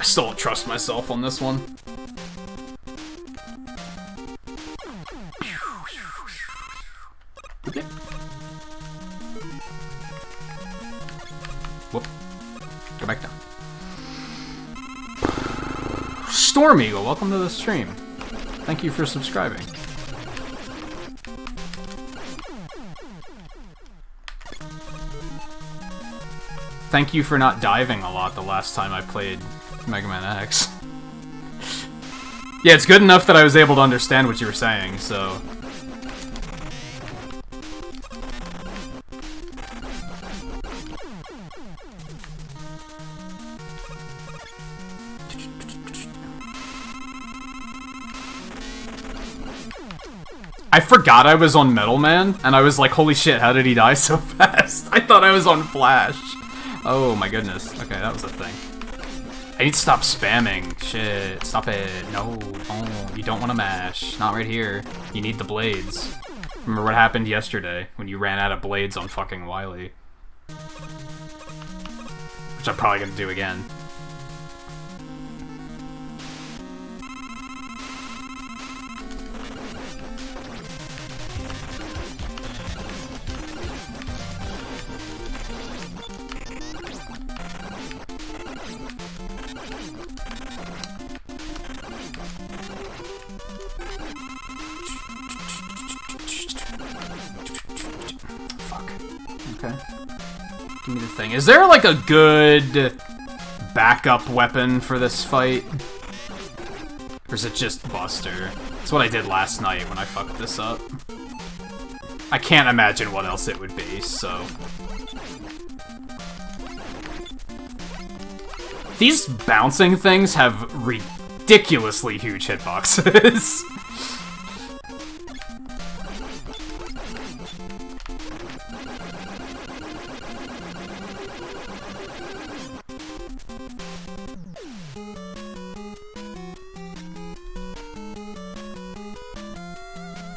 still don't trust myself on this one. Okay. Whoop. Go back down. Storm Eagle, welcome to the stream. Thank you for subscribing. Thank you for not diving a lot the last time I played Mega Man X. Yeah, it's good enough that I was able to understand what you were saying, so... I forgot I was on Metal Man, and I was like, holy shit, how did he die so fast? I thought I was on Flash. Oh my goodness. Okay, that was a thing. I need to stop spamming. Shit, stop it. No, oh, you don't want to mash. Not right here. You need the blades. Remember what happened yesterday, when you ran out of blades on fucking Wily. Which I'm probably gonna do again. Okay. Give me the thing. Is there, like, a good backup weapon for this fight? Or is it just Buster? That's what I did last night when I fucked this up. I can't imagine what else it would be, so... These bouncing things have ridiculously huge hitboxes.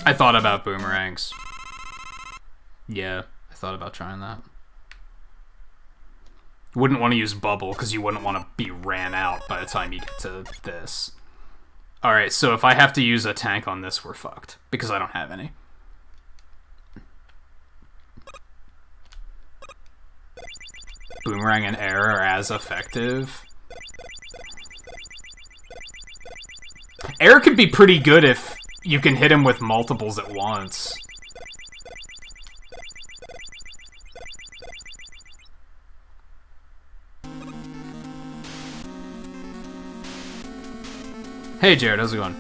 I thought about boomerangs. Yeah, I thought about trying that. Wouldn't want to use bubble, because you wouldn't want to be ran out by the time you get to this. Alright, so if I have to use a tank on this, we're fucked. Because I don't have any. Boomerang and air are as effective. Air could be pretty good if you can hit him with multiples at once. Hey Jared, how's it going?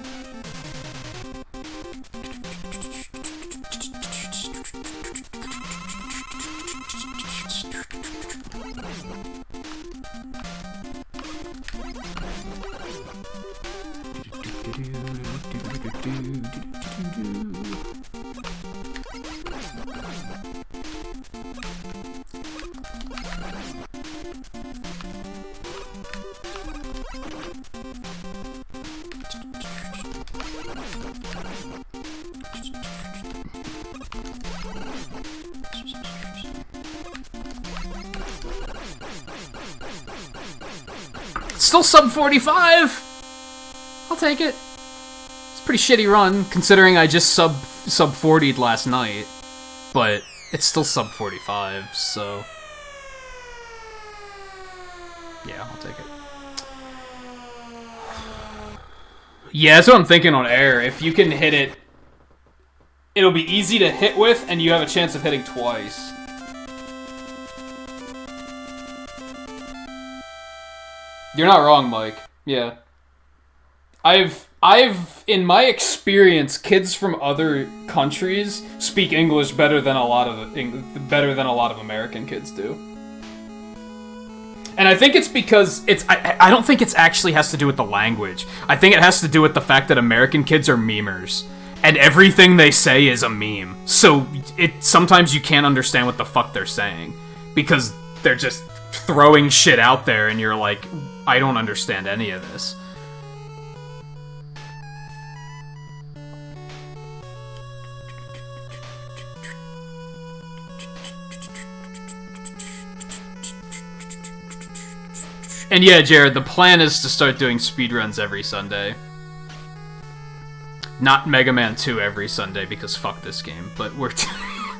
Still sub 45! I'll take it. It's a pretty shitty run, considering I just sub 40'd last night. But it's still sub 45, so... yeah, I'll take it. Yeah, that's what I'm thinking on air. If you can hit it, it'll be easy to hit with, and you have a chance of hitting twice. You're not wrong, Mike. Yeah. I've, in my experience, kids from other countries speak English better than a lot of American kids do. And I think it's because I don't think it's actually has to do with the language. I think it has to do with the fact that American kids are memers. And everything they say is a meme. So sometimes you can't understand what the fuck they're saying. Because they're just throwing shit out there and you're like, I don't understand any of this. And yeah, Jared, the plan is to start doing speedruns every Sunday. Not Mega Man 2 every Sunday, because fuck this game, but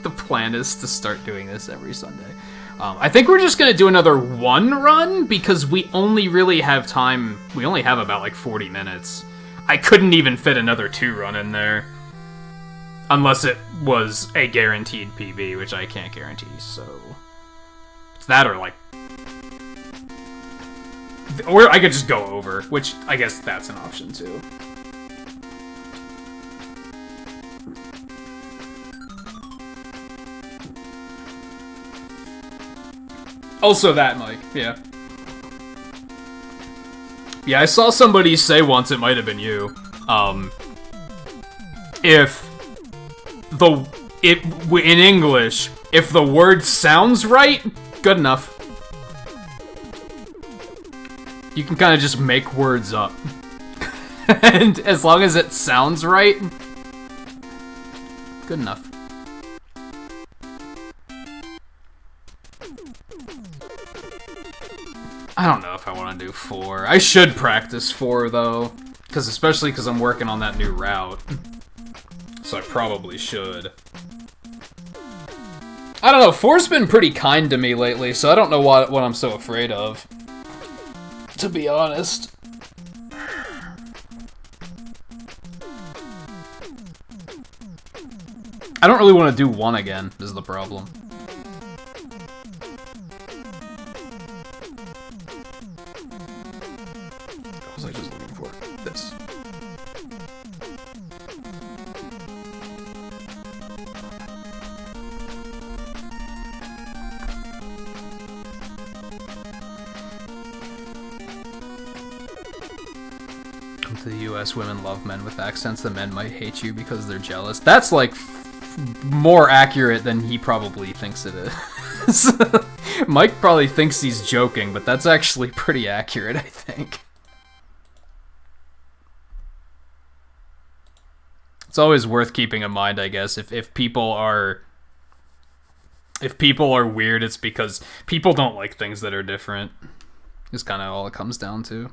the plan is to start doing this every Sunday. I think we're just gonna do another one run, because we only really have time, we only have about like 40 minutes. I couldn't even fit another 2 run in there. Unless it was a guaranteed PB, which I can't guarantee, so... It's that or like... Or I could just go over, which I guess that's an option too. Also that, Mike, yeah. Yeah, I saw somebody say once, it might have been you, in English, if the word sounds right, good enough. You can kind of just make words up. And as long as it sounds right, good enough. I don't know if I want to do 4. I should practice 4, though. Especially because I'm working on that new route. So I probably should. I don't know, 4's been pretty kind to me lately, so I don't know what I'm so afraid of. To be honest. I don't really want to do 1 again, is the problem. What was I just looking for? This. To the US, women love men with accents. The men might hate you because they're jealous. That's like more accurate than he probably thinks it is. Mike probably thinks he's joking, but that's actually pretty accurate, I think. It's always worth keeping in mind, I guess, if people are weird, it's because people don't like things that are different. Is kind of all it comes down to.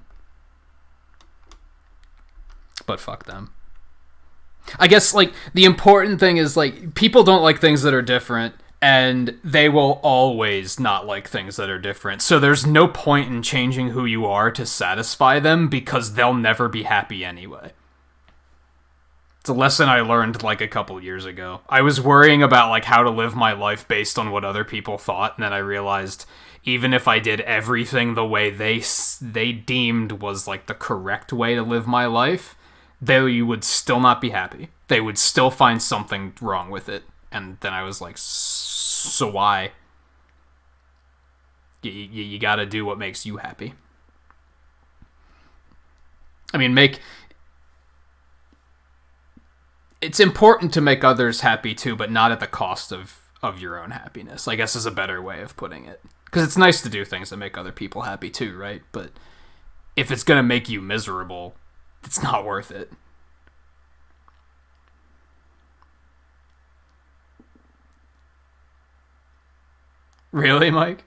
But fuck them. I guess, like, the important thing is, like, people don't like things that are different, and they will always not like things that are different. So there's no point in changing who you are to satisfy them, because they'll never be happy anyway. It's a lesson I learned, like, a couple years ago. I was worrying about, like, how to live my life based on what other people thought, and then I realized even if I did everything the way they deemed was, like, the correct way to live my life, they would still not be happy. They would still find something wrong with it. And then I was like, so why? You gotta do what makes you happy. I mean, it's important to make others happy too, but not at the cost of your own happiness, I guess is a better way of putting it. Because it's nice to do things that make other people happy too, right? But if it's gonna make you miserable, it's not worth it. Really, Mike?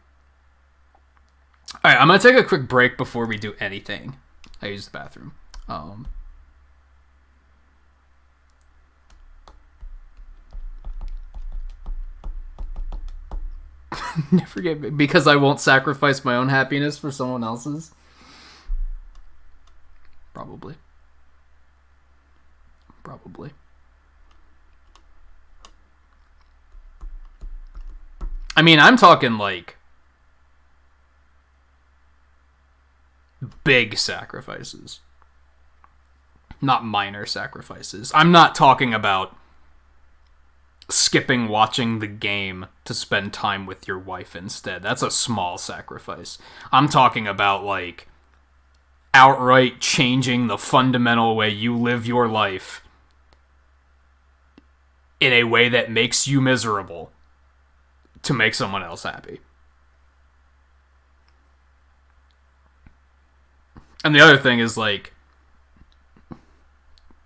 Alright, I'm gonna take a quick break before we do anything. I use the bathroom. Never get me, because I won't sacrifice my own happiness for someone else's. Probably. I mean, I'm talking like big sacrifices, not minor sacrifices. I'm not talking about skipping watching the game to spend time with your wife instead. That's a small sacrifice. I'm talking about, like, outright changing the fundamental way you live your life in a way that makes you miserable to make someone else happy. And the other thing is, like,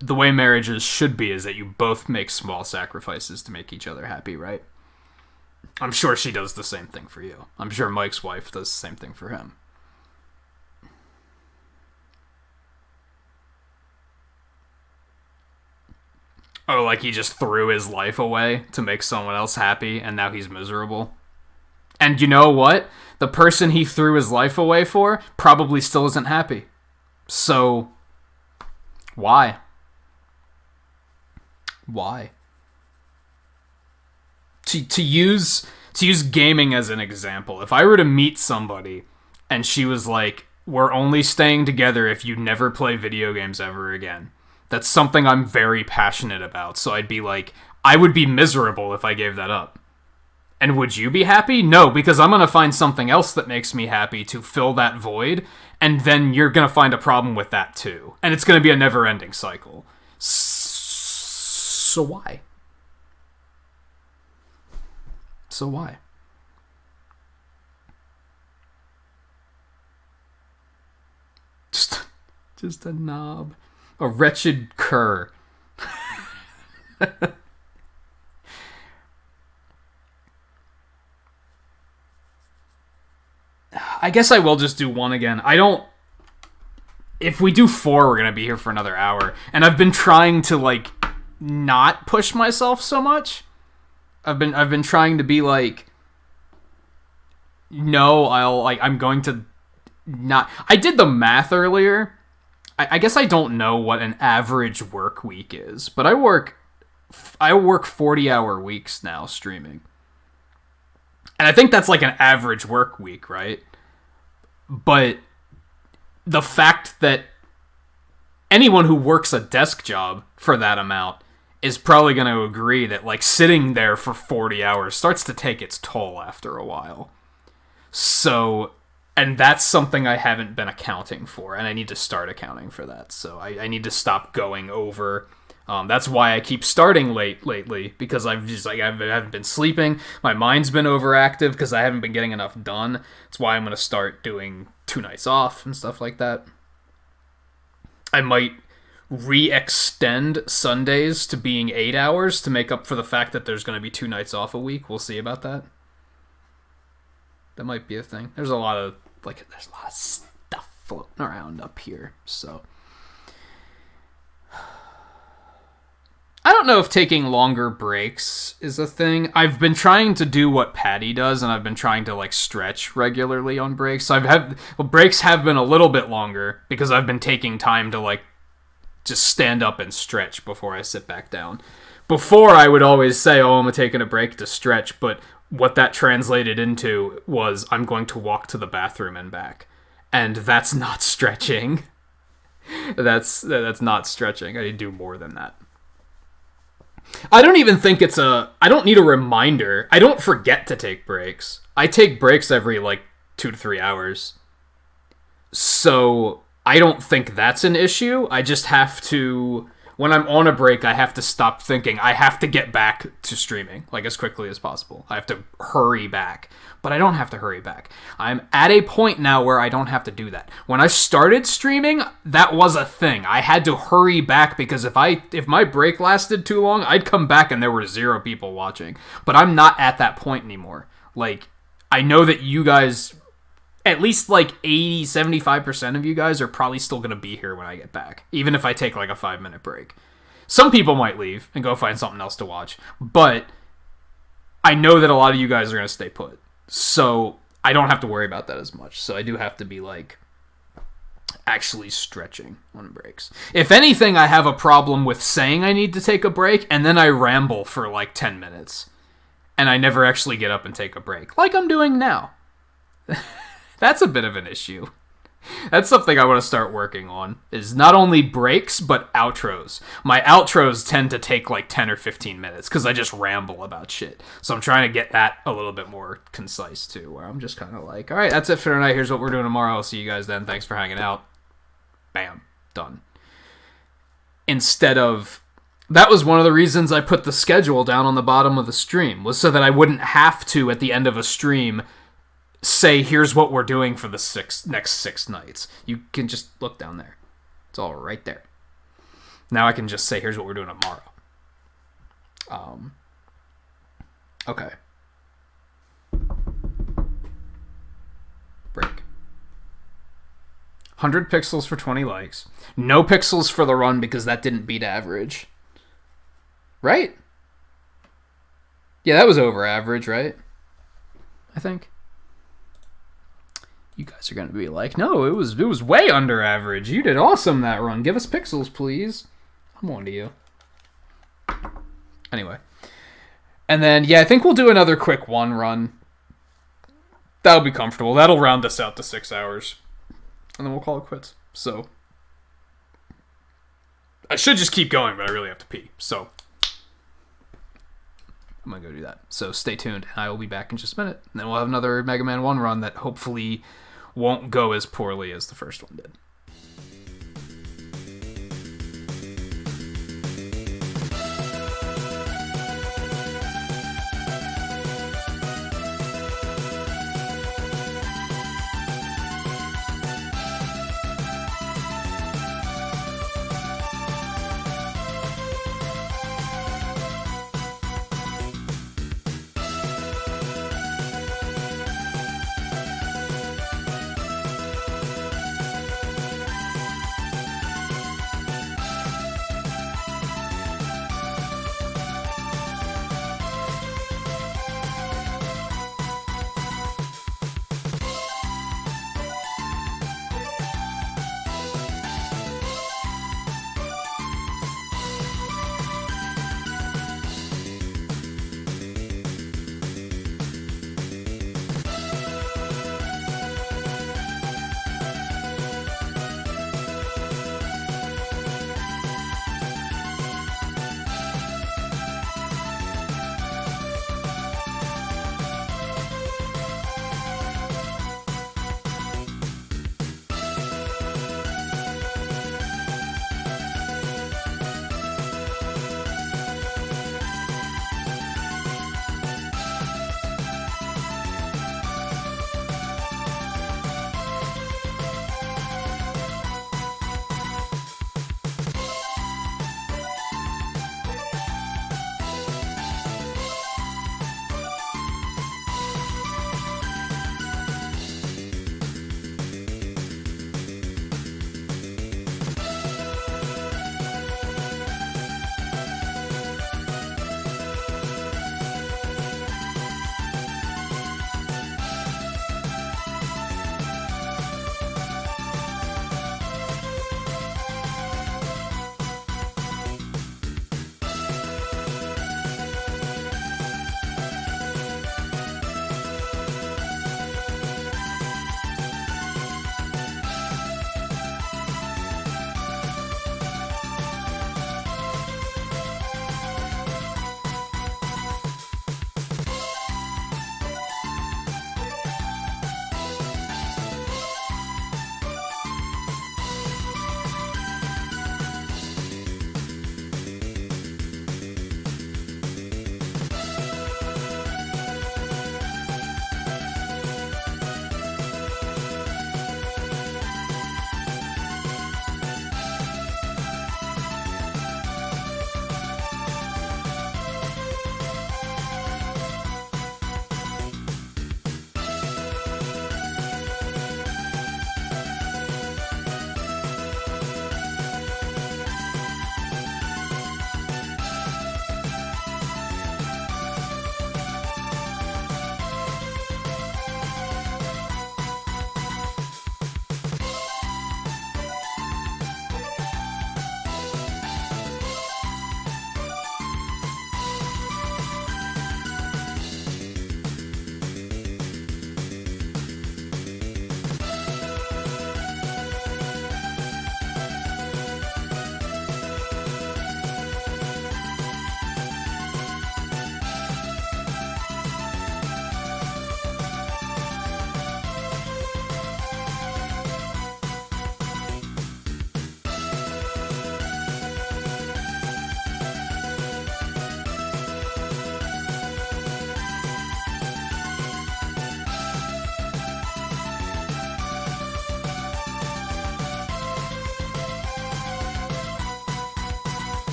the way marriages should be is that you both make small sacrifices to make each other happy, right? I'm sure she does the same thing for you. I'm sure Mike's wife does the same thing for him. Oh, like he just threw his life away to make someone else happy, and now he's miserable. And you know what? The person he threw his life away for probably still isn't happy. So, why? Why? To use gaming as an example, if I were to meet somebody and she was like, "We're only staying together if you never play video games ever again," that's something I'm very passionate about. So I'd be like, I would be miserable if I gave that up. And would you be happy? No, because I'm going to find something else that makes me happy to fill that void, and then you're going to find a problem with that too. And it's going to be a never-ending cycle. So why? So why? Just a knob. A wretched cur. I guess I will just do one again. I don't... If we do 4, we're going to be here for another hour. And I've been trying to, like, not push myself so much. I've been trying to be like, no, I'm going to not... I did the math earlier. I guess I don't know what an average work week is, but I work 40-hour weeks now streaming. And I think that's like an average work week, right? But the fact that anyone who works a desk job for that amount is probably going to agree that, like, sitting there for 40 hours starts to take its toll after a while. So, and that's something I haven't been accounting for, and I need to start accounting for that. So I need to stop going over... that's why I keep starting late lately, because I haven't been sleeping. My mind's been overactive because I haven't been getting enough done. That's why I'm going to start doing 2 nights off and stuff like that. I might re-extend Sundays to being 8 hours to make up for the fact that there's going to be 2 nights off a week. We'll see about that. That might be a thing. There's a lot of stuff floating around up here, so... I don't know if taking longer breaks is a thing. I've been trying to do what Patty does, and I've been trying to, like, stretch regularly on breaks. Breaks have been a little bit longer because I've been taking time to, like, just stand up and stretch before I sit back down. Before, I would always say, oh, I'm taking a break to stretch, but what that translated into was I'm going to walk to the bathroom and back. And that's not stretching. That's not stretching. I need to do more than that. I don't even think I don't need a reminder. I don't forget to take breaks. I take breaks every, 2 to 3 hours. So, I don't think that's an issue. I just have to... When I'm on a break, I have to stop thinking. I have to get back to streaming, as quickly as possible. I have to hurry back. But I don't have to hurry back. I'm at a point now where I don't have to do that. When I started streaming, that was a thing. I had to hurry back because if my break lasted too long, I'd come back and there were 0 people watching. But I'm not at that point anymore. I know that you guys... At least 80, 75% of you guys are probably still going to be here when I get back. Even if I take a 5-minute break. Some people might leave and go find something else to watch. But I know that a lot of you guys are going to stay put. So I don't have to worry about that as much. So I do have to be actually stretching on breaks. If anything, I have a problem with saying I need to take a break and then I ramble for 10 minutes. And I never actually get up and take a break. Like I'm doing now. That's a bit of an issue. That's something I want to start working on, is not only breaks, but outros. My outros tend to take 10 or 15 minutes, because I just ramble about shit. So I'm trying to get that a little bit more concise, too, where I'm just kind of alright, that's it for tonight, here's what we're doing tomorrow, I'll see you guys then, thanks for hanging out. Bam. Done. Instead of... That was one of the reasons I put the schedule down on the bottom of the stream, was so that I wouldn't have to, at the end of a stream... say, here's what we're doing for the next 6 nights. You can just look down there. It's all right there. Now I can just say, here's what we're doing tomorrow. Okay. Break. 100 pixels for 20 likes. No pixels for the run because that didn't beat average. right? Yeah, that was over average, right? I think. You guys are going to be like, no, it was way under average. You did awesome that run. Give us pixels, please. I'm on to you. Anyway. And then, yeah, I think we'll do another quick one run. That'll be comfortable. That'll round us out to 6 hours. And then we'll call it quits. So, I should just keep going, but I really have to pee. So, I'm going to go do that. So, stay tuned. I will be back in just a minute. And then we'll have another Mega Man 1 run that hopefully won't go as poorly as the first one did.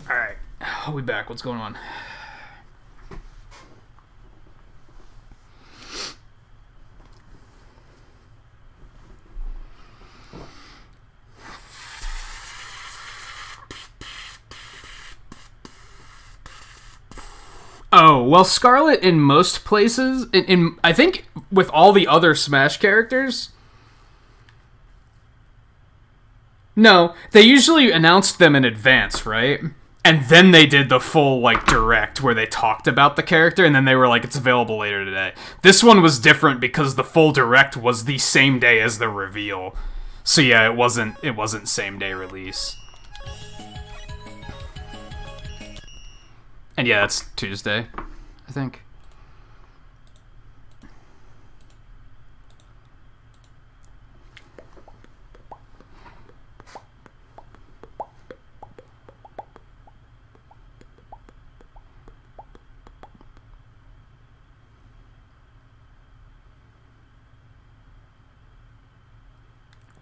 Alright, I'll be back. What's going on? well, Scarlet in most places, I think with all the other Smash characters, no, they usually announced them in advance, right? And then they did the full, like, direct where they talked about the character, and then they were like, it's available later today. This one was different because the full direct was the same day as the reveal. So yeah, it wasn't same day release. And yeah, that's Tuesday, I think.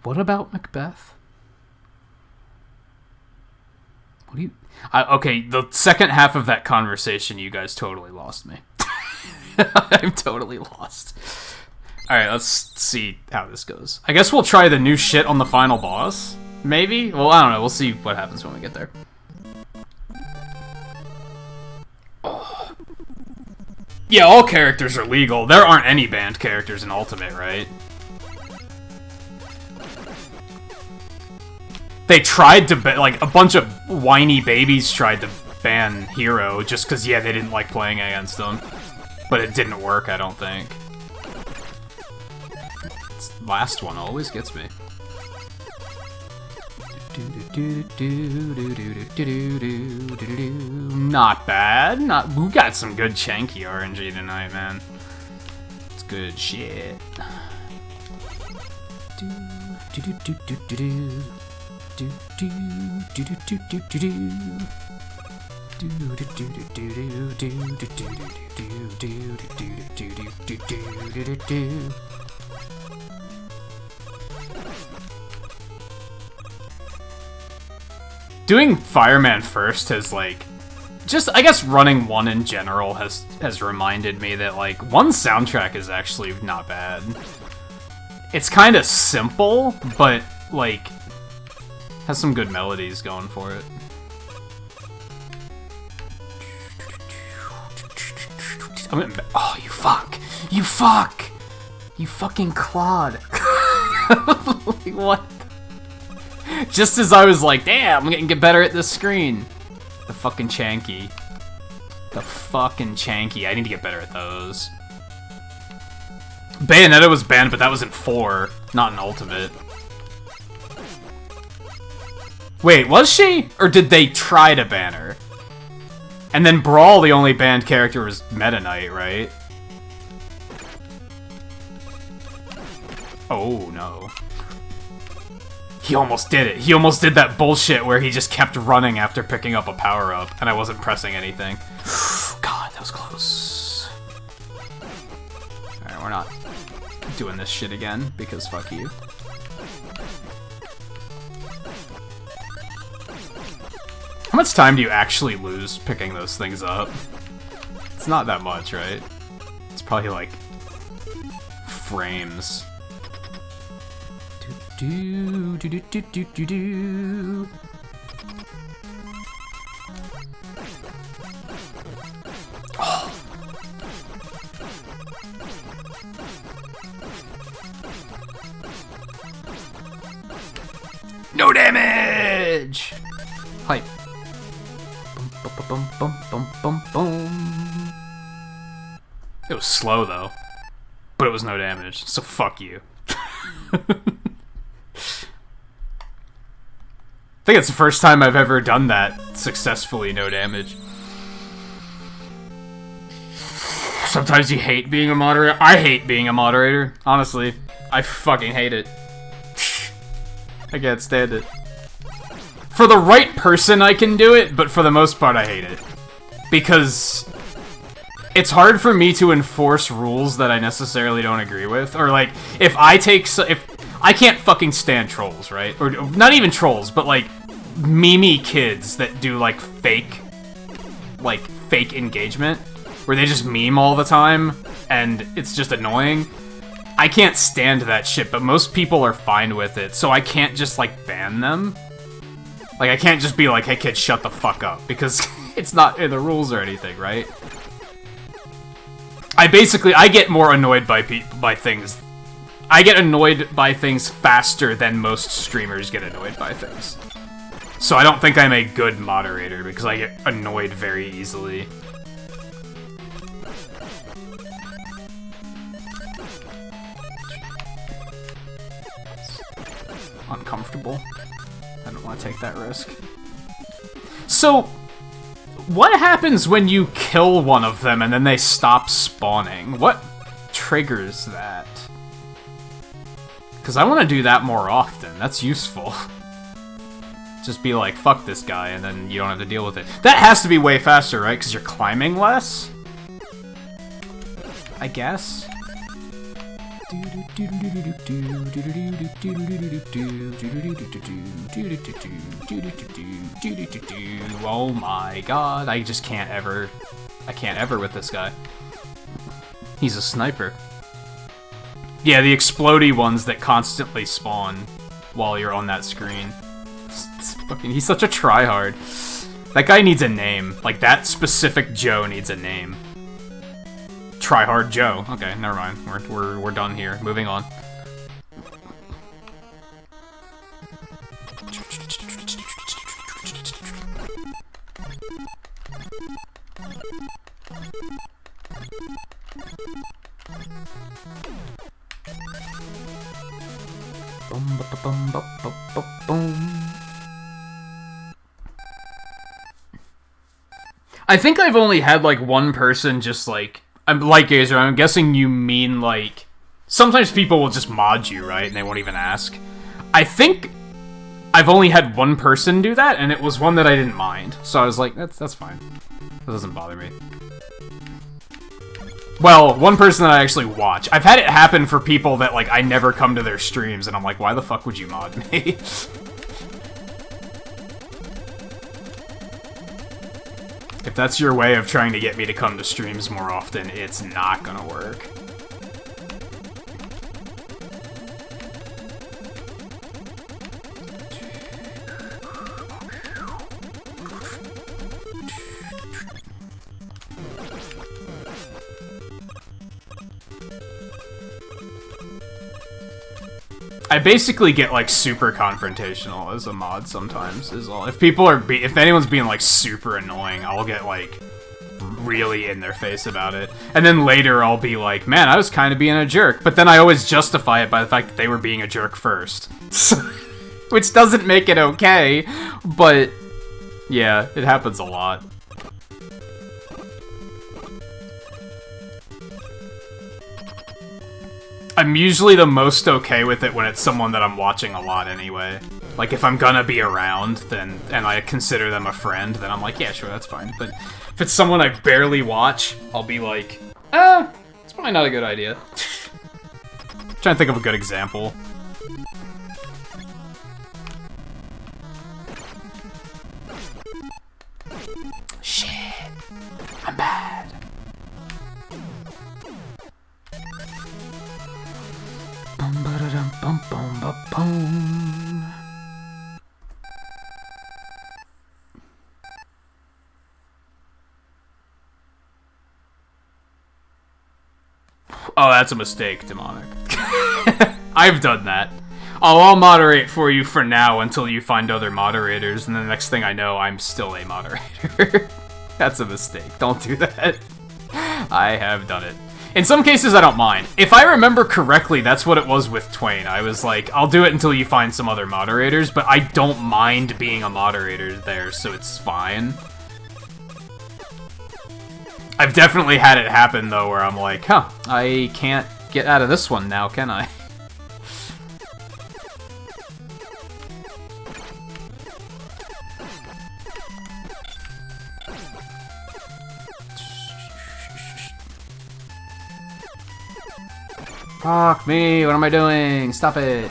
What about Macbeth? What do you... okay, the second half of that conversation, you guys totally lost me. I'm totally lost. Alright, let's see how this goes. I guess we'll try the new shit on the final boss? Maybe? Well, I don't know. We'll see what happens when we get there. Oh. Yeah, all characters are legal. There aren't any banned characters in Ultimate, right? They tried to like, a bunch of whiny babies tried to ban Hero just because, yeah, they didn't like playing against him. But it didn't work, I don't think. This last one always gets me. Not bad. We got some good Chanky RNG tonight, man. It's good shit. Doing Fireman first has, like, just, I guess running one in general has reminded me that, like, one soundtrack is actually not bad. It's kind of simple, but, like, has some good melodies going for it. Oh, you fuck! You fuck! You fucking clod! Like, what? Just as I was like, damn, I'm gonna get better at this screen. The fucking Chanky. The fucking Chanky. I need to get better at those. Bayonetta was banned, but that was in 4, not in Ultimate. Wait, was she? Or did they try to ban her? And then Brawl, the only banned character, was Meta Knight, right? Oh, no. He almost did it. He almost did that bullshit where he just kept running after picking up a power-up, and I wasn't pressing anything. God, that was close. Alright, we're not doing this shit again, because fuck you. How much time do you actually lose picking those things up? It's not that much, right? It's probably like frames. Do do do do do do do. Oh. No damage. Hype. Bum, bum, bum, bum, bum. It was slow though, but it was no damage, so fuck you. I think it's the first time I've ever done that successfully, no damage. Sometimes you hate being a moderator. I hate being a moderator, honestly. I fucking hate it. I can't stand it. For the right person, I can do it, but for the most part, I hate it. Because it's hard for me to enforce rules that I necessarily don't agree with. Or, like, if I can't fucking stand trolls, right? Or, not even trolls, but, like, meme-y kids that do, like, fake engagement. Where they just meme all the time, and it's just annoying. I can't stand that shit, but most people are fine with it, so I can't just, like, ban them. Like, I can't just be like, hey kid, shut the fuck up, because it's not in the rules or anything, right? I get more annoyed by things. I get annoyed by things faster than most streamers get annoyed by things. So I don't think I'm a good moderator, because I get annoyed very easily. Uncomfortable. I don't want to take that risk. So, what happens when you kill one of them and then they stop spawning? What triggers that? Because I want to do that more often. That's useful. Just be like, fuck this guy, and then you don't have to deal with it. That has to be way faster, right? Because you're climbing less? I guess? Oh my god, I just can't ever... I can't ever with this guy. He's a sniper. Yeah, the explodey ones that constantly spawn while you're on that screen. It's fucking... He's such a tryhard. That guy needs a name. Like, that specific Joe needs a name. Tryhard Joe. Okay, never mind. We're done here. Moving on. I think I've only had like one person just like... I'm like Gazer, I'm guessing you mean, like... Sometimes people will just mod you, right? And they won't even ask. I think I've only had one person do that, and it was one that I didn't mind. So I was like, that's fine. That doesn't bother me. Well, one person that I actually watch. I've had it happen for people that, like, I never come to their streams, and I'm like, why the fuck would you mod me? If that's your way of trying to get me to come to streams more often, it's not gonna work. I basically get, like, super confrontational as a mod sometimes, is all. If people are if anyone's being, like, super annoying, I'll get, like, really in their face about it. And then later I'll be like, man, I was kind of being a jerk. But then I always justify it by the fact that they were being a jerk first. Which doesn't make it okay, but yeah, it happens a lot. I'm usually the most okay with it when it's someone that I'm watching a lot anyway. Like, if I'm gonna be around, then, and I consider them a friend, then I'm like, yeah, sure, that's fine. But if it's someone I barely watch, I'll be like, it's probably not a good idea. Trying to think of a good example. Shit. I'm bad. Oh, that's a mistake, Demonic. I've done that. I'll moderate for you for now until you find other moderators, and the next thing I know, I'm still a moderator. That's a mistake. Don't do that. I have done it. In some cases, I don't mind. If I remember correctly, that's what it was with Twain. I was like, I'll do it until you find some other moderators, but I don't mind being a moderator there, so it's fine. I've definitely had it happen, though, where I'm like, huh, I can't get out of this one now, can I? Fuck me, what am I doing? Stop it.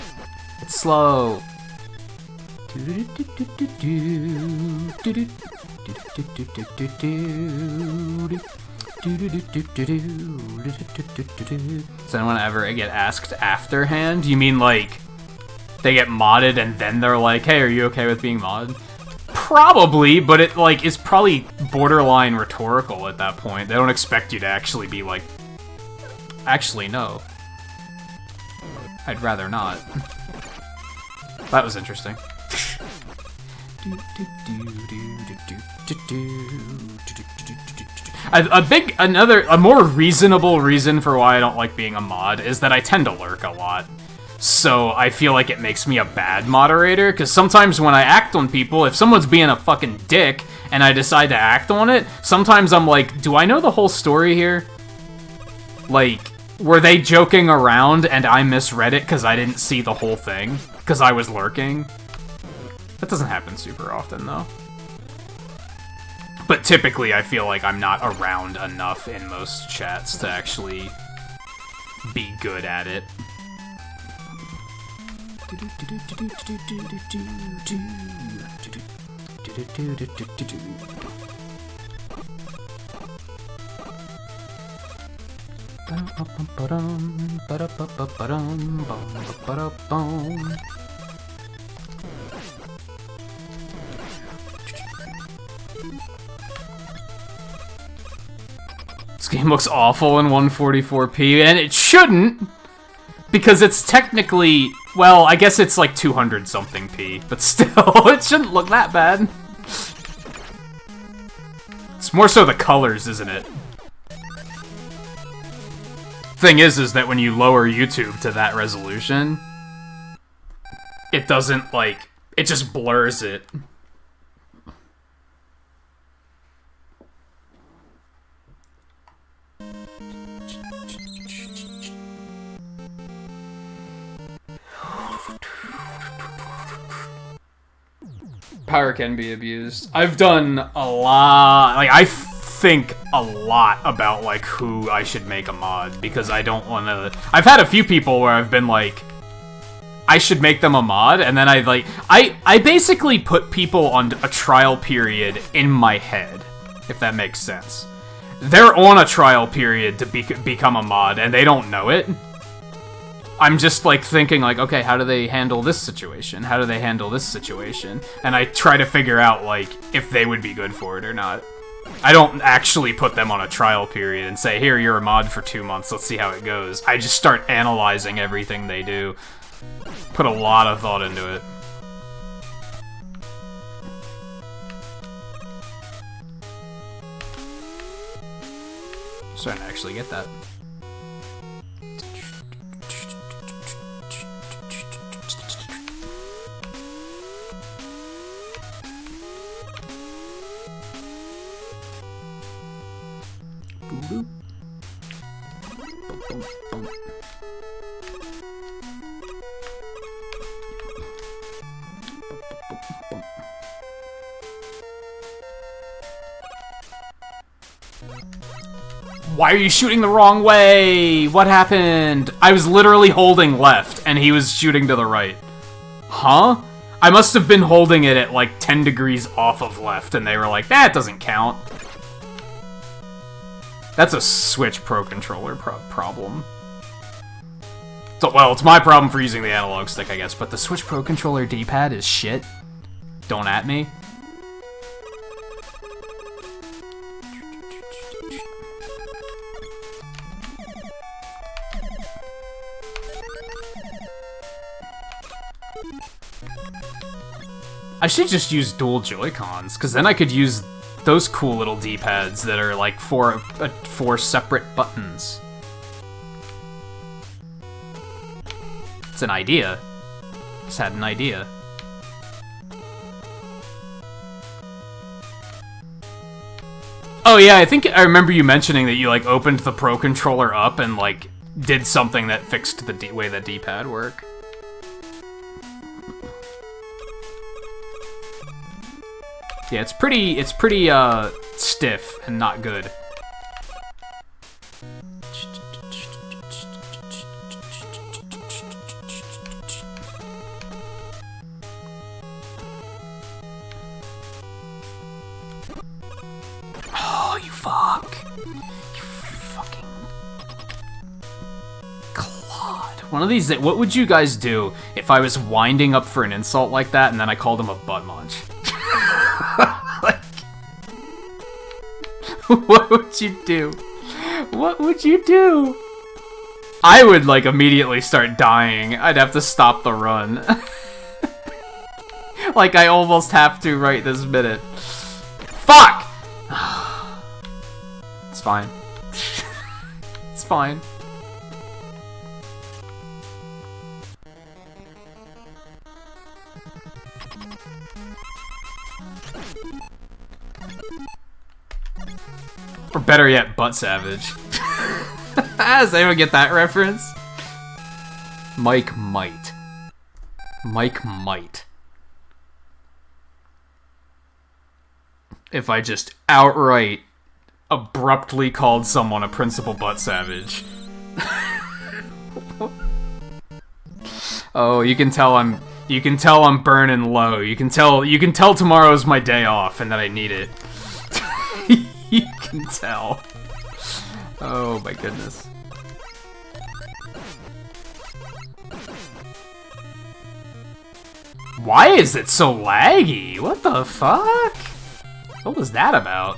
It's slow. Does anyone ever get asked afterhand? You mean like they get modded and then they're like, hey, are you okay with being modded? Probably, but it like is probably borderline rhetorical at that point. They don't expect you to actually be like Actually, no. I'd rather not. That was interesting. A more reasonable reason for why I don't like being a mod is that I tend to lurk a lot. So I feel like it makes me a bad moderator, because sometimes when I act on people, if someone's being a fucking dick and I decide to act on it, sometimes I'm like, do I know the whole story here? Like, were they joking around and I misread it because I didn't see the whole thing? Because I was lurking? That doesn't happen super often, though. But typically, I feel like I'm not around enough in most chats to actually be good at it. This game looks awful in 144p, and it shouldn't, because it's technically, well, I guess it's like 200-something p, but still, it shouldn't look that bad. It's more so the colors, isn't it? Thing is that when you lower YouTube to that resolution, it doesn't, like, it just blurs it. Power can be abused. I've done a lot, like, I think a lot about, like, who I should make a mod, because I don't want to... I've had a few people where I've been like, I should make them a mod, and then I basically put people on a trial period in my head, if that makes sense. They're on a trial period to become a mod, and they don't know it. I'm just, like, thinking, like, okay, how do they handle this situation? How do they handle this situation? And I try to figure out, like, if they would be good for it or not. I don't actually put them on a trial period and say, here, you're a mod for 2 months, let's see how it goes. I just start analyzing everything they do. Put a lot of thought into it. Starting to actually get that. Why are you shooting the wrong way? What happened? I was literally holding left, and he was shooting to the right. Huh? I must have been holding it at like 10 degrees off of left, and they were like, that doesn't count. That's a Switch Pro Controller problem. So, well, it's my problem for using the analog stick, I guess, but the Switch Pro Controller D-pad is shit. Don't at me. I should just use dual Joy-Cons, because then I could use those cool little D-pads that are like four separate buttons. It's an idea. Just had an idea. Oh yeah, I think I remember you mentioning that you like opened the Pro Controller up and like did something that fixed the way that D-pad worked. Yeah, it's pretty stiff and not good. Oh, you fuck. You fucking clod. One of these, what would you guys do if I was winding up for an insult like that and then I called him a butt munch? Like, what would you do? What would you do? I would, like, immediately start dying. I'd have to stop the run. Like, I almost have to right this minute. Fuck! It's fine. It's fine. Or better yet, Butt Savage. Does anyone get that reference? Mike might. Mike might. If I just outright, abruptly called someone a Principal Butt Savage. Oh, you can tell I'm burning low. You can tell tomorrow's my day off and that I need it. You can tell. Oh my goodness. Why is it so laggy? What the fuck? What was that about?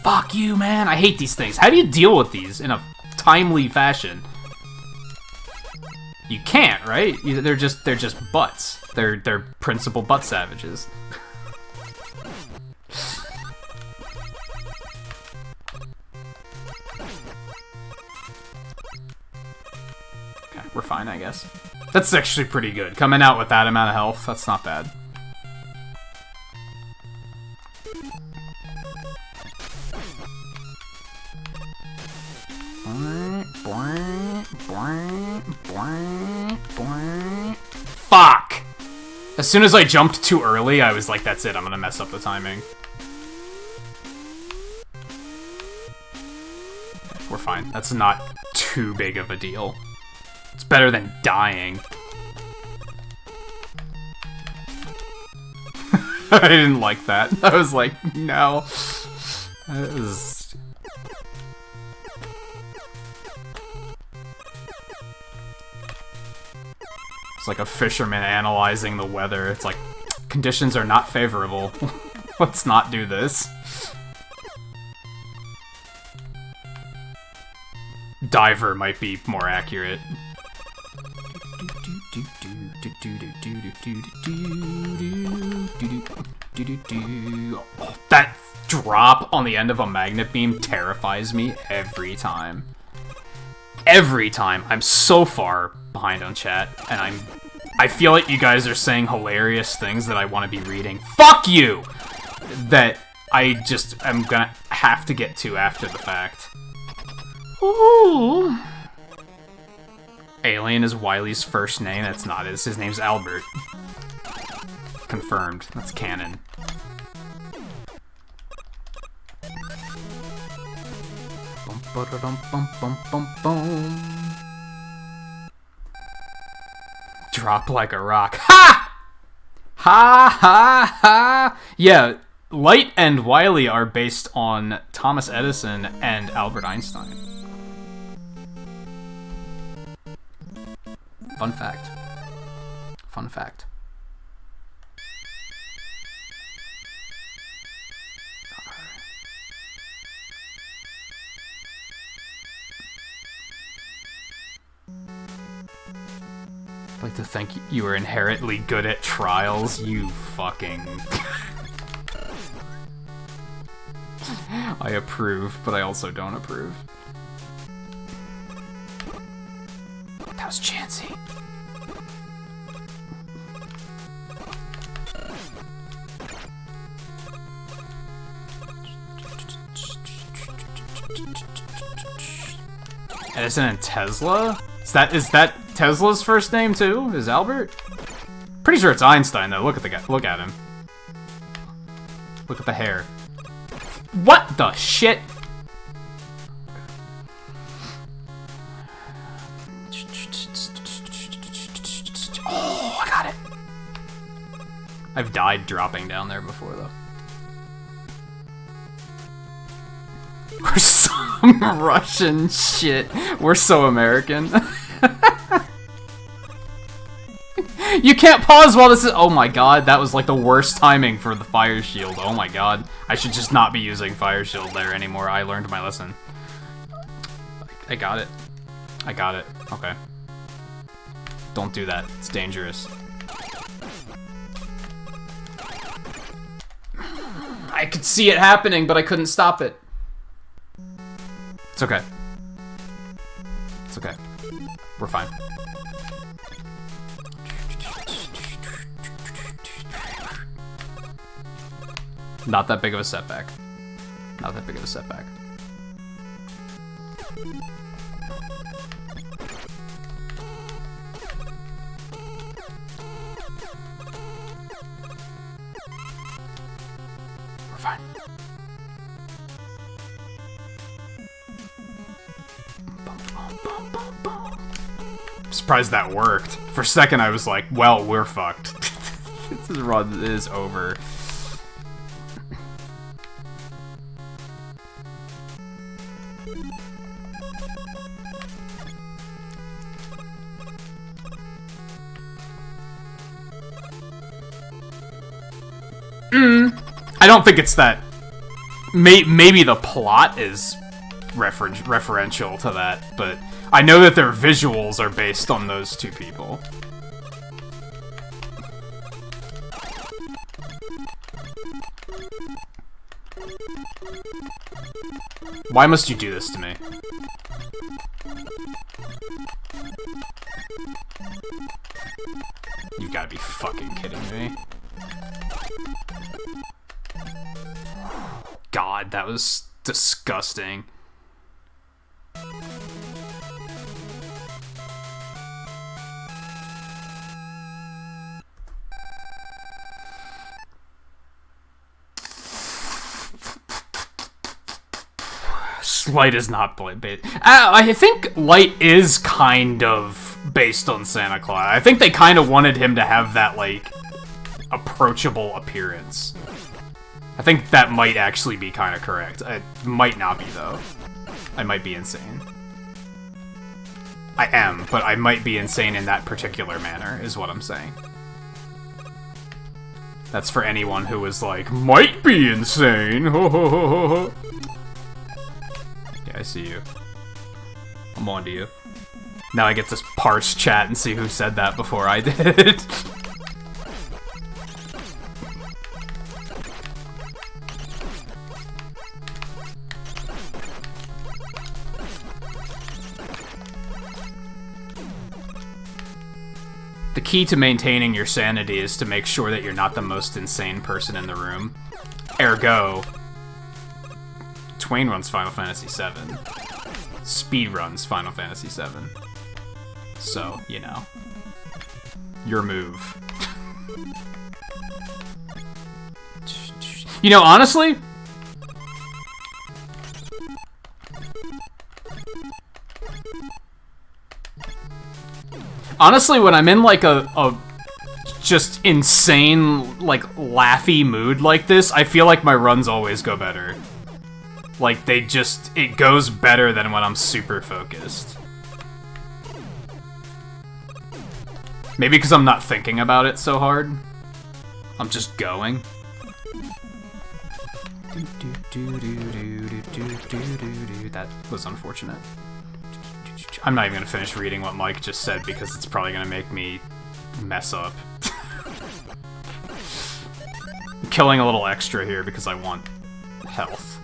Fuck you, man. I hate these things. How do you deal with these in a timely fashion? You can't, right? They're just butts. They're Principal Butt Savages. Okay, we're fine, I guess. That's actually pretty good. Coming out with that amount of health, that's not bad. Fuck! As soon as I jumped too early, I was like, that's it, I'm gonna mess up the timing. We're fine. That's not too big of a deal. It's better than dying. I didn't like that. I was like, no. It was... It's like a fisherman analyzing the weather. It's like, conditions are not favorable. Let's not do this. Diver might be more accurate. Oh, that drop on the end of a magnet beam terrifies me every time. Every time. I'm so far behind on chat, and I feel like you guys are saying hilarious things that I want to be reading. Fuck you! That I just am gonna have to get to after the fact. Ooh. Alien is Wily's first name. That's not his. His name's Albert. Confirmed. That's canon. Drop like a rock. Ha! Ha ha ha! Yeah, Light and Wily are based on Thomas Edison and Albert Einstein. Fun fact. Fun fact. I'd like to think you were inherently good at trials, you fucking... I approve, but I also don't approve. That was Chansey. Edison and Tesla? Is that Tesla's first name too? Is Albert? Pretty sure it's Einstein though. Look at the guy. Look at him. Look at the hair. What the shit? Oh, I got it. I've died dropping down there before though. We're some Russian shit. We're so American. You can't pause while this is- oh my god, that was like the worst timing for the fire shield. Oh my god. I should just not be using fire shield there anymore. I learned my lesson. I got it. I got it. Okay. Don't do that. It's dangerous. I could see it happening, but I couldn't stop it. It's okay. It's okay. We're fine. Not that big of a setback. Not that big of a setback. We're fine. I'm surprised that worked. For a second I was like, well, we're fucked. This run is over. I don't think it's that. Maybe the plot is referential to that, but I know that their visuals are based on those two people. Why must you do this to me? You've got to be fucking kidding me. God, that was disgusting. Light is not based. I think Light is kind of based on Santa Claus. I think they kind of wanted him to have that, like, approachable appearance. I think that might actually be kind of correct. It might not be, though. I might be insane. I am, but I might be insane in that particular manner, is what I'm saying. That's for anyone who was like, might be insane! Ho ho ho ho ho! Yeah, I see you. I'm on to you. Now I get to parse chat and see who said that before I did. The key to maintaining your sanity is to make sure that you're not the most insane person in the room. Ergo, Twain runs Final Fantasy VII. Speed runs Final Fantasy VII. So, you know. Your move. You know, honestly, when I'm in, like, a just insane, like, laughy mood like this, I feel like my runs always go better. Like, it goes better than when I'm super focused. Maybe because I'm not thinking about it so hard. I'm just going. That was unfortunate. I'm not even gonna finish reading what Mike just said because it's probably gonna make me mess up. I'm killing a little extra here because I want health.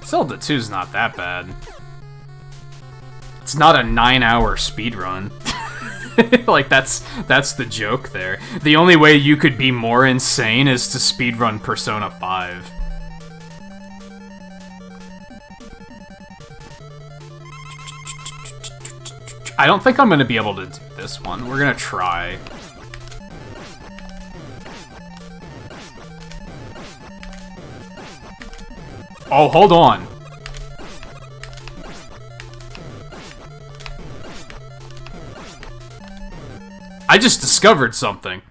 Zelda 2's not that bad. It's not a 9-hour speedrun. Like, that's the joke there. The only way you could be more insane is to speedrun Persona 5. I don't think I'm gonna be able to do this one. We're gonna try. Oh, hold on. I just discovered something.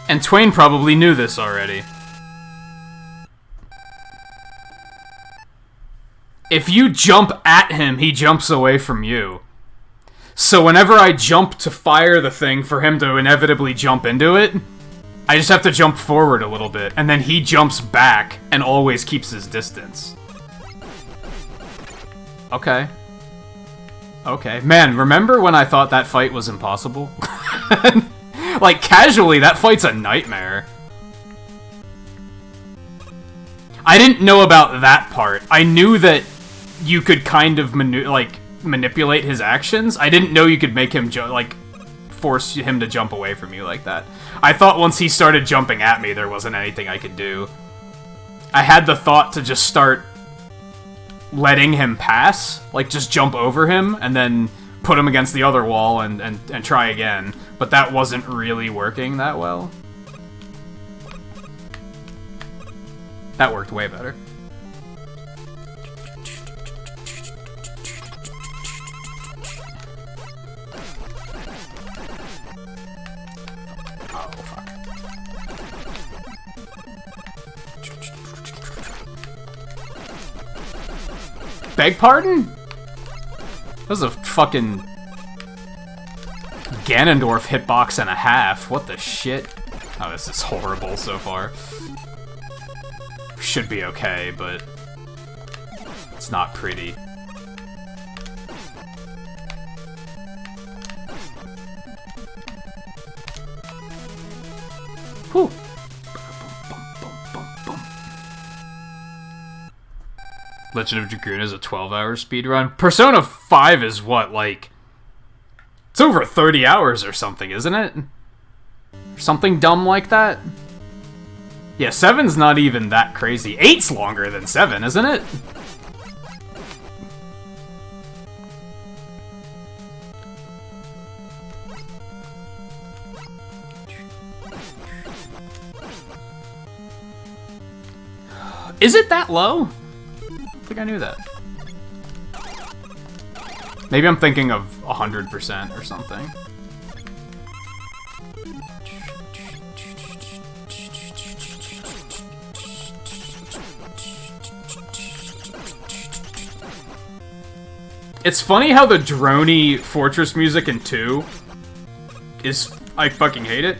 And Twain probably knew this already. If you jump at him, he jumps away from you. So whenever I jump to fire the thing for him to inevitably jump into it, I just have to jump forward a little bit, and then he jumps back and always keeps his distance. Okay. Okay. Man, remember when I thought that fight was impossible? Like, casually, that fight's a nightmare. I didn't know about that part. I knew that you could kind of, manipulate his actions. I didn't know you could make him, force him to jump away from you like that. I thought once he started jumping at me, there wasn't anything I could do. I had the thought to just start letting him pass, like just jump over him, and then put him against the other wall and try again. But that wasn't really working that well. That worked way better. Oh, fuck. Beg pardon? That was a fucking Ganondorf hitbox and a half. What the shit? Oh, this is horrible so far. Should be okay, but it's not pretty. Whew. Legend of Dragoon is a 12-hour speedrun. Persona 5 is what, like... It's over 30 hours or something, isn't it? Something dumb like that? Yeah, 7's not even that crazy. 8's longer than 7, isn't it? Is it that low? I think I knew that. Maybe I'm thinking of 100% or something. It's funny how the droney fortress music in 2 is... I fucking hate it.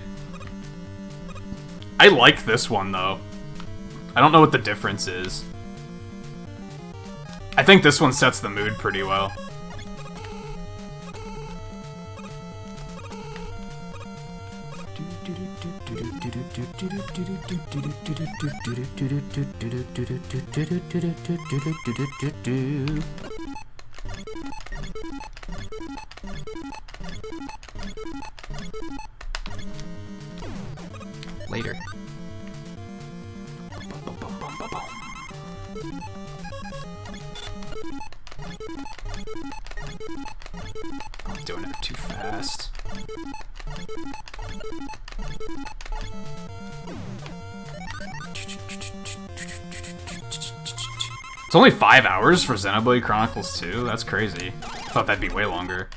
I like this one, though. I don't know what the difference is. I think this one sets the mood pretty well. Later. I'm doing it too fast. It's only 5 hours for Xenoblade Chronicles 2? That's crazy. I thought that'd be way longer.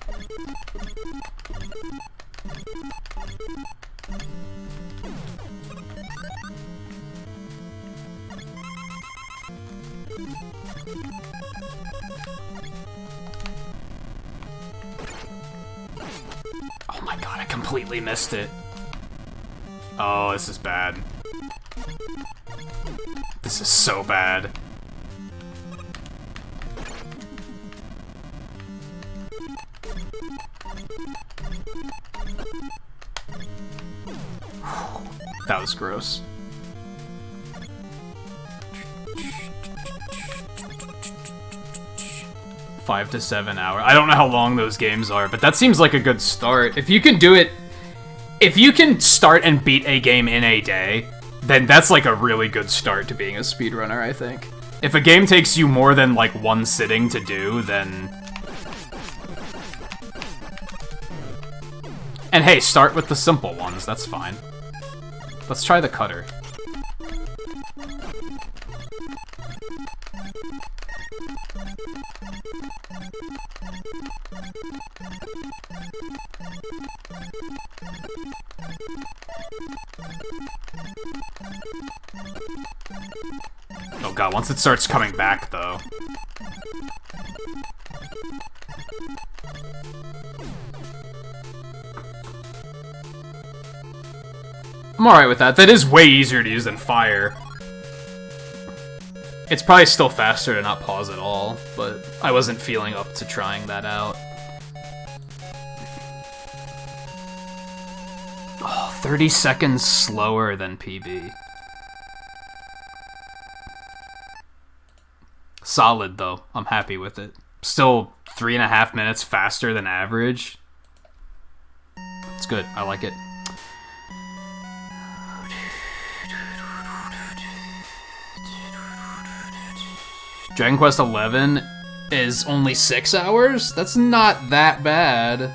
Oh my god, I completely missed it. Oh, this is bad. This is so bad. That was gross. $5 to 7 hours. I don't know how long those games are, but that seems like a good start. If you can do it... If you can start and beat a game in a day, then that's like a really good start to being a speedrunner, I think. If a game takes you more than like one sitting to do, then... And hey, start with the simple ones, that's fine. Let's try the cutter. Oh god, once it starts coming back, though. I'm alright with that. That is way easier to use than fire. It's probably still faster to not pause at all, but I wasn't feeling up to trying that out. Oh, 30 seconds slower than PB. Solid, though. I'm happy with it. Still 3.5 minutes faster than average. It's good. I like it. Dragon Quest XI is only 6 hours? That's not that bad.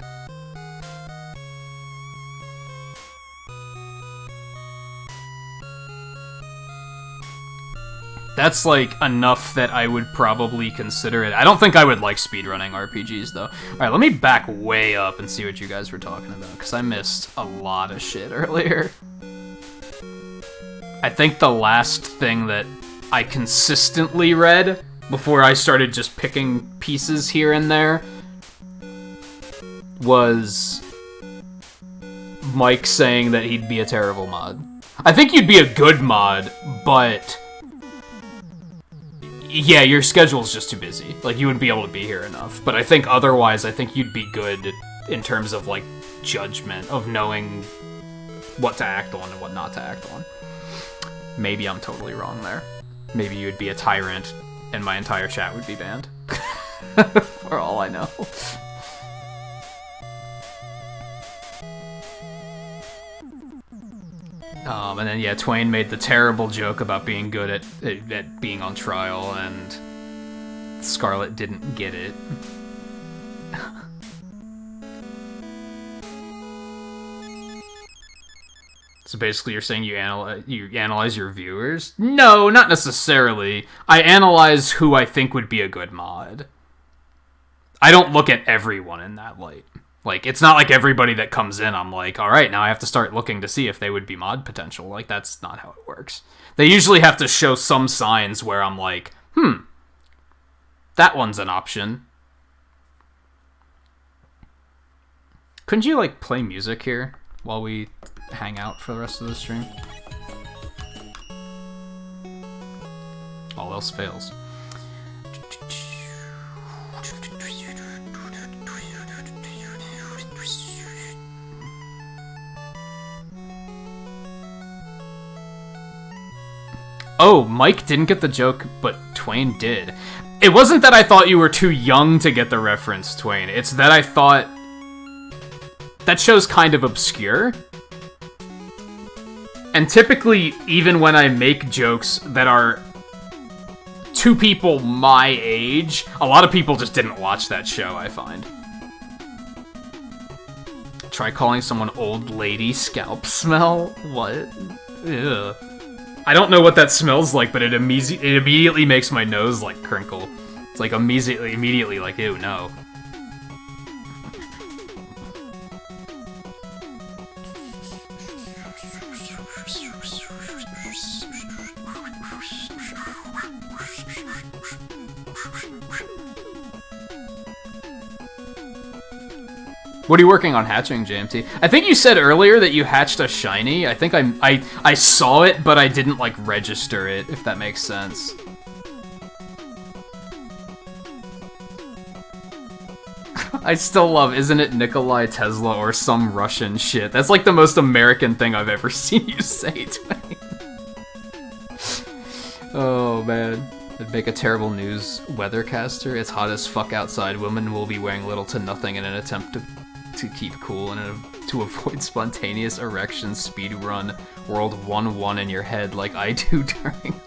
That's, like, enough that I would probably consider it. I don't think I would like speedrunning RPGs, though. Alright, let me back way up and see what you guys were talking about, because I missed a lot of shit earlier. I think the last thing that I consistently read before I started just picking pieces here and there was Mike saying that he'd be a terrible mod. I think you'd be a good mod, but yeah, your schedule's just too busy. Like, you wouldn't be able to be here enough. But I think otherwise, I think you'd be good in terms of, like, judgment, of knowing what to act on and what not to act on. Maybe I'm totally wrong there. Maybe you'd be a tyrant, and my entire chat would be banned. For all I know. And then, yeah, Twain made the terrible joke about being good at being on trial, and Scarlet didn't get it. So basically you're saying you analyze your viewers? No, not necessarily. I analyze who I think would be a good mod. I don't look at everyone in that light. Like, it's not like everybody that comes in, I'm like, alright, now I have to start looking to see if they would be mod potential. Like, that's not how it works. They usually have to show some signs where I'm like, that one's an option. Couldn't you, like, play music here while we hang out for the rest of the stream? All else fails. Oh, Mike didn't get the joke, but Twain did. It wasn't that I thought you were too young to get the reference, Twain. It's that I thought that show's kind of obscure. And typically, even when I make jokes that are to people my age, a lot of people just didn't watch that show, I find. Try calling someone old lady scalp smell? What? Ugh. I don't know what that smells like, but it immediately makes my nose, like, crinkle. It's like immediately like, ew, no. What are you working on hatching, JMT? I think you said earlier that you hatched a shiny. I think I saw it, but I didn't, like, register it, if that makes sense. I still love, isn't it Nikolai Tesla or some Russian shit? That's, like, the most American thing I've ever seen you say, Twain. Oh, man. It'd make a terrible news weathercaster. It's hot as fuck outside. Women will be wearing little to nothing in an attempt to keep cool and to avoid spontaneous erections. Speedrun World 1-1 in your head like I do during...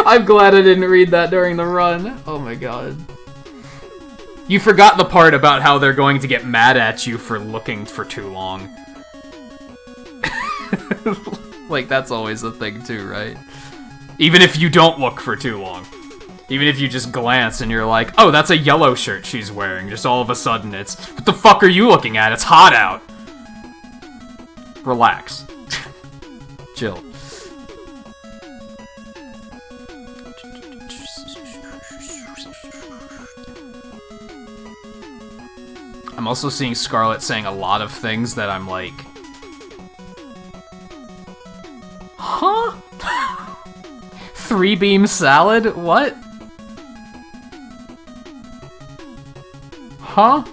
I'm glad I didn't read that during the run. Oh my god. You forgot the part about how they're going to get mad at you for looking for too long. Like, that's always a thing too, right? Even if you don't look for too long. Even if you just glance and you're like, oh, that's a yellow shirt she's wearing. Just all of a sudden it's, what the fuck are you looking at? It's hot out. Relax. Chill. I'm also seeing Scarlet saying a lot of things that I'm like... Huh? 3-beam salad? What? Huh?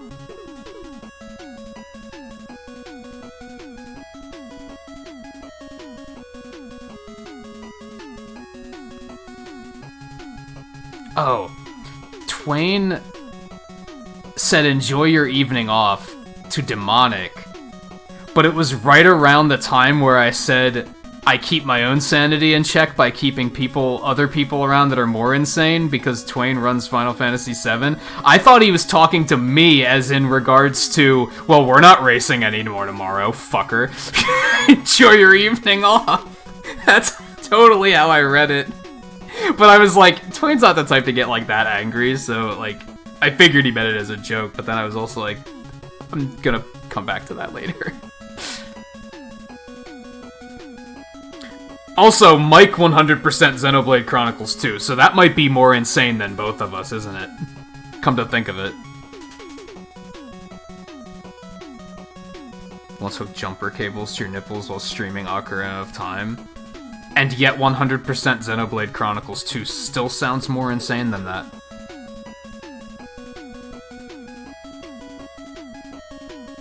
Oh. Twain said enjoy your evening off to Demonic, but it was right around the time where I said I keep my own sanity in check by keeping other people around that are more insane because Twain runs Final Fantasy VII. I thought he was talking to me as in regards to, well, we're not racing anymore tomorrow, fucker. Enjoy your evening off. That's totally how I read it. But I was like, Twain's not the type to get like that angry, so like, I figured he meant it as a joke, but then I was also like, I'm gonna come back to that later. Also, Mike 100% Xenoblade Chronicles 2, so that might be more insane than both of us, isn't it? Come to think of it. Let's hook jumper cables to your nipples while streaming Ocarina of Time. And yet 100% Xenoblade Chronicles 2 still sounds more insane than that.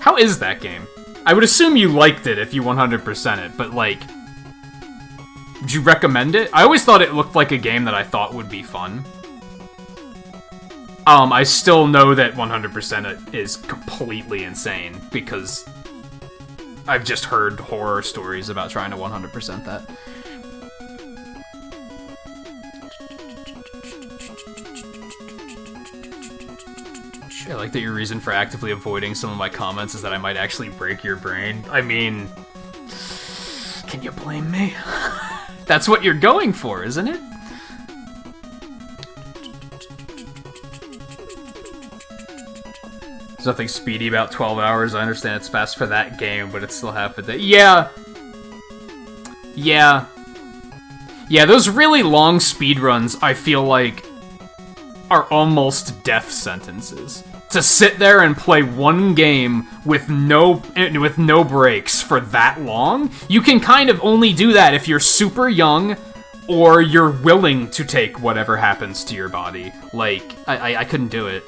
How is that game? I would assume you liked it if you 100% it, but like... Would you recommend it? I always thought it looked like a game that I thought would be fun. I still know that 100% it is completely insane, because I've just heard horror stories about trying to 100% that. I like that your reason for actively avoiding some of my comments is that I might actually break your brain. I mean... Can you blame me? That's what you're going for, isn't it? There's nothing speedy about 12 hours. I understand it's fast for that game, but it's still half a day. Yeah! Yeah. Yeah, those really long speedruns, I feel like, are almost death sentences. To sit there and play one game with no breaks for that long, you can kind of only do that if you're super young or you're willing to take whatever happens to your body. Like, I couldn't do it.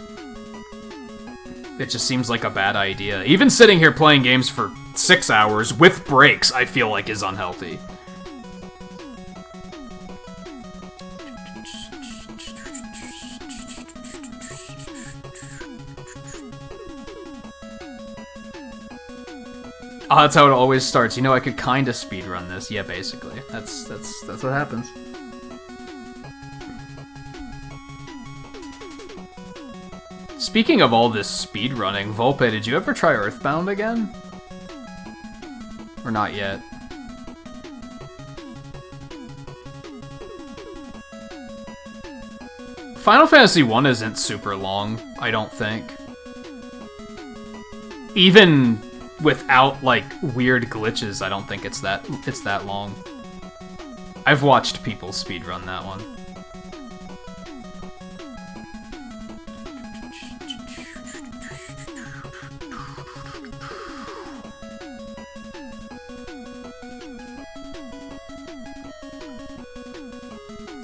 It just seems like a bad idea. Even sitting here playing games for 6 hours with breaks, I feel like is unhealthy. Oh, that's how it always starts. You know, I could kinda speedrun this. Yeah, basically. That's what happens. Speaking of all this speedrunning, Volpe, did you ever try Earthbound again? Or not yet? Final Fantasy 1 isn't super long, I don't think. Even without, like, weird glitches, I don't think it's that long. I've watched people speedrun that one.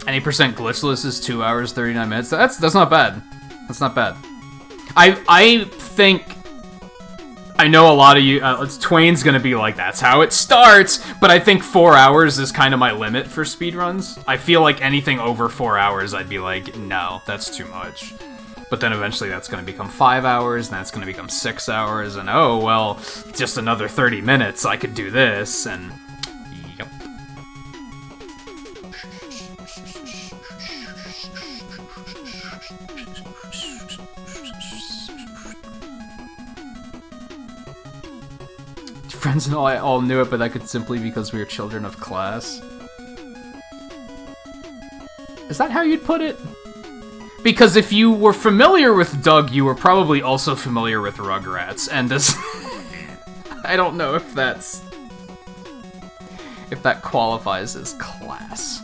Any percent glitchless is 2 hours, 39 minutes. That's not bad. That's not bad. I think... I know a lot of you, Twain's gonna be like, that's how it starts, but I think 4 hours is kind of my limit for speedruns. I feel like anything over 4 hours, I'd be like, no, that's too much. But then eventually that's gonna become 5 hours, and that's gonna become 6 hours, and oh, well, just another 30 minutes, I could do this, and... Yep. Friends and all knew it, but that could simply because we were children of class. Is that how you'd put it? Because if you were familiar with Doug, you were probably also familiar with Rugrats, and this... I don't know if that's... if that qualifies as class.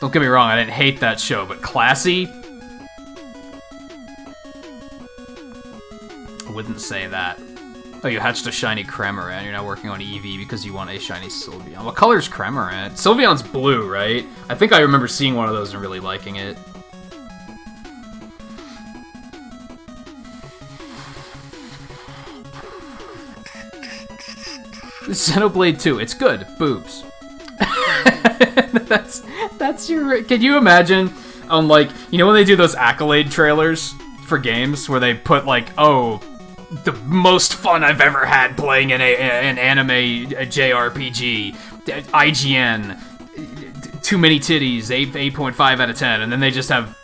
Don't get me wrong, I didn't hate that show, but classy? I wouldn't say that. Oh, you hatched a shiny Cramorant. You're now working on EV because you want a shiny Sylveon. What color's Cramorant? Sylveon's blue, right? I think I remember seeing one of those and really liking it. Xenoblade 2, it's good. Boobs. That's your... Can you imagine on, like, you know when they do those accolade trailers for games where they put, like, oh, the most fun I've ever had playing an anime JRPG, IGN, too many titties, 8.5 out of 10, and then they just have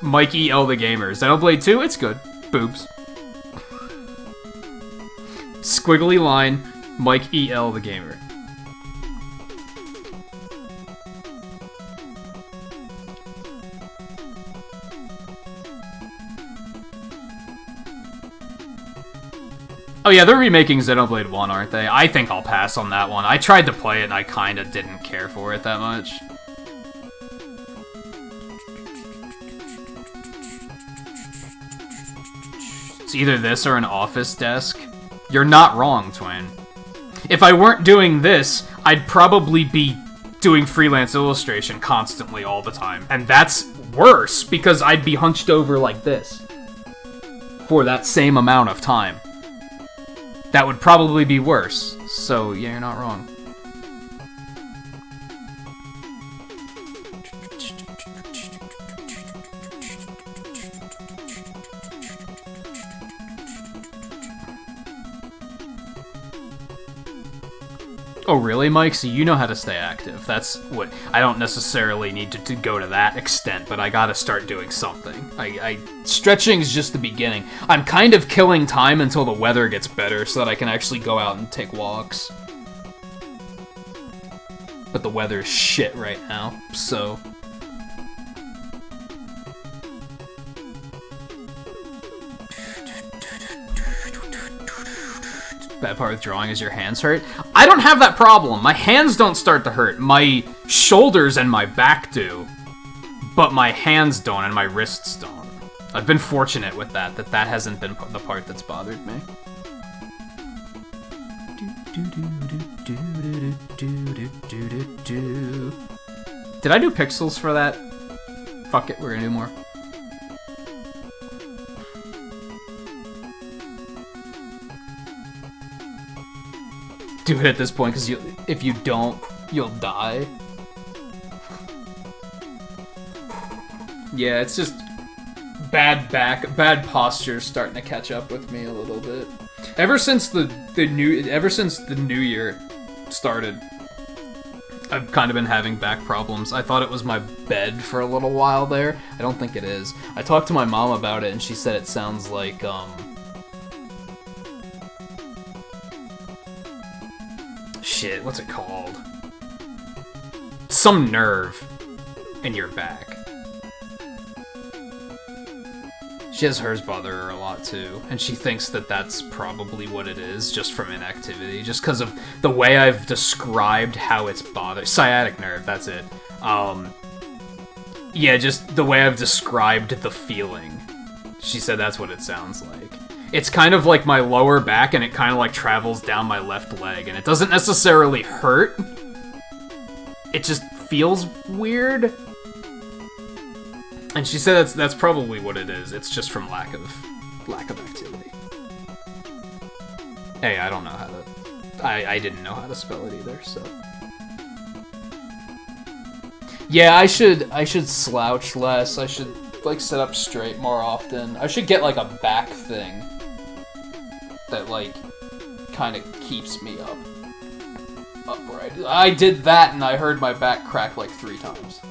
Mike E.L. the Gamer. Xenoblade 2, it's good. Boobs. Squiggly line, Mike E.L. the Gamer. Oh yeah, they're remaking Xenoblade 1, aren't they? I think I'll pass on that one. I tried to play it and I kinda didn't care for it that much. It's either this or an office desk. You're not wrong, Twain. If I weren't doing this, I'd probably be doing freelance illustration constantly all the time. And that's worse, because I'd be hunched over like this for that same amount of time. That would probably be worse. So, yeah, you're not wrong. Oh, really, Mike? So you know how to stay active. That's what... I don't necessarily need to go to that extent, but I gotta start doing something. Stretching's just the beginning. I'm kind of killing time until the weather gets better so that I can actually go out and take walks. But the weather's shit right now, so... Bad part with drawing is your hands hurt. I don't have that problem. My hands don't start to hurt. My shoulders and my back do. But my hands don't and my wrists don't. I've been fortunate with that hasn't been the part that's bothered me. Did I do pixels for that? Fuck it, we're gonna do more. Do it at this point, because if you don't, you'll die. Yeah, it's just bad posture starting to catch up with me a little bit. Ever since the new year started, I've kind of been having back problems. I thought it was my bed for a little while there. I don't think it is. I talked to my mom about it, and she said it sounds like shit, what's it called? Some nerve in your back. She has hers bother her a lot too, and she thinks that that's probably what it is, just from inactivity, just because of the way I've described how it's bothered. Sciatic nerve, that's it. Yeah, just the way I've described the feeling. She said that's what it sounds like. It's kind of like my lower back, and it kind of like travels down my left leg, and it doesn't necessarily hurt. It just feels weird. And she said that's probably what it is. It's just from lack of activity. Hey, I don't know how to... I didn't know how to spell it either, so... Yeah, I should slouch less. I should, like, sit up straight more often. I should get, like, a back thing that, like, kind of keeps me upright. I did that, and I heard my back crack, like, 3 times.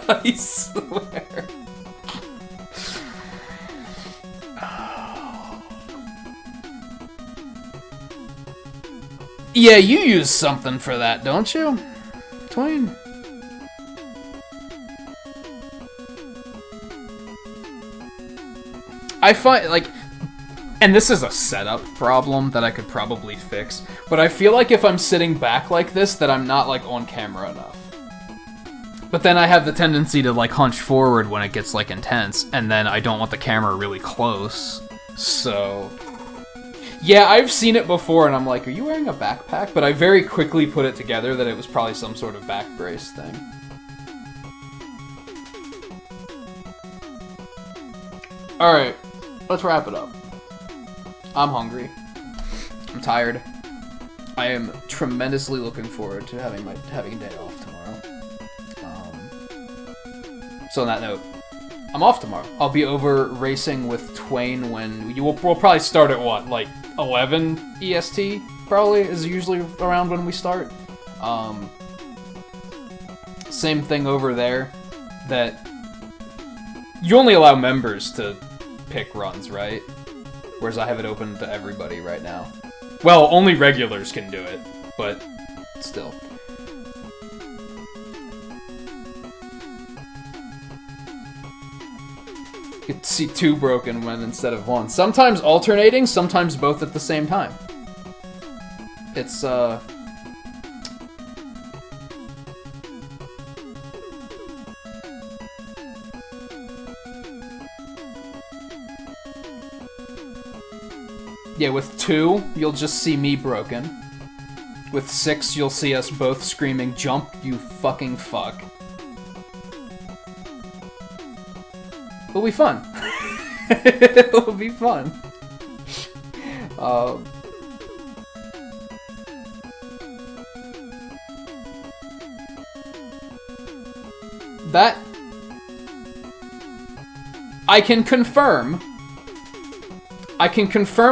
I swear. Yeah, you use something for that, don't you? Twain? I find, like... And this is a setup problem that I could probably fix, but I feel like if I'm sitting back like this, that I'm not, like, on camera enough. But then I have the tendency to, like, hunch forward when it gets, like, intense, and then I don't want the camera really close, so... Yeah, I've seen it before, and I'm like, are you wearing a backpack? But I very quickly put it together that it was probably some sort of back brace thing. Alright, let's wrap it up. I'm hungry. I'm tired. I am tremendously looking forward to having a day off tomorrow. So on that note, I'm off tomorrow. I'll be over racing with Twain when we'll probably start at what, like 11 EST? Probably is usually around when we start. Same thing over there. That you only allow members to pick runs, right? Whereas I have it open to everybody right now. Well, only regulars can do it, but still. You get to see 2 broken when instead of 1. Sometimes alternating, sometimes both at the same time. It's, yeah, with 2, you'll just see me broken. With 6, you'll see us both screaming, "Jump, you fucking fuck." It'll be fun. It'll be fun. That... I can confirm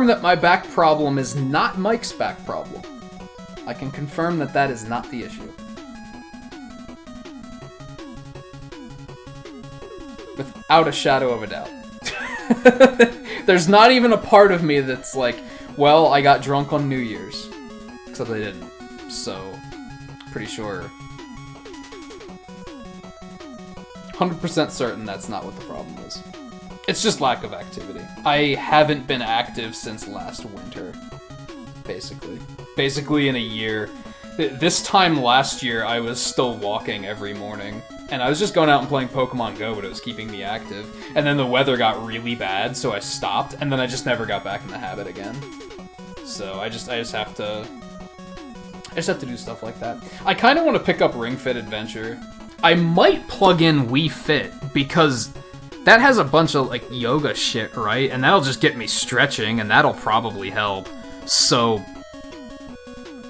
that my back problem is not Mike's back problem. I can confirm that that is not the issue. Without a shadow of a doubt. There's not even a part of me that's like, well, I got drunk on New Year's. Except I didn't. So, pretty sure. 100% certain that's not what the problem is. It's just lack of activity. I haven't been active since last winter, basically. Basically in a year. This time last year, I was still walking every morning. And I was just going out and playing Pokemon Go, but it was keeping me active. And then the weather got really bad, so I stopped, and then I just never got back in the habit again. So I just have to do stuff like that. I kind of want to pick up Ring Fit Adventure. I might plug in Wii Fit, because that has a bunch of, like, yoga shit, right? And that'll just get me stretching, and that'll probably help. So,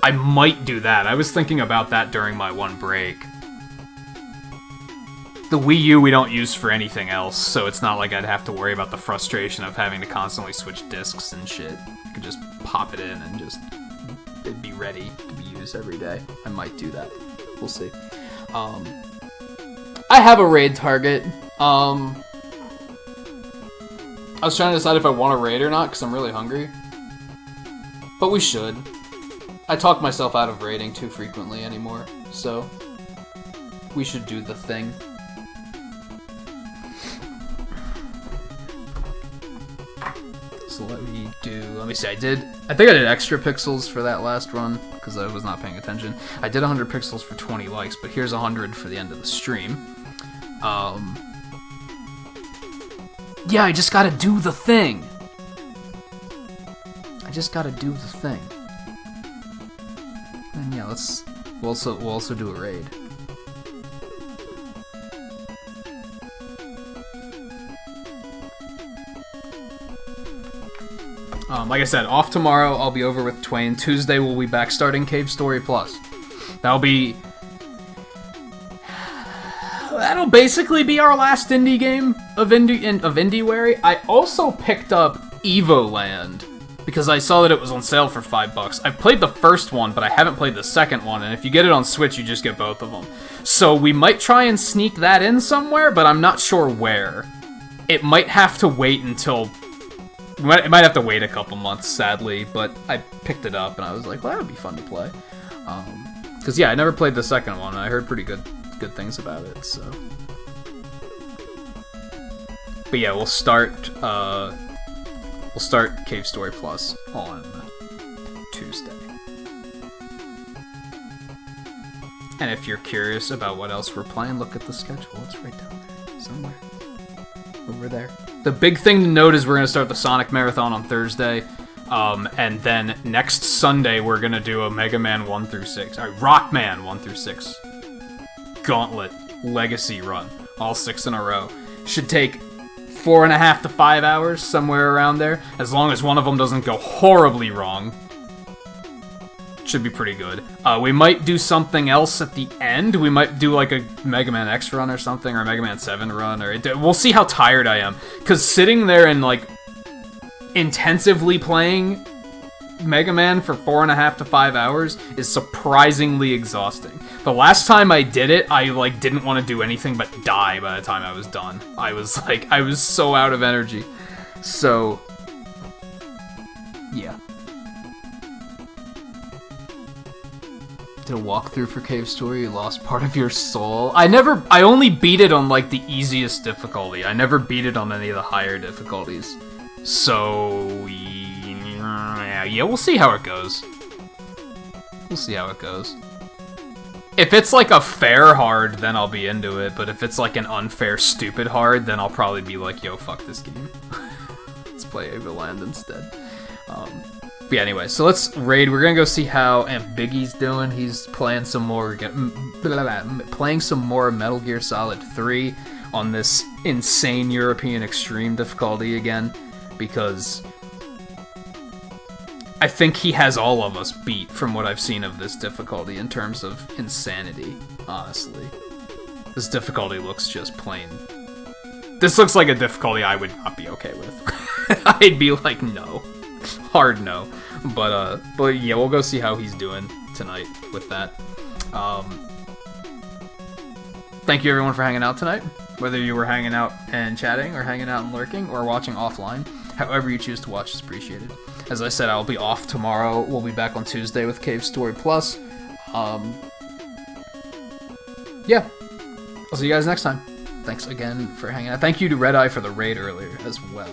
I might do that. I was thinking about that during my one break. The Wii U we don't use for anything else, so it's not like I'd have to worry about the frustration of having to constantly switch discs and shit. I could just pop it in and just... it'd be ready to be used every day. I might do that. We'll see. I have a raid target. I was trying to decide if I want to raid or not, because I'm really hungry. But we should. I talk myself out of raiding too frequently anymore, so... we should do the thing. So let me see, I think I did extra pixels for that last run, because I was not paying attention. I did 100 pixels for 20 likes, but here's 100 for the end of the stream. Yeah, I just gotta do the thing. And yeah, we'll also do a raid. Like I said, off tomorrow, I'll be over with Twain. Tuesday, we'll be back starting Cave Story Plus. That'll basically be our last indie game of IndieWary. I also picked up Evoland, because I saw that it was on sale for $5. I've played the first one, but I haven't played the second one, and if you get it on Switch, you just get both of them. So we might try and sneak that in somewhere, but I'm not sure where. It might have to wait until It might have to wait a couple months, sadly, but I picked it up and I was like, well, that would be fun to play. Because yeah, I never played the second one, and I heard pretty good things about it. So, but yeah, we'll start Cave Story Plus on Tuesday. And if you're curious about what else we're playing, look at the schedule. It's right down there somewhere. Over there. The big thing to note is we're going to start the Sonic Marathon on Thursday. And then next Sunday, we're going to do a Mega Man 1 through 6. Rockman 1 through 6. Gauntlet Legacy run. All 6 in a row. Should take 4.5 to 5 hours, somewhere around there. As long as one of them doesn't go horribly wrong. Should be pretty good. We might do something else at the end. We might do like a Mega Man X run or something, or a Mega Man 7 run, or we'll see how tired I am. Because sitting there and like intensively playing Mega Man for 4.5 to 5 hours is surprisingly exhausting. The last time I did it, I like didn't want to do anything but die by the time I was done. I was so out of energy. So yeah. Did a walkthrough for Cave Story, you lost part of your soul. I only beat it on like the easiest difficulty. I never beat it on any of the higher difficulties. So yeah, we'll see how it goes. We'll see how it goes. If it's like a fair hard, then I'll be into it, but if it's like an unfair stupid hard, then I'll probably be like, yo, fuck this game. Let's play Overland instead. But yeah, anyway, so let's raid. We're gonna go see how Biggie's doing. He's playing some more, playing some more Metal Gear Solid 3 on this insane European extreme difficulty again, because I think he has all of us beat from what I've seen of this difficulty in terms of insanity, honestly. This difficulty looks just plain. This looks like a difficulty I would not be okay with. I'd be like, no. Hard no. But yeah, we'll go see how he's doing tonight with that. Thank you everyone for hanging out tonight. Whether you were hanging out and chatting, or hanging out and lurking, or watching offline. However you choose to watch is appreciated. As I said, I'll be off tomorrow. We'll be back on Tuesday with Cave Story Plus. Yeah. I'll see you guys next time. Thanks again for hanging out. Thank you to Red Eye for the raid earlier as well.